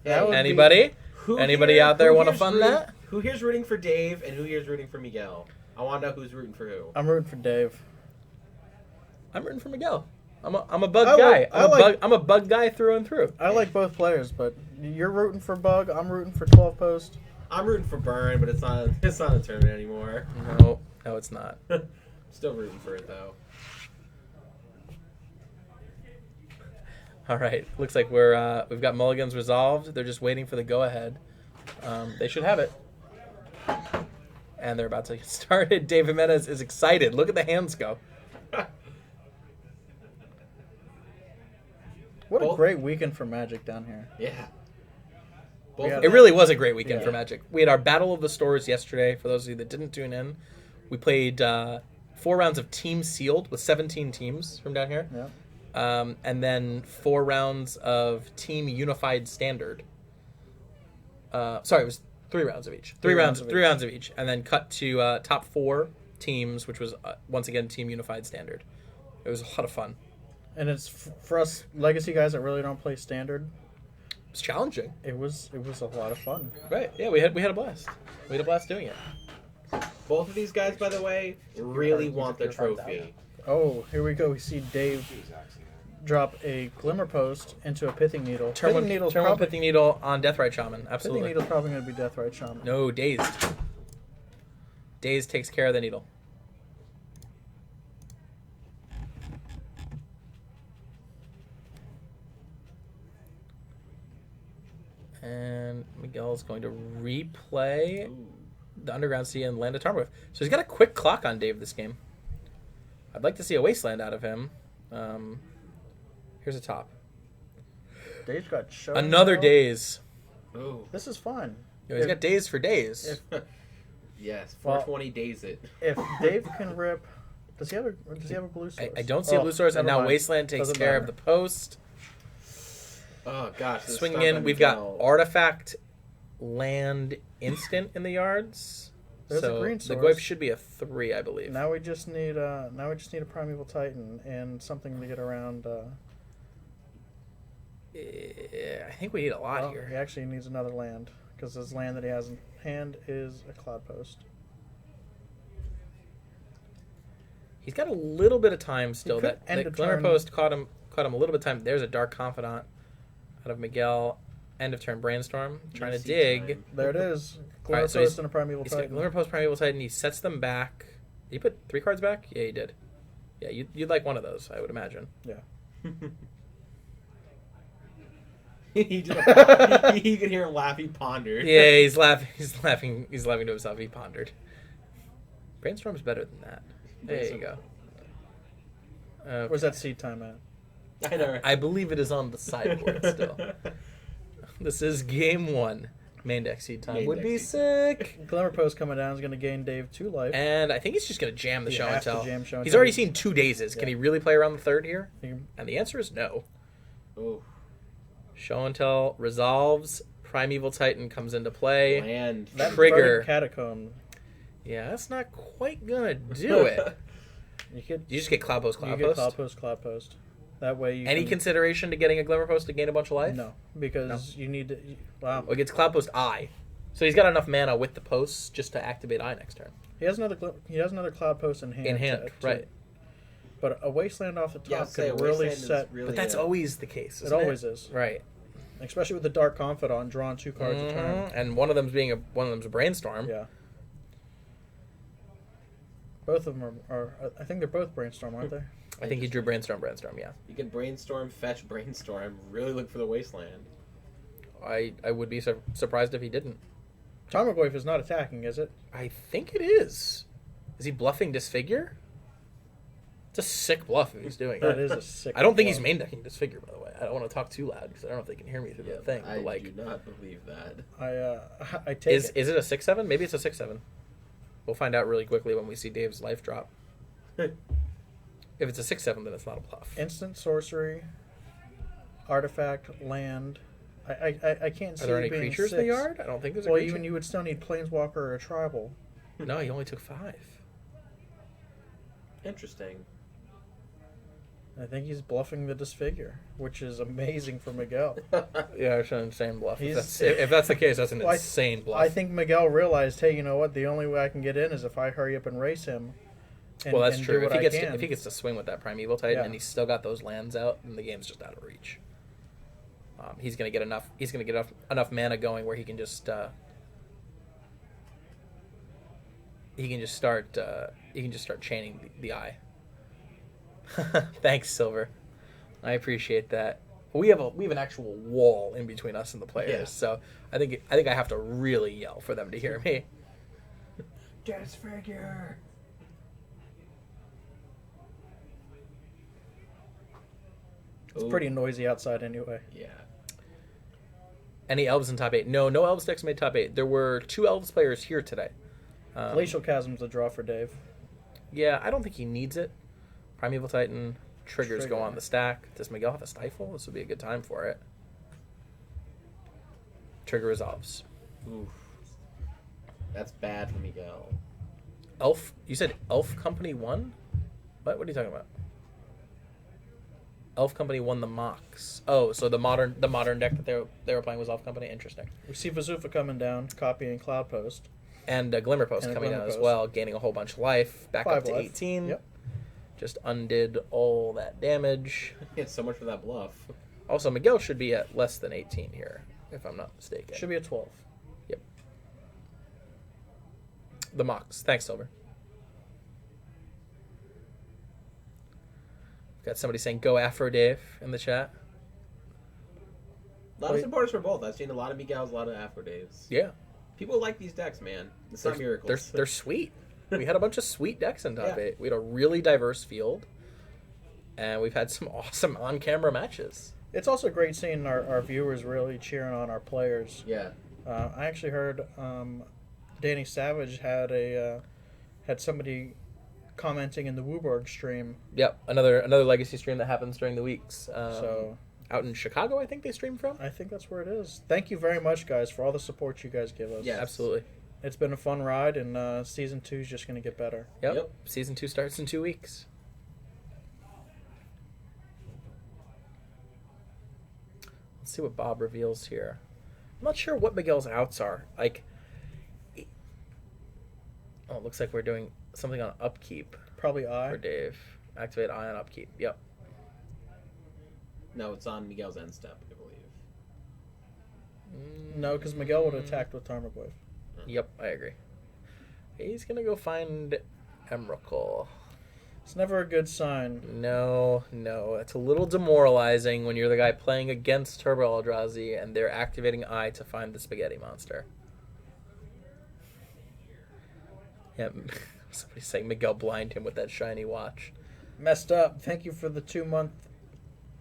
That would be- Anybody? Who Anybody here- out there who want to here's fund rooting- that? Who here's rooting for Dave and who here's rooting for Miguel? I want to know who's rooting for who. I'm rooting for Dave. I'm rooting for Miguel. I'm a bug I guy. like- I like- I'm a bug guy through and through. I like both players, but you're rooting for Bug. I'm rooting for 12 Post. I'm rooting for Burn, but it's not a tournament anymore. No, it's not. Still rooting for it though. All right. Looks like we've got mulligans resolved. They're just waiting for the go ahead. They should have it. And they're about to get started. Dave Jimenez is excited. Look at the hands go. What a Both- great weekend for Magic down here. Yeah. We got- of It them- really was a great weekend Yeah. for Magic. We had our Battle of the Stores yesterday. For those of you that didn't tune in, we played 4 rounds of Team Sealed with 17 teams from down here. Yeah. and then 4 rounds of Team Unified Standard. Sorry, it was 3 rounds of each. 3 rounds of each, and then cut to top 4 teams, which was once again Team Unified Standard. It was a lot of fun. And it's for us legacy guys that really don't play standard. It's challenging. It was a lot of fun. Right? Yeah, we had a blast. We had a blast doing it. Both of these guys, by the way, really want the trophy. Oh, here we go. We see Dave drop a Glimmer Post into a Pithing Needle. Turn one Needle's Pithing Needle on Deathrite Shaman. Pithing Absolutely. Needle's probably going to be Deathrite Shaman. No, Dazed. Dazed takes care of the needle. And Miguel's going to replay the Underground Sea and land a Tarmogoyf. So he's got a quick clock on Dave this game. I'd like to see a Wasteland out of him. Here's a top. Dave's got show. Another Daze. Ooh. This is fun. Yo, he's got Daze for days. Yes, 420 days it. If Dave can rip, does he have a blue source? I don't see a blue source, and never now mind. Wasteland takes Doesn't care matter. of the post. Oh gosh. this Swinging stuff in, on we've got Miguel. Artifact, Land, Instant in the yards. There's so a green the source. Goyf should be a 3, I believe. Now we just need a Primeval Titan and something to get around. Yeah, I think we need a lot Well, here. he actually needs another land because his land that he has in hand is a Cloud Post. He's got a little bit of time still. could That end a Glimmer turn. Post caught him a little bit of time. There's a Dark Confidant out of Miguel. End of turn Brainstorm. Trying to Mercy dig. time. There it is. Glimmer Alright, so Post and a Primeval He's got Titan. Glimmer Post, Primeval Titan. He sets them back. Did he put 3 cards back? Yeah, he did. Yeah, you'd like one of those, I would imagine. Yeah. he could hear him laugh. He pondered. Yeah, he's laughing. He's laughing to himself. He pondered. Brainstorm's better than that. There you go. Where's that seed time at? I know. I believe it is on the sideboard still. This is game 1. Main deck seed time Main would deck be seed. sick. Glimmer Post coming down is going to gain Dave 2 life. And I think he's just going to jam the He show and has to tell. jam show and He's tell. already seen 2 dazes. Can Yeah. he really play around the 3rd here? He can- And the answer is no. Ooh. Show and tell resolves. Primeval Titan comes into play. Land. That Trigger. Burning Catacomb. Yeah, that's not quite going to do it. You could You just get Cloud Post, you Cloud get Post. Cloud Post, Cloud Post. That way you Any can, consideration to getting a Glimmer Post to gain a bunch of life? No, because you need to. Wow. Well, it gets Cloud Post Eye. So he's got enough mana with the posts just to activate Eye next turn. He has another Cloud Post in hand. In hand, to- right. But a Wasteland off the Yeah, top say, could really Wasteland is set. really, But that's always the case, It isn't always is, Right. especially with the Dark Confidant drawing 2 cards a turn. Mhm. And one of them's a Brainstorm. Yeah. Both of them are. I think they're both Brainstorm, aren't they? I think he drew Brainstorm, yeah. You can brainstorm, fetch, brainstorm. Really look for the wasteland. I would be surprised if he didn't. Tarmogoyf is not attacking, is it? I think it is. Is he bluffing Disfigure? It's a sick bluff if he's doing That it. is a sick. I don't think he's bluff. main decking Disfigure, by the way. I don't want to talk too loud because I don't know if they can hear me through the thing. I But like, do not believe that. I take is it. it a 6/7? Maybe it's a 6/7. We'll find out really quickly when we see Dave's life drop. If it's a 6/7, then it's not a bluff. Instant sorcery, artifact, land. I can't see. Are there it any being creatures in 6. the yard? I don't think there's a Well, creature. even you would still need Planeswalker or a Tribal. No, he only took 5. Interesting. I think he's bluffing the Disfigure, which is amazing for Miguel. Yeah, it's an insane bluff. He's- If that's the case, that's an Well, I- insane bluff. I think Miguel realized, hey, you know what? The only way I can get in is if I hurry up and race him. And, well, that's and true. Do If what he gets I can. if he gets to swing with that Primeval Titan Yeah. and he's still got those lands out, then the game's just out of reach. He's gonna get enough. He's gonna get enough mana going where he can just start. He can just start chaining the eye. Thanks, Silver. I appreciate that. We have an actual wall in between us and the players, Yeah. so I think I have to really yell for them to hear me. Disfigure. It's pretty noisy outside anyway. Yeah. Any elves in top 8? No elves decks made top 8. There were 2 elves players here today. Glacial Chasm's a draw for Dave. Yeah, I don't think he needs it. Primeval Titan, triggers go Trigger. on the stack. Does Miguel have a stifle? This would be a good time for it. Trigger resolves. Oof. That's bad for Miguel. Elf. You said Elf Company won? What are you talking about? Elf Company won the mocks. Oh, so the modern deck that they were playing was Elf Company. Interesting. We see Vazufa coming down, copying Cloud Post. And Glimmer Post And a coming Glimmer down as Post. well, gaining a whole bunch of life, back up 5 to life. 18. Yep. Just undid all that damage. He had so much for that bluff. Also, Miguel should be at less than 18 here, if I'm not mistaken. Should be a 12. The mocks. Thanks, Silver. Got somebody saying "Go Afro Dave" in the chat. A lot of supporters for both. I've seen a lot of Miguel's, a lot of Afro Daves. Yeah, People like these decks, man. It's not miracles. they're sweet. We had a bunch of sweet decks in top Yeah. 8. We had a really diverse field, and we've had some awesome on-camera matches. It's also great seeing our viewers really cheering on our players. Yeah. I actually heard Danny Savage had somebody commenting in the Wooborg stream. Yep, another legacy stream that happens during the weeks. So out in Chicago, I think they stream from. I think that's where it is. Thank you very much, guys, for all the support you guys give us. Yeah. Absolutely. It's been a fun ride, and season 2 is just going to get better. Yep. Season 2 starts in 2 weeks. Let's see what Bob reveals here. I'm not sure what Miguel's outs are. Like, oh, it looks like we're doing something on upkeep Probably I. for Dave. Activate eye on upkeep. Yep. No, it's on Miguel's end step, I believe. No, because Miguel would have attacked with Tarmogoyf. Yep, I agree. He's gonna go find Emrakul. It's never a good sign. No, it's a little demoralizing when you're the guy playing against Turbo Eldrazi and they're activating Eye to find the spaghetti monster. Yeah, somebody's saying Miguel blind him with that shiny watch. Messed up. Thank you for the 2-month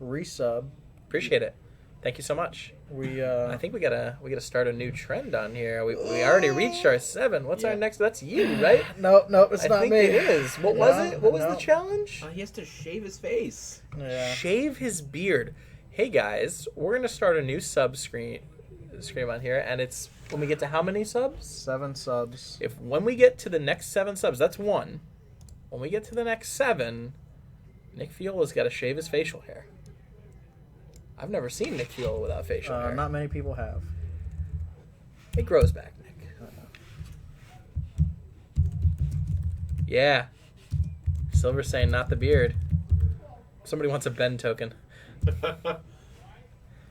resub. Appreciate it. Thank you so much. We I think we gotta start a new trend on here. We already reached our 7. What's our next? That's you, right? No, it's I not think me. it is. What was No, it? What was no. the challenge? He has to shave his face. Yeah. Shave his beard. Hey guys, we're gonna start a new screen on here, and it's when we get to how many subs? 7 subs. When we get to the next 7 subs, that's 1. When we get to the next 7, Nick Fiola's got to shave his facial hair. I've never seen Nick Fiola without facial hair. Not many people have. It grows back, Nick. Yeah. Silver's saying not the beard. Somebody wants a Ben token.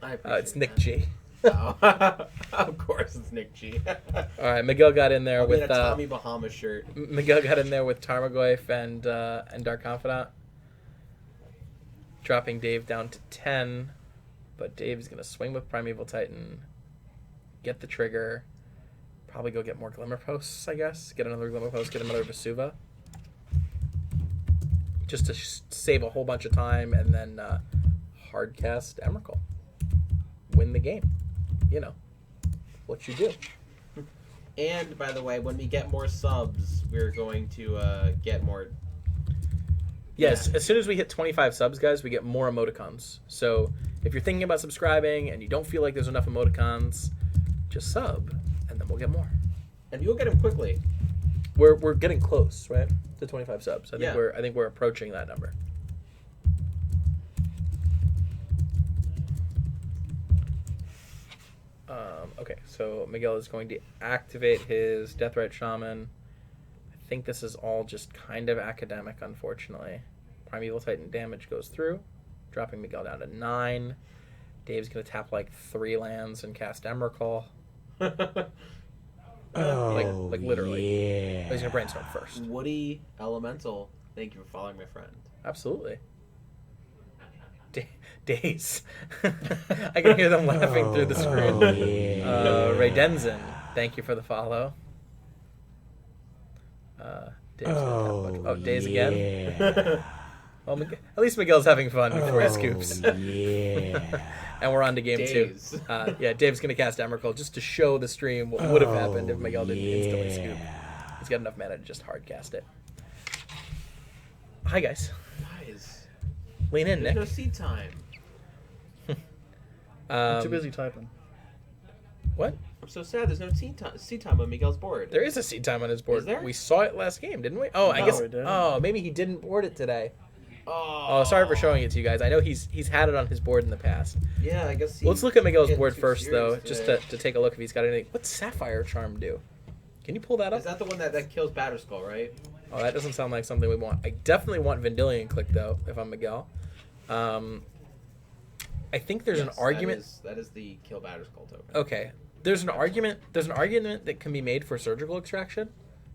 I appreciate It's Nick that. G. Oh. Of course, it's Nick G. All right, Miguel got in there I'll with get a Tommy Bahama shirt. Miguel got in there with Tarmogoyf and Dark Confidant, dropping Dave down to 10. But Dave's gonna swing with Primeval Titan, get the trigger, probably go get more Glimmer Posts, I guess. Get another Glimmer Post, get another Vesuva. Just to save a whole bunch of time and then hardcast Emrakul. Win the game. You know, what you do. And, by the way, when we get more subs, we're going to get more... Yes, as soon as we hit 25 subs, guys, we get more emoticons. So if you're thinking about subscribing and you don't feel like there's enough emoticons, just sub, and then we'll get more. And you'll get them quickly. We're getting close, right, to 25 subs. I think Yeah. we're approaching that number. Okay, so Miguel is going to activate his Deathrite Shaman. I think this is all just kind of academic, unfortunately. Primeval Titan damage goes through, dropping Miguel down to 9. Dave's going to tap like 3 lands and cast Emrakul. Oh, like literally. yeah. He's going to Brainstorm first. Woody Elemental. Thank you for following my friend. Absolutely. Days. I can hear them laughing through the screen. Oh, yeah. Ray Denzen, thank you for the follow. Dave's Days again. Yeah. Well, at least Miguel's having fun before he scoops. Yeah. And we're on to game Days. 2. Dave's going to cast Emrakul just to show the stream what would have happened if Miguel didn't instantly scoop. He's got enough mana to just hard cast it. Hi, guys. Guys. Lean in, There's Nick. no seed time. I'm too busy typing. What? I'm so sad. There's no seed time on Miguel's board. There is a seed time on his board. Is there? We saw it last game, didn't we? Oh, I No, guess. we didn't. Oh, maybe he didn't board it today. Oh, Sorry for showing it to you guys. I know he's had it on his board in the past. Yeah, I guess. Let's look at Miguel's getting board too first, though, serious just today. to take a look if he's got anything. What's Sapphire Charm do? Can you pull that up? Is that the one that kills Batterskull, right? Oh, that doesn't sound like something we want. I definitely want Vendilion Click, though, if I'm Miguel. I think there's an Yes, argument. That is the kill Batterskull token. Okay. There's an argument that can be made for surgical extraction.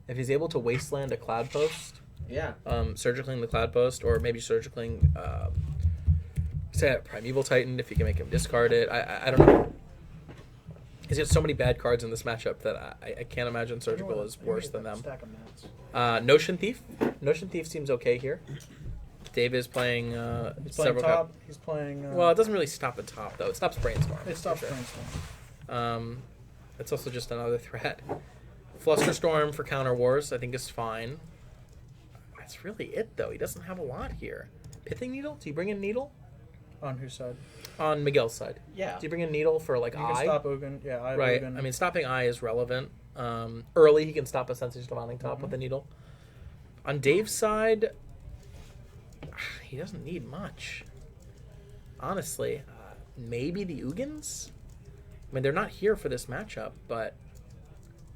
If he's able to wasteland a cloud post, Yeah. surgicling the cloud post, or maybe surgicling say a Primeval Titan if you can make him discard it. I don't know. He's got so many bad cards in this matchup that I can't imagine surgical is worse than them. Stack of mats. Notion Thief. Notion Thief seems okay here. Dave is playing He's playing several top. He's playing. Well, it doesn't really stop at top though. It stops Brainstorm. it stops for sure. Brainstorm. It's also just another threat. Flusterstorm for counter wars, I think, is fine. That's really it, though. He doesn't have a lot here. Pithing Needle? Do you bring in Needle? On whose side? On Miguel's side. Yeah. Do you bring in Needle for, like, You Eye? can stop Ugin. Yeah, I have Right. Ugin. I mean, stopping Eye is relevant. Early, he can stop a Sensation Divining Top Mhm. with a Needle. On Dave's side, he doesn't need much. Honestly. Maybe the Ugins? I mean, they're not here for this matchup, but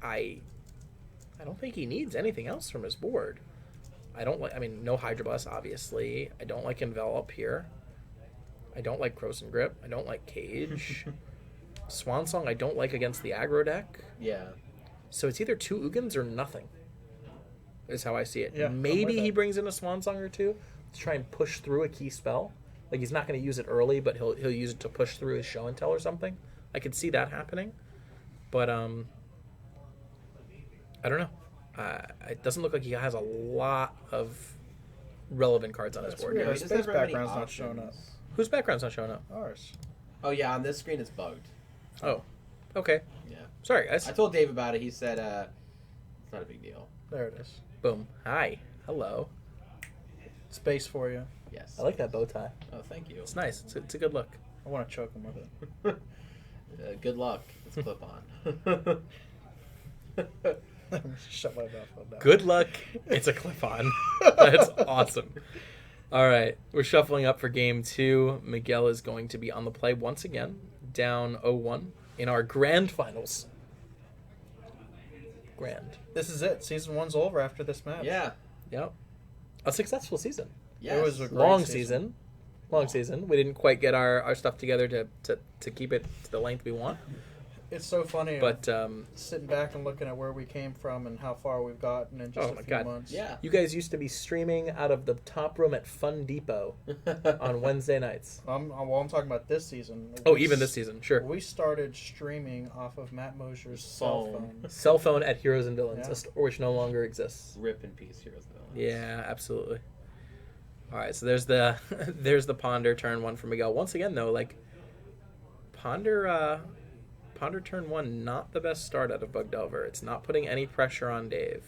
I don't think he needs anything else from his board. No Hydra Blast, obviously. I don't like Envelop here. I don't like Croson Grip. I don't like Cage. Swan Song I don't like against the aggro deck. Yeah. So it's either two Ugins or nothing, is how I see it. Yeah, I'm Maybe with he that. brings in a Swan Song or two to try and push through a key spell. Like, he's not going to use it early, but he'll use it to push through his show and tell or something. I could see that happening. But, I don't know. It doesn't look like he has a lot of relevant cards on his That's board. weird. here. Our He doesn't space have very many background's not showing up. options. Whose background's not showing up? Ours. Oh yeah, on this screen it's bugged. Oh, okay. Yeah. Sorry, guys. I told Dave about it. He said it's not a big deal. There it is. Boom. Hi. Hello. Space for you. Yes. I like that bow tie. Oh, thank you. It's nice. It's a good look. I want to choke him with it. Good luck. It's clip on. Shut my mouth on that. Good luck. It's a clip-on. That's awesome. All right, we're shuffling up for game 2. Miguel is going to be on the play once again, down 0-1 in our grand finals. Grand. This is it. Season 1's over after this match. Yeah. Yep. A successful season. Yes. It was a great Long season. Long season. We didn't quite get our stuff together to keep it to the length we want. It's so funny. But Sitting back and looking at where we came from and how far we've gotten in just Oh a my few God. months. Yeah. you guys used to be streaming out of the top room at Fun Depot on Wednesday nights. I'm talking about this season. Oh, We even s- this season, sure. We started streaming off of Matt Mosier's cell phone. Cell phone at Heroes and Villains, Yeah. a store which no longer exists. Rip in peace, Heroes and Villains. Yeah, absolutely. All right, so there's the there's the Ponder turn 1 for Miguel. Once again, though, like Ponder turn 1, not the best start out of Bug Delver. It's not putting any pressure on Dave.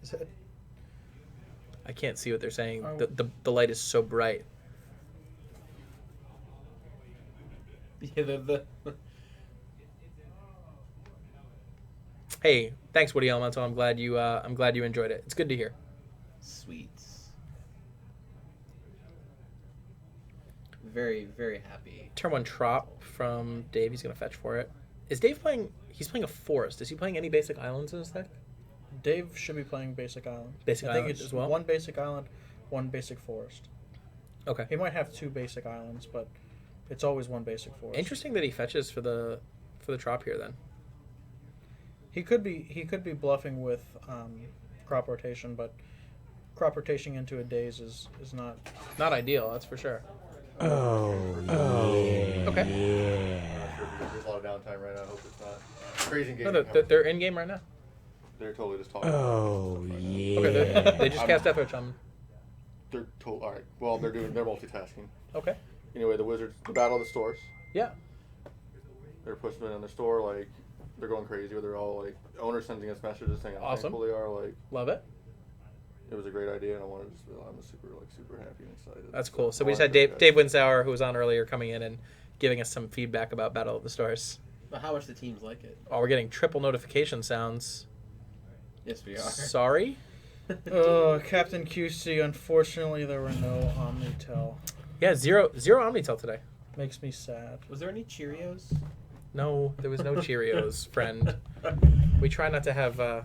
Is it? I can't see what they're saying. Oh. The light is so bright. Yeah, the Hey, thanks, Woody Elemental. I'm glad you enjoyed it. It's good to hear. sweets. Very, very happy. Turn 1 Trop from Dave. He's gonna fetch for it. Is Dave playing? He's playing a forest. Is he playing any basic islands in his deck? Dave should be playing Basic Island. Basic I think Islands it's as well? one Basic Island, one Basic Forest. Okay. He might have 2 Basic Islands, but it's always one Basic Forest. Interesting that he fetches for the Trop here then. He could be bluffing with crop rotation, but crop rotation into a daze is not. Not ideal, that's for sure. Oh, yeah. Okay. Yeah. There's a lot of downtime right now. I hope it's not crazy No, engaging. they're in game right now. They're totally just talking. Oh, yeah. Okay, they just cast Death Witch on. They're all right. Well, they're multitasking. Okay. Anyway, the Wizards, the Battle of the Stores. Yeah. They're pushing it on their store like they're going crazy. They're all like owners sending us messages saying how Awesome. thankful they are. Like Love it. it was a great idea, and I wanted to just I'm super happy and excited. That's cool. So I we just like had those Dave guys. Winsauer, who was on earlier, coming in and giving us some feedback about Battle of the Stars. But how much the teams like it? Oh, we're getting triple notification sounds. Yes, we are. Sorry? Captain QC, unfortunately there were no Omnitel. Yeah, zero Omnitel today. Makes me sad. Was there any Cheerios? No, there was no Cheerios, friend. We try not to have... I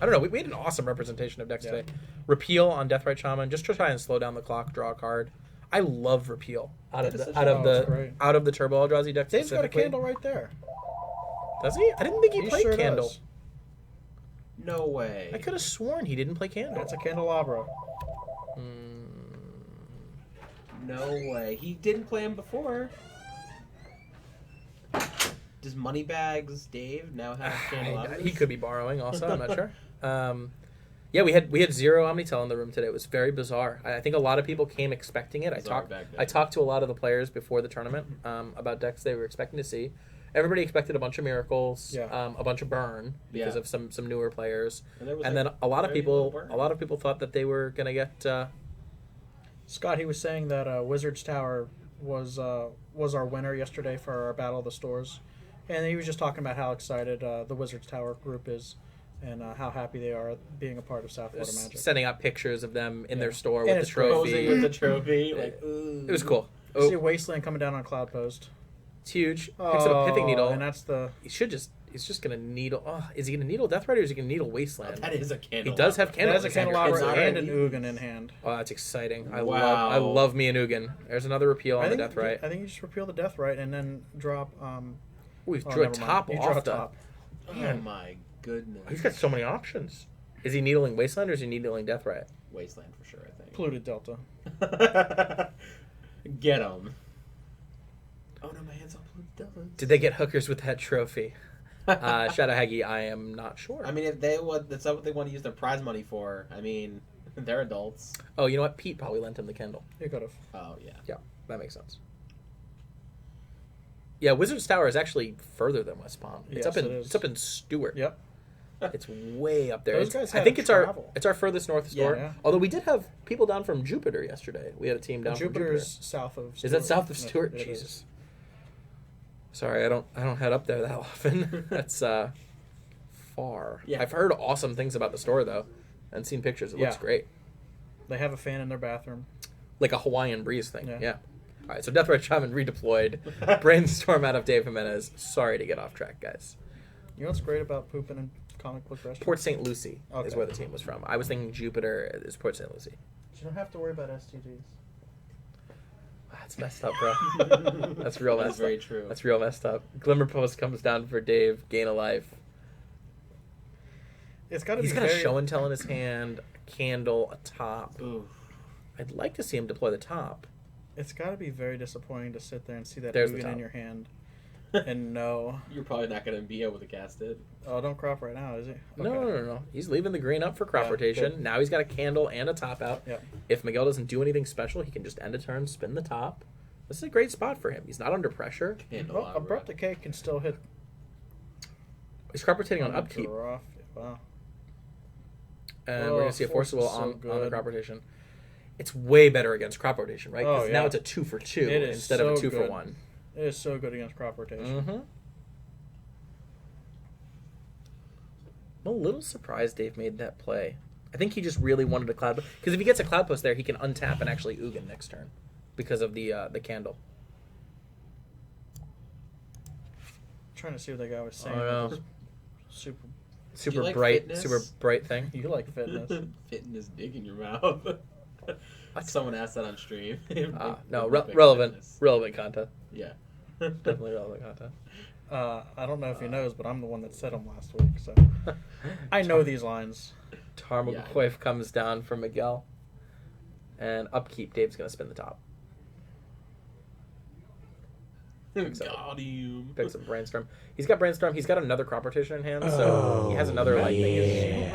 don't know. We had an awesome representation of decks today. Repeal on Deathrite Shaman, just to try and slow down the clock, draw a card. I love Repeal out of the Turbo Eldrazi deck. Dave's got a specifically. candle right there. Does he? I didn't think he played sure Candle. does. No way. I could have sworn he didn't play Candle. That's a candelabra. No way. He didn't play him before. Does Moneybags Dave now have candelabras? He could be borrowing also. I'm not sure. Yeah, we had zero Omnitel in the room today. It was very bizarre. I think a lot of people came expecting it. I talked to a lot of the players before the tournament about decks they were expecting to see. Everybody expected a bunch of miracles, a bunch of burn because of some newer players, and then a lot of people thought that they were gonna get. Scott, he was saying that Wizard's Tower was our winner yesterday for our Battle of the Stores, and he was just talking about how excited the Wizard's Tower group is, and how happy they are being a part of South Florida Magic. Sending out pictures of them in their store And with the it's great. trophy. Posing with the trophy. It was cool. See Wasteland coming down on Cloud Post. It's huge. Picks up a Pithing Needle. And that's the... He's just going to needle... Oh, is he going to needle Deathrite or is he going to needle Wasteland? That is a candelabra. He does have That has a candelabra. candelabra and an Ugin in hand. Oh, that's exciting. I Wow. love me an Ugin. There's another repeal on the Deathrite. I think you just repeal the Deathrite and then drop... We've drew a top You off draw the... top. Oh my goodness. He's got so many options. Is he needling Wasteland or is he needling Deathrite? Wasteland for sure, I think. Polluted Delta. Get him. Oh no, my hand's all polluted. Did they get hookers with that trophy? Shadow Haggy, I am not sure. I mean, if that's not what they want to use their prize money for. I mean, they're adults. Oh, you know what? Pete probably lent him the Kendall. You could have. Oh yeah. Yeah, that makes sense. Yeah, Wizard's Tower is actually further than West Palm. It's Yes, up in it is. it's up in Stewart. Yep. It's way up there. Those It's- guys I had think to it's our travel. furthest north store. Yeah. Although we did have people down from Jupiter yesterday. We had a team down from Jupiter. Jupiter's south of Stewart. Is that south of Yeah, Stewart? it Jesus. is. Sorry, I don't head up there that often. That's far. Yeah. I've heard awesome things about the store though, and seen pictures. It looks Yeah. great, They have a fan in their bathroom. like a Hawaiian breeze thing. Yeah. Yeah. All right, so Deathrite Shaman redeployed. Brainstorm out of Dave Jimenez. Sorry to get off track, guys. You know what's great about pooping in comic book restaurants? Port St. Lucie is Okay. where the team was from. I was thinking Jupiter is Port St. Lucie. You don't have to worry about STDs. That's messed up, bro. That's real That's messed very up. true. That's real messed up. Glimmer Post comes down for Dave. Gain a life. It's got to be He's got a very... show and tell in his hand, a candle, a top. Ooh. I'd like to see him deploy the top. It's got to be very disappointing to sit there and see that There's the Ugin top. in your hand and no. You're probably not going to be able to cast it. Oh, don't crop right now, is he? No. He's leaving the green up for crop Yeah, rotation. good. Now he's got a candle and a top out. Yep. If Miguel doesn't do anything special, he can just end a turn, spin the top. This is a great spot for him. He's not under pressure. Oh, Candelabra. Abrupt Decay can still hit. He's crop rotating on upkeep. Draw. Wow. And Oh, we're going to see a Force Forcible is so on the good. crop rotation. It's way better against crop rotation, right? Because Oh, now yeah. it's a 2 for 2 It is instead of a so 2 for good. 1. It is so good against crop rotation. Mm-hmm. I'm a little surprised Dave made that play. I think he just really wanted a cloud because if he gets a cloud post there, he can untap and actually Ugin next turn because of the candle. Trying to see what that guy was saying. Oh, no. with his Super. Super like bright, fitness? super bright thing. You like fitness. Fitting his dick in your mouth. Someone asked that on stream. No, Big relevant fitness. content. Yeah. Definitely relevant content. I don't know if he knows, but I'm the one that said them last week, so I know these lines. Tarmogoyf comes down for Miguel. And upkeep, Dave's going to spin the top. Got him. Picks up Brainstorm. He's got Brainstorm. He's got another crop rotation in hand, so he has another like thing.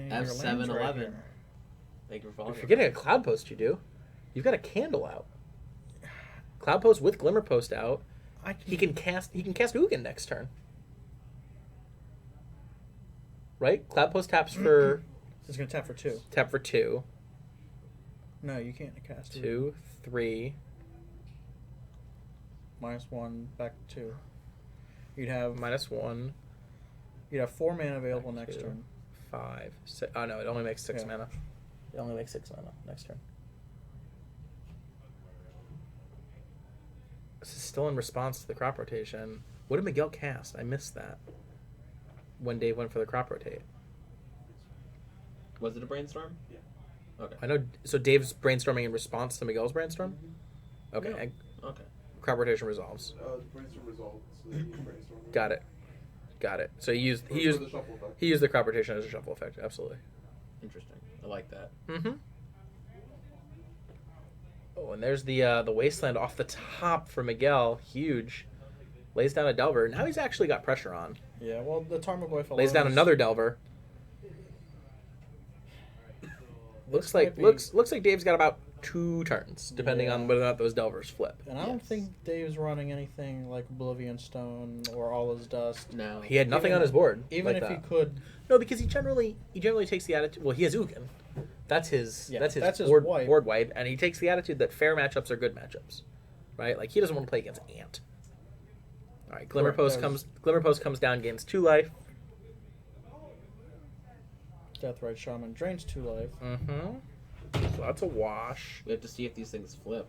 F711. Thank you for following. If you're getting a cloud post, you do. You've got a candle out. Cloud post with Glimmer Post out. He can cast Ugin next turn. Right? Cloud post taps for It's gonna tap for 2. Tap for 2. No, you can't cast 2, 3. -1, back to 2. You'd have -1. You'd have 4 mana available Back next to turn. 5. 6. Oh no, it only makes 6 Yeah. mana. It only makes 6 mana next turn. This is still in response to the crop rotation. What did Miguel cast? I missed that. When Dave went for the crop rotate. Was it a brainstorm? Yeah. Okay. I know. So Dave's brainstorming in response to Miguel's brainstorm. Okay. No. And Okay. crop rotation resolves. The brainstorm results. So then you brainstorm. Got it. Got it. So he used For the shuffle effect. he used the crop rotation as a shuffle effect. Absolutely. Interesting. I like that. Mm-hmm. Oh, and there's the wasteland off the top for Miguel. Huge. Lays down a Delver. Now he's actually got pressure on. Yeah, well, the Tarmogoyf Lays down another Delver. Looks like Dave's got about 2 turns, depending on whether or not those Delvers flip. And I don't think Dave's running anything like Oblivion Stone or All Is Dust. No. He had nothing Even- on his board. Even like if that. he could, No, because he generally takes the attitude. Well, he has Ugin. That's his. Yeah, that's his wipe. board wipe, and he takes the attitude that fair matchups are good matchups, right? Like he doesn't want to play against Ant. All right, Glimmer Correct, Post comes down, gains 2 life. Deathrite Shaman drains 2 life. Mm-hmm. So that's a wash. We have to see if these things flip.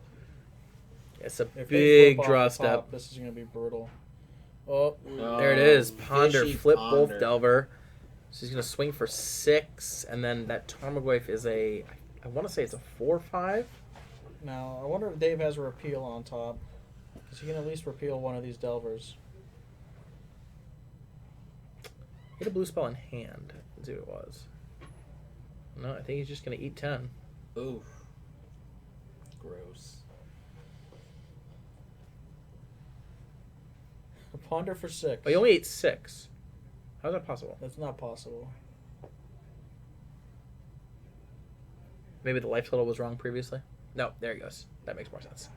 It's a If they big flip off draw the step. top, this is going to be brutal. Oh, There it is. Ponder, Fishy flip Ponder. both Delver. So he's going to swing for 6, and then that Tarmogoyf is I want to say it's a 4/5. now I wonder if Dave has a repeal on top. Because he can at least repeal one of these Delvers. He had a blue spell in hand. Let's see what it was. No, I think he's just going to eat 10. Oof. Gross. A Ponder for 6. Oh, he only ate 6. How is that possible? That's not possible. Maybe the life total was wrong previously? No, there he goes. That makes more sense.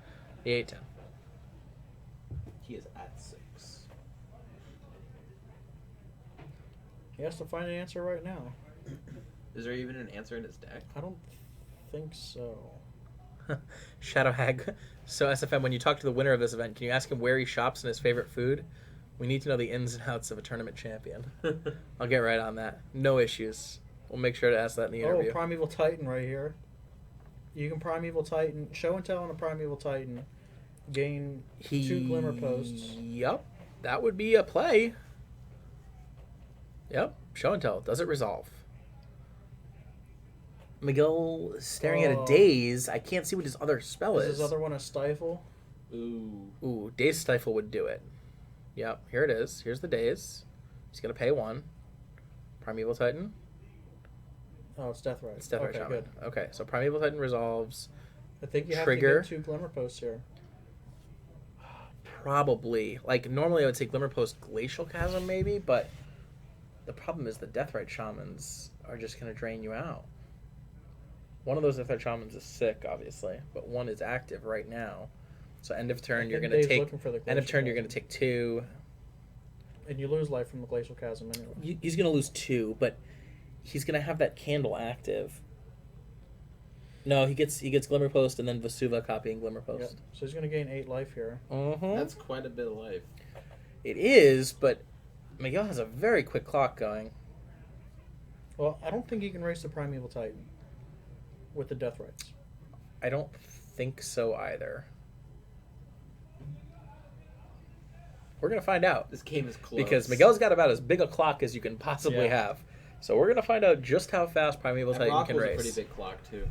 He ate 10. He is at 6. He has to find an answer right now. Is there even an answer in his deck? I don't think so. Shadow Hag. So, SFM, when you talk to the winner of this event, can you ask him where he shops and his favorite food? We need to know the ins and outs of a tournament champion. I'll get right on that. No issues. We'll make sure to ask that in the interview. Oh, Primeval Titan right here. You can Primeval Titan, show and tell on a Primeval Titan, gain 2 Glimmer Posts. Yep. That would be a play. Yep. Show and tell. Does it resolve? Miguel is staring at a Daze. I can't see what his other spell Is is. his other one a Stifle? Ooh. Ooh, Daze Stifle would do it. Yep, here it is. Here's the Daze. He's going to pay 1. Primeval Titan. Oh, it's Deathrite. It's Deathrite okay, Shaman. good. Okay, so Primeval Titan resolves. I think you Trigger. have to get 2 Glimmer Posts here. Probably. Like, normally I would say Glimmer Post Glacial Chasm, maybe, but the problem is the Deathrite Shamans are just going to drain you out. One of those Deathrite Shamans is sick, obviously, but one is active right now. So end of turn, you're going to take. End of turn, you're going to take 2. And you lose life from the Glacial Chasm anyway. He's going to lose 2, but he's going to have that candle active. No, he gets Glimmer Post and then Vesuva copying Glimmer Post. Yep. So he's going to gain 8 life here. Mm-hmm. That's quite a bit of life. It is, but Miguel has a very quick clock going. Well, I don't think he can race the Primeval Titan with the Deathrites. I don't think so either. We're going to find out. This game is close. Because Miguel's got about as big a clock as you can possibly Yeah. have. So we're going to find out just how fast Primeval And Titan Rock can was race. a pretty big clock, too.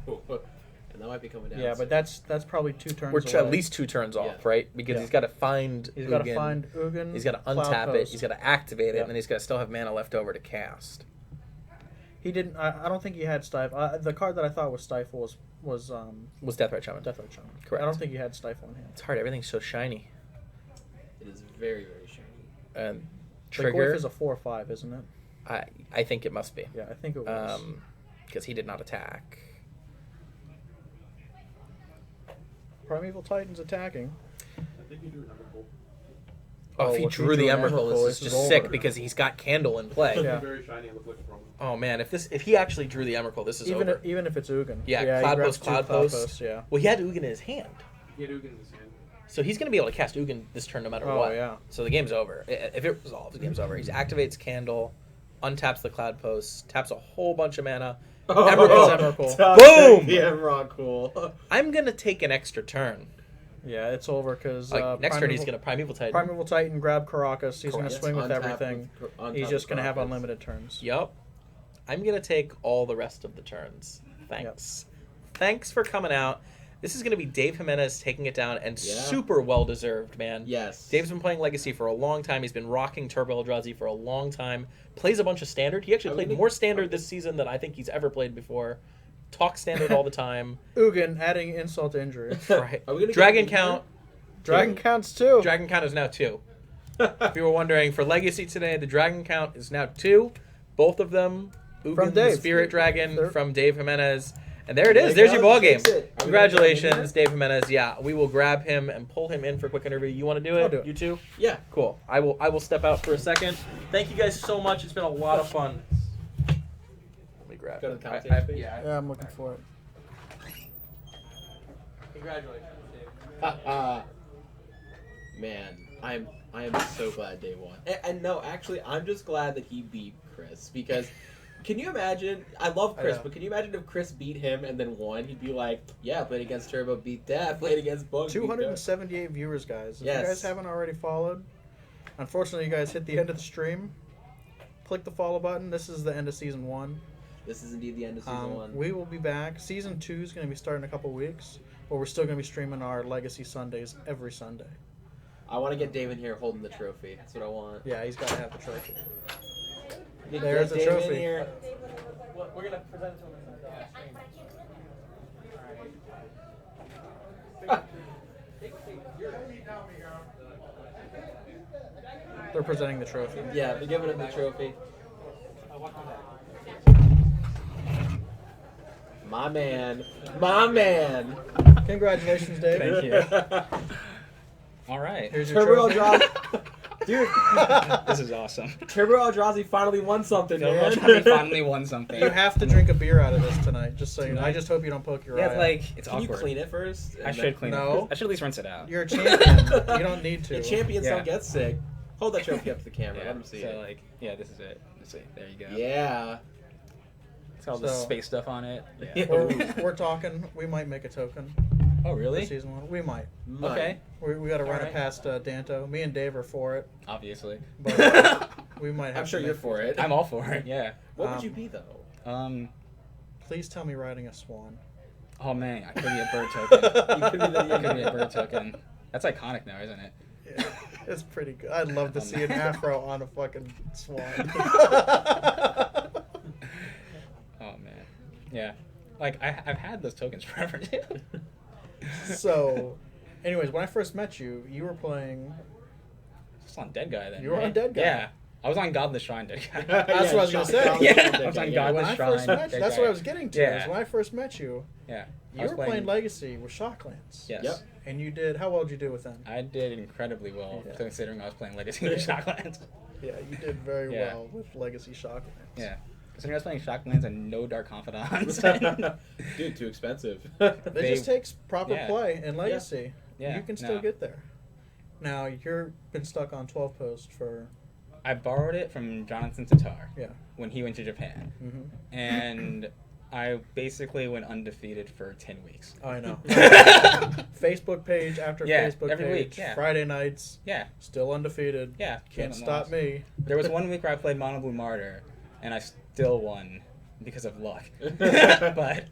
And that might be coming down. Yeah, but that's probably 2 turns We're away. at least 2 turns off, Yeah. right? Because Yeah. he's got to find He's got to Ugin. find Ugin. He's got to Cloud untap it. Post. He's got to activate it, Yep. and then he's got to still have mana left over to cast. He didn't. I don't think he had Stifle. The card that I thought was Stifle was Was Deathrite Shaman. Deathrite Shaman. Correct. I don't think he had Stifle in hand. It's hard. Everything's so shiny. It is very, very shiny. And The trigger. Goyf is a 4/5, isn't it? I think it must be. Yeah, I think it was. Because he did not attack. Primeval Titan's attacking. I think you do remember both. Oh, if he drew the Emrakul, this is just over. sick because he's got Candle in play. Yeah. Very shiny and look like from. Oh man, if he actually drew the Emrakul, this is over. Even if it's Ugin. Yeah, he Cloud grabs Post, two Cloud Post. Yeah. Well, he had Ugin in his hand, He had Ugin in his hand. so he's going to be able to cast Ugin this turn no matter Oh, what. yeah. So the game's over. If it resolves, the game's over. He activates Candle, untaps the Cloud Post, taps a whole bunch of mana. Emrakul. Boom! The Emrakul. I'm going to take an extra turn. Yeah, it's over because Next turn he's going to Primeval Titan. Primeval Titan, grab Karakas. He's going to Correct. swing with Untap everything. untap He's just with going to have Karakas. unlimited turns. Yup. I'm going to take all the rest of the turns. Thanks. Thanks for coming out. This is going to be Dave Jimenez taking it down, and Yeah. super well-deserved, man. Yes. Dave's been playing Legacy for a long time. He's been rocking Turbo Eldrazi for a long time. Plays a bunch of Standard. He actually played more Standard this season than I think he's ever played before. Talks Standard all the time. Ugin adding insult to injury. Right. Are we gonna Dragon get Count. Dragon counts too. Dragon Count is now 2. If you were wondering, for Legacy today, the Dragon Count is now 2. Both of them, Ugin, From the Dave. Spirit Dragon, They're- from Dave Jimenez. And there it is. There There's you your go. ball game. Takes it. Are we gonna get him Congratulations, Dave Jimenez. Yeah, we will grab him and pull him in for a quick interview. You want to do it? I'll do it. You too? Yeah. Cool. I will step out for a second. Thank you guys so much. It's been a lot of fun. Let me grab Go to it. the commentator page. Yeah. Yeah, I'm looking for it. Congratulations, Dave. Man, I am so glad Dave won. And no, actually, I'm just glad that he beat Chris because. Can you imagine? I love Chris, Yeah. but can you imagine if Chris beat him and then won? He'd be like, "Yeah, played against Turbo, beat that. Played against Bug, beat that." 278 viewers, guys. If Yes. you guys haven't already followed, unfortunately, you guys hit the end of the stream. Click the follow button. This is the end of season 1. This is indeed the end of season 1. We will be back. Season 2 is going to be starting in a couple weeks, but we're still going to be streaming our Legacy Sundays every Sunday. I want to get Dave in here holding the trophy. That's what I want. Yeah, he's got to have the trophy. Get There's the Dave in trophy. here. We're going to present it to him in They're presenting the trophy. Yeah, they're giving him the trophy. My man. My man. Congratulations, Dave. Thank you. All right. Here's your Turbo trophy. Eldrazi. Dude, This is awesome. Turbo Eldrazi finally won something, Phil man. Eldrazi finally won something. You have to drink a beer out of this tonight, just so you know. I Tonight? just hope you don't poke your Yeah, eye it's out. like it's Can you awkward. clean it first? I should clean No. it. I should at least rinse it out. You're a champion. You don't need to. The champions Yeah. don't get sick. Hold that trophy up to the camera. Yeah. Let them see so it. like, yeah, this is it. Let's see. There you go. Yeah. It's got all the So- space stuff on it. Yeah. Yeah. We're talking. We might make a token Oh for really? season 1. We might. Okay. We got to run Alright. it past Danto. Me and Dave are for it, Obviously. but we might have I'm sure to you're make- for it. I'm all for it. Yeah. What would you be though? Please tell me riding a swan. Oh man, I could be a bird token. You could be the- I could be a bird token. That's iconic now, isn't it? Yeah, it's pretty good. I'd love to see an afro on a fucking swan. Oh man. Yeah. Like I've had those tokens forever too. So, anyways, when I first met you, you were playing. Just on Dead Guy then. You were on right? Dead Guy. Yeah. I was on Godless Shrine Dead Guy. That's what I was gonna say. Yeah, I was on When Godless I Shrine. first met you, Dead that's Guy. what I was getting to. Yeah. Is when I first met you, Yeah. I you was were playing Legacy with Shocklands. Yes. Yep. And you did. How well did you do with them? I did incredibly well, Yeah. considering I was playing Legacy with Shocklands. Yeah, you did very Yeah. well with Legacy Shocklands. Yeah. Considering I was playing Shocklands and no Dark Confidants. Dude, too expensive. It just takes proper yeah. play in Legacy. Yeah, You can still no. get there. Now, you've been stuck on 12 post for. I borrowed it from Jonathan Tatar Yeah. when he went to Japan. Mm-hmm. And I basically went undefeated for 10 weeks. I know. Facebook page after Yeah, Facebook every page. week, yeah. Friday nights. Yeah. Still undefeated. Yeah. Can't Came stop lost. me. There was 1 week where I played Mono Blue Martyr, and I still won because of luck. But That's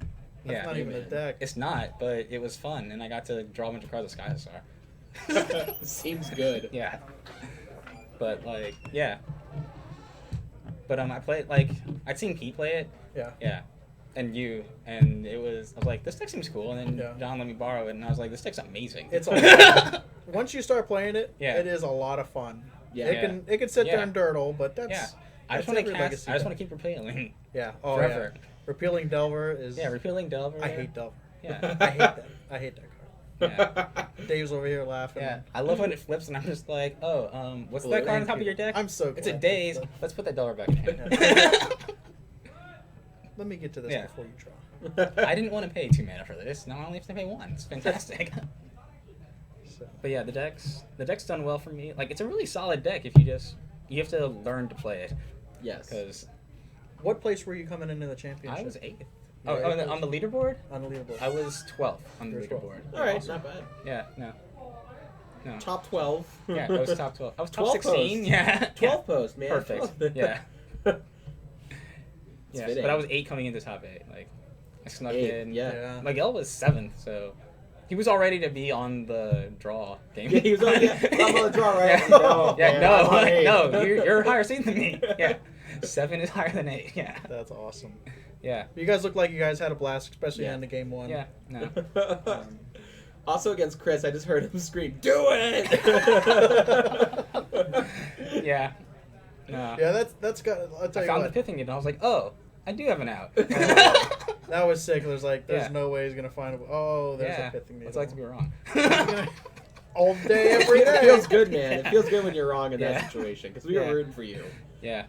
yeah, not even a deck. it's not. But it was fun, and I got to draw a bunch of cards of Sky Hussar. Seems good. Yeah. But like, yeah. But I played like I'd seen Pete play it. Yeah. Yeah. And and I was like, this deck seems cool, and then Yeah. John let me borrow it, and I was like, this deck's amazing. It's a once you start playing it, Yeah. it is a lot of fun. Yeah. It can sit there Yeah. and durdle, but that's Yeah. I that's just want every to cast. Legacy I just deck. want to keep repealing. Yeah. Oh forever. yeah. Repealing Delver is. Yeah, repealing Delver. I hate Delver. Yeah. I hate that. I hate that card. Yeah. Dave's over here laughing. Yeah, I love when it flips and I'm just like, oh, what's that card on top of your deck? I'm so It's a glad daze. that- Let's put that dollar back in hand. Let me get to this Yeah. before you draw. I didn't want to pay 2 mana for this. Now I only have to pay 1. It's fantastic. So. But yeah, the deck's done well for me. Like, it's a really solid deck if you have to learn to play it. Yes. Because What place were you coming into the championship? I was 8th. You were Oh, eighth? on the leaderboard? On the leaderboard. I was 12th on the You were 12th. leaderboard. All right, not bad. Yeah, no. Top 12. Yeah, I was top 12. I was top 12 16. post. Yeah. 12 post, man. Perfect. 12. Yeah. It's Yeah, fitting. but I was 8 coming into top 8. Like, I snuck in. Yeah. Miguel was 7th, so he was all ready to be on the draw game. Yeah, he was already I'm on the draw, right? Yeah, No, yeah, man, I'm on no, 8. no, you're higher seed than me. Yeah, 7 is higher than 8. Yeah, That's awesome. yeah, You guys look like you guys had a blast, especially Yeah. on the game 1. yeah. No, Also against Chris, I just heard him scream, "Do it!" yeah, no. Yeah, that's got. I'll tell I you found what. the pithing and I was like, oh, I do have an out. That was sick. There's Yeah. no way he's gonna find a. Oh, there's Yeah, a pithing needle. it's like to be wrong. All day, every It day. feels good, man. It feels good when you're wrong in Yeah. that situation because we Yeah. were rooting for you. Yeah.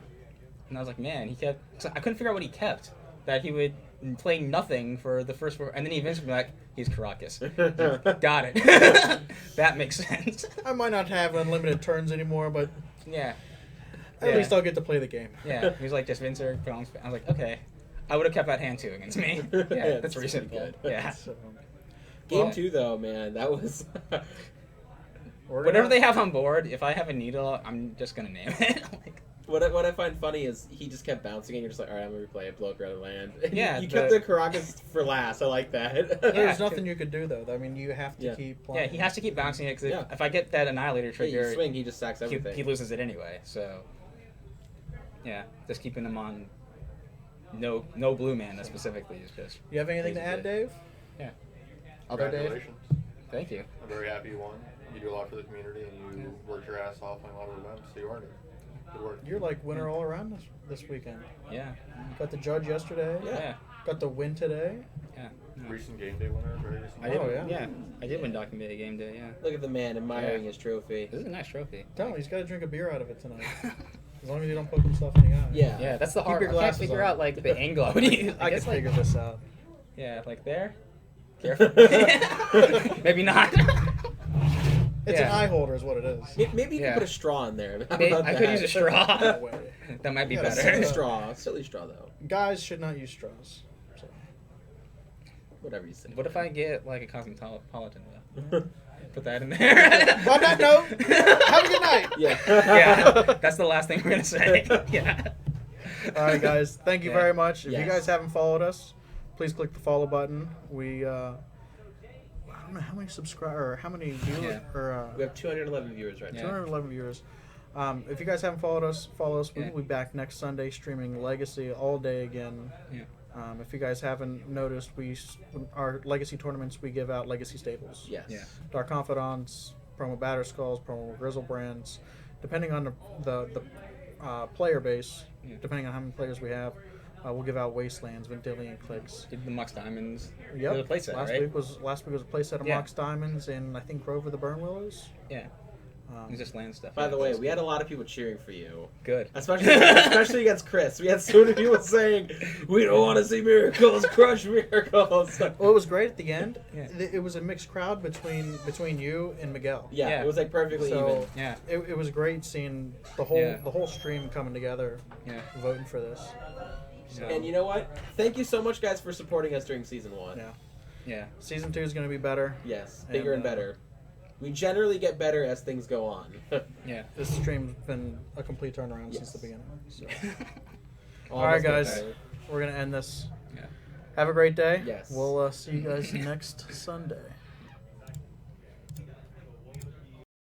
And I was like, man, he kept. So I couldn't figure out what he kept. That he would play nothing for the first 4, and then he eventually be like, he's Caracas. Got it. That makes sense. I might not have unlimited turns anymore, but Yeah. at least I'll get to play the game. Yeah. He was like, just Vincer, I was like, okay. I would have kept that hand too against me. Yeah, that's That's reasonable. pretty Yeah. So, Game Well- 2, though, man, that was. Whatever they have on board, if I have a needle, I'm just gonna name it. Like, What I find funny is he just kept bouncing, and you're just like, all right, I'm gonna replay it, blow up your other land. And Yeah, you kept the but- Caracas for last. I like that. There's Yeah. nothing you could do though. I mean, you have to Yeah. keep playing. yeah, he has to keep bouncing it because Yeah. if I get that Annihilator Yeah, trigger, you swing, he just sacks he, everything. he loses it anyway. So, yeah, just keeping him on no blue mana specifically is just. You have anything to crazy add, good. Dave? Yeah. I'll go, Dave. Congratulations. Thank you. I'm very happy you won. You do a lot for the community, and you worked your ass off on a lot of events, so you earned it. Good work. You're like winner all around this weekend. Yeah. Got the judge yesterday. Yeah. Got the win today. Yeah. No. Recent game day winner, very recent. I did. Oh, yeah. Yeah. I did win Documented Game Day. Yeah. Look at the man admiring Yeah. his trophy. This is a nice trophy. Tell him he's got to drink a beer out of it tonight. As long as you don't poke himself in the eye. Yeah. Yeah, that's the Keep hard. your I can't glasses figure on. out like the angle I would use. I can guess, like, figure this out. Yeah, like there. Careful. Maybe not. It's an Yeah. eye holder, is what it is. Maybe you Yeah. can put a straw in there. How Maybe- about I could that? use a straw. No way. That might be Yeah, A better. silly Yeah. straw. Silly straw, though. Guys should not use straws. So. Whatever you say. What if I get like a cosmopolitan though? Put that in there. On that note, have a good night. Yeah. Yeah, that's the last thing we're gonna say. Yeah. All right, guys. Thank you Yeah. very much. If you Yes. guys haven't followed us, please click the follow button. We I don't know how many subscribers or how many viewers Yeah. or We have 211 viewers right now. 211 viewers. If you guys haven't followed us, follow us. Yeah. We'll be back next Sunday streaming Legacy all day again. Yeah. If you guys haven't noticed, our Legacy tournaments we give out Legacy Staples. Yes. Yeah. Dark Confidants, promo Batter Skulls, promo Grizzlebrands. Depending on the player base, Yeah. depending on how many players we have, we'll give out Wastelands, Vendilion Clicks. Did the Mux Diamonds? Yep. The playset, last right? week was a playset of Yeah. Mox Diamonds and I think Grove of the Burn Willows. Yeah. It's just land stuff. By Yeah, the way, that's we had a lot of people cheering for you. good. Especially against Chris. We had so many people saying, we don't want to see miracles, crush miracles. Well, it was great at the end. Yeah. It was a mixed crowd between you and Miguel. Yeah, Yeah. it was like perfectly So even. Yeah. it was great seeing the whole stream coming together, Yeah. voting for this. So, And you know what? Thank you so much, guys, for supporting us during season 1. Yeah. yeah. Season 2 is going to be better. Yes, bigger and And, better. We generally get better as things go on. Yeah. This stream's been a complete turnaround Yes. since the beginning. So. All All right, of us get guys. better. We're going to end this. Yeah. Have a great day. Yes. We'll see you guys next Sunday.